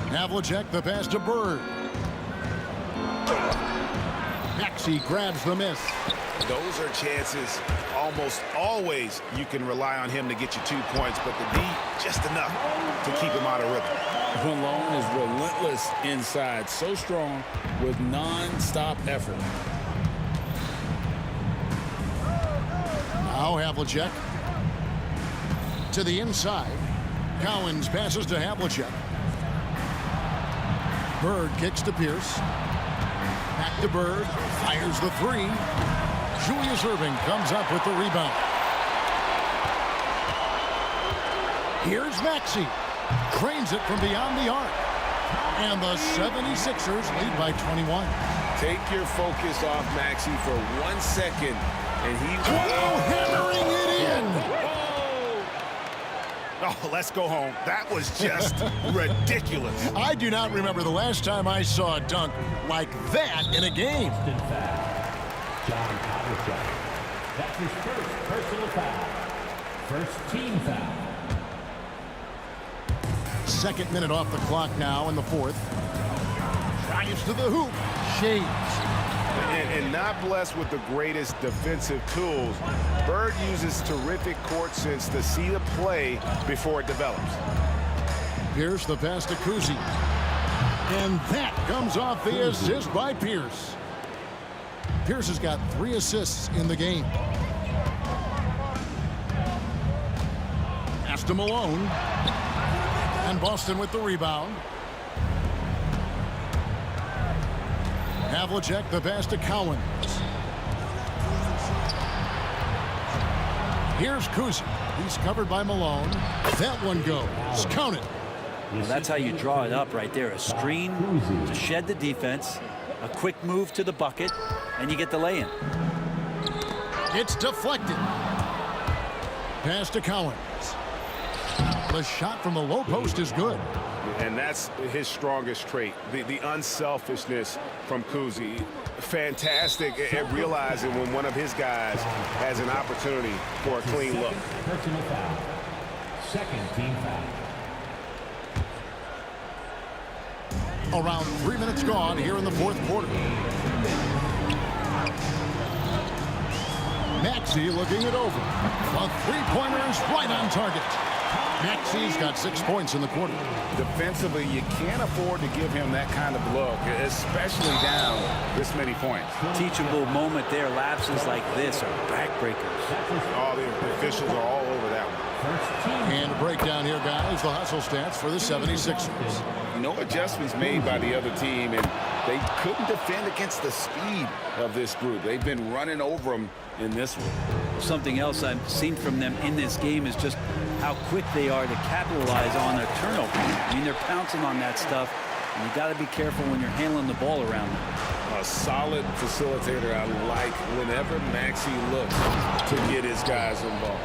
Havlicek, the pass to Bird. Maxey grabs the miss. Those are chances almost always you can rely on him to get you 2 points, but the D just enough to keep him out of rhythm. Malone is relentless inside, so strong with non-stop effort. Now Havlicek to the inside. Cowens passes to Havlicek. Bird kicks to Pierce. Back to Bird. Fires the 3. Julius Irving comes up with the rebound. Here's Maxey. Cranes it from beyond the arc. And the 76ers lead by 21. Take your focus off Maxey for 1 second, and he will hammering it in. Oh, let's go home. That was just ridiculous. I do not remember the last time I saw a dunk like that in a game. That's his first personal foul. First team foul. 2nd minute off the clock now in the 4th. Drives to the hoop. Shades. And not blessed with the greatest defensive tools. Bird uses terrific court sense to see the play before it develops. Pierce the pass to Kuzi. And that comes off the assist by Pierce. Pierce has got 3 assists in the game. Pass to Malone. And Boston with the rebound. Havlicek the pass to Cowens. Here's Kuzi. He's covered by Malone. That one goes. Count it. Well, that's how you draw it up right there. A screen to shed the defense, a quick move to the bucket, and you get the lay-in. It's deflected. Pass to Collins. The shot from the low post is good. And that's his strongest trait, the unselfishness from Kuzi. Fantastic at realizing when one of his guys has an opportunity for a clean look. Personal foul. Second team foul. Around 3 minutes gone here in the fourth quarter. Maxey looking it over. A three-pointer is right on target. Maxey's got 6 points in the quarter. Defensively, you can't afford to give him that kind of look, especially down this many points. Teachable moment there. Lapses like this are backbreakers. Oh, the officials are all over that one. And a breakdown here, guys. The hustle stats for the 76ers. No adjustments made by the other team, and they couldn't defend against the speed of this group. They've been running over them in this one. Something else I've seen from them in this game is just how quick they are to capitalize on their turnovers. I mean, they're pouncing on that stuff, and you got to be careful when you're handling the ball around them. A solid facilitator. I like whenever Maxey looks to get his guys involved.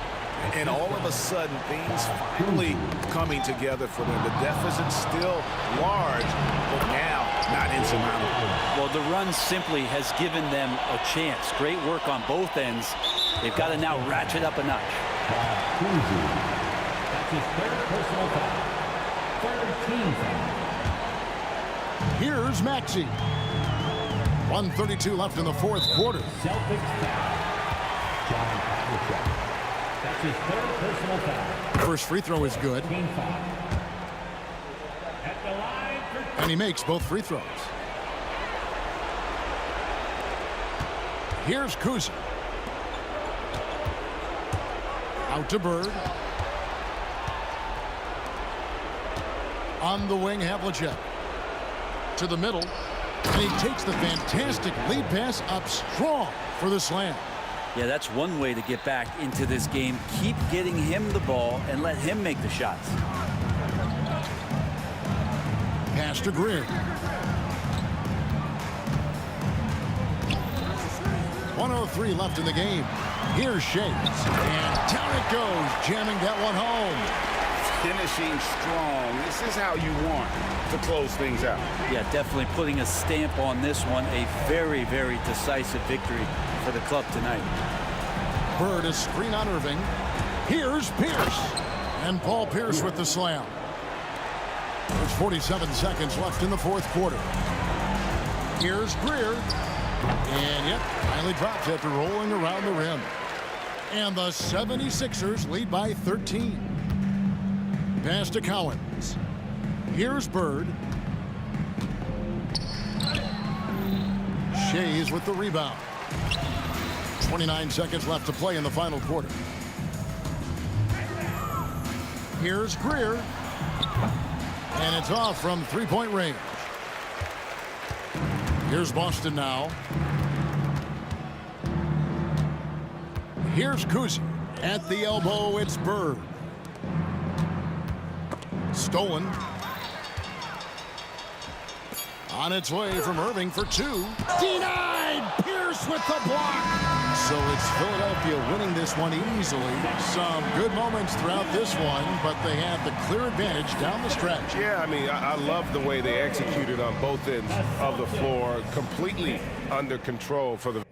And all of a sudden, things finally coming together for them. The deficit's still large, but now not insurmountable. Well, the run simply has given them a chance. Great work on both ends. They've got to now ratchet up a notch. That's his third personal foul. Third team foul. Here's Maxey. 1:32 left in the fourth quarter. Celtics foul. John Havlicek. That's his third personal foul. First free throw is good. Team foul. At the line for... And he makes both free throws. Here's Kuzi. Out to Bird. On the wing, Havlicek. To the middle. And he takes the fantastic lead pass up strong for the slam. Yeah, that's one way to get back into this game. Keep getting him the ball and let him make the shots. Pass to Greer. 1:03 left in the game. Here's Shea. And down it goes, jamming that one home. Finishing strong. This is how you want to close things out. Yeah, definitely putting a stamp on this one. A very, very decisive victory for the club tonight. Bird is screen on Irving. Here's Pierce. And Paul Pierce with the slam. There's 47 seconds left in the fourth quarter. Here's Greer. And yep, finally drops after rolling around the rim. And the 76ers lead by 13. Pass to Collins. Here's Bird. Shays with the rebound. 29 seconds left to play in the final quarter. Here's Greer. And it's off from three-point range. Here's Boston now. Here's Kuzi. At the elbow, it's Bird. Stolen. On its way from Irving for two. Denied! Pierce with the block. So it's Philadelphia winning this one easily. Some good moments throughout this one, but they have the clear advantage down the stretch. Yeah, I mean, I love the way they executed on both ends of the floor. Completely under control for the...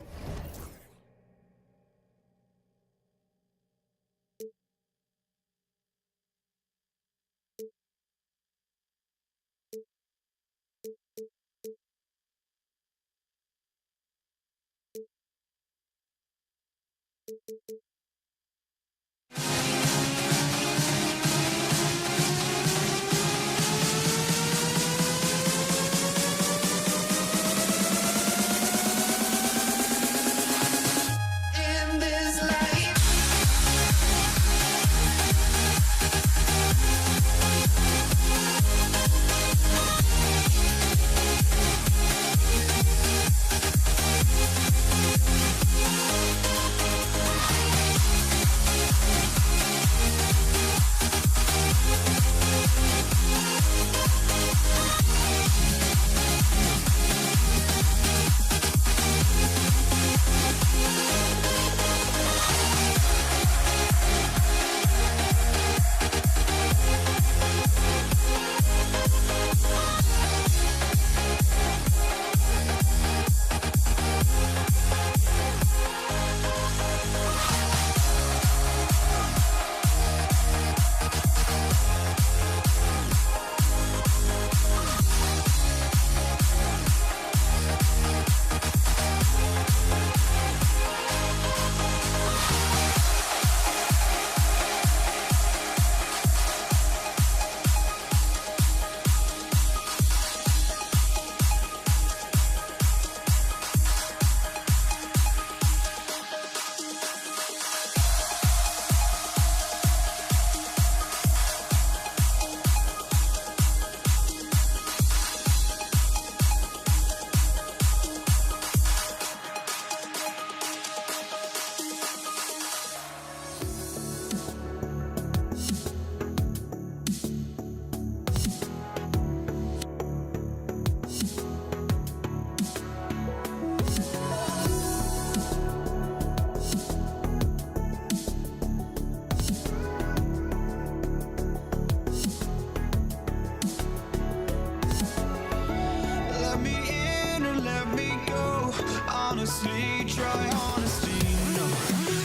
honestly, try honesty. No,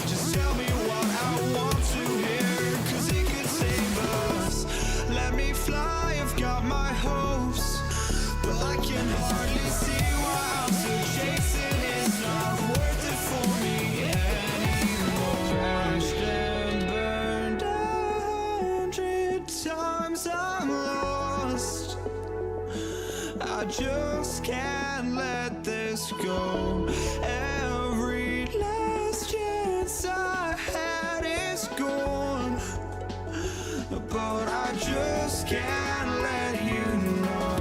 just tell me what I want to hear, 'cause it could save us. Let me fly, I've got my hopes, but I can hardly see why I'm still chasing. It's not worth it for me anymore. Crashed and burned 100 times, I'm lost. I just can't let this go. Every last chance I had is gone, but I just can't let you know.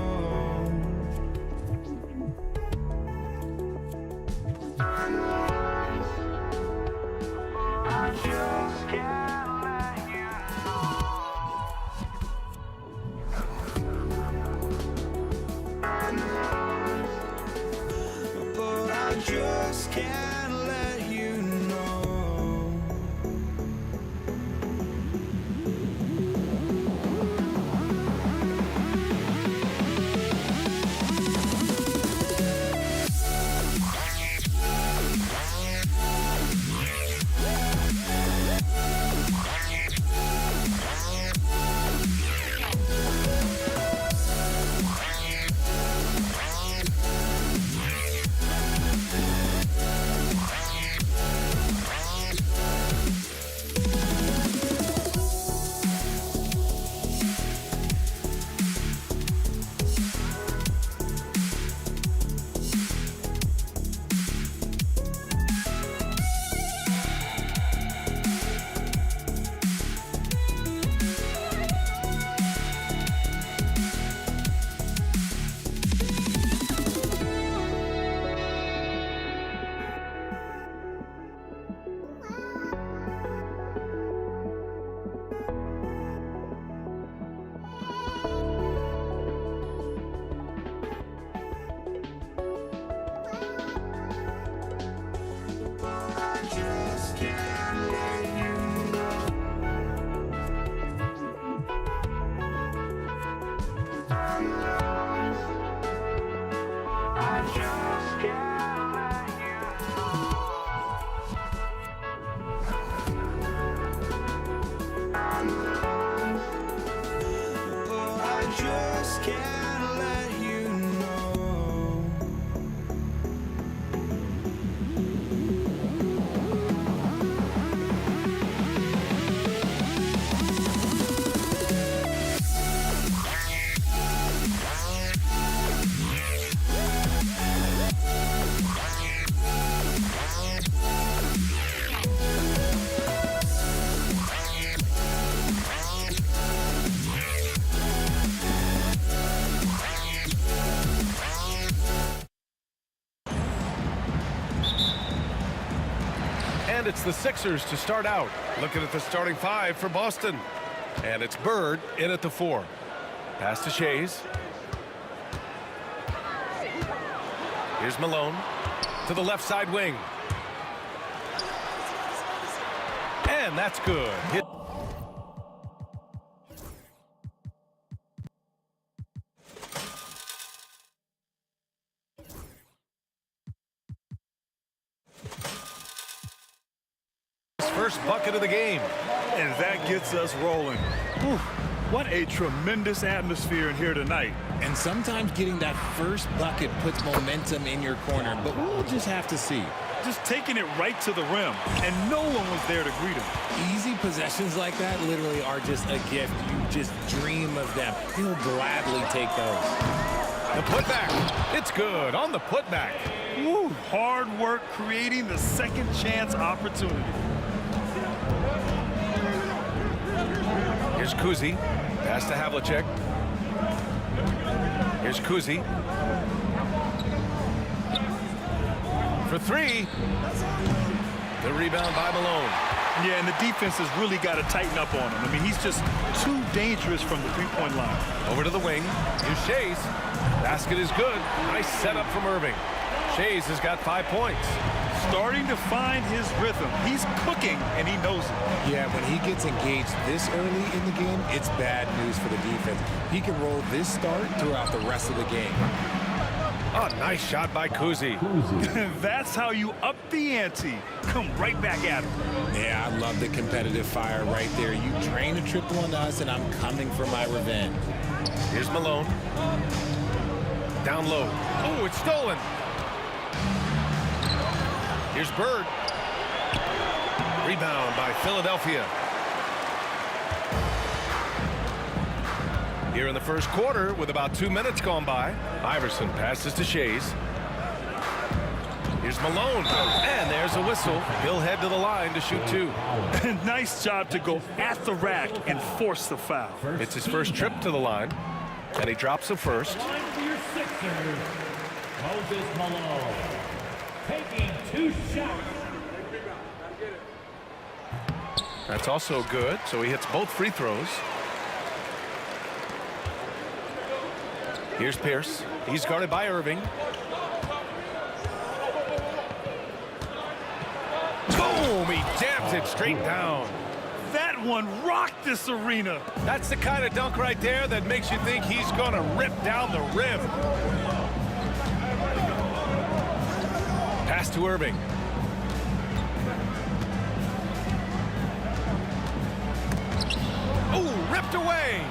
I just can't let you know. But I just can't let you know. And it's the Sixers to start out. Looking at the starting five for Boston. And it's Bird in at the 4. Pass to Shays. Here's Malone to the left side wing. And that's good. Hit. First bucket of the game. And that gets us rolling. Whew, what a tremendous atmosphere in here tonight. And sometimes getting that first bucket puts momentum in your corner, but we'll just have to see. Just taking it right to the rim, and no one was there to greet him. Easy possessions like that literally are just a gift. You just dream of them. He'll gladly take those. The putback. It's good on the putback. Woo, hard work creating the second chance opportunity. Here's Kuzi. Pass to Havlicek. Here's Kuzi. For 3. The rebound by Malone. Yeah, and the defense has really got to tighten up on him. I mean, he's just too dangerous from the three-point line. Over to the wing. Here's Shays. Basket is good. Nice setup from Irving. Shays has got 5 points. Starting to find his rhythm. He's cooking, and he knows it. Yeah, when he gets engaged this early in the game, it's bad news for the defense. He can roll this start throughout the rest of the game. Oh, nice shot by Kuzi. That's how you up the ante. Come right back at him. Yeah, I love the competitive fire right there. You drain a triple on us, and I'm coming for my revenge. Here's Malone. Down low. Oh, it's stolen. Here's Bird. Rebound by Philadelphia. Here in the first quarter, with about 2 minutes gone by, Iverson passes to Shays. Here's Malone, and there's a whistle. He'll head to the line to shoot 2. Nice job to go at the rack and force the foul. It's his first trip to the line, and he drops the first. Line for your Sixers, Moses Malone, taking 2 shots. That's also good, so he hits both free throws. Here's Pierce. He's guarded by Irving. Boom! He jams it straight down. That one rocked this arena. That's the kind of dunk right there that makes you think he's going to rip down the rim. Pass to Irving. Oh, ripped away.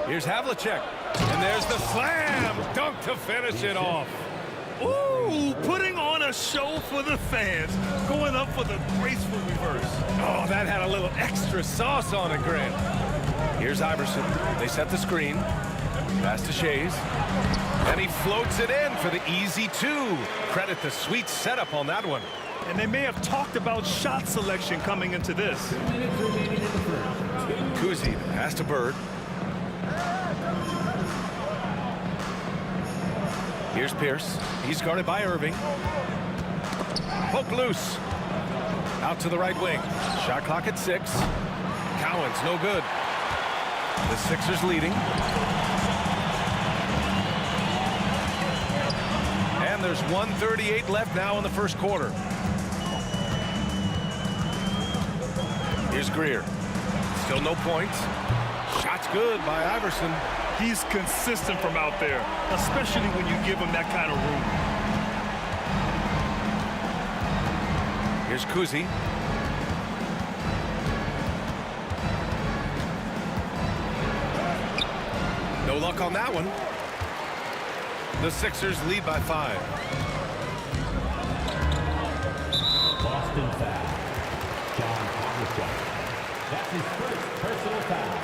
Here's Havlicek. And there's the slam dunk to finish it off. Ooh, putting on a show for the fans. Going up for the graceful reverse. Oh, that had a little extra sauce on it, Grant. Here's Iverson. They set the screen. Pass to Shays. And he floats it in for the easy 2. Credit the sweet setup on that one. And they may have talked about shot selection coming into this. Kuzi, pass to Bird. Here's Pierce. He's guarded by Irving. Poke loose. Out to the right wing. Shot clock at 6. Cowan's no good. The Sixers leading. And there's 1:38 left now in the first quarter. Here's Greer. Still no points. Shot's good by Iverson. He's consistent from out there, especially when you give him that kind of room. Here's Kuzi. No luck on that one. The Sixers lead by 5. Boston foul. John Havlicek. That's his first personal foul.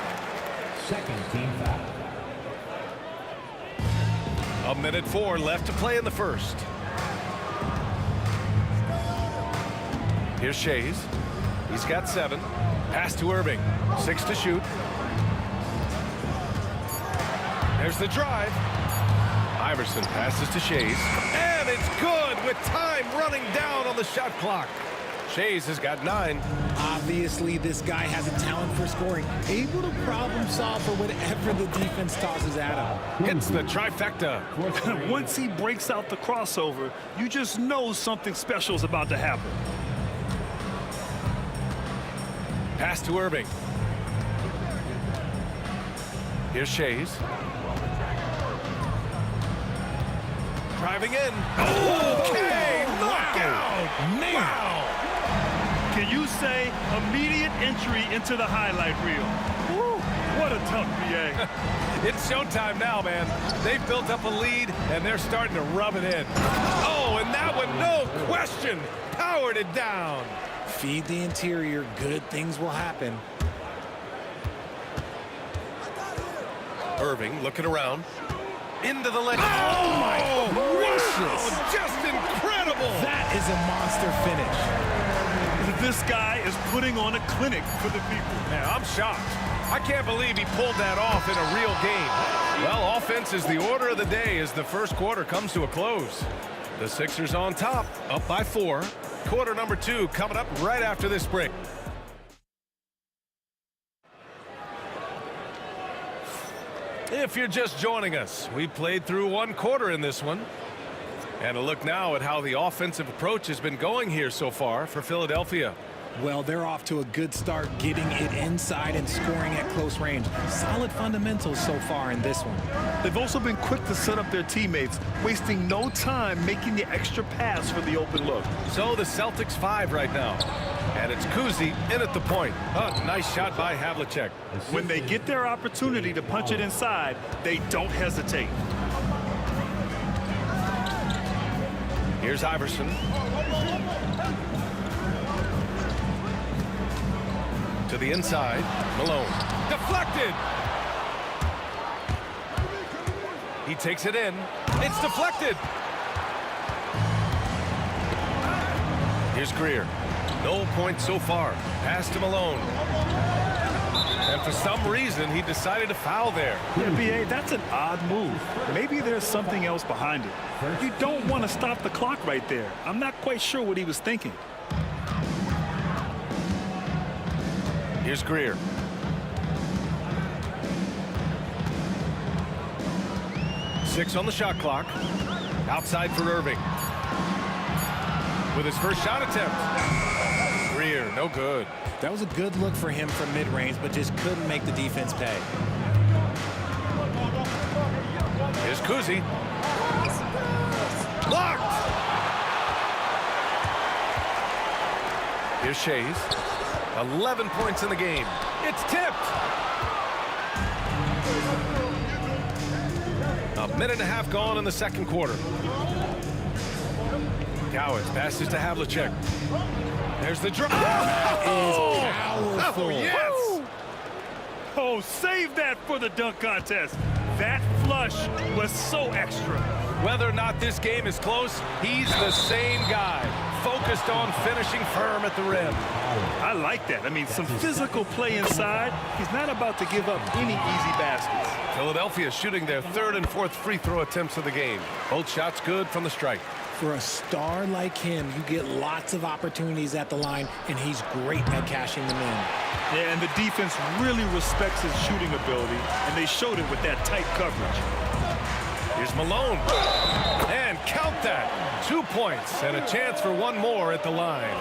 Second team foul. 1:04 left to play in the first. Here's Shays. He's got 7. Pass to Irving. 6 to shoot. There's the drive. Iverson passes to Shays. And it's good with time running down on the shot clock. Shays has got 9. Obviously, this guy has a talent for scoring. Able to problem solve for whatever the defense tosses at him. Hits the trifecta. Once he breaks out the crossover, you just know something special is about to happen. Pass to Irving. Here's Shays. Driving in. Okay, knockout. Man. Wow. Can you say immediate entry into the highlight reel? Woo, what a tough BA. It's showtime now, man. They've built up a lead, and they're starting to rub it in. Oh, and that one, no question, powered it down. Feed the interior, good things will happen. Irving looking around. Into the lane. Oh, my gracious. Just incredible. That is a monster finish. This guy is putting on a clinic for the people. Man, I'm shocked. I can't believe he pulled that off in a real game. Well, offense is the order of the day as the first quarter comes to a close. The Sixers on top, up by 4. Quarter number 2 coming up right after this break. If you're just joining us, we played through 1 quarter in this one. And a look now at how the offensive approach has been going here so far for Philadelphia. Well, they're off to a good start getting it inside and scoring at close range. Solid fundamentals so far in this one. They've also been quick to set up their teammates, wasting no time making the extra pass for the open look. So the Celtics 5 right now. And it's Kuzi in at the point. Oh, nice shot by Havlicek. When they get their opportunity to punch it inside, they don't hesitate. Here's Iverson. To the inside, Malone. Deflected! He takes it in. It's deflected! Here's Greer. No points so far. Pass to Malone. And for some reason, he decided to foul there. Yeah, B.A., that's an odd move. Maybe there's something else behind it. You don't want to stop the clock right there. I'm not quite sure what he was thinking. Here's Greer. Six on the shot clock. Outside for Irving. With his first shot attempt. Greer, no good. That was a good look for him from mid-range, but just couldn't make the defense pay. Here's Kuzi. Blocked! Here's Shays. 11 points in the game. It's tipped! A minute and a half gone in the second quarter. Cowens passes to Havlicek. There's the drop. Powerful. Oh, yes! Oh, save that for the dunk contest. That flush was so extra. Whether or not this game is close, he's the same guy, focused on finishing firm at the rim. I like that. I mean, some physical play inside. He's not about to give up any easy baskets. Philadelphia shooting their third and fourth free throw attempts of the game. Both shots good from the stripe. For a star like him, you get lots of opportunities at the line, and he's great at cashing them in. Yeah, and the defense really respects his shooting ability, and they showed it with that tight coverage. Here's Malone. And count that. 2 points and a chance for one more at the line.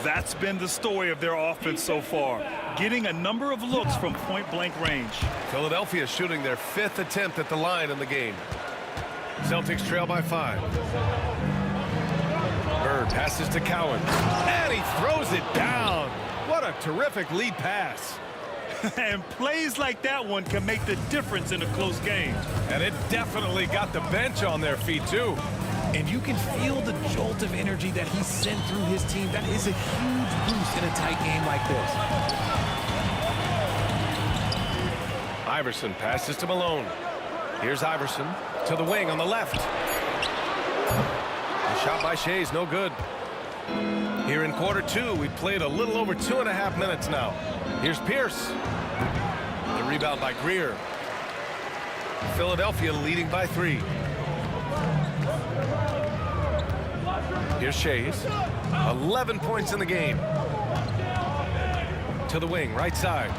That's been the story of their offense so far, getting a number of looks from point-blank range. Philadelphia shooting their 5th attempt at the line in the game. Celtics trail by 5. Bird passes to Cowens. And he throws it down. What a terrific lead pass. And plays like that one can make the difference in a close game. And it definitely got the bench on their feet, too. And you can feel the jolt of energy that he sent through his team. That is a huge boost in a tight game like this. Iverson passes to Malone. Here's Iverson to the wing on the left. The shot by Shays, no good. Here in quarter 2, we've played a little over 2.5 minutes now. Here's Pierce. The rebound by Greer. Philadelphia leading by 3. Here's Shays. 11 points in the game. To the wing, right side.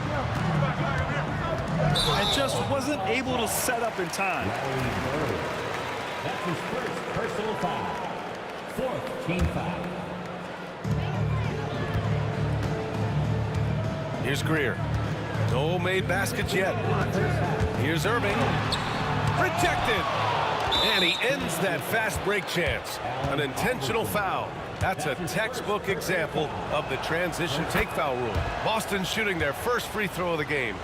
And just wasn't able to set up in time. That's his first personal foul. 4th team foul. Here's Greer. No made baskets yet. Here's Irving. Rejected. And he ends that fast break chance. An intentional foul. That's a textbook example of the transition take foul rule. Boston shooting their first free throw of the game.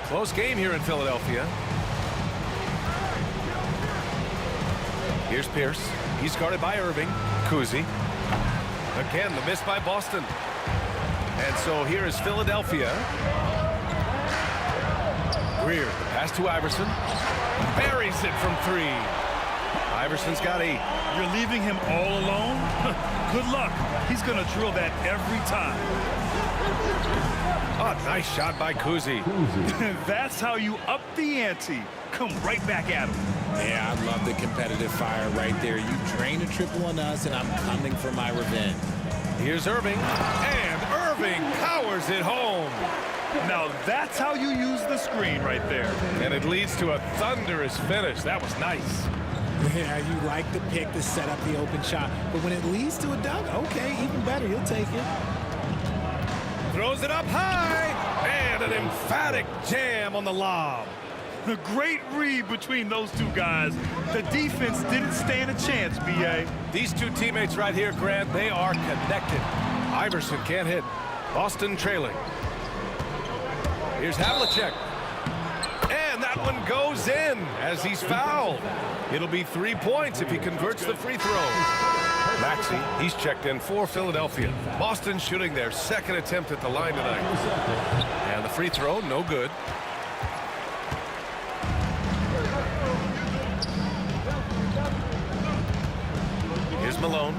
Close game here in Philadelphia. Here's Pierce. He's guarded by Irving. Kuzi. Again, the miss by Boston. And so here is Philadelphia. Greer, the pass to Iverson. Buries it from 3. Iverson's got 8. You're leaving him all alone? Good luck. He's going to drill that every time. Oh, nice shot by Kuzi. That's how you up the ante. Come right back at him. Yeah, I love the competitive fire right there. You drain a triple on us, and I'm coming for my revenge. Here's Irving, and Irving powers it home. Now that's how you use the screen right there. And it leads to a thunderous finish. That was nice. Yeah, you like the pick to set up the open shot, but when it leads to a dunk, okay, even better, you'll take it. Throws it up high, and an emphatic jam on the lob. A great read between those two guys. The defense didn't stand a chance, B.A. These two teammates right here, Grant, they are connected. Iverson can't hit. Boston trailing. Here's Havlicek. And that one goes in as he's fouled. It'll be 3 points if he converts the free throw. Maxey, he's checked in for Philadelphia. Boston shooting their second attempt at the line tonight. And the free throw, no good. Here's Malone.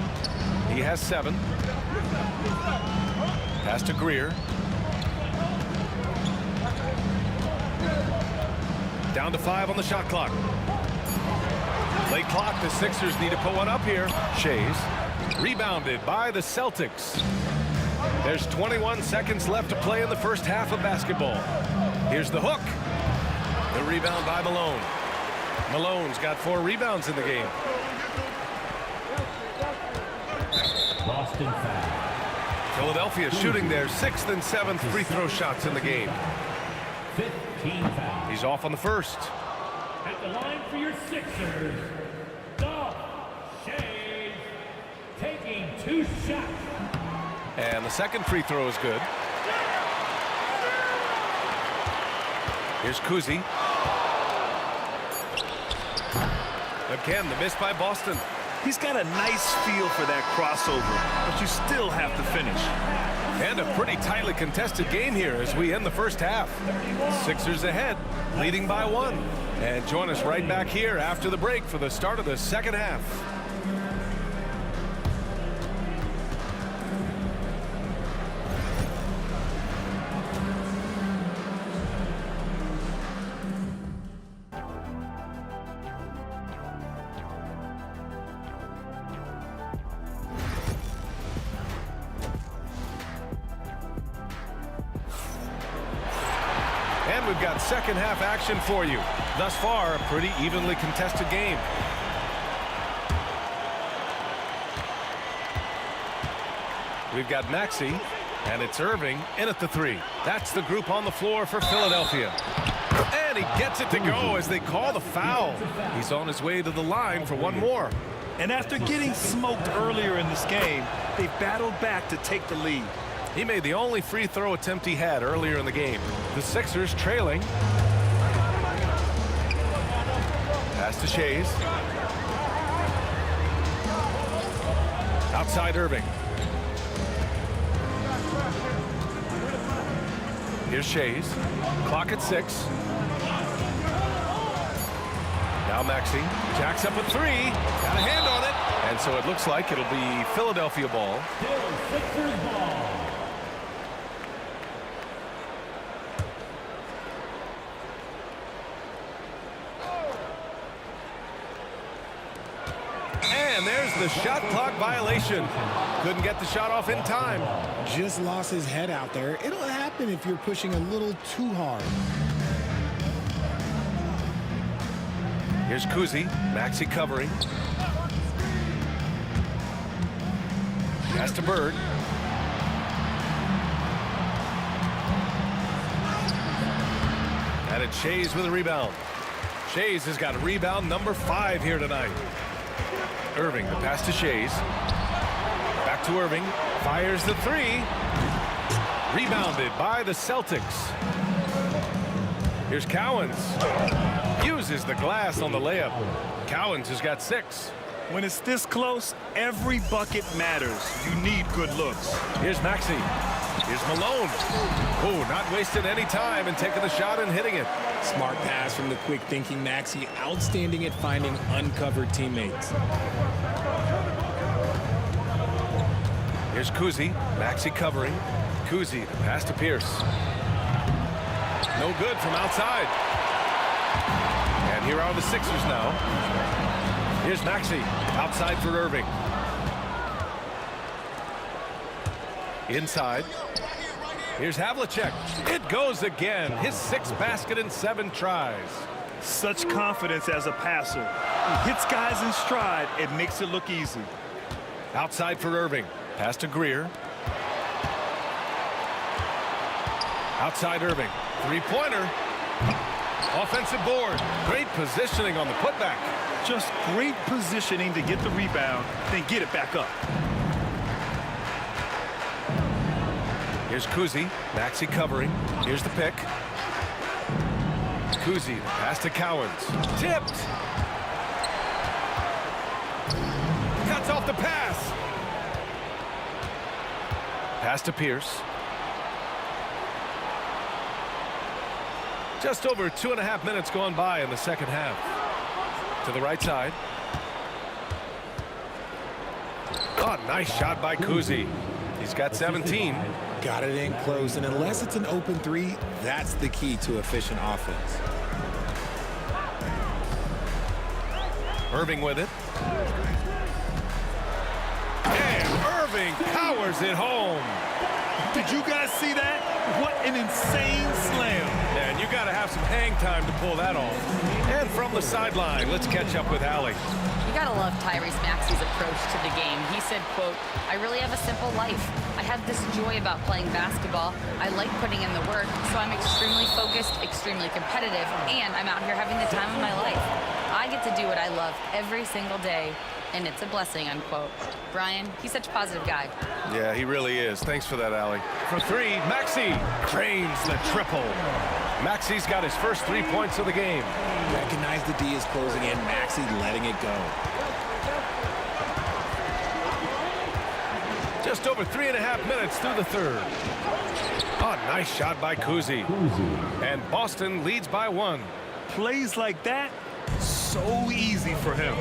He has 7. Pass to Greer. Down to 5 on the shot clock. Late clock, the Sixers need to put one up here. Shays, rebounded by the Celtics. There's 21 seconds left to play in the first half of basketball. Here's the hook. The rebound by Malone. Malone's got 4 rebounds in the game. Boston foul. Philadelphia shooting their 6th and 7th free throw shots in the game. 15 fouls. He's off on the first. At the line for your Sixers, Shays taking 2 shots. And the second free throw is good. Here's Kuzi. Again, the miss by Boston. He's got a nice feel for that crossover, but you still have to finish. And a pretty tightly contested game here as we end the first half. Sixers ahead, leading by 1. And join us right back here after the break for the start of the second half. And we've got second half action for you. Thus far, a pretty evenly contested game. We've got Maxey, and it's Irving in at the 3. That's the group on the floor for Philadelphia. And he gets it to go as they call the foul. He's on his way to the line for one more. And after getting smoked earlier in this game, they battled back to take the lead. He made the only free throw attempt he had earlier in the game. The Sixers trailing. Pass to Shays. Outside Irving. Here's Shays. Clock at 6. Now Maxey jacks up a 3. Got a hand on it. And so it looks like it'll be Philadelphia ball. Sixers ball. And there's the shot clock violation. Couldn't get the shot off in time. Just lost his head out there. It'll happen if you're pushing a little too hard. Here's Kuzi. Maxey covering. Pass to Bird. And it's Shays with a rebound. Shays has got rebound number 5 here tonight. Irving, the pass to Shays. Back to Irving. Fires the 3. Rebounded by the Celtics. Here's Cowens. Uses the glass on the layup. Cowens has got 6. When it's this close, every bucket matters. You need good looks. Here's Maxey. Here's Malone. Oh, not wasting any time and taking the shot and hitting it. Smart pass from the quick thinking Maxey. Outstanding at finding uncovered teammates. Here's Kuzi. Maxey covering. Kuzi, the pass to Pierce. No good from outside. And here are the Sixers now. Here's Maxey, outside for Irving. Inside. Here's Havlicek. It goes again. His 6th basket in 7 tries. Such confidence as a passer. He hits guys in stride. It makes it look easy. Outside for Irving. Pass to Greer. Outside Irving. Three-pointer. Offensive board. Great positioning on the putback. Just great positioning to get the rebound, then get it back up. Here's Kuzi. Maxey covering. Here's the pick. Kuzi, pass to Cowens. Tipped. Cuts off the pass. Pass to Pierce. Just over 2.5 minutes gone by in the second half. To the right side. Oh, nice shot by Kuzi. He's got 17. Got it in close, and unless it's an open three, that's the key to efficient offense. Irving with it. And Irving powers it home. Did you guys see that? What an insane slam. And you got to have some hang time to pull that off. And from the sideline, let's catch up with Allie. You gotta love Tyrese Maxey's approach to the game. He said, quote, "I really have a simple life. I have this joy about playing basketball. I like putting in the work, so I'm extremely focused, extremely competitive, and I'm out here having the time of my life. I get to do what I love every single day, and it's a blessing," unquote. Brian, he's such a positive guy. Yeah, he really is. Thanks for that, Allie. For 3, Maxey drains the triple. Maxey's got his first 3 points of the game. Recognize the D is closing in. Maxey letting it go. Just over 3.5 minutes through the third. Oh, nice shot by Kuzi. And Boston leads by 1. Plays like that, so easy for him.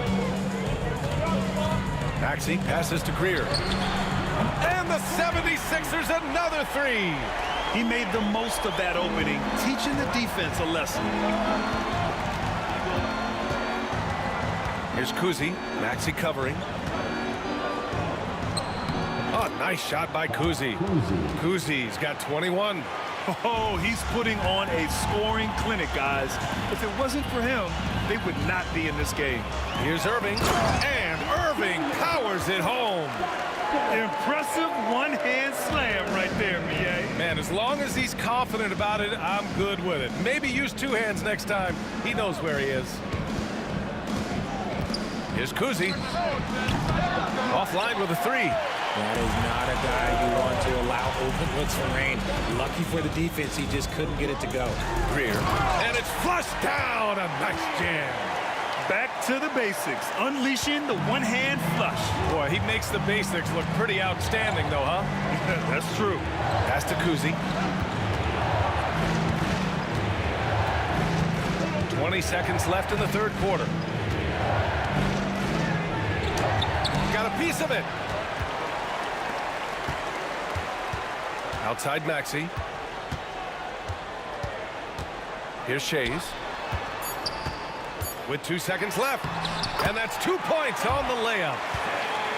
Maxey passes to Greer. And the 76ers another 3. He made the most of that opening, teaching the defense a lesson. Here's Kuzi. Maxey covering. Oh, nice shot by Kuzi. Kuzi's got 21. Oh, he's putting on a scoring clinic, guys. If it wasn't for him, they would not be in this game. Here's Irving. And Irving powers it home. Impressive one-hand slam right there, B.A. Man, as long as he's confident about it, I'm good with it. Maybe use 2 hands next time. He knows where he is. Here's Kuzi. Offline with a 3. That is not a guy you want to allow open looks for rain. Lucky for the defense, he just couldn't get it to go. Greer. And it's flushed down. A nice jam. Back to the basics, unleashing the one-hand flush. Boy, he makes the basics look pretty outstanding, though, huh? That's true. Pass to Kuzi. 20 seconds left in the third quarter. Got a piece of it. Outside Maxey. Here's Shays. With 2 seconds left. And that's 2 points on the layup.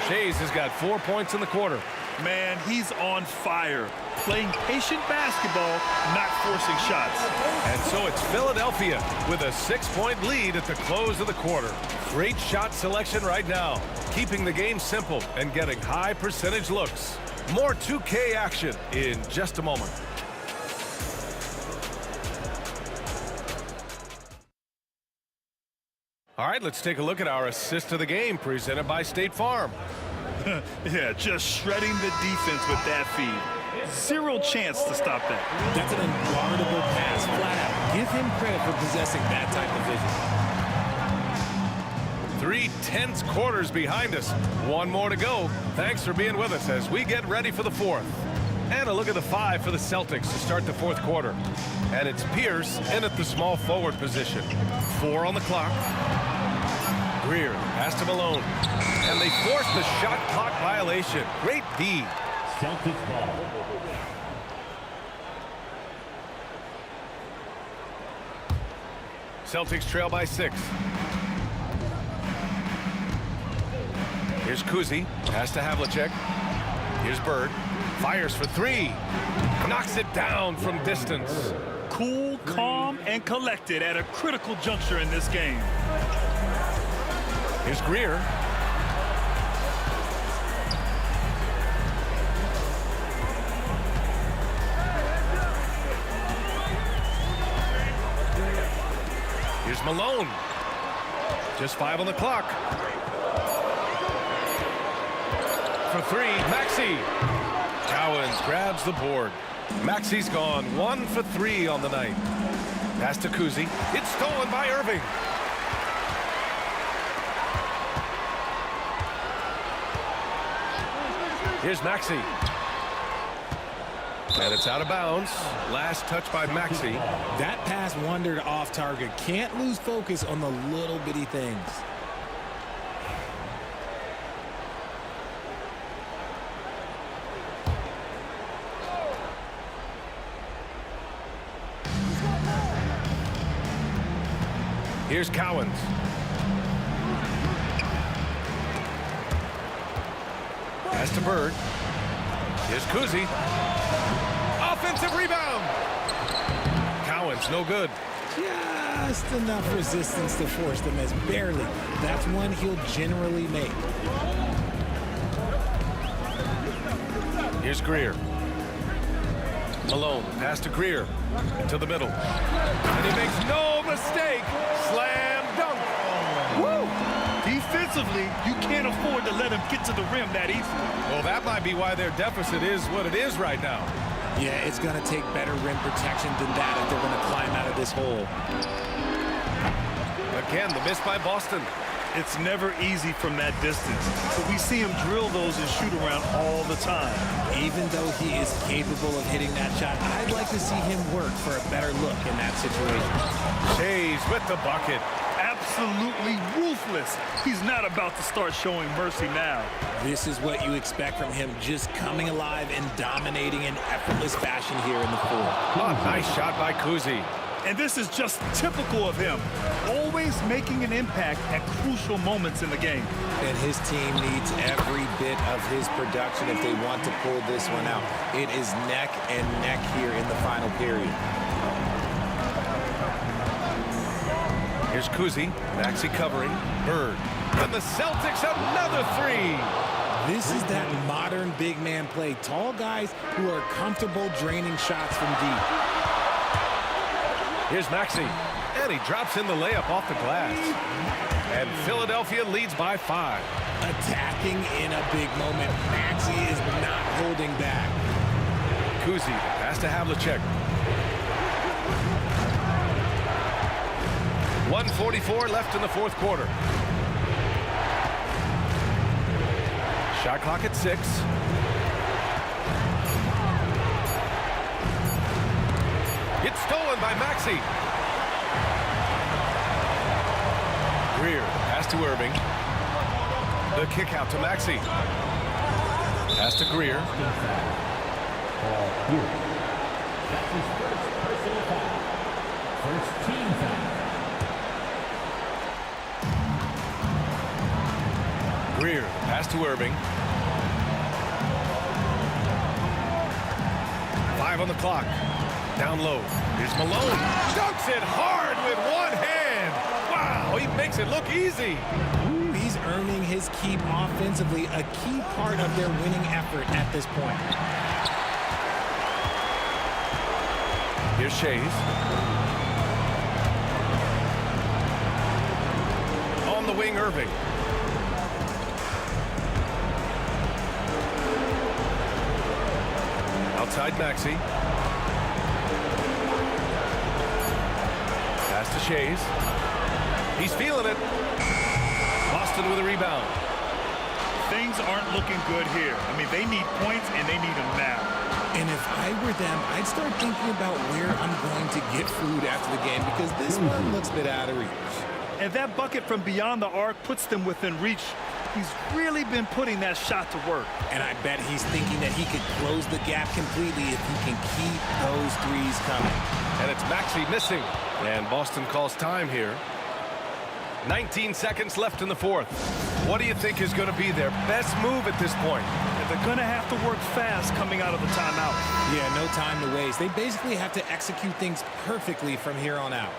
Shays has got 4 points in the quarter. Man, he's on fire. Playing patient basketball, not forcing shots. And so it's Philadelphia with a 6-point lead at the close of the quarter. Great shot selection right now. Keeping the game simple and getting high percentage looks. More 2K action in just a moment. All right, let's take a look at our assist of the game presented by State Farm. Yeah, just shredding the defense with that feed. 0 chance to stop that. That's an unguardable pass, flat out. Give him credit for possessing that type of vision. 3 tense quarters behind us. 1 more to go. Thanks for being with us as we get ready for the 4th. And a look at the 5 for the Celtics to start the 4th quarter. And it's Pierce in at the small forward position. 4 on the clock. Greer pass to Malone. And they force the shot clock violation. Great D. Celtics ball. Celtics trail by 6. Here's Kuzi. Pass to Havlicek. Here's Bird. Fires for 3. Knocks it down from distance. Cool, calm, and collected at a critical juncture in this game. Here's Greer. Here's Malone. Just 5 on the clock. For 3, Maxey. Cowens grabs the board. Maxey's gone 1 for 3 on the night. Pass to Kuzi. It's stolen by Irving. Here's Maxey. And it's out of bounds. Last touch by Maxey. That pass wandered off target. Can't lose focus on the little bitty things. Here's Cowens. Pass to Bird. Here's Kuzi. Offensive rebound. Cowens, no good. Just enough resistance to force the miss. Barely. That's one he'll generally make. Here's Greer. Malone. Pass to Greer. To the middle. And he makes no mistake. Slam dunk. Woo! Defensively, you can't afford to let him get to the rim that easily. Well, that might be why their deficit is what it is right now. Yeah, it's going to take better rim protection than that if they're going to climb out of this hole. Again, the miss by Boston. It's never easy from that distance, but we see him drill those and shoot around all the time. Even though he is capable of hitting that shot, I'd like to see him work for a better look in that situation. Shays with the bucket. Absolutely ruthless. He's not about to start showing mercy now. This is what you expect from him, just coming alive and dominating in effortless fashion here in the fourth. Oh, nice shot by Kuzi. And this is just typical of him, always making an impact at crucial moments in the game. And his team needs every bit of his production if they want to pull this one out. It is neck and neck here in the final period. Here's Kuzi. Maxey covering. Bird. And the Celtics another 3. This is that modern big man play. Tall guys who are comfortable draining shots from deep. Here's Maxey. And he drops in the layup off the glass. And Philadelphia leads by 5. Attacking in a big moment. Maxey is not holding back. Kuzi. Pass to Havlicek. 1:44 left in the fourth quarter. Shot clock at 6. It's stolen by Maxey. Greer, pass to Irving. The kick out to Maxey. Pass to Greer. That's his first personal foul. First team foul. Greer, pass to Irving. 5 on the clock. Down low. Here's Malone. Dunks it hard with one hand. Wow, he makes it look easy. He's earning his keep offensively, a key part of their winning effort at this point. Here's Shays. On the wing, Irving. Outside Maxey. Pass to Shays. He's feeling it. Boston with a rebound. Things aren't looking good here. I mean, they need points, and they need them now. And if I were them, I'd start thinking about where I'm going to get food after the game because this one looks a bit out of reach. And that bucket from beyond the arc puts them within reach He's really been putting that shot to work. And I bet he's thinking that he could close the gap completely if he can keep those threes coming. And it's Maxey missing. And Boston calls time here. 19 seconds left in the fourth. What do you think is going to be their best move at this point? And they're going to have to work fast coming out of the timeout. Yeah, no time to waste. They basically have to execute things perfectly from here on out.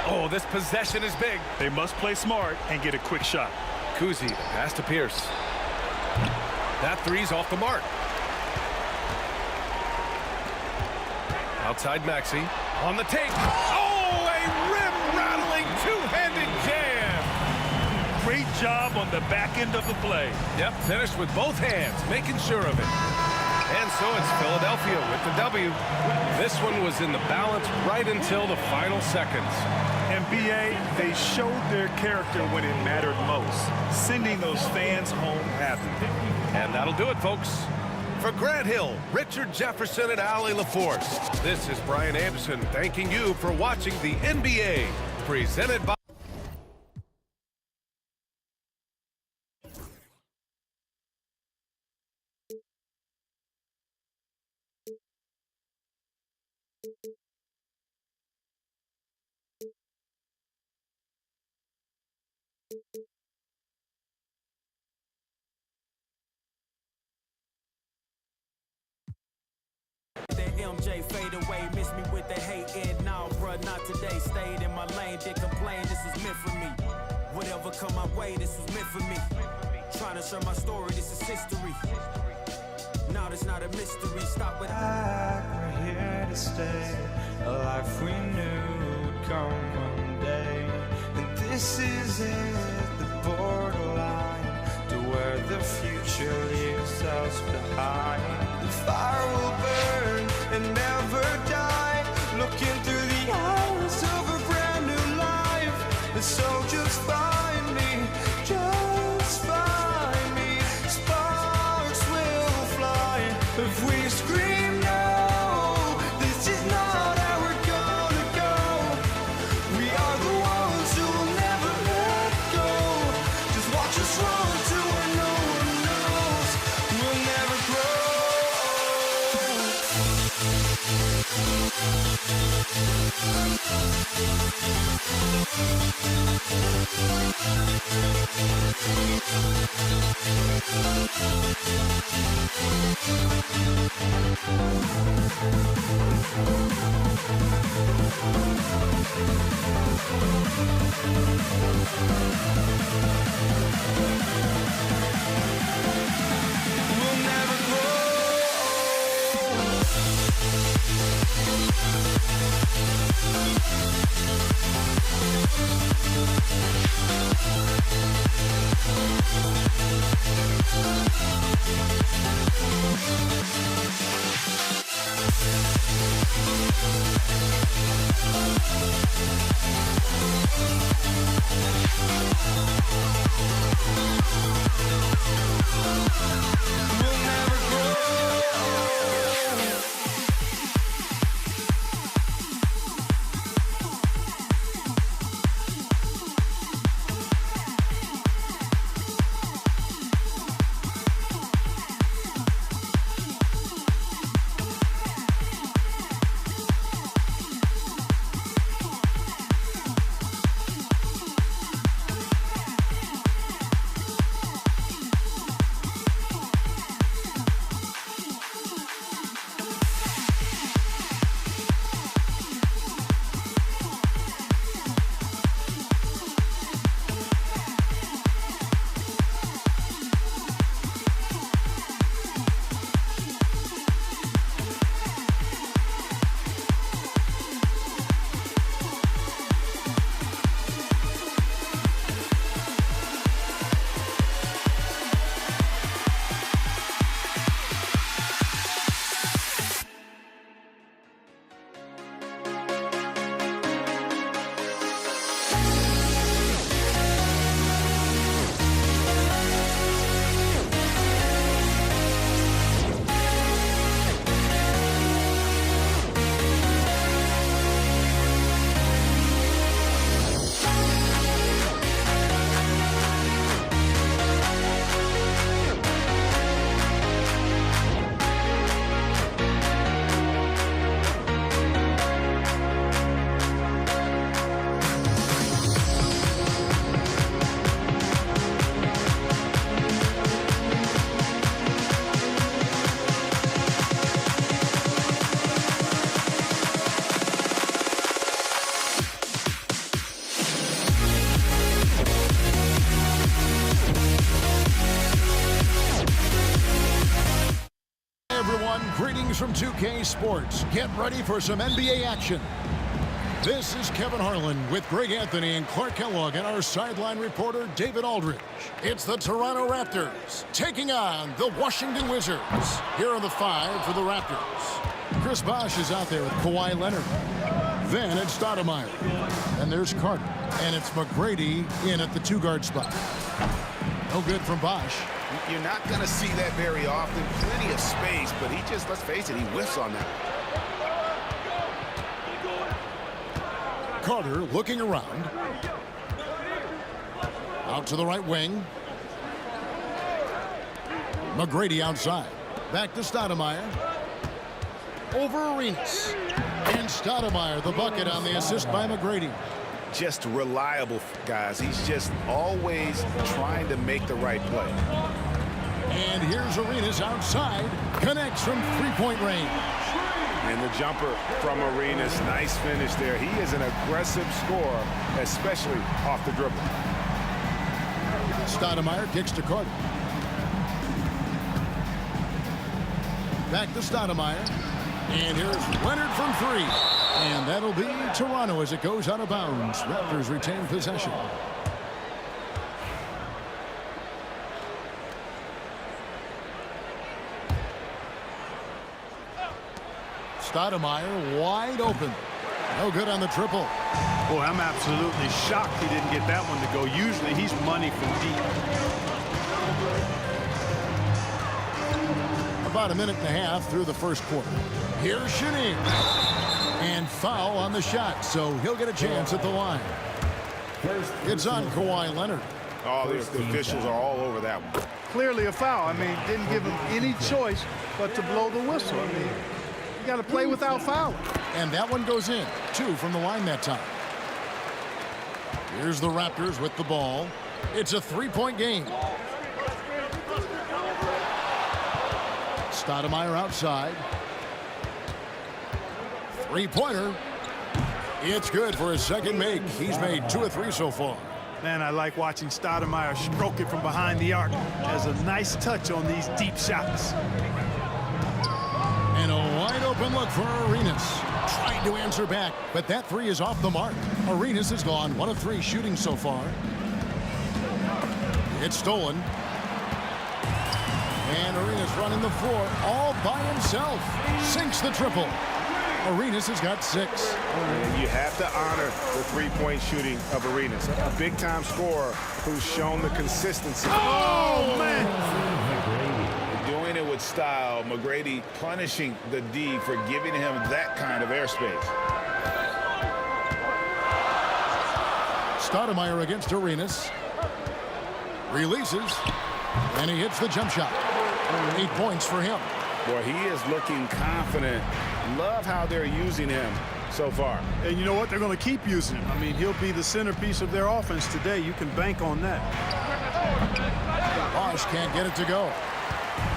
Oh, this possession is big. They must play smart and get a quick shot. Kuzi, the pass to Pierce. That three's off the mark. Outside Maxey. On the take. Oh, a rim-rattling two-handed jam. Great job on the back end of the play. Yep, finished with both hands, making sure of it. And so it's Philadelphia with the W. This one was in the balance right until the final seconds. And BA, they showed their character when it mattered most, sending those fans home happy. And that'll do it, folks. For Grant Hill, Richard Jefferson, and Allie LaForce, this is Brian Anderson thanking you for watching the NBA, presented by... That MJ fade away, miss me with the hate and now, bruh, not today. Stayed in my lane, did complain, this was meant for me. Whatever come my way, this was meant for me. Trying to share my story, this is history. Now it's not a mystery, stop with We're here to stay, a life we knew would come one day. And this is it, the borderline to where the future leaves us behind. The fire will burn and never die, looking through the eyes of a brand new life. And so just find me, just find me. Sparks will fly if we scream no. This is not how we're gonna go. We are the ones who will never let go. Just watch us run to where no one knows. We'll never grow. We'll never grow. from 2K Sports. Get ready for some NBA action. This is Kevin Harlan with Greg Anthony and Clark Kellogg and our sideline reporter, David Aldridge. It's the Toronto Raptors taking on the Washington Wizards. Here are the 5 for the Raptors. Chris Bosh is out there with Kawhi Leonard. Then it's Stoudemire. And there's Carter. And it's McGrady in at the 2-guard spot. No good from Bosh. You're not going to see that very often. Plenty of space, but he just, let's face it, he whiffs on that. Carter looking around. Out to the right wing. McGrady outside. Back to Stoudemire. Over Arenas. And Stoudemire, the bucket on the assist by McGrady. Just reliable, guys. He's just always trying to make the right play. And here's Arenas outside. Connects from three-point range. And the jumper from Arenas. Nice finish there. He is an aggressive scorer, especially off the dribble. Stoudemire kicks to Carter. Back to Stoudemire. And here's Leonard from 3. And that'll be Toronto as it goes out of bounds. Raptors retain possession. Stoudemire wide open. No good on the triple. Boy, I'm absolutely shocked he didn't get that one to go. Usually he's money from deep. About a minute and a half through the first quarter. Here's shooting. And foul on the shot, so he'll get a chance at the line. It's on Kawhi Leonard. Oh, the officials are all over that one. Clearly a foul. I mean, didn't give him any choice but to blow the whistle. I mean, you got to play without fouling. And that one goes in. 2 from the line that time. Here's the Raptors with the ball. It's a 3-point game. Stoudemire outside. 3-pointer. It's good for his second make. He's made 2 of 3 so far. Man, I like watching Stoudemire stroke it from behind the arc. Has a nice touch on these deep shots. And a wide open look for Arenas. Trying to answer back, but that 3 is off the mark. Arenas has gone 1 of 3 shooting so far. It's stolen. And Arenas running the floor all by himself. Sinks the triple. Arenas has got 6. And you have to honor the 3-point shooting of Arenas. A big-time scorer who's shown the consistency. Oh, man! Doing it with style. McGrady punishing the D for giving him that kind of airspace. Stoudemire against Arenas. Releases. And he hits the jump shot. 8 points for him. Boy, he is looking confident. Love how they're using him so far. And you know what? They're going to keep using him. I mean, he'll be the centerpiece of their offense today. You can bank on that. Bosh can't get it to go.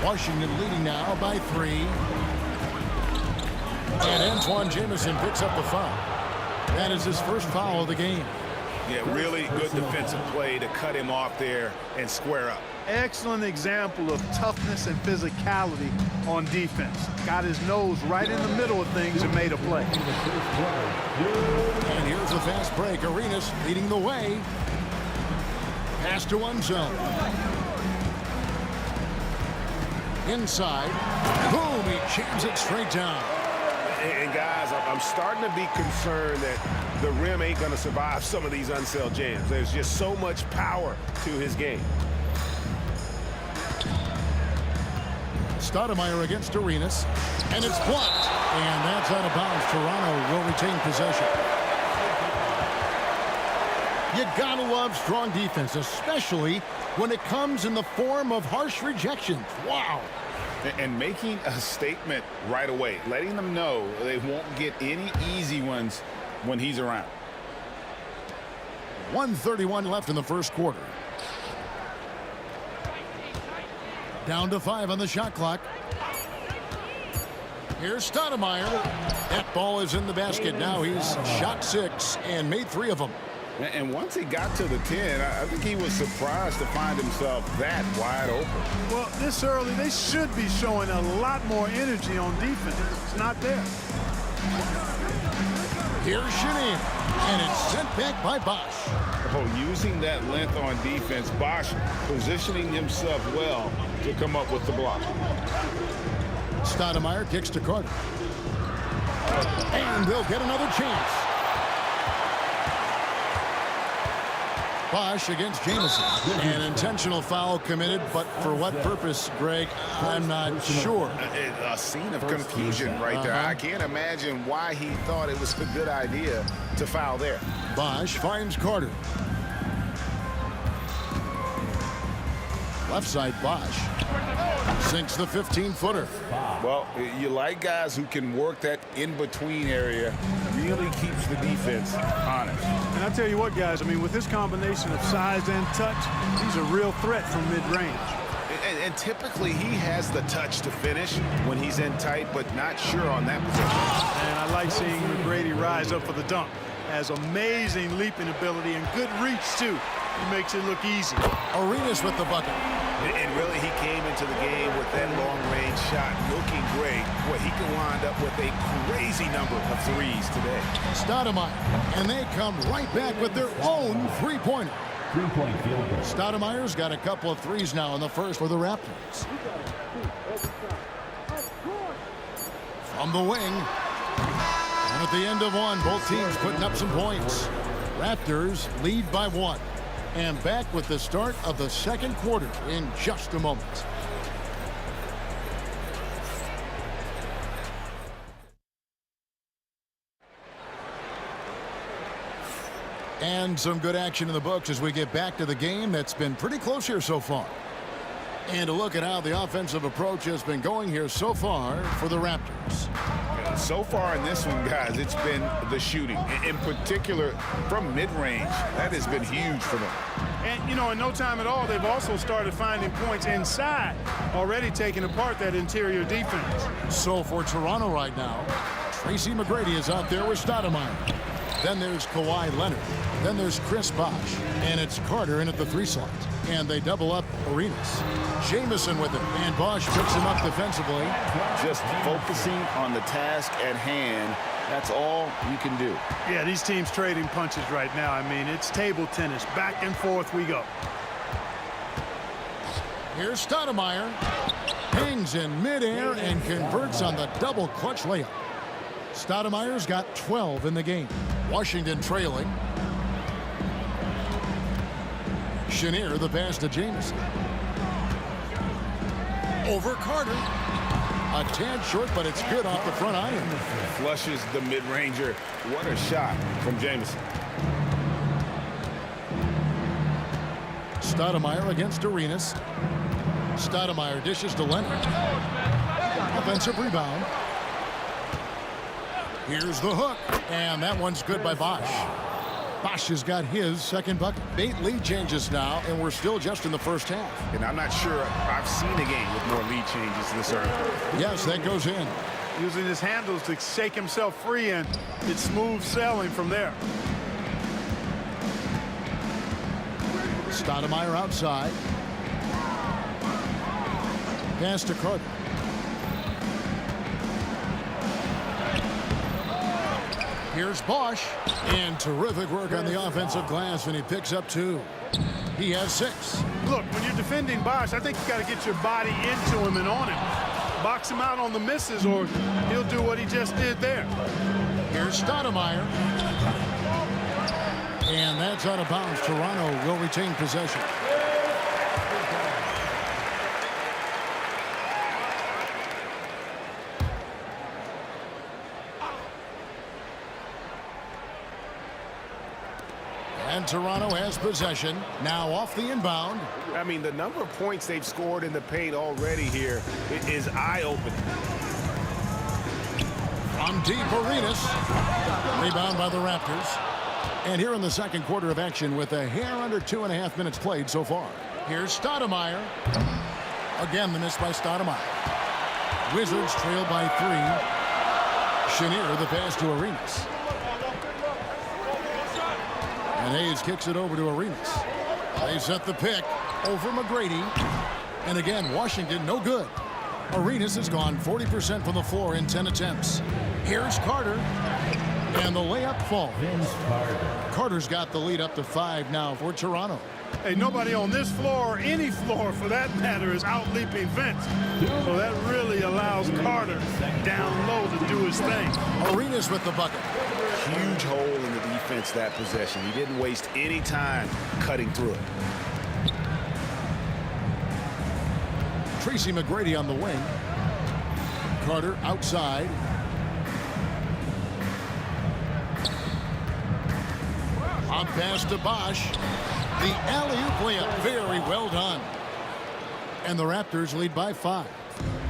Washington leading now by 3. And Antoine Jamison picks up the foul. That is his first foul of the game. Yeah, really good defensive play to cut him off there and square up. Excellent example of toughness and physicality on defense. Got his nose right in the middle of things and made a play. And here's a fast break. Arenas leading the way. Pass to one zone. Inside. Boom, he jams it straight down. And guys, I'm starting to be concerned that the rim ain't going to survive some of these unsell jams. There's just so much power to his game. Stoudemire against Arenas, and it's blocked. And that's out of bounds. Toronto will retain possession. You gotta love strong defense, especially when it comes in the form of harsh rejections. Wow. And making a statement right away, letting them know they won't get any easy ones when he's around. 1:31 left in the first quarter. Down to 5 on the shot clock. Here's Stoudemire. That ball is in the basket. Now he's shot 6 and made 3 of them. And once he got to the 10, I think he was surprised to find himself that wide open. Well, this early, they should be showing a lot more energy on defense. It's not there. Here's Shania, and it's sent back by Bosch. Oh, using that length on defense, Bosch positioning himself well to come up with the block. Stoudemire kicks to Carter. And they'll get another chance. Bosch against Jamison. An intentional foul committed, but for what purpose, Greg, I'm not sure. A scene of confusion right there. I can't imagine why he thought it was a good idea to foul there. Bosch finds Carter. Left side, Bosch sinks the 15-footer. Well, you like guys who can work that in-between area, really keeps the defense honest. And I tell you what, guys, I mean, with this combination of size and touch, he's a real threat from mid-range. And typically he has the touch to finish when he's in tight, but not sure on that position. And I like seeing McGrady rise up for the dunk. Has amazing leaping ability and good reach, too. He makes it look easy. Arenas with the bucket. And really, he came into the game with that long-range shot looking great. Boy, he can wind up with a crazy number of threes today. Stoudemire, and they come right back with their own three-pointer. Three-point field goal. Stoudemire's got a couple of threes now in the first for the Raptors. From the wing. And at the end of one, both teams putting up some points. Raptors lead by 1. And back with the start of the second quarter in just a moment. And some good action in the books as we get back to the game that's been pretty close here so far. And a look at how the offensive approach has been going here so far for the Raptors. So far in this one, guys, it's been the shooting. In particular, from mid-range. That has been huge for them. And, you know, in no time at all, they've also started finding points inside, already taking apart that interior defense. So for Toronto right now, Tracy McGrady is out there with Stoudemire. Then there's Kawhi Leonard. Then there's Chris Bosh. And it's Carter in at the 3 slot. And they double up Arenas. Jamison with it. And Bosh picks him up defensively. Just focusing on the task at hand. That's all you can do. Yeah, these teams trading punches right now. I mean, it's table tennis. Back and forth we go. Here's Stoudemire. Hangs in midair and converts on the double clutch layup. Stoudemire's got 12 in the game. Washington trailing. Chenier, the pass to Jamison. Over Carter. A tad short, but it's good off the front iron. Flushes the mid-ranger. What a shot from Jamison. Stoudemire against Arenas. Stoudemire dishes to Leonard. Offensive rebound. Here's the hook, and that one's good by Bosh. Bosh has got his second bucket. 8 lead changes now, and we're still just in the first half. And I'm not sure I've seen a game with more lead changes this early. Yes, that goes in. Using his handles to shake himself free, and it's smooth sailing from there. Stoudemire outside. Pass to Carter. Here's Bosh, and terrific work on the offensive glass, and he picks up 2. He has 6. Look, when you're defending Bosh, I think you got to get your body into him and on him. Box him out on the misses, or he'll do what he just did there. Here's Stoudemire. And that's out of bounds. Toronto will retain possession. And Toronto has possession. Now off the inbound. I mean, the number of points they've scored in the paint already here is eye-opening. From deep, Arenas. Rebound by the Raptors. And here in the second quarter of action with a hair under 2.5 minutes played so far. Here's Stoudemire. Again, the miss by Stoudemire. Wizards trail by 3. Chenier, the pass to Arenas. And Hayes kicks it over to Arenas. They set the pick over McGrady. And again, Washington no good. Arenas has gone 40% from the floor in 10 attempts. Here's Carter. And the layup falls. Carter's got the lead up to 5 now for Toronto. Hey, nobody on this floor or any floor for that matter is out-leaping Vince. So that really allows Carter down low to do his thing. Arenas with the bucket. Huge hole in the defense that possession. He didn't waste any time cutting through it. Tracy McGrady on the wing. Carter outside. On pass to Bosch. The alley-oop layup, very well done. And the Raptors lead by 5.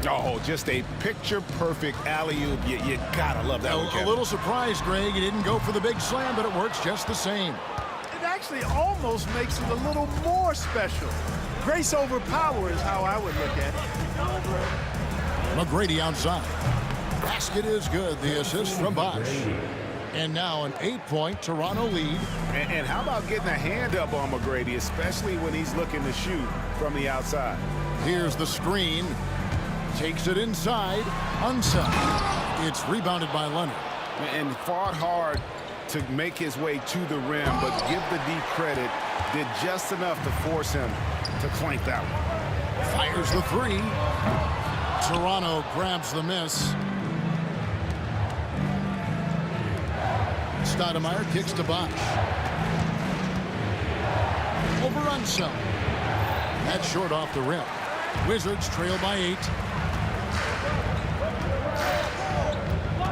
Oh, just a picture-perfect alley-oop. You gotta love that one, Kevin. A little surprised, Greg. He didn't go for the big slam, but it works just the same. It actually almost makes it a little more special. Grace over power is how I would look at it. McGrady outside. Basket is good. The assist from Bosch. And now an 8-point Toronto lead. And how about getting a hand up on McGrady, especially when he's looking to shoot from the outside. Here's the screen. Takes it inside. Unseld. It's rebounded by Leonard. And fought hard to make his way to the rim, but give the D credit. Did just enough to force him to clank that one. Fires the 3. Toronto grabs the miss. Stoudemire kicks to Bosch. Over Unseld. That's short off the rim. Wizards trail by 8.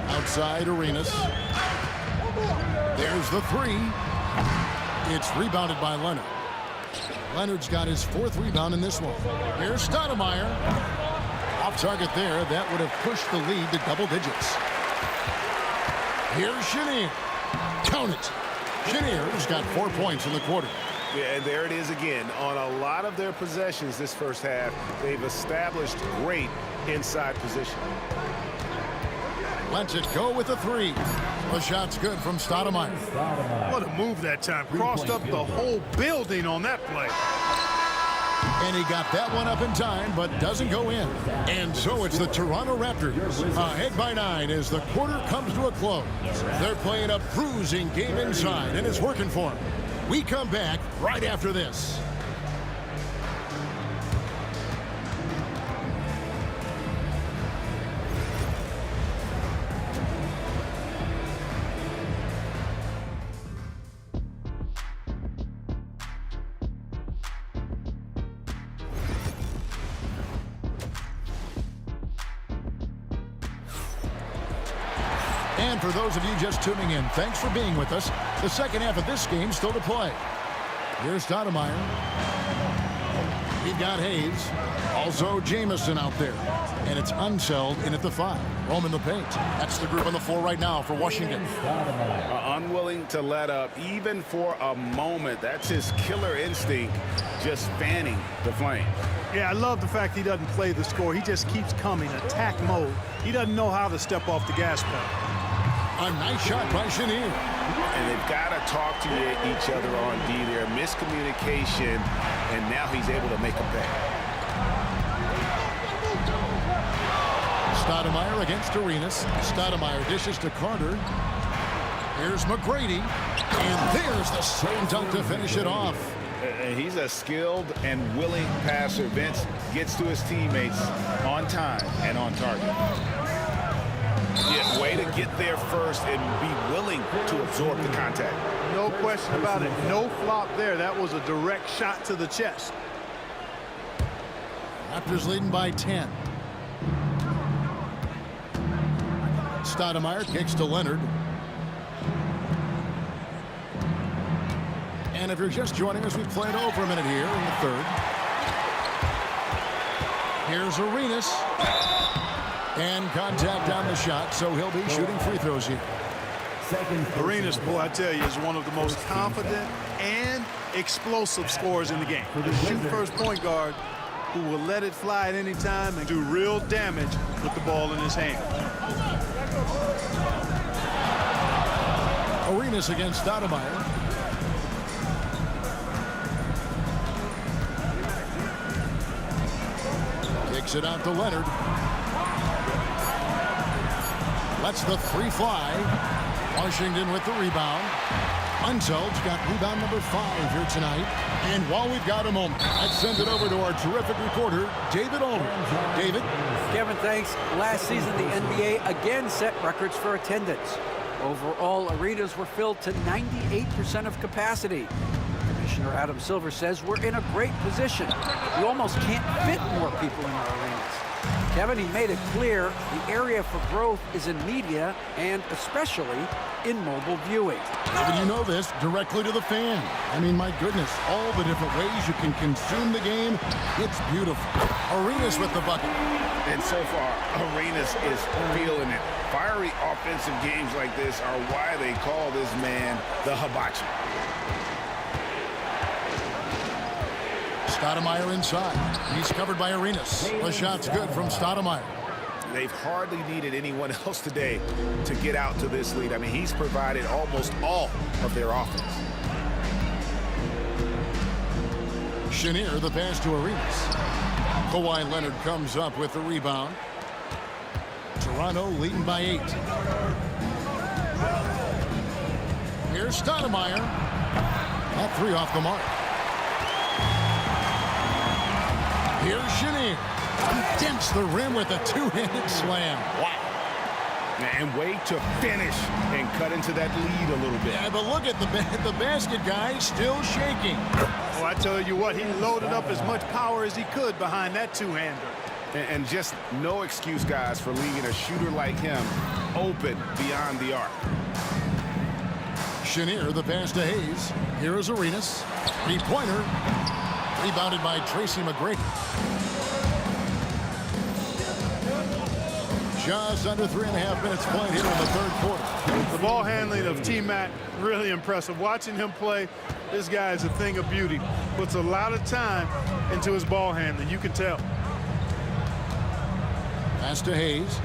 Outside Arenas. There's the 3. It's rebounded by Leonard. Leonard's got his 4th rebound in this one. Here's Stoudemire. Off target there. That would have pushed the lead to double digits. Here's Chenier. Count it. Chenier's got 4 points in the quarter. Yeah, and there it is again. On a lot of their possessions this first half, they've established great inside position. Lets it go with a 3. The shot's good from Stoudemire. What a move that time. Crossed up the whole building on that play. And he got that one up in time, but doesn't go in. And so it's the Toronto Raptors ahead by 9 as the quarter comes to a close. They're playing a bruising game inside, and it's working for them. We come back right after this. And for those of you just tuning in, thanks for being with us. The second half of this game still to play. Here's Stoudemire. We've got Hayes. Also Jamison out there. And it's Unseld in at the 5. Roman the paint. That's the group on the floor right now for Washington. Unwilling to let up even for a moment. That's his killer instinct, just fanning the flame. Yeah, I love the fact he doesn't play the score. He just keeps coming, attack mode. He doesn't know how to step off the gas pedal. A nice shot by Chenier. And they've got to talk to each other on D there. Miscommunication, and now he's able to make a pay. Stoudemire against Arenas. Stoudemire dishes to Carter. Here's McGrady. And there's the slam dunk to finish it off. And he's a skilled and willing passer. Vince gets to his teammates on time and on target. Yeah, way to get there first and be willing to absorb the contact. No question about it. No flop there. That was a direct shot to the chest. Raptors leading by 10. Stoudemire kicks to Leonard. And if you're just joining us, we've played over a minute here in the 3rd. Here's Arenas. And contact on the shot, so he'll be shooting free throws here. Arenas, boy, I tell you, is one of the most confident and explosive scorers in the game. The shoot-first point guard who will let it fly at any time and do real damage with the ball in his hand. Arenas against Stoudemire. Kicks it out to Leonard. Lets the three fly. Washington with the rebound. Unsel's got rebound number 5 here tonight. And while we've got a moment, let's send it over to our terrific reporter, David Aldridge. David? Kevin, thanks. Last season, the NBA again set records for attendance. Overall, arenas were filled to 98% of capacity. Commissioner Adam Silver says we're in a great position. We almost can't fit more people in our arenas. Kevin, he made it clear the area for growth is in media and especially in mobile viewing. David, you know this, directly to the fan. I mean, my goodness, all the different ways you can consume the game. It's beautiful. Arenas with the bucket. And so far, Arenas is feeling it. Fiery offensive games like this are why they call this man the hibachi. Stoudemire inside. He's covered by Arenas. The shot's good from Stoudemire. They've hardly needed anyone else today to get out to this lead. I mean, he's provided almost all of their offense. Chenier, the pass to Arenas. Kawhi Leonard comes up with the rebound. Toronto leading by 8. Here's Stoudemire. That 3 off the mark. Here's Chenier. He dents the rim with a 2-handed slam. Wow. And way to finish and cut into that lead a little bit. Yeah, but look at the basket, guys, still shaking. Oh, I tell you what, he loaded up as much power as he could behind that two-hander. And just no excuse, guys, for leaving a shooter like him open beyond the arc. Chenier, the pass to Hayes. Here is Arenas. Three-pointer. Rebounded by Tracy McGrady. Just under 3.5 minutes played here in the third quarter. The ball handling of T-Mac, really impressive. Watching him play, this guy is a thing of beauty. Puts a lot of time into his ball handling, you can tell. Pass to Hayes.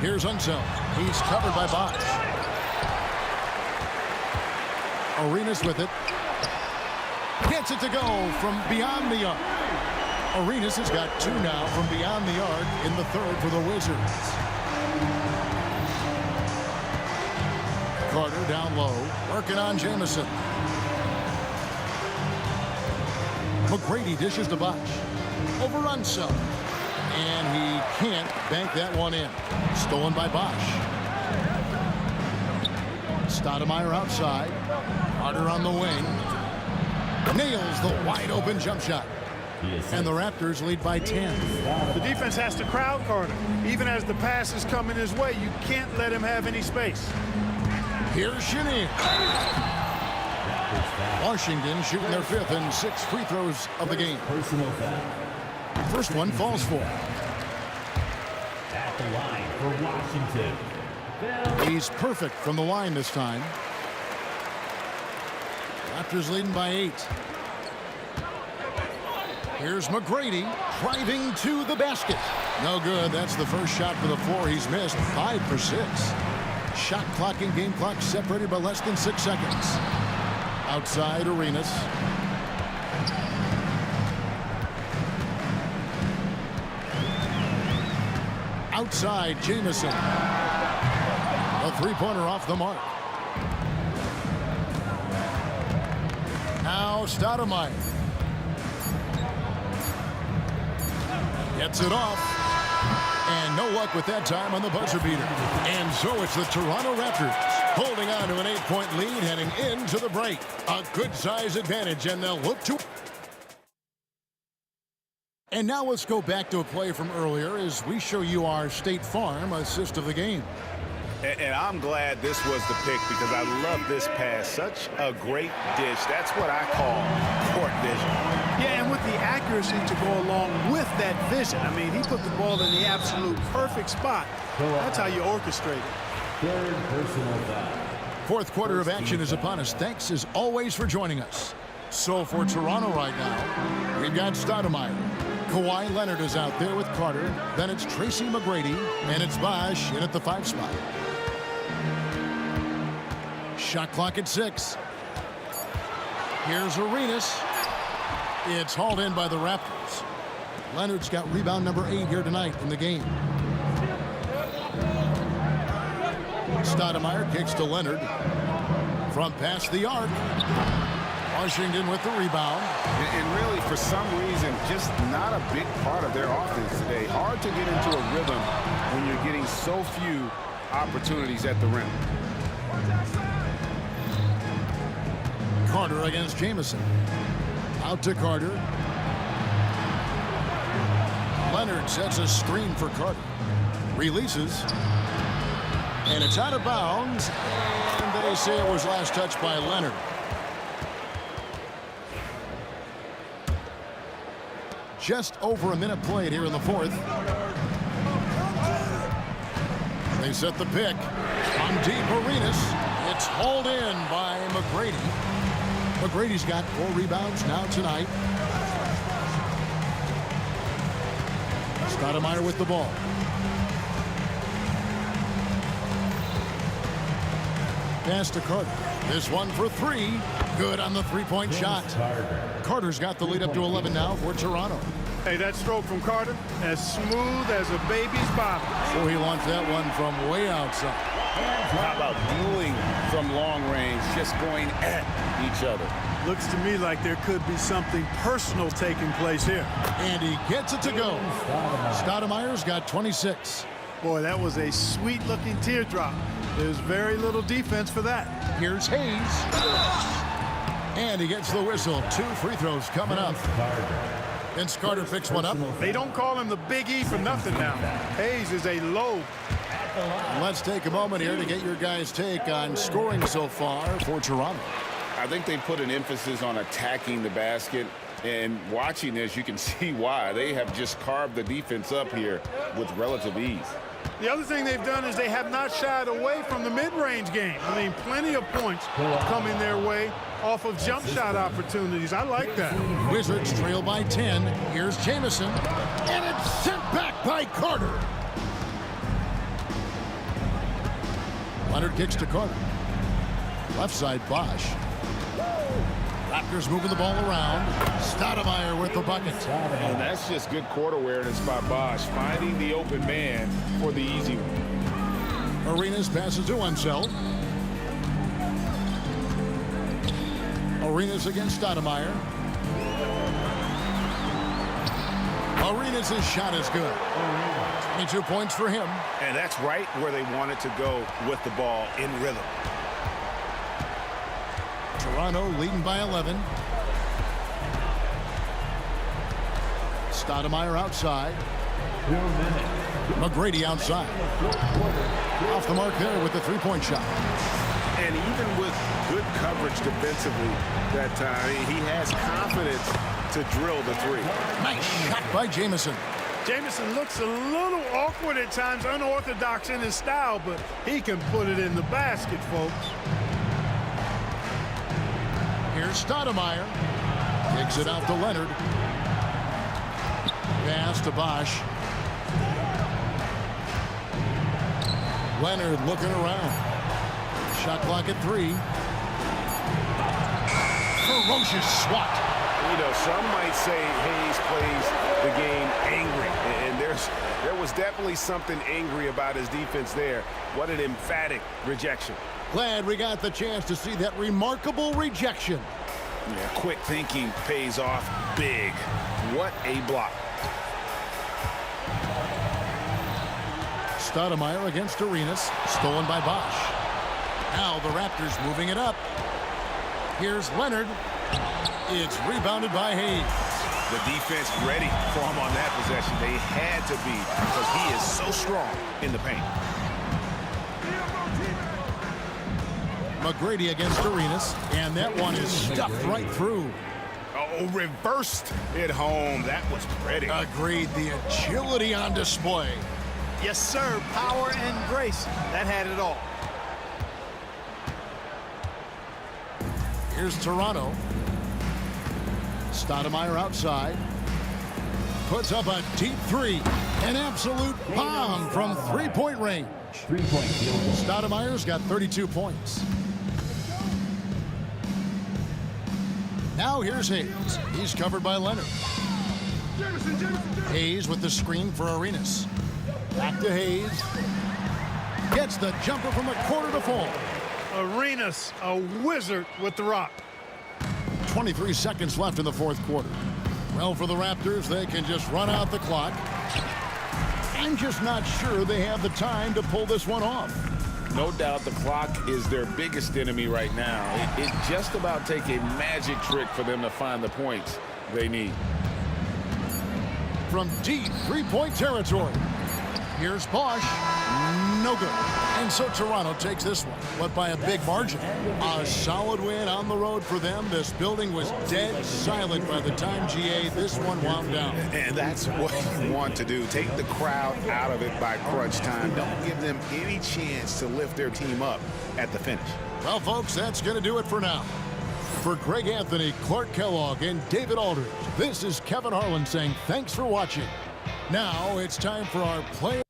Here's Unseld. He's covered by Bosch. Arenas with it. Gets it to go from beyond the arc. Arenas has got 2 now from beyond the arc in the third for the Wizards. Carter down low, working on Jamison. McGrady dishes to Bosch. Over Unseld. And he can't bank that one in. Stolen by Bosch. Stoudemire outside. Carter on the wing. Nails the wide open jump shot. And the Raptors lead by 10. The defense has to crowd Carter. Even as the pass is coming his way, you can't let him have any space. Here's Chenier. Washington shooting their 5th and 6th free throws of the game. First one falls for. At the line for Washington. He's perfect from the line this time. Raptors leading by 8. Here's McGrady driving to the basket. No good. That's the first shot for the 4 he's missed. 5 for 6. Shot clock and game clock separated by less than 6 seconds. Outside Arenas. Outside Jamison. A 3-pointer off the mark. Now Stoudemire. Gets it off. And no luck with that time on the buzzer beater. And so it's the Toronto Raptors holding on to an 8-point lead heading into the break. A good size advantage, and they'll look to... And now let's go back to a play from earlier as we show you our State Farm assist of the game. And I'm glad this was the pick because I love this pass. Such a great dish. That's what I call court vision. Yeah, and with the accuracy to go along with that vision. I mean, he put the ball in the absolute perfect spot. That's how you orchestrate it. Third personal foul. Fourth quarter of action is upon us. Thanks as always for joining us. So for Toronto right now, we've got Stoudemire. Kawhi Leonard is out there with Carter. Then it's Tracy McGrady, and it's Bosch in at the 5 spot. Shot clock at 6. Here's Arenas. It's hauled in by the Raptors. Leonard's got rebound number 8 here tonight in the game. Stoudemire kicks to Leonard. From past the arc. Washington with the rebound. And really, for some reason, just not a big part of their offense today. Hard to get into a rhythm when you're getting so few opportunities at the rim. Carter against Jamison. Out to Carter. Leonard sets a screen for Carter. Releases. And it's out of bounds. And they say it was last touched by Leonard. Just over a minute played here in the fourth. They set the pick. On deep, Arenas. It's hauled in by McGrady. McGrady's got 4 rebounds now tonight. Stoudemire with the ball. Pass to Carter. This one for 3. Good on the three-point shot. Carter's got the lead up to 11 now for Toronto. Hey, that stroke from Carter, as smooth as a baby's bottom. So he launched that one from way outside. How about dueling from long range, just going at each other? Looks to me like there could be something personal taking place here. And he gets it to go. Stoudemire's got 26. Boy, that was a sweet-looking teardrop. There's very little defense for that. Here's Hayes. And he gets the whistle. 2 free throws coming up. And Carter picks one up. They don't call him the Big E for nothing now. Hayes is a low. Let's take a moment here to get your guys' take on scoring so far for Toronto. I think they put an emphasis on attacking the basket. And watching this, you can see why. They have just carved the defense up here with relative ease. The other thing they've done is they have not shied away from the mid-range game. I mean, plenty of points coming their way off of jump shot opportunities. I like that. Wizards trail by 10. Here's Jamison. And it's sent back by Carter. Leonard kicks to Carter. Left side, Bosch. Raptors moving the ball around. Stoudemire with the bucket. And that's just good court awareness by Bosch, finding the open man for the easy one. Arenas passes to Unseld. Arenas against Stoudemire. Arenas' shot is good. 22 points for him. And that's right where they wanted to go with the ball in rhythm. Toronto leading by 11. Stoudemire outside. McGrady outside. Off the mark there with the three-point shot. And even with good coverage defensively that time, he has confidence to drill the 3. Nice shot by Jamison. Jamison looks a little awkward at times, unorthodox in his style, but he can put it in the basket, folks. Here's Stoudemire. Kicks it out to Leonard. Pass to Bosch. Leonard looking around. Shot clock at 3. Ferocious swat. You know, some might say Hayes plays the game angry. And there was definitely something angry about his defense there. What an emphatic rejection. Glad we got the chance to see that remarkable rejection. Yeah, quick thinking pays off big. What a block. Stoudemire against Arenas. Stolen by Bosch. Now the Raptors moving it up. Here's Leonard. It's rebounded by Hayes. The defense ready for him on that possession. They had to be because he is so strong in the paint. McGrady against Arenas, and that one is stuffed right through. Oh, reversed it home. That was pretty. Agreed. The agility on display. Yes, sir. Power and grace. That had it all. Here's Toronto. Stoudemire outside. Puts up a deep 3. An absolute bomb from three-point range. Stoudemire's got 32 points. Now here's Hayes. He's covered by Leonard. Hayes with the screen for Arenas. Back to Hayes. Gets the jumper from the corner to fall. Arenas, a wizard with the rock. 23 seconds left in the fourth quarter. Well, for the Raptors, they can just run out the clock. I'm just not sure they have the time to pull this one off. No doubt the clock is their biggest enemy right now. It just about take a magic trick for them to find the points they need. From deep three-point territory, here's Bosch. No good. And so Toronto takes this one, but by a big margin. A solid win on the road for them. This building was dead silent by the time, GA, this one wound down. And that's what you want to do. Take the crowd out of it by crunch time. Don't give them any chance to lift their team up at the finish. Well, folks, that's going to do it for now. For Greg Anthony, Clark Kellogg, and David Aldridge, this is Kevin Harlan saying thanks for watching. Now it's time for our player.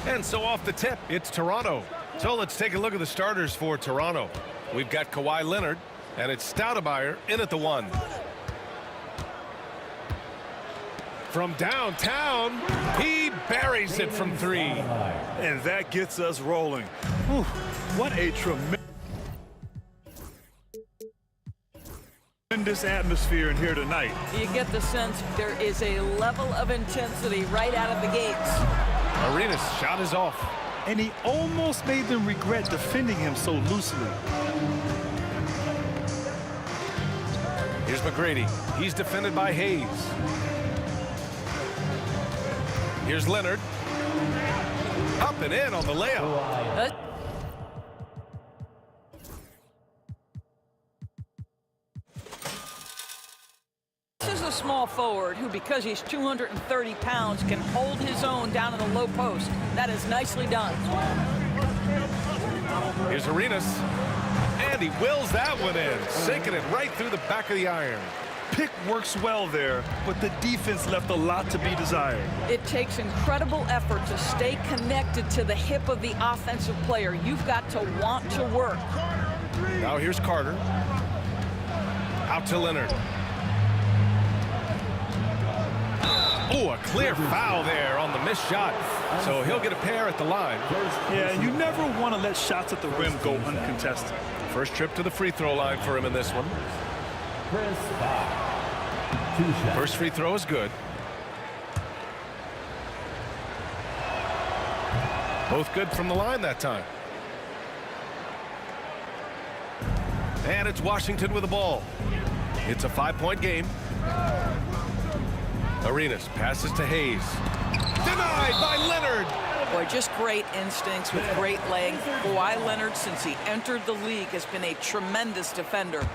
And so off the tip, it's Toronto. So let's take a look at the starters for Toronto. We've got Kawhi Leonard, and it's Stoudemire in at the 1. From downtown, he buries it from 3. And that gets us rolling. Whew, what a tremendous atmosphere in here tonight. You get the sense there is a level of intensity right out of the gates. Arenas' shot is off. And he almost made them regret defending him so loosely. Here's McGrady. He's defended by Hayes. Here's Leonard. Up and in on the layup. This is a small forward who, because he's 230 pounds, can hold his own down in the low post. That is nicely done. Here's Arenas. And he wills that one in, sinking it right through the back of the iron. Pick works well there, but the defense left a lot to be desired. It takes incredible effort to stay connected to the hip of the offensive player. You've got to want to work. Now here's Carter. Out to Leonard. Oh, a clear foul there on the missed shot. So he'll get a pair at the line. Yeah, you never want to let shots at the rim go uncontested. First trip to the free throw line for him in this one. First free throw is good. Both good from the line that time. And it's Washington with the ball. It's a 5-point game. Arenas passes to Hayes. Denied by Leonard. Boy, just great instincts with great length. Kawhi Leonard, since he entered the league, has been a tremendous defender.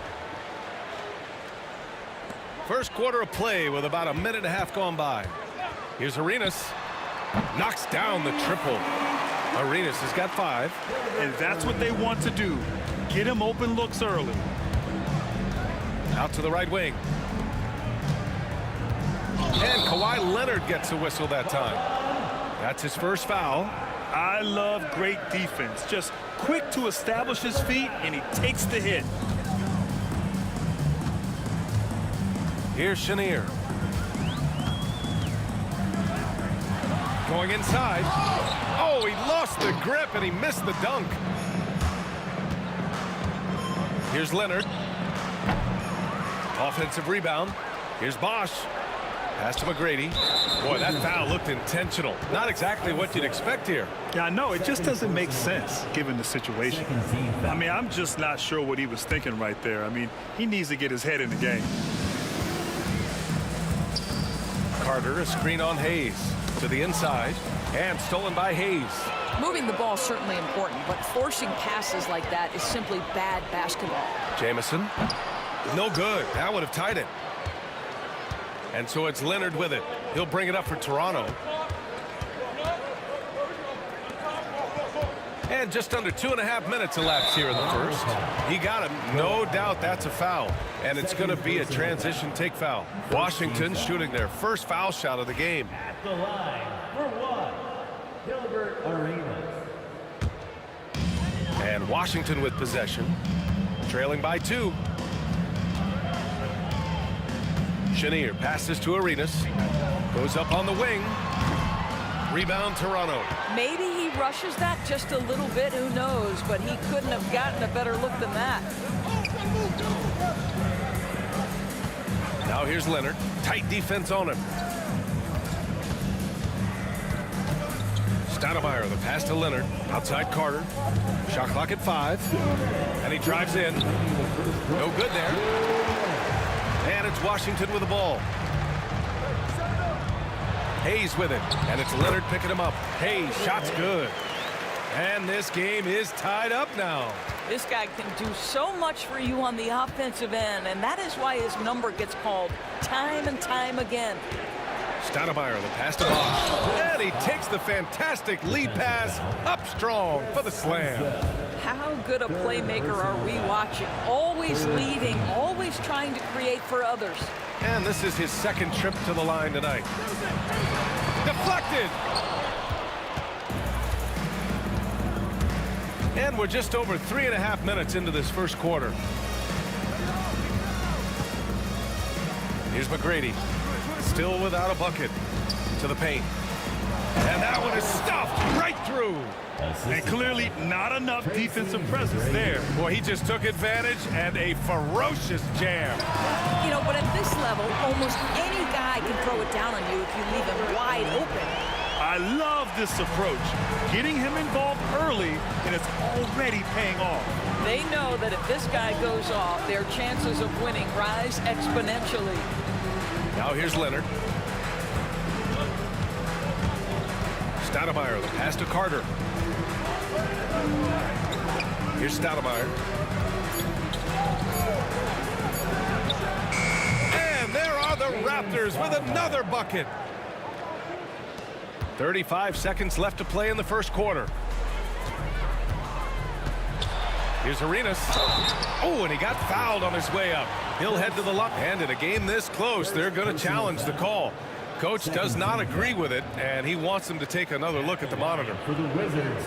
First quarter of play with about a minute and a half gone by. Here's Arenas. Knocks down the triple. Arenas has got 5. And that's what they want to do. Get him open looks early. Out to the right wing. And Kawhi Leonard gets a whistle that time. That's his first foul. I love great defense. Just quick to establish his feet, and he takes the hit. Here's Chenier. Going inside. Oh, he lost the grip and he missed the dunk. Here's Leonard. Offensive rebound. Here's Bosch. Pass to McGrady. Boy, that foul looked intentional. Not exactly what you'd expect here. Yeah, I know. It just doesn't make sense given the situation. I mean, I'm just not sure what he was thinking right there. I mean, he needs to get his head in the game. Carter, a screen on Hayes. To the inside. And stolen by Hayes. Moving the ball is certainly important, but forcing passes like that is simply bad basketball. Jamison. No good. That would have tied it. And so it's Leonard with it. He'll bring it up for Toronto. And just under 2.5 minutes elapsed here in the first. He got him. No doubt that's a foul. And it's going to be a transition take foul. Washington shooting their first foul shot of the game. At the line for one, Gilbert Arenas. And Washington with possession. Trailing by 2. Chenier passes to Arenas. Goes up on the wing. Rebound Toronto. Maybe he rushes that just a little bit, who knows, but he couldn't have gotten a better look than that. Now here's Leonard. Tight defense on him. Stoudemire, the pass to Leonard. Outside Carter. Shot clock at 5. And he drives in. No good there. And it's Washington with the ball. Hayes with it. And it's Leonard picking him up. Hayes, shot's good. And this game is tied up now. This guy can do so much for you on the offensive end, and that is why his number gets called time and time again. Stoudemire, the pass to Bosch. And he takes the fantastic lead pass up strong for the slam. How good a playmaker are we watching? Always leading, always trying to create for others. And this is his second trip to the line tonight. Deflected. And we're just over 3.5 minutes into this first quarter. Here's McGrady. Still without a bucket. To the paint. And that one is stuffed right through. And clearly not enough defensive presence there. Boy, he just took advantage and a ferocious jam. You know, but at this level, almost any guy can throw it down on you if you leave him wide open. I love this approach. Getting him involved early, and it's already paying off. They know that if this guy goes off, their chances of winning rise exponentially. Now here's Leonard. Stoudemire, the pass to Carter. Here's Stoudemire. And there are the Raptors with another bucket. 35 seconds left to play in the first quarter. Here's Arenas. Oh, and he got fouled on his way up. He'll head to the line. And in a game this close, they're going to challenge the call. Coach does not agree with it, and he wants them to take another look at the monitor. For the Wizards,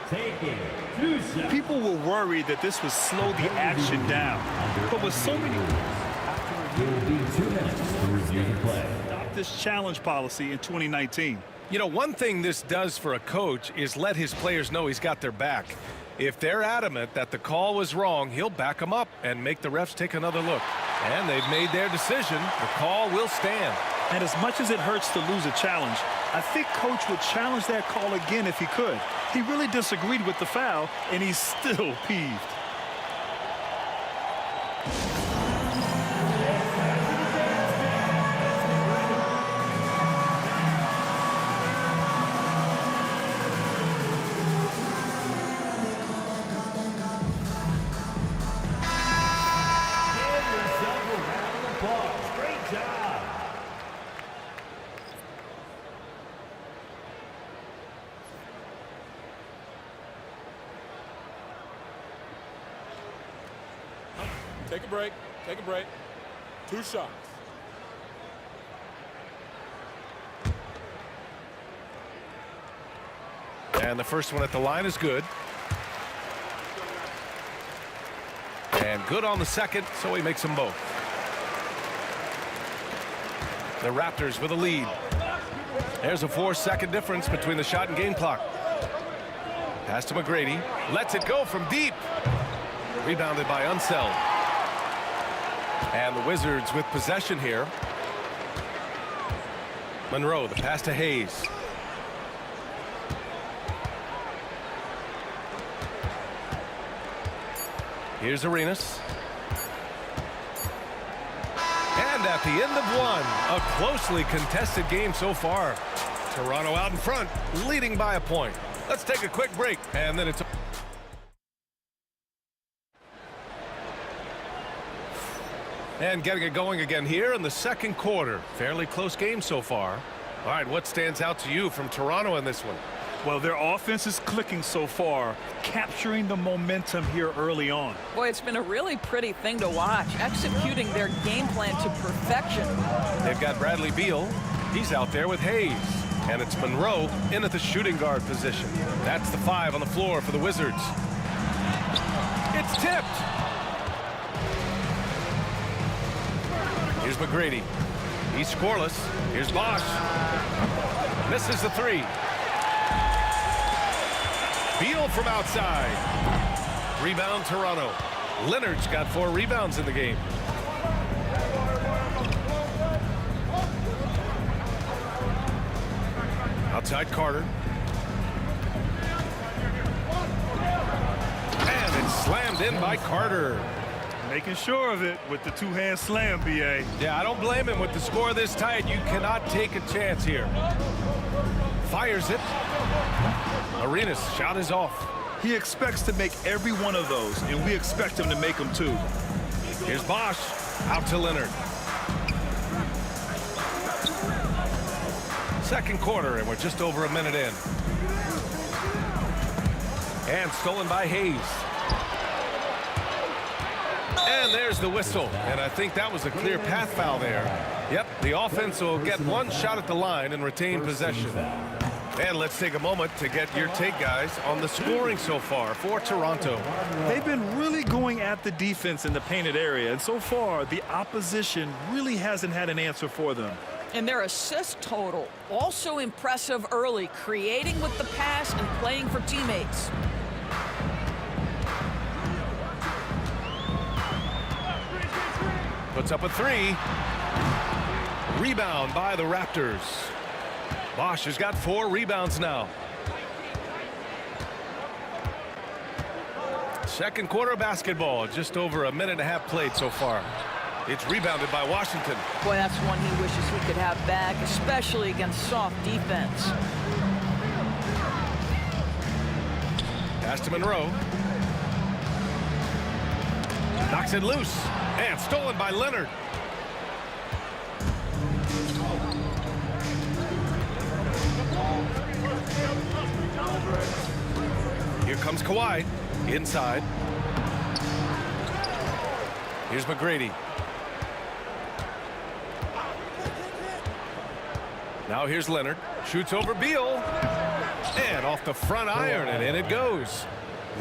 taking 2 shots. People were worried that this would slow the action down. But with so many... It will be 2 minutes to review the play. Adopt this challenge policy in 2019. You know, one thing this does for a coach is let his players know he's got their back. If they're adamant that the call was wrong, he'll back them up and make the refs take another look. And they've made their decision. The call will stand. And as much as it hurts to lose a challenge, I think Coach would challenge that call again if he could. He really disagreed with the foul, and he's still peeved. Take a break. Take a break. 2 shots. And the first one at the line is good. And good on the second, so he makes them both. The Raptors with a lead. There's a 4-second difference between the shot and game clock. Pass to McGrady. Lets it go from deep. Rebounded by Unseld. And the Wizards with possession here. Monroe, the pass to Hayes. Here's Arenas. And at the end of one, a closely contested game so far. Toronto out in front, leading by a point. Let's take a quick break, and then it's... And getting it going again here in the second quarter. Fairly close game so far. All right, what stands out to you from Toronto in this one? Well, their offense is clicking so far, capturing the momentum here early on. Boy, it's been a really pretty thing to watch, executing their game plan to perfection. They've got Bradley Beal. He's out there with Hayes. And it's Monroe in at the shooting guard position. That's the 5 on the floor for the Wizards. It's tipped. Here's McGrady. He's scoreless. Here's Bosch. Misses the 3. Beal from outside. Rebound Toronto. Leonard's got 4 rebounds in the game. Outside Carter. And it's slammed in by Carter. Making sure of it with the two-hand slam, B.A. Yeah, I don't blame him with the score this tight. You cannot take a chance here. Fires it. Arenas' shot is off. He expects to make every one of those, and we expect him to make them too. Here's Bosch. Out to Leonard. Second quarter, and we're just over a minute in. And stolen by Hayes. And there's the whistle. And I think that was a clear path foul there. Yep, the offense will get one shot at the line and retain possession. And let's take a moment to get your take, guys, on the scoring so far for Toronto. They've been really going at the defense in the painted area, and so far the opposition really hasn't had an answer for them. And their assist total, also impressive early, creating with the pass and playing for teammates. Puts up a 3. Rebound by the Raptors. Bosch has got 4 rebounds now. Second quarter of basketball, just over a minute and a half played so far. It's rebounded by Washington. Boy, that's one he wishes he could have back, especially against soft defense. Pass to Monroe. Knocks it loose. And stolen by Leonard. Here comes Kawhi. Inside. Here's McGrady. Now here's Leonard. Shoots over Beal. And off the front iron, and in it goes.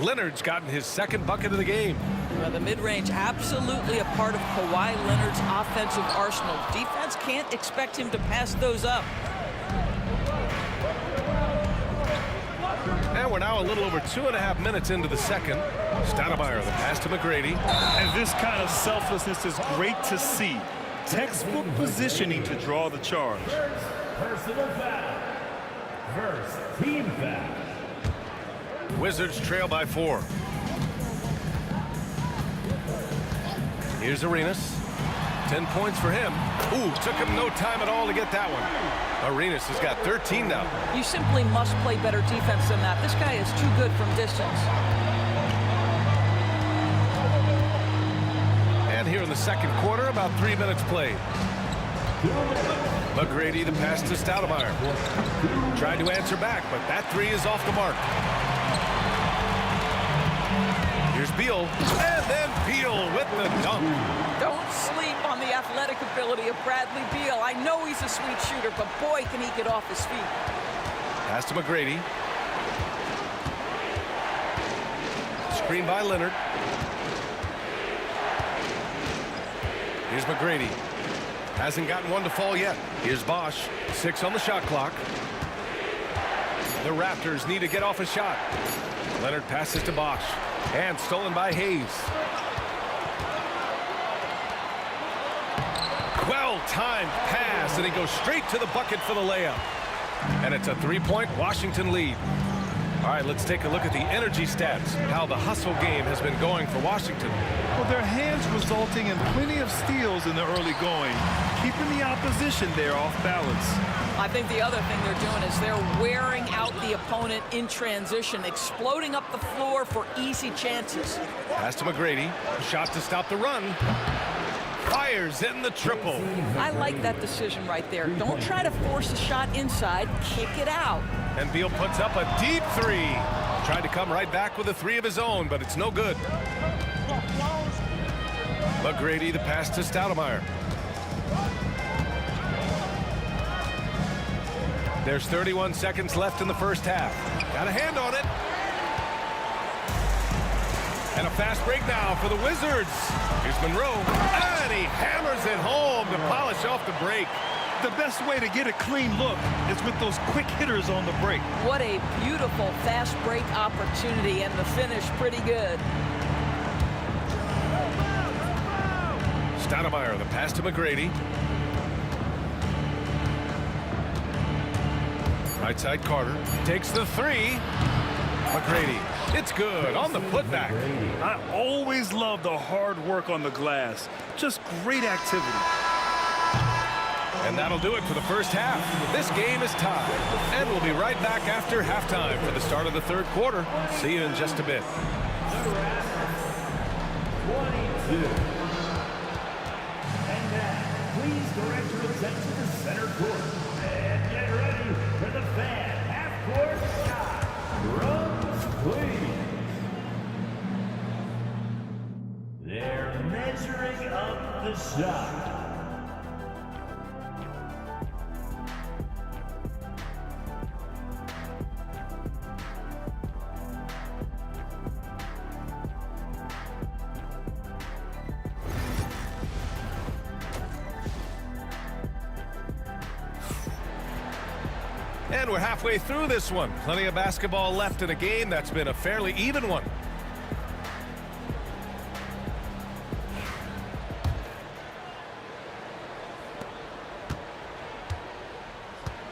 Leonard's gotten his second bucket of the game. Well, the mid-range absolutely a part of Kawhi Leonard's offensive arsenal. Defense can't expect him to pass those up. And we're now a little over 2.5 minutes into the second. Stoudemire, the pass to McGrady. And this kind of selflessness is great to see. Textbook positioning to draw the charge. Personal foul. First team foul. Wizards trail by 4. Here's Arenas. 10 points for him. Ooh, took him no time at all to get that one. Arenas has got 13 now. You simply must play better defense than that. This guy is too good from distance. And here in the second quarter, about 3 minutes played. McGrady, the pass to Stoudemire. Tried to answer back, but that 3 is off the mark. Here's Beal, and then Beal with the dunk. Don't sleep on the athletic ability of Bradley Beal. I know he's a sweet shooter, but boy, can he get off his feet. Pass to McGrady. Screen by Leonard. Here's McGrady. Hasn't gotten one to fall yet. Here's Bosch. 6 on the shot clock. The Raptors need to get off a shot. Leonard passes to Bosch. And stolen by Hayes. Well-timed pass, and he goes straight to the bucket for the layup. And it's a three-point Washington lead. All right, let's take a look at the energy stats, how the hustle game has been going for Washington. Well, their hands resulting in plenty of steals in the early going, keeping the opposition there off balance. I think the other thing they're doing is they're wearing out the opponent in transition, exploding up the floor for easy chances. Pass to McGrady. Shot to stop the run. Fires in the triple. I like that decision right there. Don't try to force a shot inside. Kick it out. And Beal puts up a deep three. Tried to come right back with a three of his own, but it's no good. McGrady, the pass to Stoudemire. There's 31 seconds left in the first half. Got a hand on it. And a fast break now for the Wizards. Here's Monroe. And he hammers it home to polish off the break. The best way to get a clean look is with those quick hitters on the break. What a beautiful fast break opportunity, and the finish pretty good. Stoudemire, the pass to McGrady. Right side Carter takes the three. McGrady, it's good on the putback. I always love the hard work on the glass. Just great activity. And that'll do it for the first half. This game is tied. And we'll be right back after halftime for the start of the third quarter. See you in just a bit. 22. And now, please direct your attention to center court. And get ready for the fan half-court shot. Drums, please. They're measuring up the shot. And we're halfway through this one. Plenty of basketball left in a game that's been a fairly even one.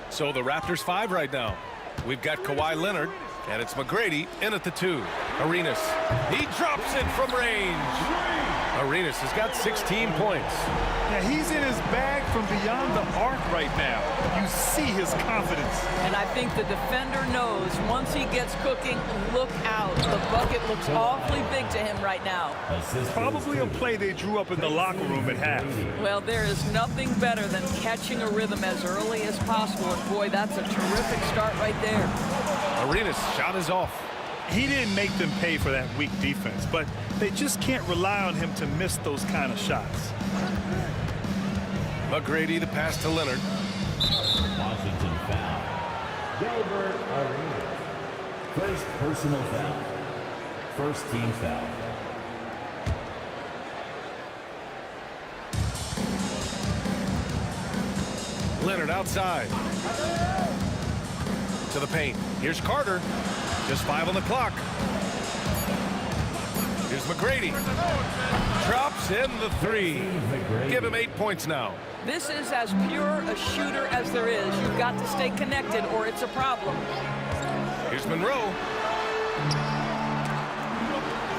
So the Raptors 5 right now. We've got Kawhi Leonard, and it's McGrady in at the 2. Arenas, he drops it from range. Arenas has got 16 points. Yeah, he's in his bag from beyond the arc right now. You see his confidence. And I think the defender knows once he gets cooking, look out. The bucket looks awfully big to him right now. Probably a play they drew up in the locker room at half. Well, there is nothing better than catching a rhythm as early as possible. And boy, that's a terrific start right there. Arenas' shot is off. He didn't make them pay for that weak defense, but they just can't rely on him to miss those kind of shots. McGrady, the pass to Leonard. Washington foul. Gilbert Arenas. First personal foul. First team foul. Leonard outside. To the paint. Here's Carter. Just 5 on the clock. Here's McGrady. Drops in the 3. Give him 8 points now. This is as pure a shooter as there is. You've got to stay connected or it's a problem. Here's Monroe.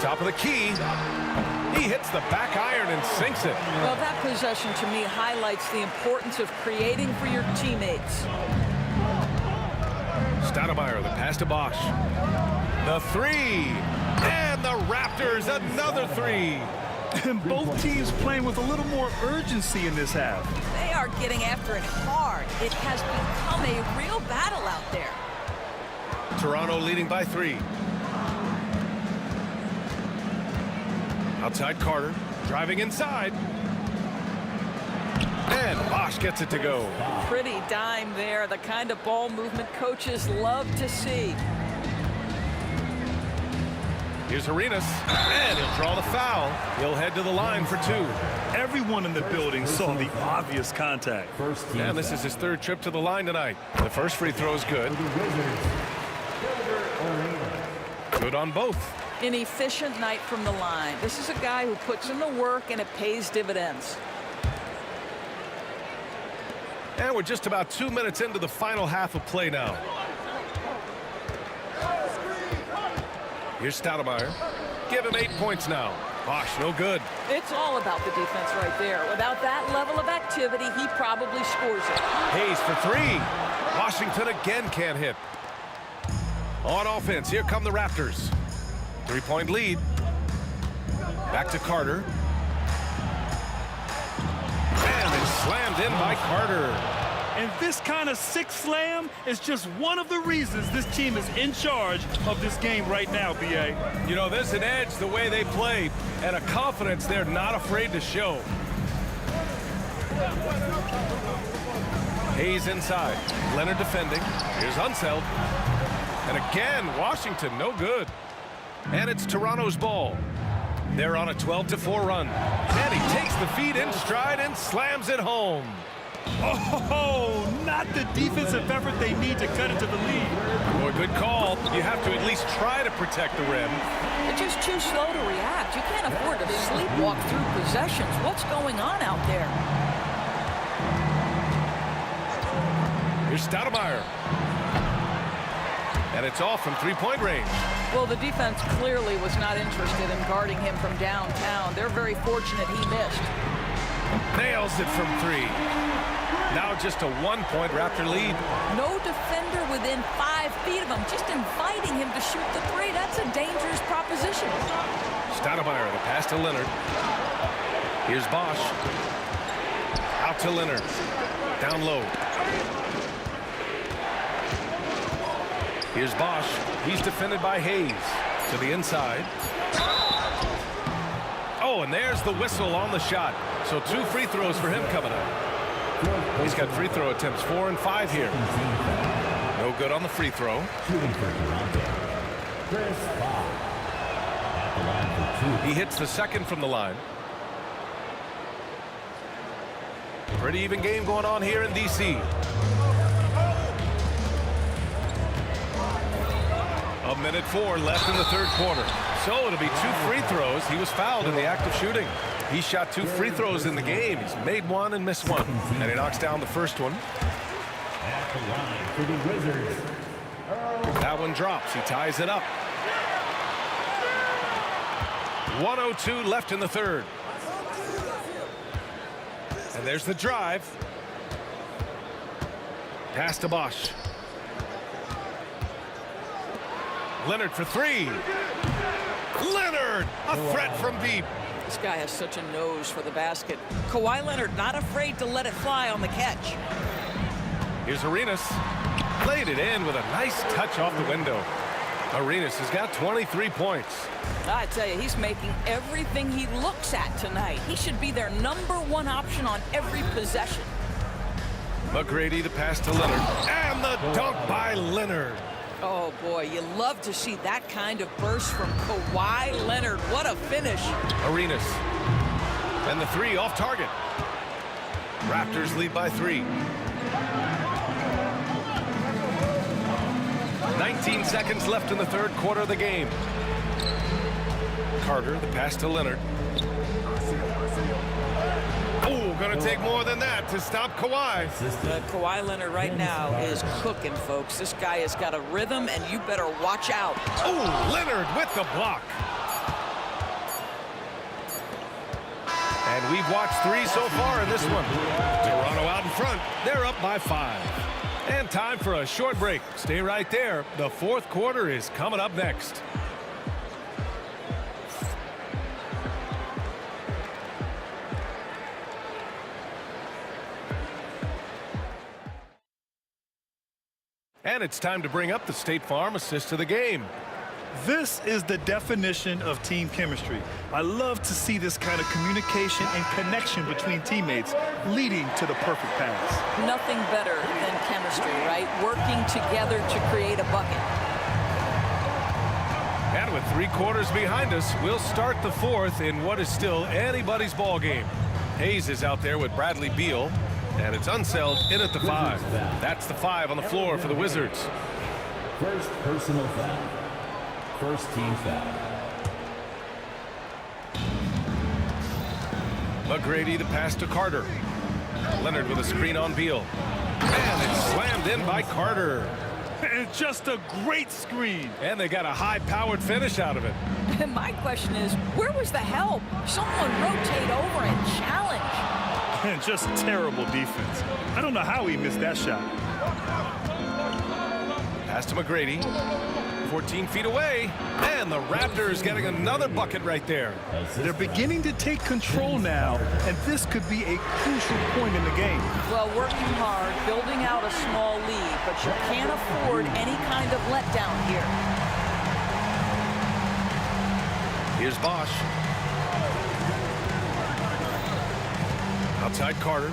Top of the key. He hits the back iron and sinks it. Well, that possession to me highlights the importance of creating for your teammates. Stoudemire, the pass to Bosch. The 3. And the Raptors, another 3. And both teams playing with a little more urgency in this half. They are getting after it hard. It has become a real battle out there. Toronto leading by 3. Outside Carter, driving inside. And Bosch gets it to go. Pretty dime there, the kind of ball movement coaches love to see. Here's Arenas, and he'll draw the foul. He'll head to the line for 2. Everyone in the building saw the obvious contact. And this is his 3rd trip to the line tonight. The first free throw is good. Good on both. An efficient night from the line. This is a guy who puts in the work and it pays dividends. And we're just about 2 minutes into the final half of play now. Here's Stoudemire. Give him 8 points now. Bosch, no good. It's all about the defense right there. Without that level of activity, he probably scores it. Hayes for 3. Washington again can't hit. On offense, here come the Raptors. 3-point lead. Back to Carter. And it's slammed in by Carter. And this kind of sick slam is just one of the reasons this team is in charge of this game right now, B.A. You know, there's an edge the way they play and a confidence they're not afraid to show. Hayes inside. Leonard defending. Here's Unseld. And again, Washington, no good. And it's Toronto's ball. They're on a 12-4 run. And he takes the feed in stride and slams it home. Oh, not the defensive effort they need to cut into the lead. Boy, good call. You have to at least try to protect the rim. They're just too slow to react. You can't afford to sleepwalk through possessions. What's going on out there? Here's Stoudemire. And it's off from 3-point range. Well, the defense clearly was not interested in guarding him from downtown. They're very fortunate he missed. Nails it from 3. Now just a 1-point Raptor lead. No defender within 5 feet of him, just inviting him to shoot the 3. That's a dangerous proposition. Stoudemire, the pass to Leonard. Here's Bosch. Out to Leonard. Down low. Here's Bosch. He's defended by Hayes. To the inside. Oh, and there's the whistle on the shot. So 2 free throws for him coming up. He's got free throw attempts 4 and 5 here. No good on the free throw. He hits the second from the line. Pretty even game going on here in D.C. A minute 4 left in the third quarter. So it'll be 2 free throws. He was fouled in the act of shooting. He shot 2 free throws in the game. He's made 1 and missed 1. And he knocks down the first one. At the line for the Wizards. That one drops. He ties it up. 1:02 left in the third. And there's the drive. Pass to Bosch. Leonard for 3. Leonard, a threat from deep. This guy has such a nose for the basket. Kawhi Leonard not afraid to let it fly on the catch. Here's Arenas. Played it in with a nice touch off the window. Arenas has got 23 points. I tell you, he's making everything he looks at tonight. He should be their #1 option on every possession. McGrady, the pass to Leonard. And the dunk by Leonard. Oh, boy, you love to see that kind of burst from Kawhi Leonard. What a finish. Arenas. And the 3 off target. Raptors lead by 3. 19 seconds left in the third quarter of the game. Carter, the pass to Leonard. Oh, gonna take more than that to stop Kawhi. Kawhi Leonard right now is cooking, folks. This guy has got a rhythm, and you better watch out. Oh, Leonard with the block. And we've watched 3 so far in this one. Toronto out in front. They're up by 5. And time for a short break. Stay right there. The fourth quarter is coming up next. And it's time to bring up the State Farm assist of the game. This is the definition of team chemistry. I love to see this kind of communication and connection between teammates leading to the perfect pass. Nothing better than chemistry, right? Working together to create a bucket. And with 3 quarters behind us, we'll start the fourth in what is still anybody's ball game. Hayes is out there with Bradley Beal, and it's Unseld in at the 5. That's the 5 on the floor for the Wizards. First personal foul. First team foul. McGrady, the pass to Carter. Leonard with a screen on Beal. And it's slammed in by Carter. And just a great screen. And they got a high-powered finish out of it. And my question is, where was the help? Someone rotate over and challenge. And just terrible defense. I don't know how he missed that shot. Pass to McGrady. 14 feet away. And the Raptors getting another bucket right there. They're beginning to take control now, and this could be a crucial point in the game. Well, working hard, building out a small lead, but you can't afford any kind of letdown here. Here's Bosch. Outside Carter.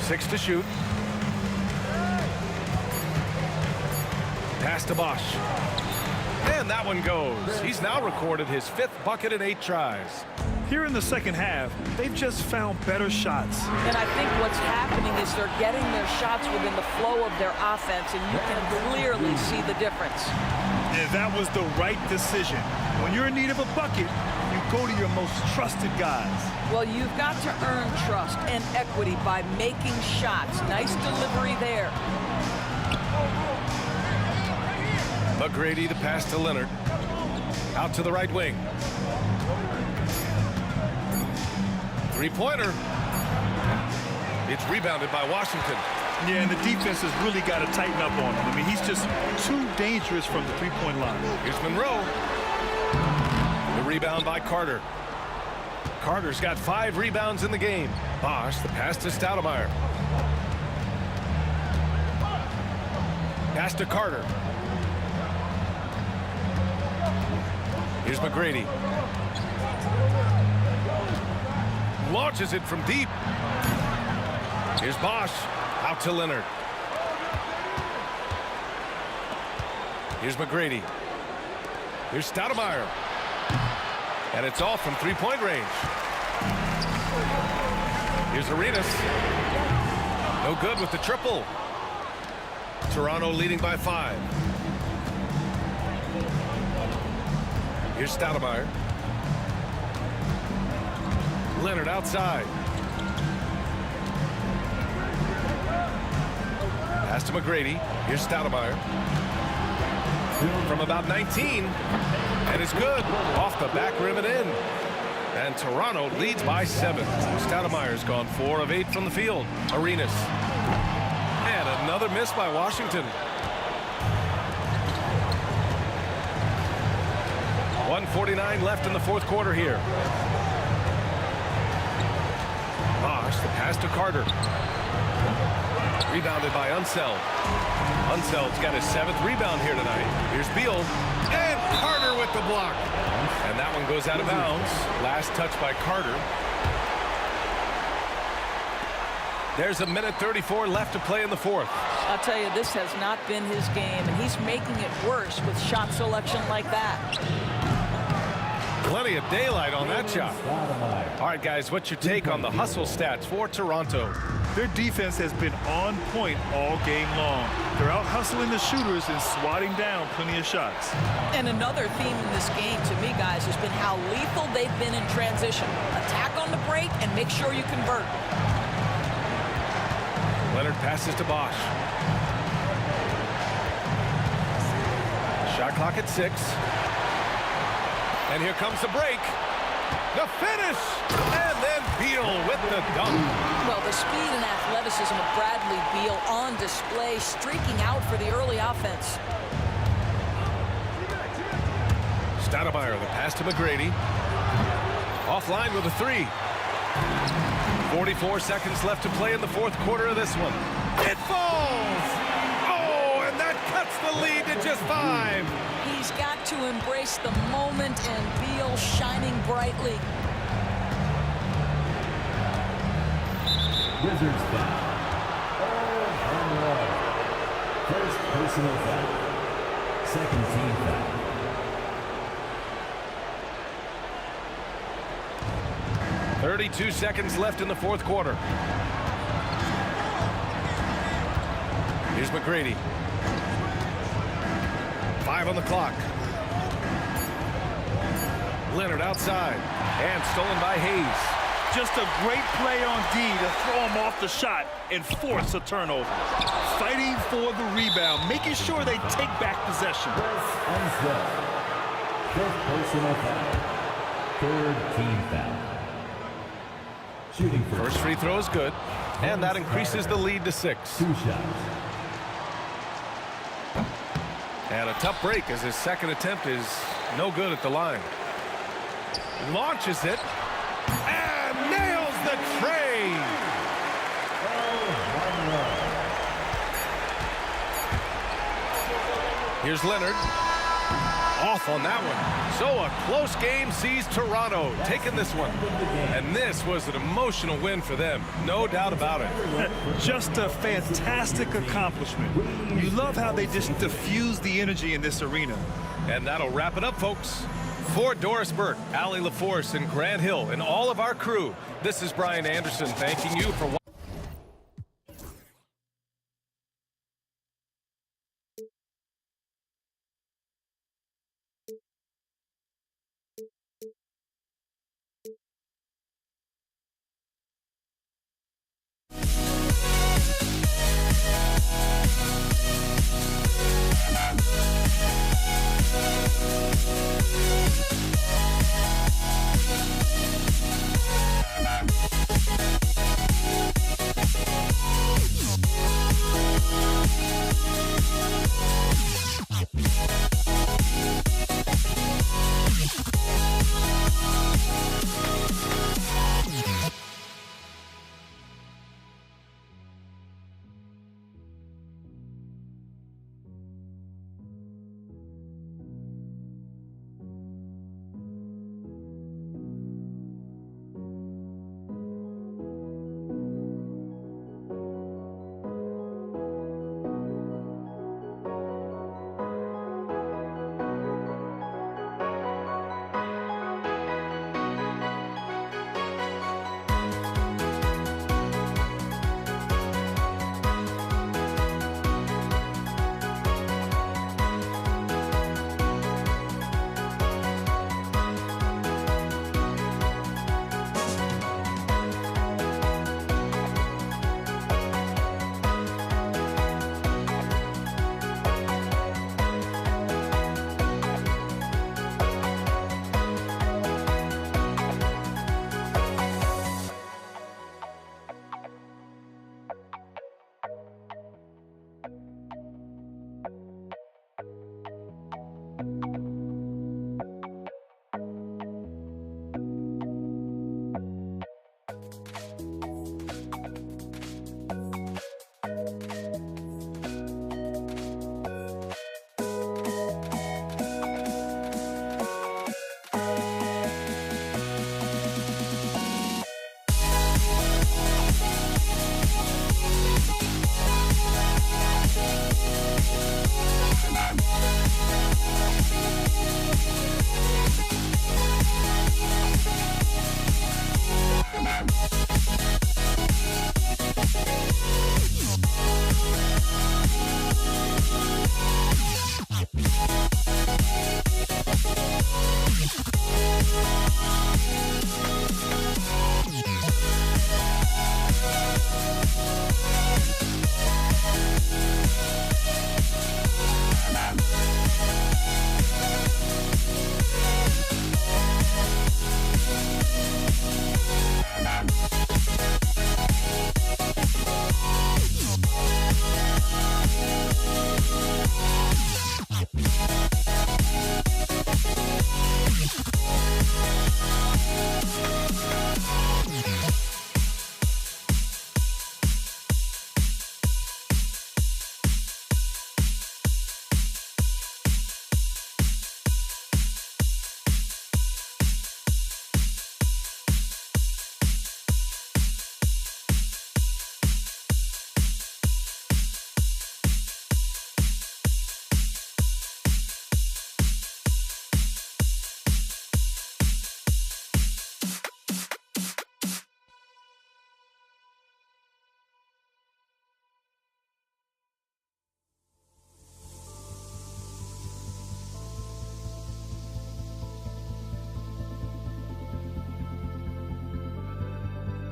Six to shoot. Pass to Bosch. And that one goes. He's now recorded his 5th bucket in 8 tries. Here in the second half, they've just found better shots. And I think what's happening is they're getting their shots within the flow of their offense, and you can clearly see the difference. And that was the right decision. When you're in need of a bucket, you go to your most trusted guys. Well, you've got to earn trust and equity by making shots. Nice delivery there. McGrady, the pass to Leonard. Out to the right wing. Three-pointer. It's rebounded by Washington. Yeah, and the defense has really got to tighten up on him. I mean, he's just too dangerous from the three-point line. Here's Monroe. The rebound by Carter. Carter's got 5 rebounds in the game. Bosch, the pass to Stoudemire. Pass to Carter. Here's McGrady. Launches it from deep. Here's Bosch. Out to Leonard. Here's McGrady. Here's Stoudemire. And it's all from three-point range. Here's Arenas. No good with the triple. Toronto leading by 5. Here's Stoudemire. Leonard outside. Pass to McGrady. Here's Stoudemire. From about 19. And it's good. Off the back rim and in. And Toronto leads by 7. Stoudemire's gone 4 of 8 from the field. Arenas. And another miss by Washington. 1:49 left in the 4th quarter here. Bosch, the pass to Carter. Rebounded by Unseld. Unseld's got his 7th rebound here tonight. Here's Beal. And Carter with the block. And that one goes out of bounds. Last touch by Carter. There's 1:34 left to play in the 4th. I'll tell you, this has not been his game, and he's making it worse with shot selection like that. Plenty of daylight on that shot. All right, guys, what's your take on the hustle stats for Toronto? Their defense has been on point all game long. They're out hustling the shooters and swatting down plenty of shots. And another theme in this game to me, guys, has been how lethal they've been in transition. Attack on the break and make sure you convert. Leonard passes to Bosch. Shot clock at 6. And here comes the break. The finish! And then Beal with the dunk. Well, the speed and athleticism of Bradley Beal on display, streaking out for the early offense. Stoudemire, the pass to McGrady. Offline with a 3. 44 seconds left to play in the 4th quarter of this one. It falls! Oh, and that cuts the lead to just 5. He's got to embrace the moment, and Beal shining brightly. Wizards foul. First personal foul. Second team foul. .32 seconds left in the 4th quarter. Here's McGrady. 5 on the clock. Leonard outside. And stolen by Hayes. Just a great play on D to throw him off the shot and force a turnover. Fighting for the rebound, making sure they take back possession. Fifth personal foul. Third team foul. Shooting first free throw is good, and that increases the lead to 6. 2 shots. And a tough break as his second attempt is no good at the line. Launches it and nails the tray. Here's Leonard. Off on that one. So a close game sees Toronto taking this one. And this was an emotional win for them. No doubt about it. Just a fantastic accomplishment. You love how they just diffuse the energy in this arena. And that'll wrap it up, folks. For Doris Burke, Allie LaForce, and Grant Hill, and all of our crew, this is Brian Anderson thanking you for watching.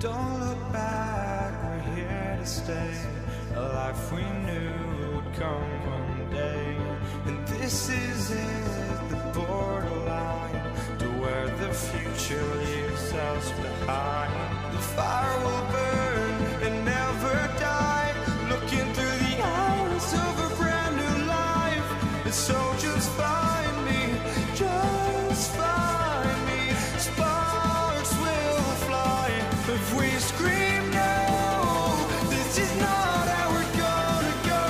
Don't look back, we're here to stay. A life we knew would come one day. And this is it, the borderline to where the future leaves us behind. The fire will burn and never die, looking through the eyes of a brand new life. And so just find me, just find me. Sparks will fly if we scream no. This is not how we're gonna go.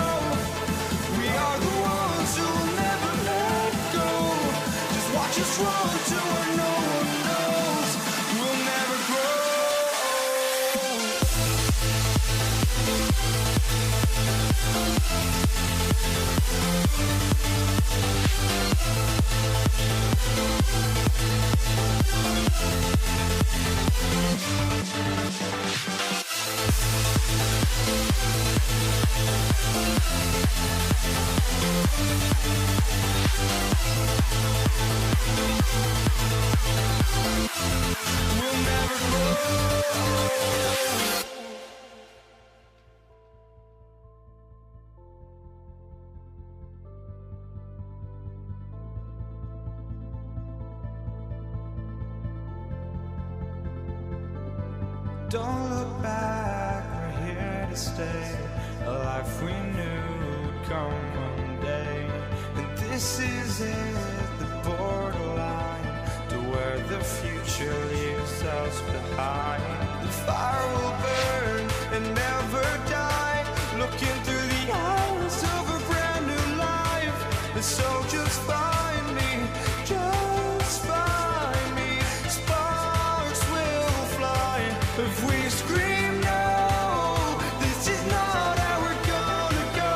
We are the ones who will never let go. Just watch us run to where no one knows. We'll never grow. We'll never grow. Don't look back, we're here to stay. A life we knew would come one day. And this is it, the borderline to where the future leaves us behind. The fire will burn and never die, looking through the eyes of a brand new life. And so just find me, just find me. Sparks will fly if we scream no. This is not how we're gonna go.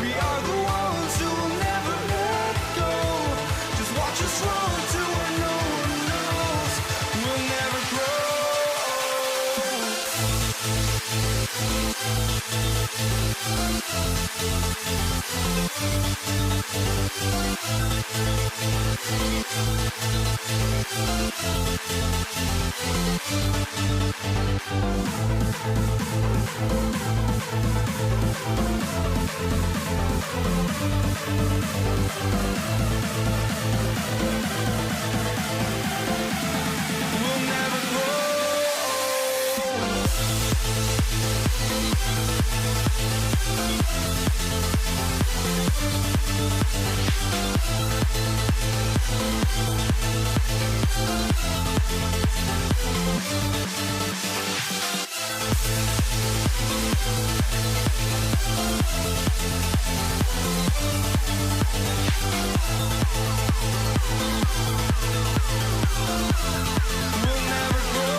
We are the ones who will never let go. Just watch us run to where no one knows. We'll never grow. We'll never grow. We'll never grow.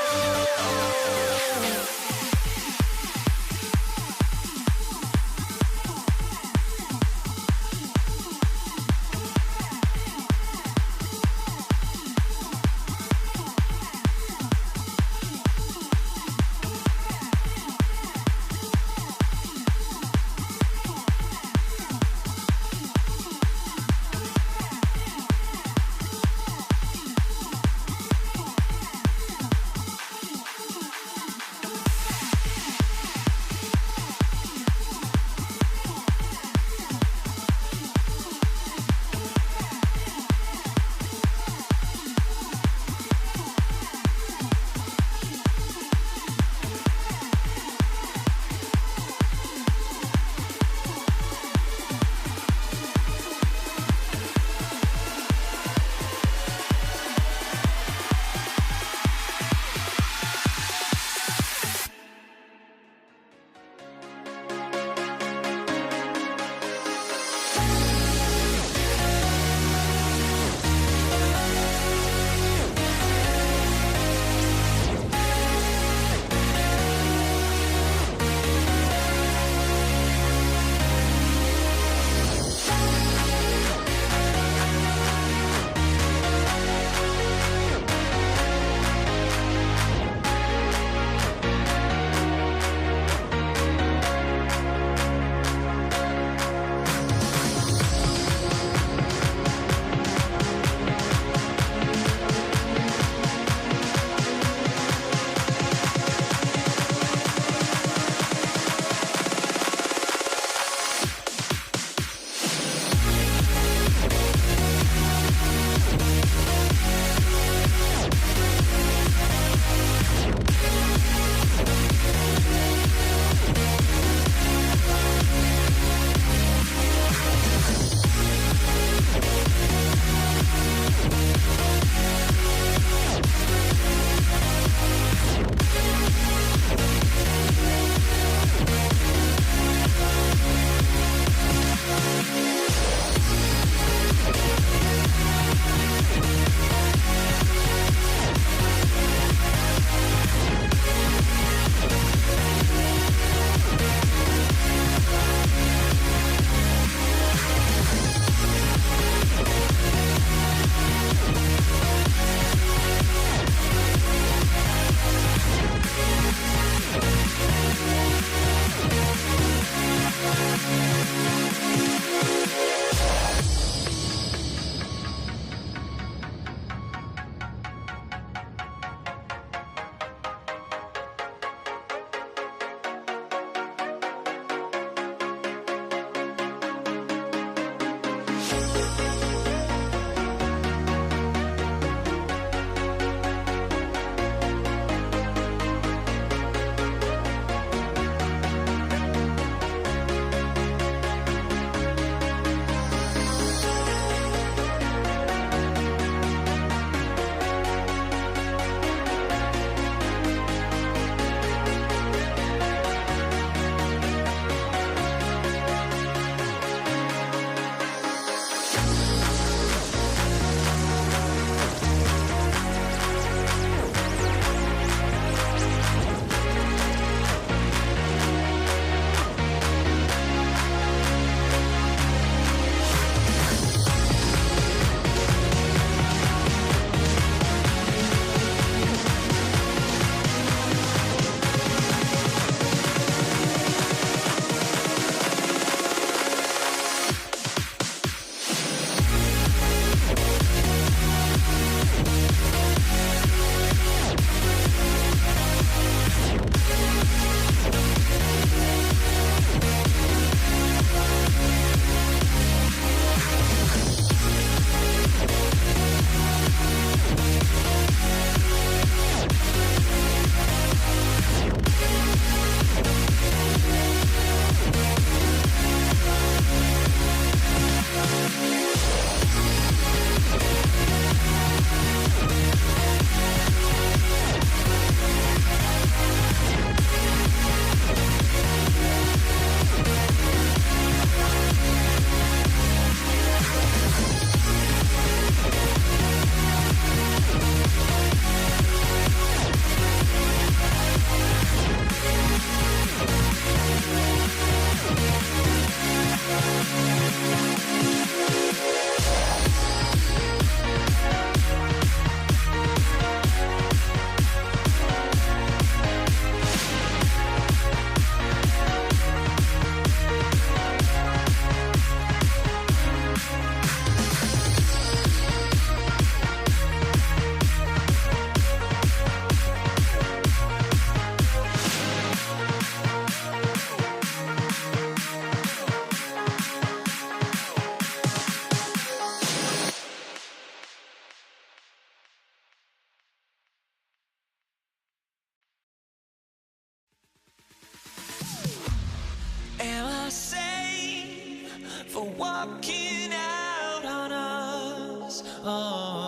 for walking out on us. Oh.